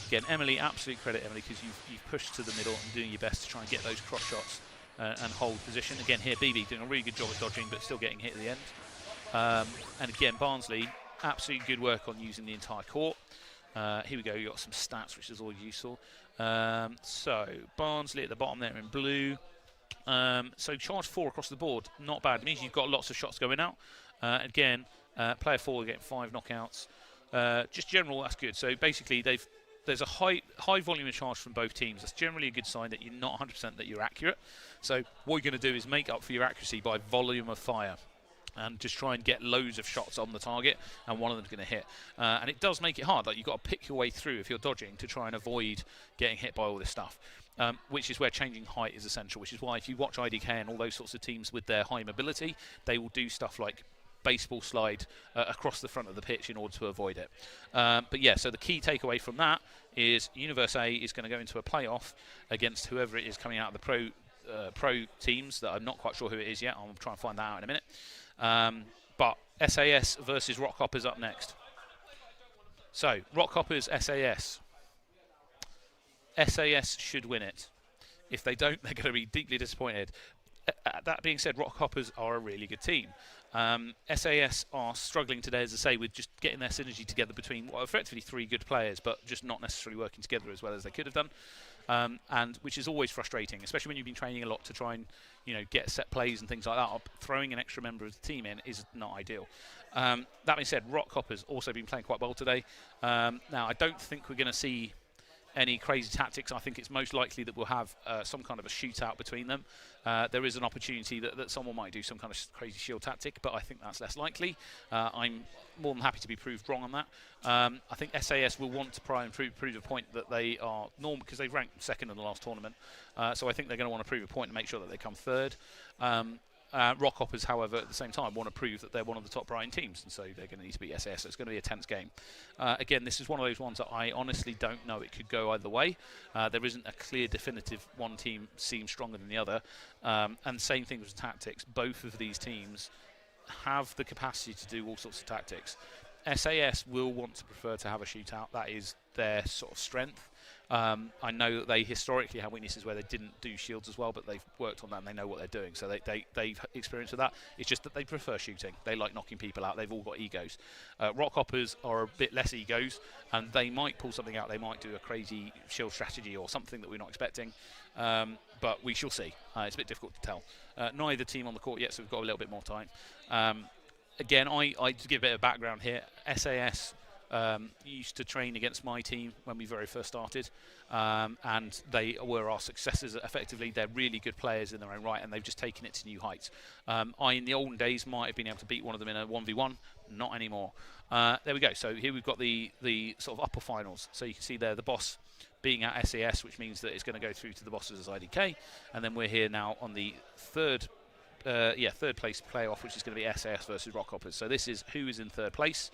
Again, Emily, absolute credit, Emily, because you've pushed to the middle and doing your best to try and get those cross shots and hold position. Again, here, BB doing a really good job at dodging, but still getting hit at the end. And again, Barnsley, absolutely good work on using the entire court. Here we go, you've got some stats, which is always useful. So, Barnsley at the bottom there in blue. So, charge 4 across the board, not bad. It means you've got lots of shots going out. Again, player 4 getting 5 knockouts. Just general, that's good. So, basically, there's a high volume of charge from both teams. That's generally a good sign that you're not 100% that you're accurate. So what you're going to do is make up for your accuracy by volume of fire and just try and get loads of shots on the target, and one of them's going to hit. And it does make it hard. Like, you've got to pick your way through if you're dodging to try and avoid getting hit by all this stuff. Which is where changing height is essential, which is why if you watch IDK and all those sorts of teams with their high mobility, they will do stuff like baseball slide across the front of the pitch in order to avoid it. But yeah, so the key takeaway from that is Universe A is going to go into a playoff against whoever it is coming out of the pro teams that I'm not quite sure who it is yet. I'll try and find that out in a minute. But SAS versus Rockhoppers up next. So Rockhoppers SAS. SAS should win it. If they don't, they're going to be deeply disappointed. That being said, Rockhoppers are a really good team. SAS are struggling today, as I say, with just getting their synergy together between effectively 3 good players, but just not necessarily working together as well as they could have done, and which is always frustrating, especially when you've been training a lot to try and get set plays and things like that. Throwing an extra member of the team in is not ideal. That being said, Rockhoppers also been playing quite well today. Now, I don't think we're going to see any crazy tactics. I think it's most likely that we'll have some kind of a shootout between them. There is an opportunity that someone might do some kind of crazy shield tactic, but I think that's less likely. I'm more than happy to be proved wrong on that. I think SAS will want to try and prove a point that they are normal, because they've ranked second in the last tournament. So I think they're going to want to prove a point and make sure that they come third. Rockhoppers, however, at the same time want to prove that they're one of the top Brighton teams, and so they're going to need to beat SAS. So it's going to be a tense game. Again, this is one of those ones that I honestly don't know. It could go either way. There isn't a clear, definitive one team seems stronger than the other. And same thing with tactics. Both of these teams have the capacity to do all sorts of tactics. SAS will want to prefer to have a shootout. That is their sort of strength. I know that they historically have weaknesses where they didn't do shields as well, but they've worked on that and they know what they're doing. So they've experienced with that. It's just that they prefer shooting. They like knocking people out. They've all got egos. Rockhoppers are a bit less egos, and they might pull something out. They might do a crazy shield strategy or something that we're not expecting. But we shall see. It's a bit difficult to tell. Neither team on the court yet, so we've got a little bit more time. Again, I to give a bit of background here, SAS used to train against my team when we very first started, and they were our successors effectively. They're really good players in their own right, and they've just taken it to new heights. I, in the olden days, might have been able to beat one of them in a 1v1, not anymore. There we go. So here we've got the sort of upper finals. So you can see there the boss being at SAS, which means that it's going to go through to the bosses as IDK, and then we're here now on the third place playoff, which is going to be SAS versus Rockhoppers. So this is who is in third place.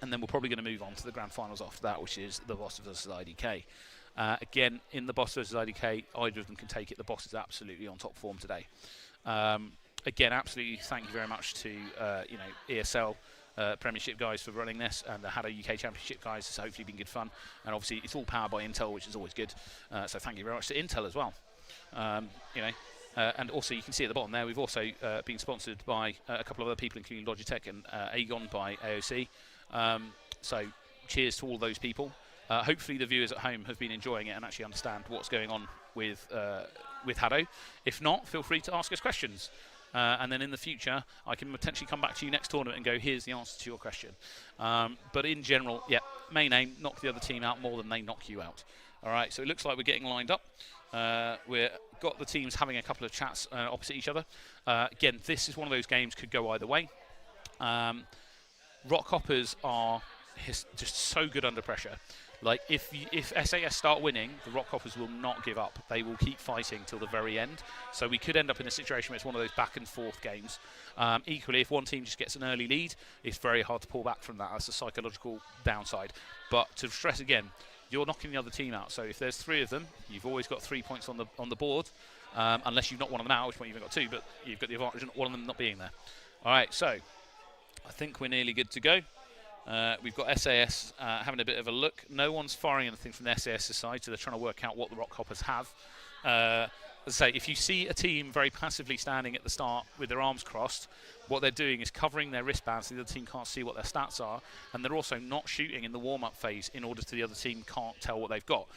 And then we're probably going to move on to the grand finals after that, which is the boss versus IDK. Again, in the boss versus IDK, either of them can take it. The boss is absolutely on top form today. Again, absolutely thank you very much to ESL Premiership guys for running this, and the HADO UK Championship guys. It's hopefully been good fun, and obviously it's all powered by Intel, which is always good. So thank you very much to Intel as well. And also you can see at the bottom there, we've also been sponsored by a couple of other people, including Logitech and Aegon by AOC. So cheers to all those people. Hopefully the viewers at home have been enjoying it and actually understand what's going on with HADO. If not, feel free to ask us questions. And then in the future, I can potentially come back to you next tournament and go, here's the answer to your question. But in general, yeah, main aim, knock the other team out more than they knock you out. All right, so it looks like we're getting lined up. We've got the teams having a couple of chats opposite each other. Again, this is one of those games, could go either way. Rockhoppers are just so good under pressure. Like, if SAS start winning, the Rockhoppers will not give up. They will keep fighting till the very end. So we could end up in a situation where it's one of those back and forth games. Equally, if one team just gets an early lead, it's very hard to pull back from that. That's a psychological downside. But to stress again, you're knocking the other team out. So if there's three of them, you've always got 3 points on the board, unless you've knocked one of them out, which point you've got two, but you've got the advantage of one of them not being there. All right, so I think we're nearly good to go. We've got SAS having a bit of a look. No one's firing anything from the SAS side, so they're trying to work out what the Rockhoppers have. As I say, if you see a team very passively standing at the start with their arms crossed, what they're doing is covering their wristbands so the other team can't see what their stats are, and they're also not shooting in the warm-up phase in order to the other team can't tell what they've got.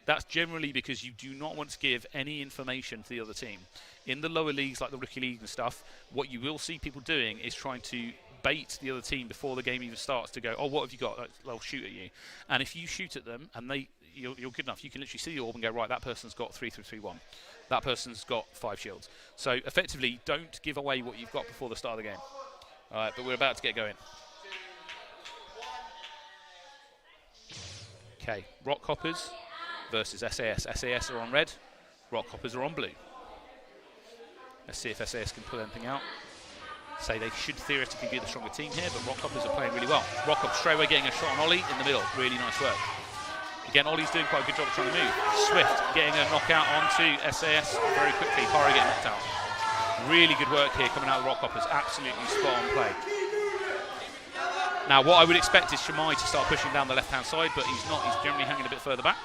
That's generally because you do not want to give any information to the other team. In the lower leagues, like the Rookie League and stuff, what you will see people doing is trying to bait the other team before the game even starts to go, oh, what have you got? They'll shoot at you. And if you shoot at them and you're good enough, you can literally see the orb and go, right, that person's got 3-3-3-1. That person's got 5 shields. So effectively, don't give away what you've got before the start of the game. All right, but we're about to get going. Okay, Rockhoppers versus SAS. SAS are on red, Rockhoppers are on blue. Let's see if SAS can pull anything out. Say they should theoretically be the stronger team here, but Rockhoppers are playing really well. Rockhoppers straight away getting a shot on Ollie in the middle. Really nice work. Again, Ollie's doing quite a good job of trying to move. Swift getting a knockout onto SAS very quickly. Pari getting knocked out. Really good work here coming out of the Rockhoppers. Absolutely spot on play. Now, what I would expect is Shamai to start pushing down the left-hand side, but he's not. He's generally hanging a bit further back.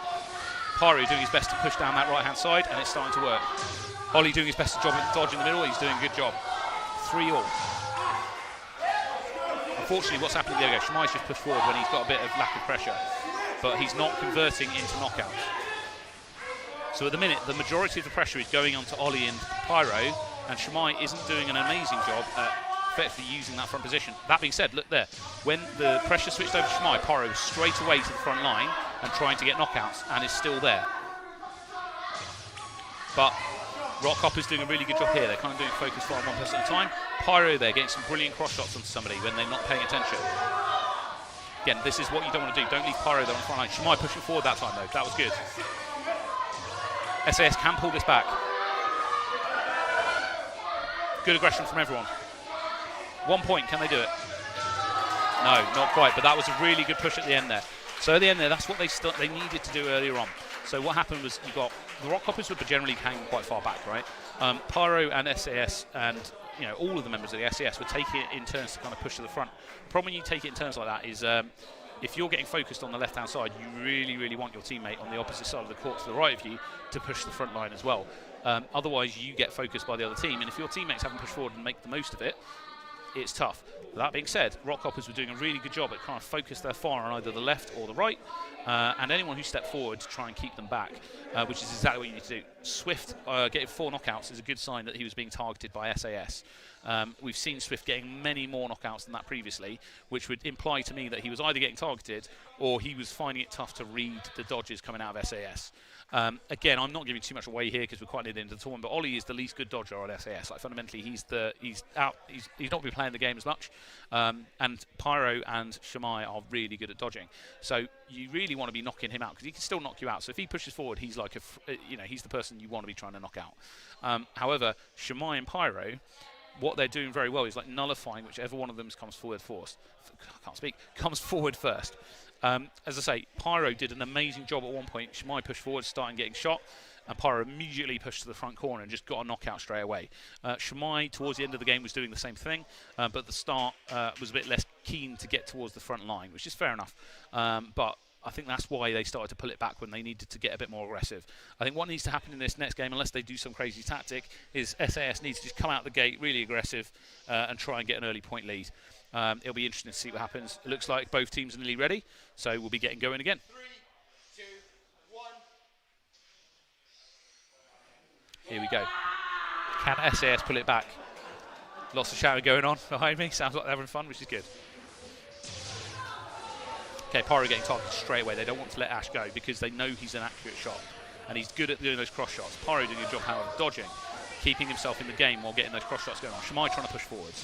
Pari doing his best to push down that right-hand side, and it's starting to work. Ollie doing his best to dodge in the middle. He's doing a good job. 3-all. Unfortunately, what's happening there? Shamai's just pushed forward when he's got a bit of lack of pressure, but he's not converting into knockouts. So at the minute, the majority of the pressure is going onto Ollie and Pyro, and Shamai isn't doing an amazing job at effectively using that front position. That being said, look there. When the pressure switched over to Shamai, Pyro was straight away to the front line, and trying to get knockouts, and is still there. But Rock Hopper's doing a really good job here. They're kind of doing focus fire one person at a time. Pyro there getting some brilliant cross shots onto somebody when they're not paying attention. Again, this is what you don't want to do. Don't leave Pyro there on the front line. Shimai pushing forward that time though. That was good. SAS can pull this back. Good aggression from everyone. 1 point, can they do it? No, not quite, but that was a really good push at the end there. So at the end there, that's what they needed to do earlier on. So what happened was you got the Rock Hoppers were generally hanging quite far back, right? Pyro and SAS and all of the members of the SAS were taking it in turns to kind of push to the front. The problem when you take it in turns like that is if you're getting focused on the left-hand side, you really, really want your teammate on the opposite side of the court to the right of you to push the front line as well. Otherwise, you get focused by the other team, and if your teammates haven't pushed forward and make the most of it, it's tough. That being said, Rock Hoppers were doing a really good job at kind of focus their fire on either the left or the right, and anyone who stepped forward to try and keep them back, which is exactly what you need to do. Swift getting 4 knockouts is a good sign that he was being targeted by SAS. We've seen Swift getting many more knockouts than that previously, which would imply to me that he was either getting targeted or he was finding it tough to read the dodges coming out of SAS. Again, I'm not giving too much away here because we're quite near the end of the tournament, but Ollie is the least good dodger on SAS. Like fundamentally, he's not going to be playing the game as much, and Pyro and Shimai are really good at dodging. So you really want to be knocking him out because he can still knock you out. So if he pushes forward, he's like he's the person you want to be trying to knock out. However, Shimai and Pyro, what they're doing very well is like nullifying whichever one of them comes forward first. As I say, Pyro did an amazing job at one point. Shimai pushed forward, starting getting shot, and Pyro immediately pushed to the front corner and just got a knockout straight away. Shimai, towards the end of the game, was doing the same thing, but at the start was a bit less keen to get towards the front line, which is fair enough. But I think that's why they started to pull it back when they needed to get a bit more aggressive. I think what needs to happen in this next game, unless they do some crazy tactic, is SAS needs to just come out the gate really aggressive and try and get an early point lead. It'll be interesting to see what happens. It looks like both teams are nearly ready, so we'll be getting going again. 3, 2, 1. Here we go. Can SAS pull it back? Lots of shouting going on behind me. Sounds like they're having fun, which is good. Okay, Pyro getting targeted straight away. They don't want to let Ash go because they know he's an accurate shot, and he's good at doing those cross shots. Pyro doing a job, however, dodging, keeping himself in the game while getting those cross shots going on. Shimai trying to push forwards.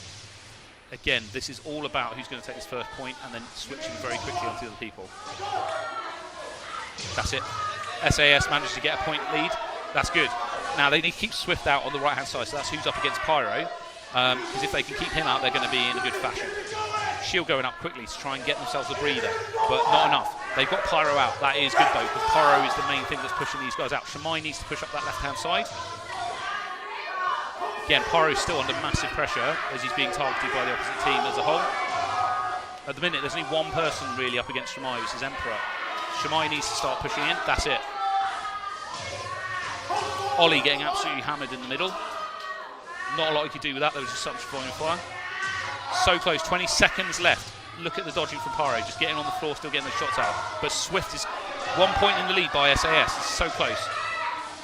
Again, this is all about who's going to take this first point and then switching very quickly onto the other people. That's it. SAS managed to get a point lead. That's good. Now they need to keep Swift out on the right-hand side, so that's who's up against Pyro. Because if they can keep him out, they're going to be in a good fashion. Shield going up quickly to try and get themselves a breather, but not enough. They've got Pyro out. That is good though, because Pyro is the main thing that's pushing these guys out. Shimai needs to push up that left-hand side. Again, Pyro's still under massive pressure as he's being targeted by the opposite team as a whole. At the minute, there's only one person really up against Shimai, which is Emperor. Shimai needs to start pushing in. That's it. Ollie getting absolutely hammered in the middle. Not a lot he could do with that. There was just such volume of fire. So close. 20 seconds left. Look at the dodging from Pyro. Just getting on the floor, still getting the shots out. But Swift is 1 point in the lead by SAS. It's so close.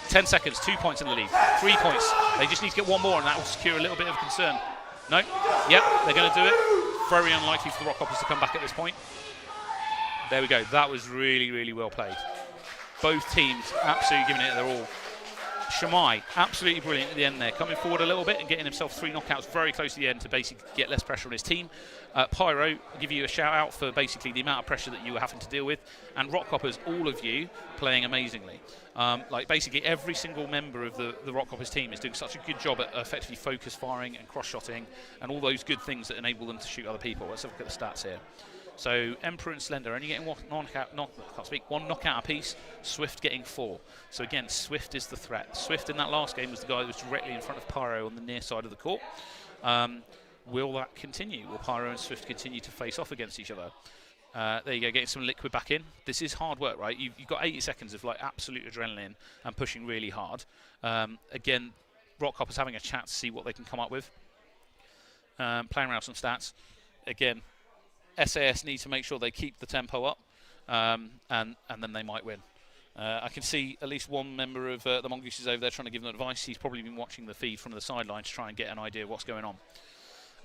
10 seconds, 2 points in the lead, 3 points. They just need to get one more and that will secure a little bit of concern. No? Yep, they're going to do it. Very unlikely for the Rock Hoppers to come back at this point. There we go. That was really, really well played. Both teams absolutely giving it their all. Shimai, absolutely brilliant at the end there, coming forward a little bit and getting himself 3 knockouts very close to the end to basically get less pressure on his team. Pyro, I'll give you a shout out for basically the amount of pressure that you were having to deal with, and Rock Hoppers, all of you playing amazingly. Like basically every single member of the Rock Hoppers team is doing such a good job at effectively focus firing and cross-shotting and all those good things that enable them to shoot other people. Let's have a look at the stats here. So Emperor and Slender only getting one knockout apiece, Swift getting 4. So again, Swift is the threat. Swift in that last game was the guy that was directly in front of Pyro on the near side of the court. Will that continue? Will Pyro and Swift continue to face off against each other? There you go, getting some liquid back in. This is hard work, right? You've got 80 seconds of like absolute adrenaline and pushing really hard. Again, Rock Hoppers having a chat to see what they can come up with. Playing around some stats. Again, SAS need to make sure they keep the tempo up, and then they might win. I can see at least one member of the Mongooses over there trying to give them advice. He's probably been watching the feed from the sideline to try and get an idea of what's going on.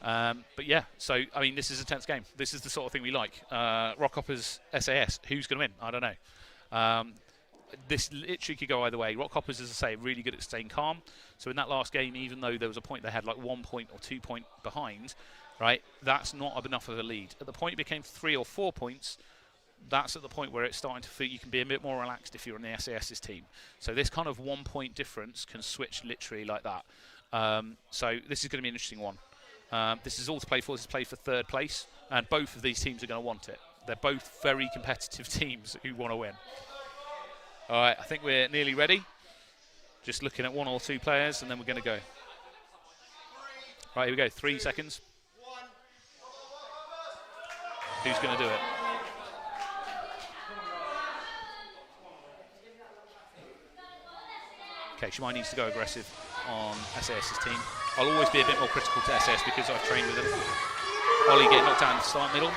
But yeah, so I mean, this is a tense game. This is the sort of thing we like. Rockhoppers SAS. Who's going to win? I don't know. This literally could go either way. Rockhoppers, as I say, really good at staying calm. So in that last game, even though there was a point they had like 1 point or 2 point behind, right? That's not enough of a lead. At the point it became 3 or 4 points, that's at the point where it's starting to feel you can be a bit more relaxed if you're on the SAS's team. So this kind of 1 point difference can switch literally like that. So this is going to be an interesting one. This is all to play for. This is play for third place, and both of these teams are going to want it. They're both very competitive teams who want to win. All right, I think we're nearly ready. Just looking at 1 or 2 players, and then we're going to go. Right, here we go. 3 seconds. Who's going to do it? Okay, Shimai needs to go aggressive on SAS's team. I'll always be a bit more critical to SAS because I've trained with them. Ollie getting knocked down in the start middle.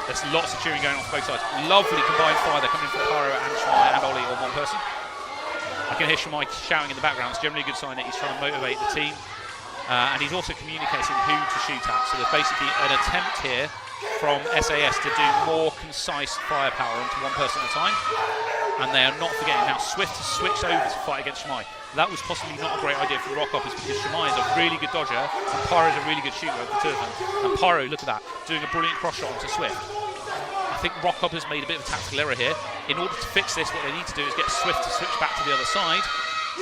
There's lots of cheering going on for both sides. Lovely combined fire. They're coming from Pyro and Shimai and Ollie on one person. I can hear Shimai shouting in the background. It's generally a good sign that he's trying to motivate the team. And he's also communicating who to shoot at. So there's basically an attempt here from SAS to do more concise firepower onto one person at a time. And they are not forgetting now Swift has switched over to fight against Shimai. That was possibly not a great idea for the Rockhoppers because Shimai is a really good dodger and Pyro is a really good shooter of the two of them. And Pyro, look at that, doing a brilliant cross shot onto Swift. I think Rockhoppers made a bit of a tactical error here. In order to fix this, what they need to do is get Swift to switch back to the other side.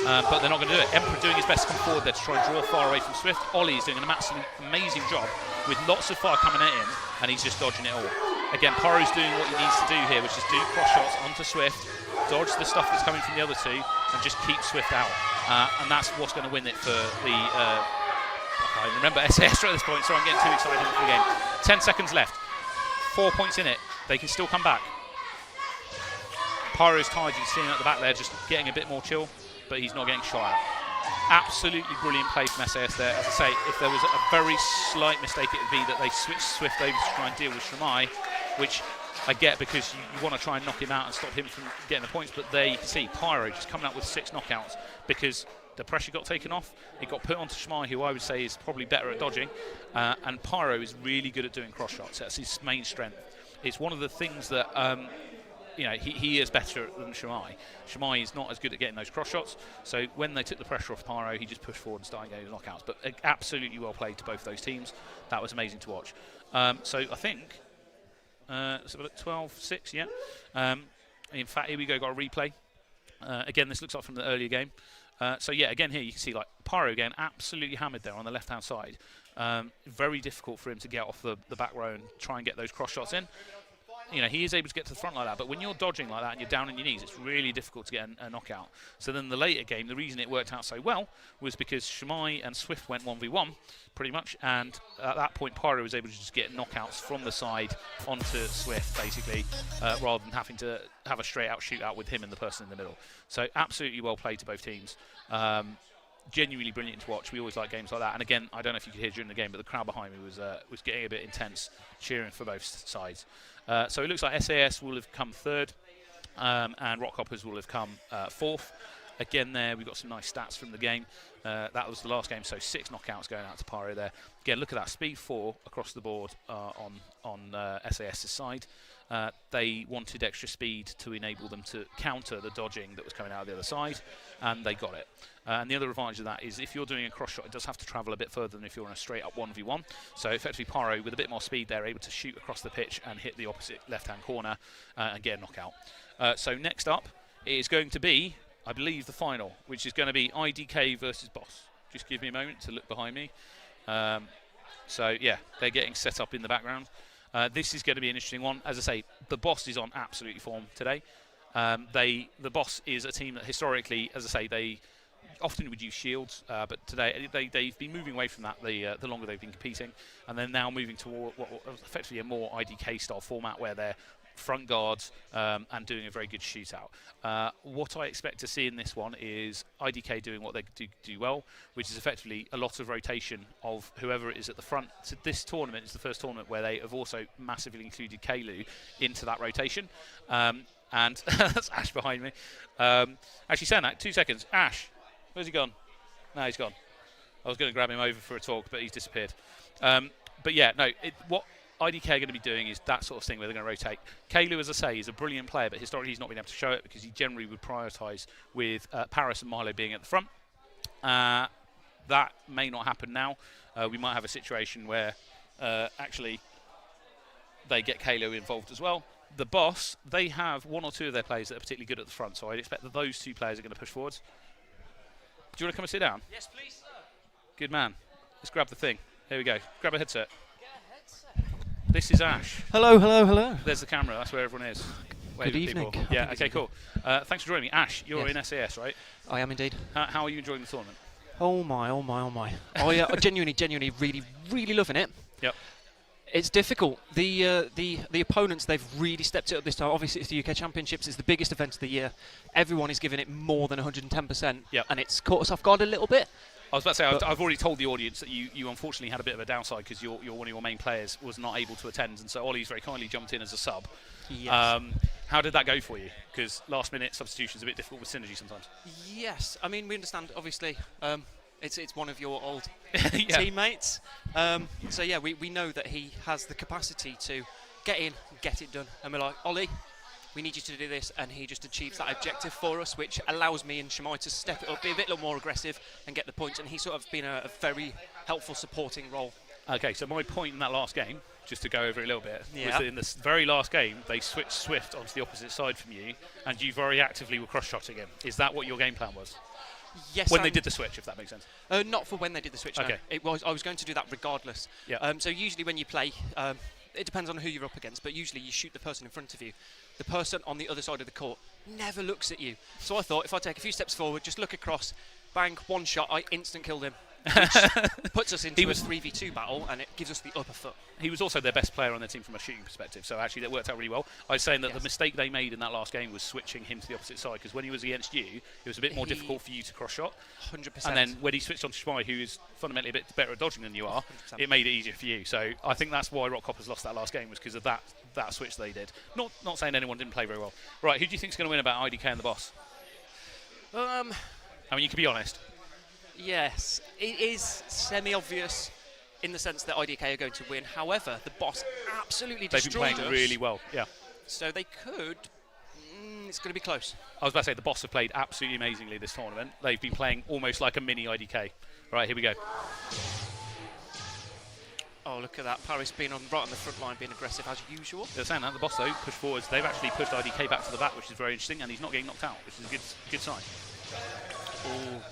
But they're not going to do it. Emperor doing his best to come forward there to try and draw far away from Swift. Ollie is doing an absolutely amazing job with lots of fire coming at him, and he's just dodging it all. Again, Pyro's doing what he needs to do here, which is do cross shots onto Swift, dodge the stuff that's coming from the other two, and just keep Swift out. And that's what's going to win it for the... I remember SAS at this point, so I'm getting too excited for the game. 10 seconds left. 4 points in it. They can still come back. Pyro's tired, you can see him at the back there, just getting a bit more chill, but he's not getting shot at. Absolutely brilliant play from SAS there. As I say, if there was a very slight mistake, it would be that they switched Swift over to try and deal with Shimai, which I get because you want to try and knock him out and stop him from getting the points. But there you can see Pyro just coming up with 6 knockouts because the pressure got taken off. It got put onto Shimai, who I would say is probably better at dodging. And Pyro is really good at doing cross shots. That's his main strength. It's one of the things that... you know, he is better than Shimai. Shimai is not as good at getting those cross shots. So when they took the pressure off Pyro, he just pushed forward and started getting knockouts. But absolutely well played to both those teams. That was amazing to watch. So I think, let's have a look, 12-6, yeah. In fact, here we go, got a replay. Again, this looks like from the earlier game. So yeah, again here you can see like Pyro again, absolutely hammered there on the left-hand side. Very difficult for him to get off the back row and try and get those cross shots in. You know, he is able to get to the front like that, but when you're dodging like that and you're down on your knees, it's really difficult to get a knockout. So then the later game, the reason it worked out so well was because Shimai and Swift went 1v1, pretty much, and at that point Pyro was able to just get knockouts from the side onto Swift, basically, rather than having to have a straight-out shootout with him and the person in the middle. So absolutely well played to both teams. Genuinely brilliant to watch. We always like games like that. And again, I don't know if you could hear during the game, but the crowd behind me was getting a bit intense, cheering for both sides. So it looks like SAS will have come 3rd, and Rockhoppers will have come 4th. Again there, we've got some nice stats from the game. That was the last game, so 6 knockouts going out to Pyro there. Again, look at that, speed 4 across the board on SAS's side. They wanted extra speed to enable them to counter the dodging that was coming out of the other side, and they got it. And the other advantage of that is if you're doing a cross shot, it does have to travel a bit further than if you're in a straight up 1v1. So effectively Pyro, with a bit more speed, they're able to shoot across the pitch and hit the opposite left-hand corner and get a knockout. So next up is going to be, I believe, the final, which is going to be IDK versus Boss. Just give me a moment to look behind me. So yeah, they're getting set up in the background. This is going to be an interesting one. As I say, the Boss is on absolutely form today. The Boss is a team that historically, as I say, they often would use shields, but today they've been moving away from that the longer they've been competing, and they're now moving toward what effectively a more IDK style format where they're front guards and doing a very good shootout. What I expect to see in this one is IDK doing what they do well, which is effectively a lot of rotation of whoever it is at the front. So this tournament is the first tournament where they have also massively included Kalu into that rotation. And that's Ash behind me. Actually saying that, 2 seconds. Ash, where's he gone? No, he's gone. I was going to grab him over for a talk, but he's disappeared. But yeah, no, what IDK are going to be doing is that sort of thing where they're going to rotate. Kalu, as I say, is a brilliant player, but historically he's not been able to show it because he generally would prioritise with Paris and Milo being at the front. That may not happen now. We might have a situation where actually they get Kalu involved as well. The boss, they have one or two of their players that are particularly good at the front, so I'd expect that those two players are going to push forwards. Do you want to come and sit down? Yes, please, sir. Good man. Let's grab the thing. Here we go. Grab a headset. This is Ash. Hello, hello, hello. There's the camera. That's where everyone is. Good evening. Yeah, okay, cool. Thanks for joining me. Ash, you're in SAS, right? I am indeed. How are you enjoying the tournament? Oh my, oh my, oh my. I genuinely, really loving it. Yep. It's difficult. The opponents, they've really stepped it up this time. Obviously, it's the UK Championships. It's the biggest event of the year. Everyone is giving it more than 110%. Yep. And it's caught us off guard a little bit. I was about to say, I've already told the audience that you unfortunately had a bit of a downside because one of your main players was not able to attend, and so Ollie's very kindly jumped in as a sub. Yes. How did that go for you? Because last-minute substitutions are a bit difficult with synergy sometimes. Yes. I mean, we understand, obviously, it's one of your old Yeah. teammates. So, yeah, we know that he has the capacity to get in, get it done. And we're like, Ollie, we need you to do this, and he just achieves that objective for us, which allows me and Shamai to step it up, be a bit more aggressive and get the points, and he's sort of been a very helpful supporting role. Okay, so my point in that last game, just to go over it a little bit, was Yeah. that in the very last game, they switched Swift onto the opposite side from you, and you very actively were cross-shotting him. Is that what your game plan was? Yes, When they did the switch, if that makes sense. not for when they did the switch. Okay. No. I was going to do that regardless. Yeah. So usually when you play, it depends on who you're up against, but usually you shoot the person in front of you. The person on the other side of the court never looks at you. So I thought if I take a few steps forward, just look across, bang, one shot, I instant killed him. Which puts us into a 3v2 battle, and it gives us the upper foot. He was also their best player on their team from a shooting perspective, so actually that worked out really well. I was saying that the mistake they made in that last game was switching him to the opposite side, because when he was against you, it was a bit more difficult for you to cross-shot. 100%. And then when he switched on to Shmai, who is fundamentally a bit better at dodging than you are, 100%. it made it easier for you. So I think that's why Rock Coppers lost that last game, was because of that switch they did. Not saying anyone didn't play very well. Right, who do you think is going to win about IDK and the boss? I mean, you can be honest. Yes, it is semi-obvious in the sense that IDK are going to win. However, the boss absolutely They've destroyed been playing us, really well, yeah. so they could. It's going to be close. I was about to say, the boss have played absolutely amazingly this tournament. They've been playing almost like a mini IDK. Right, here we go. Oh, look at that. Paris being right on the front line, being aggressive as usual. They're saying that, the boss, though, push forwards. They've actually pushed IDK back to the back, which is very interesting, and he's not getting knocked out, which is a good sign. Oh,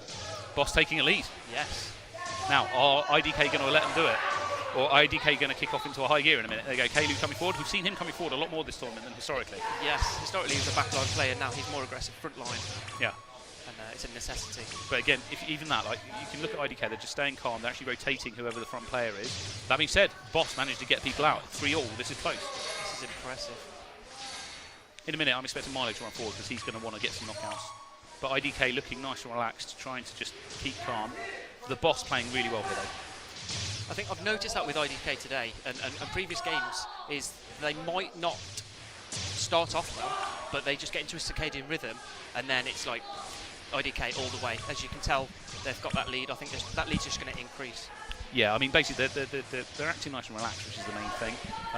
Boss taking a lead. yes. Now, are IDK going to let them do it? Or are IDK going to kick off into a high gear in a minute? There you go, Kalu coming forward. We've seen him coming forward a lot more this tournament than historically. Yes, historically he was a backline player, now he's more aggressive front line, Yeah. and it's a necessity. But again, even that, like, you can look at IDK, they're just staying calm, they're actually rotating whoever the front player is. That being said, Boss managed to get people out. 3-all, this is close. This is impressive. In a minute, I'm expecting Milo to run forward because he's going to want to get some knockouts. But IDK looking nice and relaxed, trying to just keep calm. The Boss playing really well today. I think I've noticed that with IDK today and previous games is they might not start off well, but they just get into a circadian rhythm, and then it's like IDK all the way. As you can tell, they've got that lead. I think that lead's just going to increase. Yeah, I mean, basically, they're acting nice and relaxed, which is the main thing,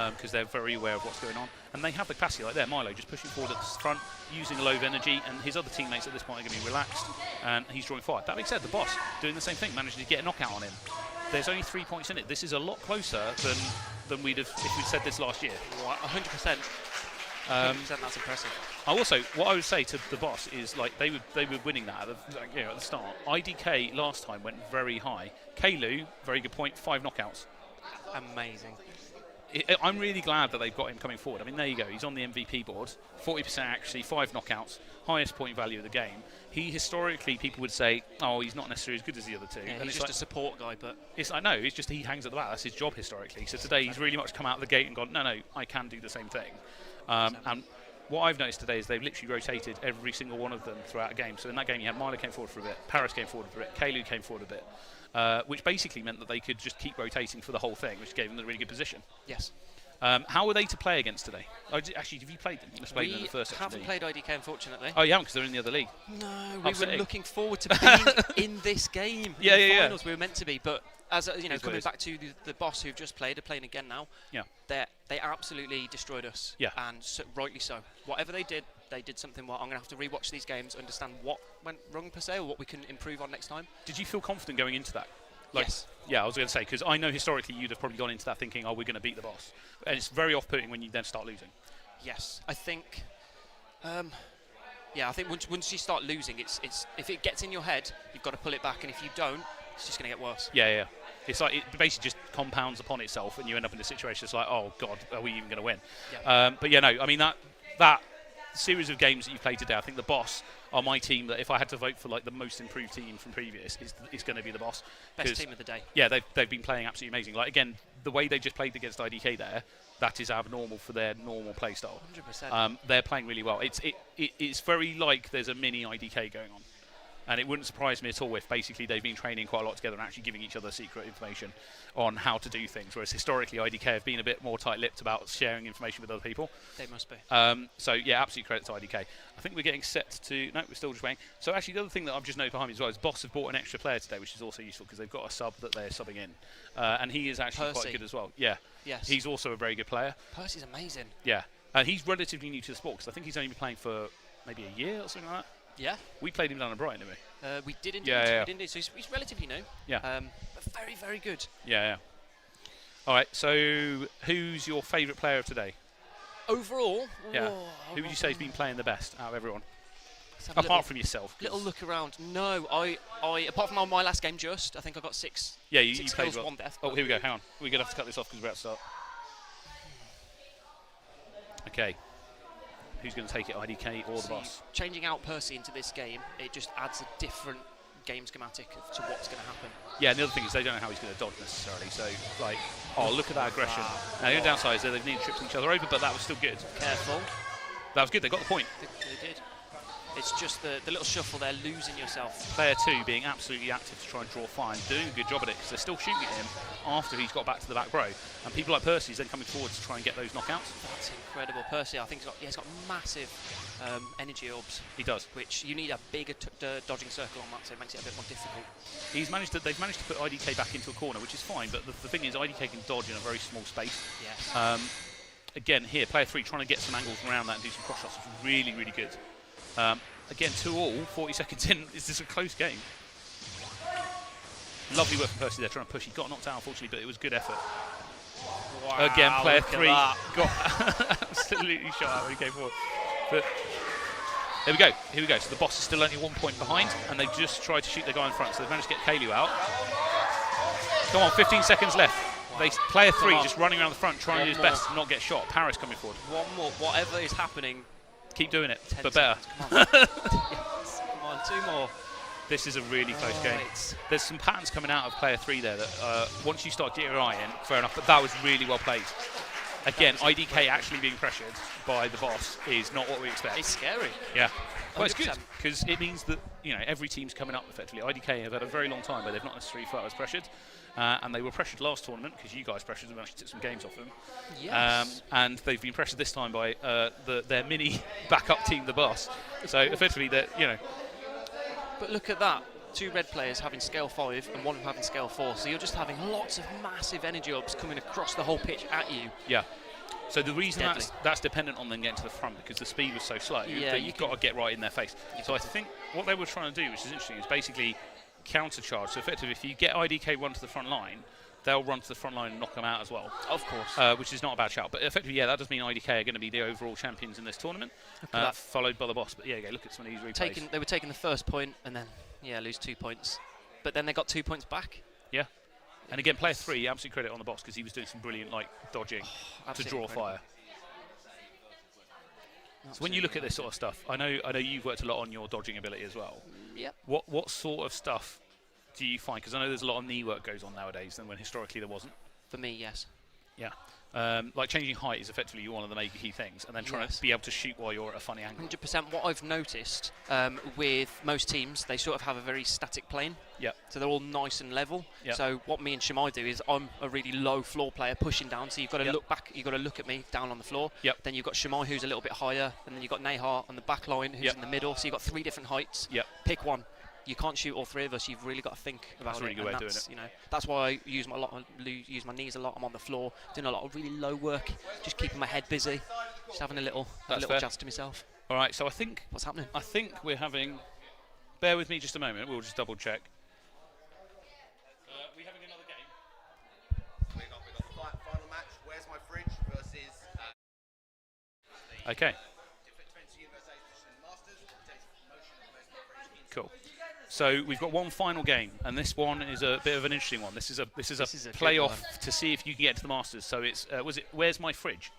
because they're very aware of what's going on. And they have the capacity, like there, Milo just pushing forward at the front, using a low of energy, and his other teammates at this point are going to be relaxed, and he's drawing fire. That being said, the Boss doing the same thing, managing to get a knockout on him. There's only 3 points in it. This is a lot closer than we'd have if we'd said this last year. 100%. 100%, that's impressive. What I would say to the Boss is, like, they were winning that at the start. IDK last time went very high. Kalu, very good point, 5 knockouts. Amazing. I'm really glad that they've got him coming forward. I mean, there you go. He's on the MVP board. 40% accuracy, 5 knockouts, highest point value of the game. He historically, people would say, oh, he's not necessarily as good as the other two. Yeah, and he's it's just like, a support guy, but it's like, no, it's just he hangs at the back. That's his job historically. So today he's really much come out of the gate and gone, no, I can do the same thing. And what I've noticed today is they've literally rotated every single one of them throughout a game. So in that game, you had Milo came forward for a bit, Paris came forward for a bit, Kalu came forward a bit, which basically meant that they could just keep rotating for the whole thing, which gave them a really good position. yes. How were they to play against today? Actually, have you played them? You must have played them in the first We section, haven't didn't you? played IDK, unfortunately. Oh, you haven't, because they're in the other league. No, we were Upsetting. looking forward to being in this game. Yeah, in the yeah. finals. We were meant to be, but as you know, Is what it coming is. back to the boss who've just played, are playing again now. Yeah. They absolutely destroyed us. Yeah. And so, rightly so. Whatever they did something well. I'm going to have to rewatch these games, understand what went wrong per se, or what we can improve on next time. Did you feel confident going into that? Yes. Yeah, I was going to say, because I know historically you'd have probably gone into that thinking, oh, we're going to beat the boss. And it's very off-putting when you then start losing. Yes, I think. I think once you start losing, it's if it gets in your head, you've got to pull it back, and if you don't, it's just going to get worse. Yeah. It's like it basically just compounds upon itself, and you end up in a situation that's like, oh God, are we even going to win? Yeah. But yeah, no, I mean that series of games that you played today, I think the boss are my team. That if I had to vote for like the most improved team from previous, is going to be the boss. Best team of the day. Yeah, they've been playing absolutely amazing. Like again, the way they just played against IDK there, that is abnormal for their normal play style. 100%. They're playing really well. It's very like there's a mini IDK going on. And it wouldn't surprise me at all if basically they've been training quite a lot together and actually giving each other secret information on how to do things, whereas historically IDK have been a bit more tight-lipped about sharing information with other people. They must be. So yeah, absolute credit to IDK. I think we're getting set to... No, we're still just waiting. So actually the other thing that I've just noted behind me as well is Boss have bought an extra player today, which is also useful because they've got a sub that they're subbing in. And he is actually Percy. quite good as well. Yeah. Yes. He's also a very good player. Percy's amazing. Yeah. And he's relatively new to the sport because I think he's only been playing for maybe a year or something like that. Yeah. We played him down at Brighton, didn't we? We did indeed. Yeah. We did indeed. So he's relatively new. Yeah. But very, very good. Yeah. All right, so who's your favourite player of today? Overall, Yeah. Who would you say has been playing the best out of everyone? let's have a Apart from yourself. 'cause- little look around. No, I apart from on my last game, I think I got six. Yeah, you six played kills, well. 1 death. Oh, here we go. Hang on. We're going to have to cut this off because we're about to start. Okay. Who's going to take it, IDK or the boss? Changing out Percy into this game, it just adds a different game schematic to what's going to happen. Yeah, and the other thing is they don't know how he's going to dodge necessarily. So, like, oh, look at that aggression. Now, the only downside is that they've nearly tripped each other over, but that was still good. Careful. That was good. They got the point. They did. It's just the little shuffle there, losing yourself. Player 2 being absolutely active to try and draw fire and doing a good job at it because they're still shooting at him after he's got back to the back row. And people like Percy's then coming forward to try and get those knockouts. That's incredible. Percy, I think he's got massive energy orbs. He does. Which you need a bigger dodging circle on that, so it makes it a bit more difficult. They've managed to put IDK back into a corner, which is fine, but the thing is IDK can dodge in a very small space. Yes. Again, here, player 3 trying to get some angles around that and do some cross shots, which is really, really good. Again, 2-2, 40 seconds in. Is this a close game? Lovely work from Percy there, trying to push. He got knocked out, unfortunately, but it was good effort. Wow, Again, player look at 3 that. got absolutely shot out when he came forward. But here we go. So the boss is still only 1 point behind, and they've just tried to shoot the guy in front, so they've managed to get Kalu out. Come on, 15 seconds left. Player 3 just running around the front, trying to do his best to not get shot. Paris coming forward. One more. Whatever is happening. Keep doing it, 10 but better. seconds. Come on. Yes. Come on, 2 more. This is a really close game. Right. There's some patterns coming out of player 3 there that once you start getting your eye in, fair enough, but that was really well played. Again, IDK actually being pressured by the boss is not what we expect. It's scary. Yeah. Well, it's good 100%. because it means that every team's coming up effectively. IDK have had a very long time where they've not necessarily felt as pressured, and they were pressured last tournament because you guys pressured them and actually took some games off them. Yes. And they've been pressured this time by their mini backup team, the boss. So effectively, But look at that. 2 red players having scale 5 and 1 having scale 4. So you're just having lots of massive energy ups coming across the whole pitch at you. Yeah. So the reason Deadly. that's dependent on them getting to the front because the speed was so slow Yeah, that you you've got to get right in their face. So I think what they were trying to do, which is interesting, is basically countercharge. So effectively, if you get IDK run to the front line, they'll run to the front line and knock them out as well. Of course. Which is not a bad shout. But effectively, yeah, that does mean IDK are going to be the overall champions in this tournament, that. followed by the boss. But yeah, look at some of these replays. They were taking the first point and then, lose 2 points. But then they got 2 points back. Yeah. And again, player 3, absolute credit on the boss because he was doing some brilliant dodging to Absolutely draw incredible. fire. So when you look at this sort of stuff, I know you've worked a lot on your dodging ability as well. Yep. What sort of stuff do you find? Because I know there's a lot of knee work goes on nowadays than when historically there wasn't. For me, yes. Yeah. Like changing height is effectively one of the main key things, and then trying Yes. to be able to shoot while you're at a funny angle. 100%. What I've noticed with most teams, they sort of have a very static plane. Yep. So they're all nice and level. Yep. So what me and Shamai do is I'm a really low floor player pushing down. So you've got to Yep. look back. You've got to look at me down on the floor. Yep. Then you've got Shamai who's a little bit higher, and then you've got Nahar on the back line who's Yep. in the middle. So you've got 3 different heights. Yep. Pick one. You can't shoot all 3 of us. You've really got to think about That's a really it. good way and of doing that's, you know, that's why I use my knees a lot. I'm on the floor doing a lot of really low work, just keeping my head busy, just having a little fair. jazz to myself. All right, so I think What's happening? we're having. Bear with me just a moment. We'll just double check. We're having another game. We got the final match. Where's my fridge versus Okay, Defense USA position in Masters. Takes motion of Where's my fridge into cool. So we've got one final game, and this one is a bit of an interesting one. This is a This is a good playoff one. to see if you can get to the Masters. So it's Where's my fridge?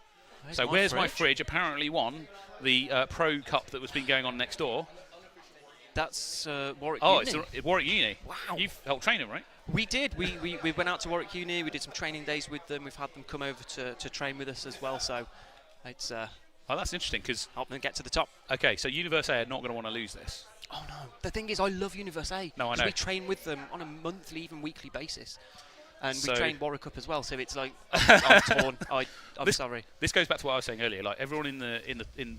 Where's My Fridge apparently won the Pro Cup that was been going on next door. That's Warwick Oh, Uni. it's Warwick Uni. Wow. You've helped train him, right? We did. We went out to Warwick Uni. We did some training days with them. We've had them come over to train with us as well. So it's Oh, that's interesting because, helped them get to the top. okay, so Universe A are not going to want to lose this. Oh no! The thing is, I love Universe A. No, I 'cause know. We train with them on a monthly, even weekly basis, and So- we train Warwick up as well. So it's like I'm torn. I'm This- sorry. This goes back to what I was saying earlier. Like everyone in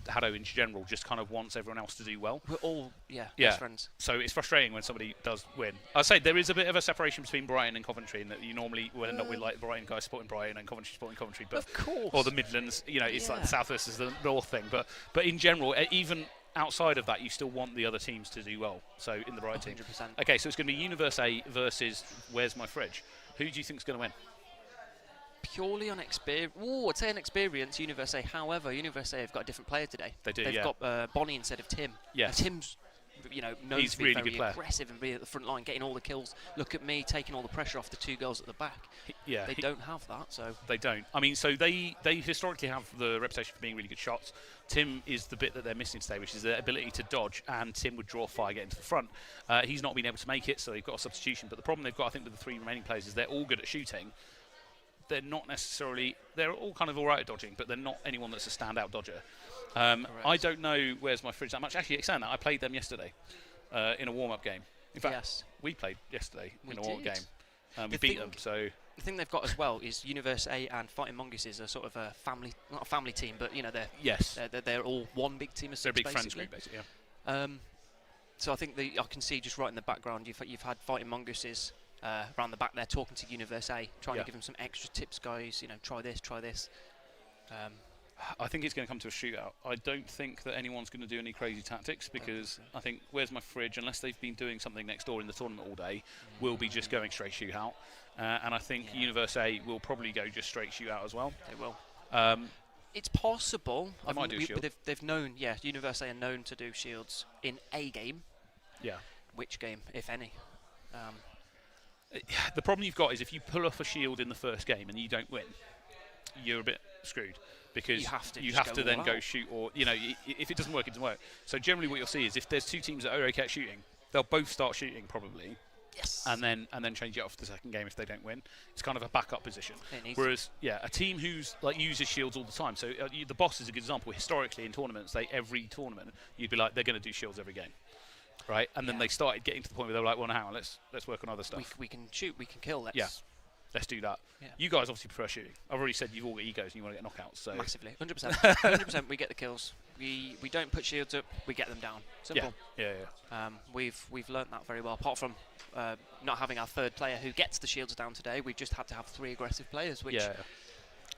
HADO in general just kind of wants everyone else to do well. We're all Yeah. best friends. So it's frustrating when somebody does win. I'd say there is a bit of a separation between Brighton and Coventry, in that you normally will end up with like Brighton guys supporting Brighton and Coventry supporting Coventry, but Of course. or the Midlands. You know, it's like Yeah. the South versus the North thing. But in general, even outside of that, you still want the other teams to do well. So in the right team. 100%. Okay, so it's going to be Universe A versus Where's My Fridge. Who do you think's going to win? Purely on experience. Oh, I'd say an experience, Universe A. However, Universe A have got a different player today. They do, They've yeah. got Bonnie instead of Tim. Yes. And Tim's, known He's to be really very good player. aggressive and be at the front line, getting all the kills. Look at me, taking all the pressure off the 2 girls at the back. Yeah, They don't have that, so They don't. I mean, so they historically have the reputation for being really good shots. Tim is the bit that they're missing today, which is their ability to dodge, and Tim would draw fire, get into the front. He's not been able to make it, so they've got a substitution. But the problem they've got, I think, with the 3 remaining players is they're all good at shooting. They're not necessarily... They're all kind of all right at dodging, but they're not anyone that's a standout dodger. I don't know Where's My Fridge that much. Actually, saying that, I played them yesterday in a warm-up game. In fact, yes. we played yesterday We in a warm-up did. game. We The beat thing- them, so... The thing they've got as well is Universe A and Fighting Mongooses are sort of a family, not a family team, but they're Yes, they're all one big team of 6 they're a big friends basically. group, basically, yeah. So I think I can see just right in the background you've had Fighting Mongooses around the back there talking to Universe A, trying Yeah. to give them some extra tips, guys. Try this, try this. I think it's going to come to a shootout. I don't think that anyone's going to do any crazy tactics, because I think Where's My Fridge, unless they've been doing something next door in the tournament all day, will be just going straight shootout. And I think Yeah. Universe A will probably go just straight shootout as well. They will. Um, It's possible. They might do but shield. they've known, Universe A are known to do shields in a game. yeah. Which game, if any? The problem you've got is if you pull off a shield in the first game and you don't win, you're a bit screwed, because You have to just go then all go out. shoot, or if it doesn't work, it doesn't work. So generally, what you'll see is if there's 2 teams that are okay at shooting, they'll both start shooting probably, Yes. and then change it off the second game if they don't win. It's kind of a backup position. It needs Whereas, a team who's like uses shields all the time. So the Boss is a good example. Historically, in tournaments, every tournament you'd be like, they're going to do shields every game, right? And then Yeah. they started getting to the point where they were like, well, now let's work on other stuff. we can shoot, we can kill. Let's do that. Yeah. You guys obviously prefer shooting. I've already said you've all got egos and you want to get knockouts. So Massively, 100%. 100%. We get the kills. We don't put shields up. We get them down. Simple. yeah. We've learnt that very well. Apart from not having our 3rd player who gets the shields down today, we've just had to have 3 aggressive players. Which Yeah,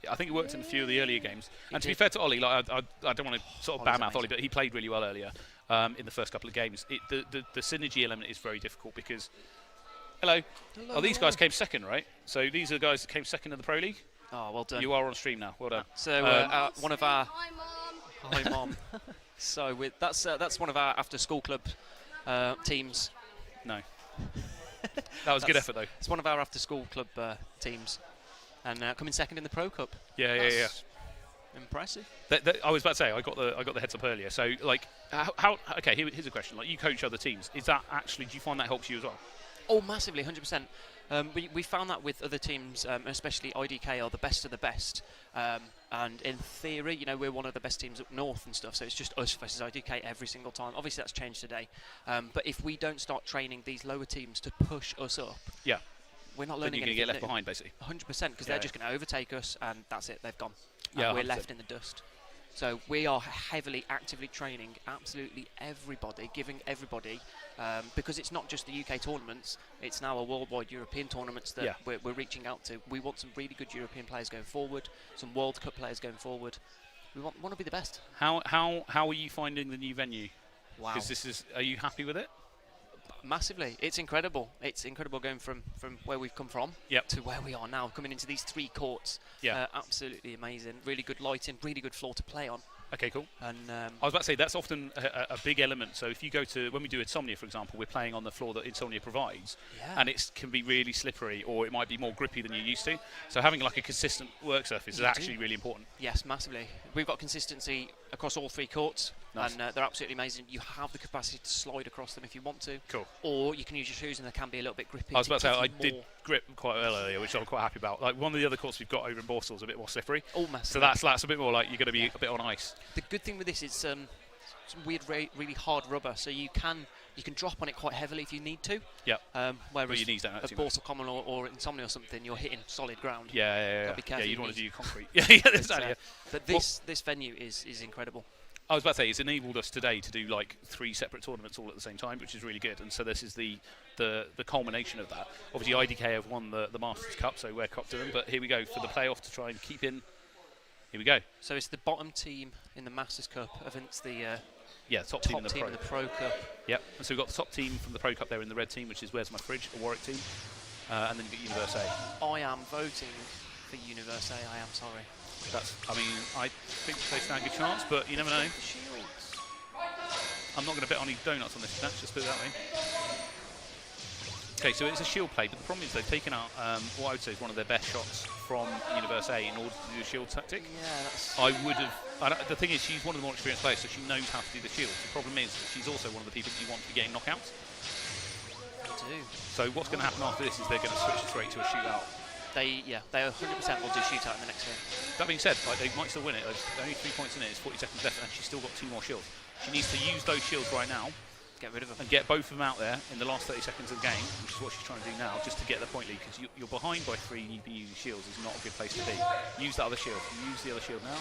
I think it worked in a few of the earlier games. And to be did. fair to Ollie, like I don't want to sort of Ollie's badmouth Ollie, amazing. but he played really well earlier in the first couple of games. The synergy element is very difficult because. Hello. Oh, these guys came second, right? So these are the guys that came second in the Pro League. Oh, well done. You are on stream now. Well done. So one of our hi mom. So that's one of our after-school club teams. No. That was a good That's- effort though. It's one of our after-school club teams, and coming second in the Pro Cup. Yeah. That's impressive. I was about to say I got the heads up earlier. So like how okay, here's a question. Like you coach other teams. Is that actually, do you find that helps you as well? Oh, massively, 100%. We found that with other teams, especially IDK are the best of the best. And in theory, you know, we're one of the best teams up north and stuff, so it's just us versus IDK every single time. Obviously, that's changed today. But if we don't start training these lower teams to push us up, Yeah. we're not Then learning you're going to anything get left new. behind, basically. 100%, because Yeah, they're just going to overtake us, and that's it, they've gone. And Yeah, we're 100%. left in the dust. So we are heavily, actively training absolutely everybody, giving everybody, because it's not just the UK tournaments, it's now a worldwide European tournaments that Yeah. we're reaching out to. We want some really good European players going forward, some World Cup players going forward. We want to be the best. How are you finding the new venue? Wow. Because are you happy with it? Massively. It's incredible. It's incredible going from where we've come from Yep. to where we are now, coming into these 3 courts. Yeah. Absolutely amazing. Really good lighting, really good floor to play on. Okay, cool. And I was about to say, that's often a big element. So if you go to, when we do Insomnia, for example, we're playing on the floor that Insomnia provides, Yeah. and it can be really slippery, or it might be more grippy than you're used to. So having like a consistent work surface is You actually do. really important. Yes, massively. We've got consistency across all 3 courts, Nice. and they're absolutely amazing. You have the capacity to slide across them if you want to, Cool. or you can use your shoes and they can be a little bit grippy. I was about to say, give I you did more- grip quite well earlier, which I'm quite happy about. Like one of the other courts we've got over in Borstal is a bit more slippery. Oh, massively. So that's a bit more like you're going to be a bit on ice. The good thing with this is some weird, really hard rubber, so you can drop on it quite heavily if you need to. Yep. Whereas But your knees don't hurt at too much. Borstal Common or Insomnia or something, you're hitting solid ground. Yeah. Gotta be careful Yeah, you with don't want to knees. do concrete. yeah, But, exactly. Yeah. but this venue is incredible. I was about to say, it's enabled us today to do like 3 separate tournaments all at the same time, which is really good. And so this is the culmination of that. Obviously, IDK have won the Masters Cup, so we're cup to them. But here we go for the playoff to try and keep in. Here we go. So it's the bottom team in the Masters Cup against the Yeah, top team top in the team Pro. in the Pro Cup. Yep. And so we've got the top team from the Pro Cup there in the red team, which is Where's My Fridge, a Warwick team. And then you've got Universe A. I am voting for Universe A, I am sorry. I think they stand a good chance, but you never know. Shields. I'm not going to bet on any donuts on this match, just put it that way. Okay, so it's a shield play, but the problem is they've taken out what I would say is one of their best shots from Universe A in order to do the shield tactic. Yeah, that's... The thing is, she's one of the more experienced players, so she knows how to do the shields. The problem is that she's also one of the people that you want to be getting knockouts. They do. So what's going to happen after this is they're going to switch straight to a shootout. They 100% will do shootout in the next game. That being said, like, they might still win it. There's only 3 points in it. It's 40 seconds left, and she's still got 2 more shields. She needs to use those shields right now Get rid of them. and get both of them out there in the last 30 seconds of the game, which is what she's trying to do now, just to get the point lead. Because you're behind by 3, and you've been using shields is not a good place to be. Use that other shield. Use the other shield now.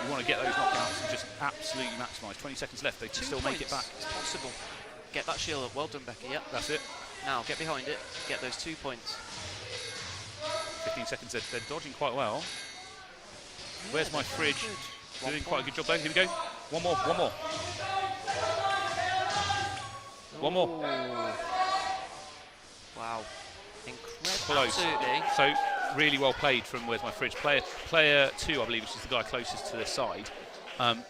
You want to get those knockouts and just absolutely maximise. 20 seconds left. They can 2 still make it points. back. It's possible. Get that shield up. Well done, Becky. Yep. That's it. Now get behind it. Get those 2 points. 15 seconds. They're dodging quite well. Where's My Fridge? Good. Doing 1 quite a good job there. Here we go. One more. One more. Ooh. Wow. Incredible. Close. Absolutely. So really well played from Where's My Fridge. Player 2, I believe, which is the guy closest to this side.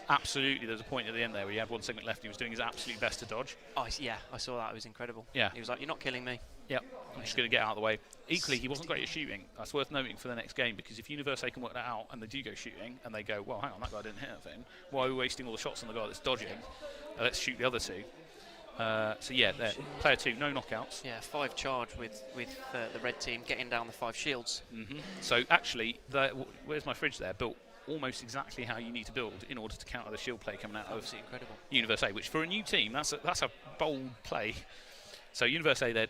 Absolutely, there's a point at the end there where he had 1 segment left. He was doing his absolute best to dodge. Yeah, I saw that. It was incredible. Yeah. He was like, "You're not killing me." Yep. I'm just going to get out of the way. Equally, he wasn't great at shooting. That's worth noting for the next game, because if Universe A can work that out and they do go shooting and they go, well, hang on, that guy didn't hit anything. Why are we wasting all the shots on the guy that's dodging? Let's shoot the other 2. So yeah, there. Player 2, no knockouts. Yeah, 5 charge with the red team getting down the 5 shields. So actually, Where's My Fridge there built almost exactly how you need to build in order to counter the shield play coming out of Absolutely incredible. Universe A, which for a new team, that's a bold play. So Universe A, they're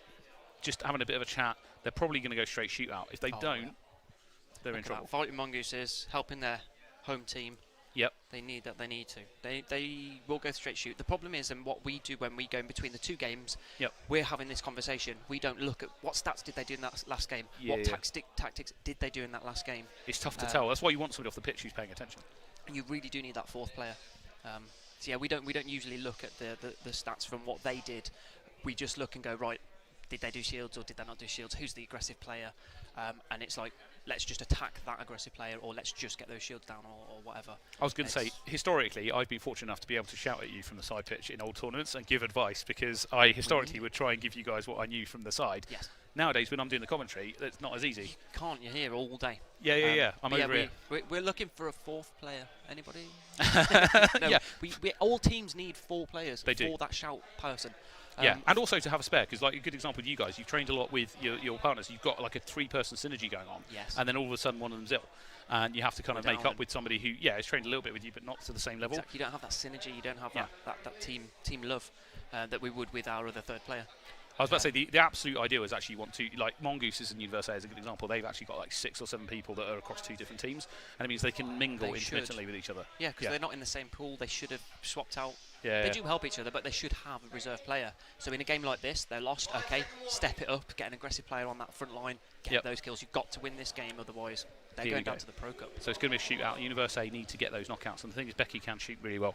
just having a bit of a chat. They're probably going to go straight shootout. If they don't, yeah. they're in Look at trouble. that. Fighting Mongooses helping their home team. Yep. They need that. They need to. They will go straight shoot. The problem is, and what we do when we go in between the 2 games, Yep. we're having this conversation. We don't look at what stats did they do in that last game. Yeah, What yeah. tactics did they do in that last game? It's tough to tell. That's why you want somebody off the pitch who's paying attention. And you really do need that 4th player. So yeah, we don't usually look at the stats from what they did. We just look and go, right, did they do shields or did they not do shields? Who's the aggressive player? And it's like, let's just attack that aggressive player, or let's just get those shields down, or whatever. I was going to say, historically, I've been fortunate enough to be able to shout at you from the side pitch in old tournaments and give advice, because I historically would try and give you guys what I knew from the side. Yes. Nowadays, when I'm doing the commentary, it's not as easy. Can't you hear all day? Yeah. I'm But over here. We're looking for a 4th player. Anybody? Yeah. We all teams need 4 players They do. for that shout person. Yeah, and also to have a spare, because like a good example with you guys, you've trained a lot with your partners. You've got like a 3-person synergy going on, Yes. and then all of a sudden one of them's ill, and you have to kind of We're make down up with somebody who, has trained a little bit with you, but not to the same level. Exactly. You don't have that synergy. You don't have Yeah. that team love that we would with our other third player. I was about to say the absolute ideal is actually you want to, like Mongooses and University is a good example. They've actually got like 6 or 7 people that are across 2 different teams, and it means they can mingle intermittently with each other. Yeah, because they're not in the same pool. They should have swapped out. Yeah, they do help each other, but they should have a reserve player. So in a game like this, they're lost. Okay, step it up, get an aggressive player on that front line, get those kills. You've got to win this game, otherwise they're going down to the Pro Cup. So it's going to be a shootout. University need to get those knockouts, and the thing is, Becky can shoot really well.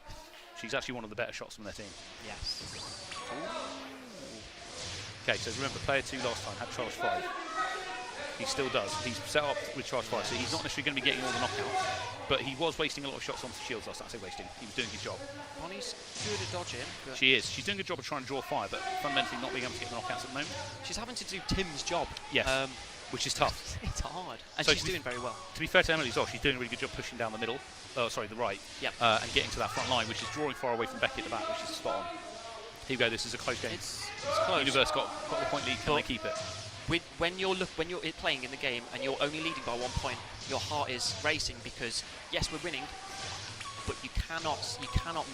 She's actually one of the better shots from their team. Yes. Okay, so remember, player 2 last time had charge 5. He still does. He's set up with charge 5, so he's not necessarily going to be getting all the knockouts, but he was wasting a lot of shots onto shields last time. I say wasting. He was doing his job. Bonnie's good at dodging. But She is. She's doing a good job of trying to draw fire, but fundamentally not being able to get the knockouts at the moment. she's having to do Tim's job. Yes. Which is tough. It's hard, and So she's doing very well. To be fair to Emily as well, she's doing a really good job pushing down the middle, the right, and getting to that front line, which is drawing far away from Becky at the back, which is spot on. Here we go, this is a close game. It's close. Universe got the point lead, can they keep it? When you're playing in the game and you're only leading by 1 point, your heart is racing because yes, we're winning, but you cannot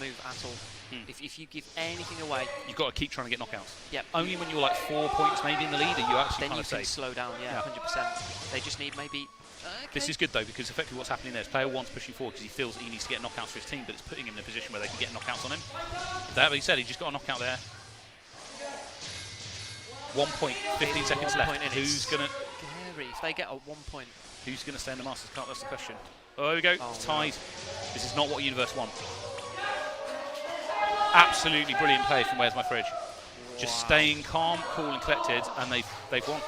move at all. If you give anything away, You've got to keep trying to get knockouts. Yep. Only when you're like 4 points maybe in the lead are you actually then kind you of can safe. slow down. Yeah, 100%. They just need maybe. This is good though, because effectively what's happening there is player 1's pushing forward because he feels that he needs to get knockouts for his team, but it's putting him in a position where they can get knockouts on him. That being said, he just got a knockout there. 1 point, 15 seconds left. Who's gonna? Scary if they get a 1 point. Who's gonna stay in the Masters Cup? That's the question. Oh, there we go. It's tied. This is not what Universe won. Absolutely brilliant play from Where's My Fridge. Just staying calm, cool, and collected, and they've won.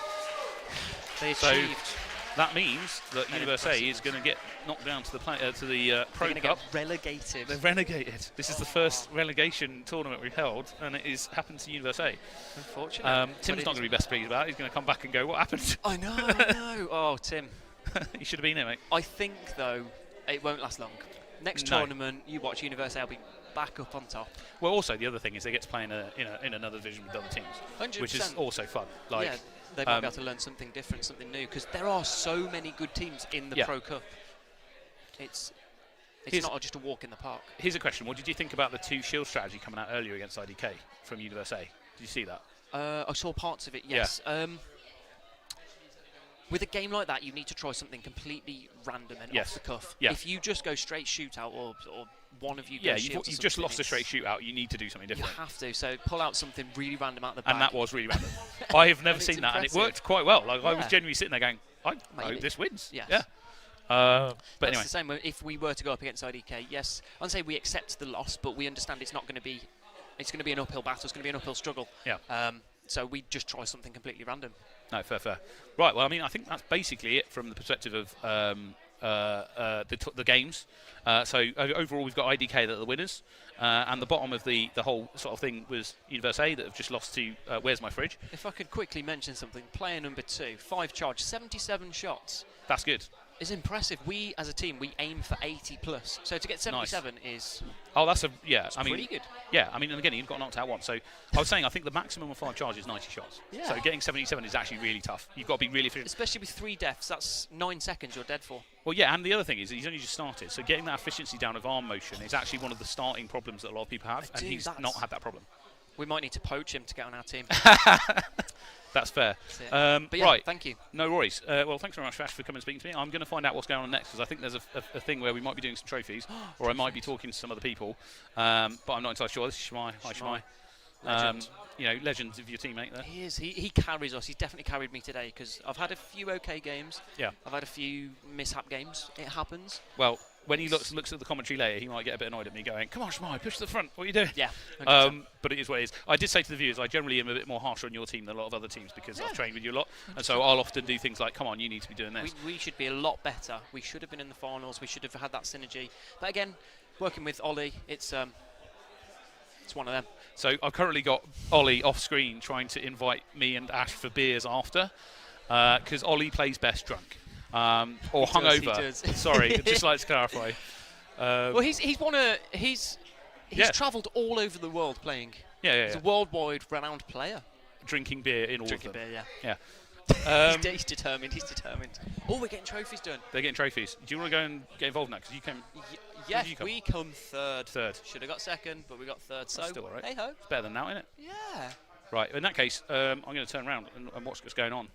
They achieved. That means that Universe A is going to get knocked down to the Pro Cup. Get relegated. They're relegated. This is the first relegation tournament we've held, and it is happened to Universe A. Unfortunately. Tim's not going to be best pleased about it. He's going to come back and go, "What happened?" I know. Oh, Tim. You should have been here, mate. I think though it won't last long. Next tournament, you watch Universe A will be back up on top. Well, also the other thing is they get to play in another division with other teams, 100%. which is also fun. Like, yeah, they might be able to learn something different, something new, because there are so many good teams in the Pro Cup. It's not just a walk in the park. Here's a question: what did you think about the 2 shield strategy coming out earlier against IDK from Universe A? Did you see that? I saw parts of it. Yes. Yeah. With a game like that, you need to try something completely random and off the cuff. Yeah. If you just go straight shootout or one of you goes shields, you've just lost a straight shootout. You need to do something different. You have to. So pull out something really random out the back. And that was really random. I have never seen that, and it worked quite well. Like I was genuinely sitting there going, "I hope this wins." Yes. Yeah. But it's anyway, the same. If we were to go up against IDK, yes, I'd say we accept the loss, but we understand it's not going to be. It's going to be an uphill battle. It's going to be an uphill struggle. Yeah. So we just try something completely random. No, fair. Right. Well, I mean, I think that's basically it from the perspective of the games. So overall, we've got IDK that are the winners, and the bottom of the whole sort of thing was Universe A that have just lost to Where's My Fridge. If I could quickly mention something, player number 2, 5 charge, 77 shots. That's good. It's impressive. We, as a team, we aim for 80 plus. So to get 77 is. Oh, that's pretty good. Yeah, I mean, and again, you've got knocked out once. So I was saying, I think the maximum of 5 charges is 90 shots. Yeah. So getting 77 is actually really tough. You've got to be really efficient. Especially with 3 deaths, that's 9 seconds you're dead for. Well, yeah, and the other thing is that he's only just started. So getting that efficiency down of arm motion is actually one of the starting problems that a lot of people have, and he's not had that problem. We might need to poach him to get on our team. That's fair. But yeah, right. Thank you. No worries. Well, thanks very much, Ash, for coming and speaking to me. I'm going to find out what's going on next, because I think there's a thing where we might be doing some trophies, or I might be talking to some other people. But I'm not entirely sure. This is Shmai. Hi, Shmai. Legend. Legends of your teammate there. He is. He carries us. He's definitely carried me today, because I've had a few okay games. Yeah. I've had a few mishap games. It happens. Well, when he looks at the commentary later, he might get a bit annoyed at me going, "Come on, Shmai, push to the front. What are you doing?" Yeah. But it is what it is. I did say to the viewers, I generally am a bit more harsher on your team than a lot of other teams, because I've trained with you a lot, and so I'll often do things like, "Come on, you need to be doing this." We should be a lot better. We should have been in the finals. We should have had that synergy. But again, working with Ollie, it's one of them. So I've currently got Ollie off screen trying to invite me and Ash for beers after, because Ollie plays best drunk or hungover. He does. Sorry, I'd just like to clarify. Well, he's travelled all over the world playing. Yeah, He's a worldwide renowned player. Drinking beer in all Drinking of them. beer, yeah. Yeah. He's determined. He's determined. Oh, we're getting trophies done. They're getting trophies. Do you want to go and get involved now? Because you came. Yes, you come? we come third. Third. Should have got second, but we got third. So Still all right. hey ho. It's better than now, isn't it? Yeah. Right. In that case, I'm going to turn around and watch what's going on.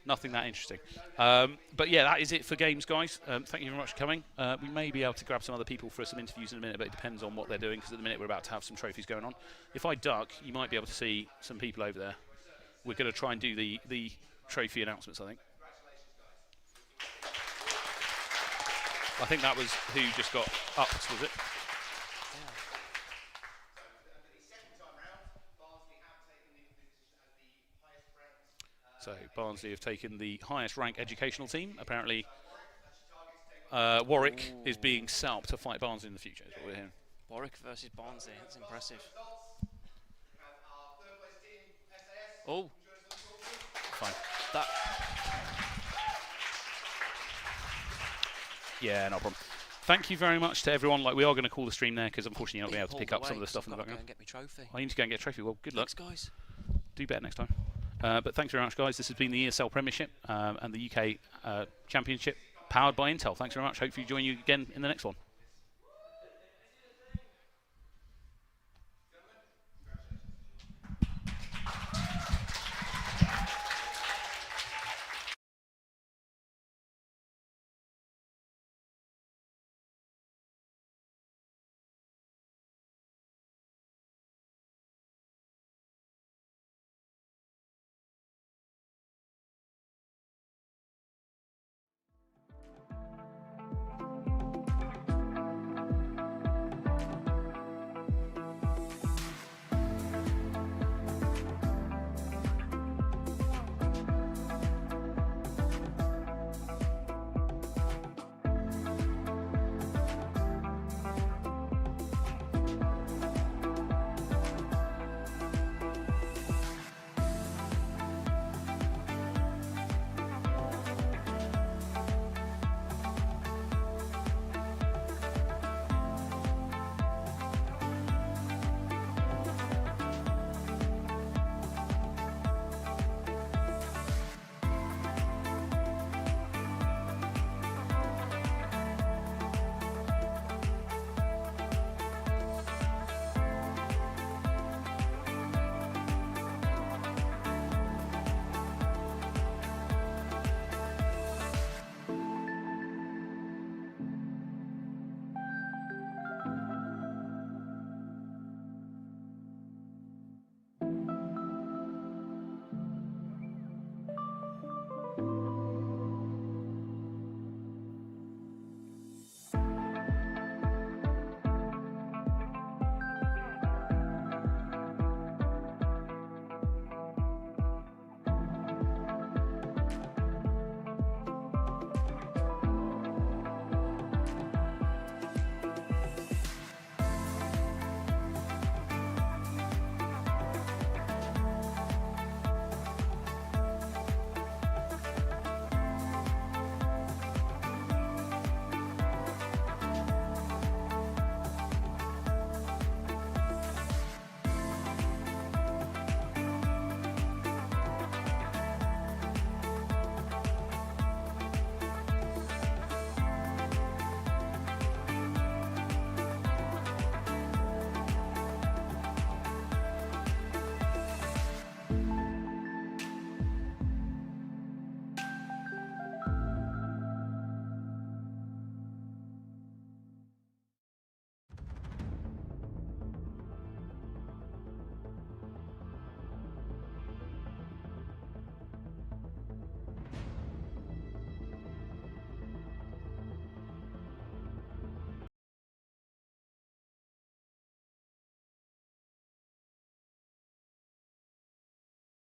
Nothing that interesting. But yeah, that is it for games, guys. Thank you very much for coming. We may be able to grab some other people for some interviews in a minute, but it depends on what they're doing, because at the minute we're about to have some trophies going on. If I duck, you might be able to see some people over there. We're going to try and do the trophy announcements, I think. I think that was who just got upped, was it? So Barnsley have taken the highest rank educational team. Apparently Warwick is being set up to fight Barnsley in the future, is what we're hearing. Warwick versus Barnsley. That's impressive. Oh. Fine. That. Yeah, no problem. Thank you very much to everyone. Like, we are going to call the stream there, because unfortunately you're not going to be able to pick up some of the stuff in the I've got to background. go and get my trophy. I need to go and get a trophy. Well, good luck. Thanks, guys. Do better next time. But thanks very much, guys. This has been the ESL Premiership and the UK Championship, powered by Intel. Thanks very much. Hopefully join you again in the next one.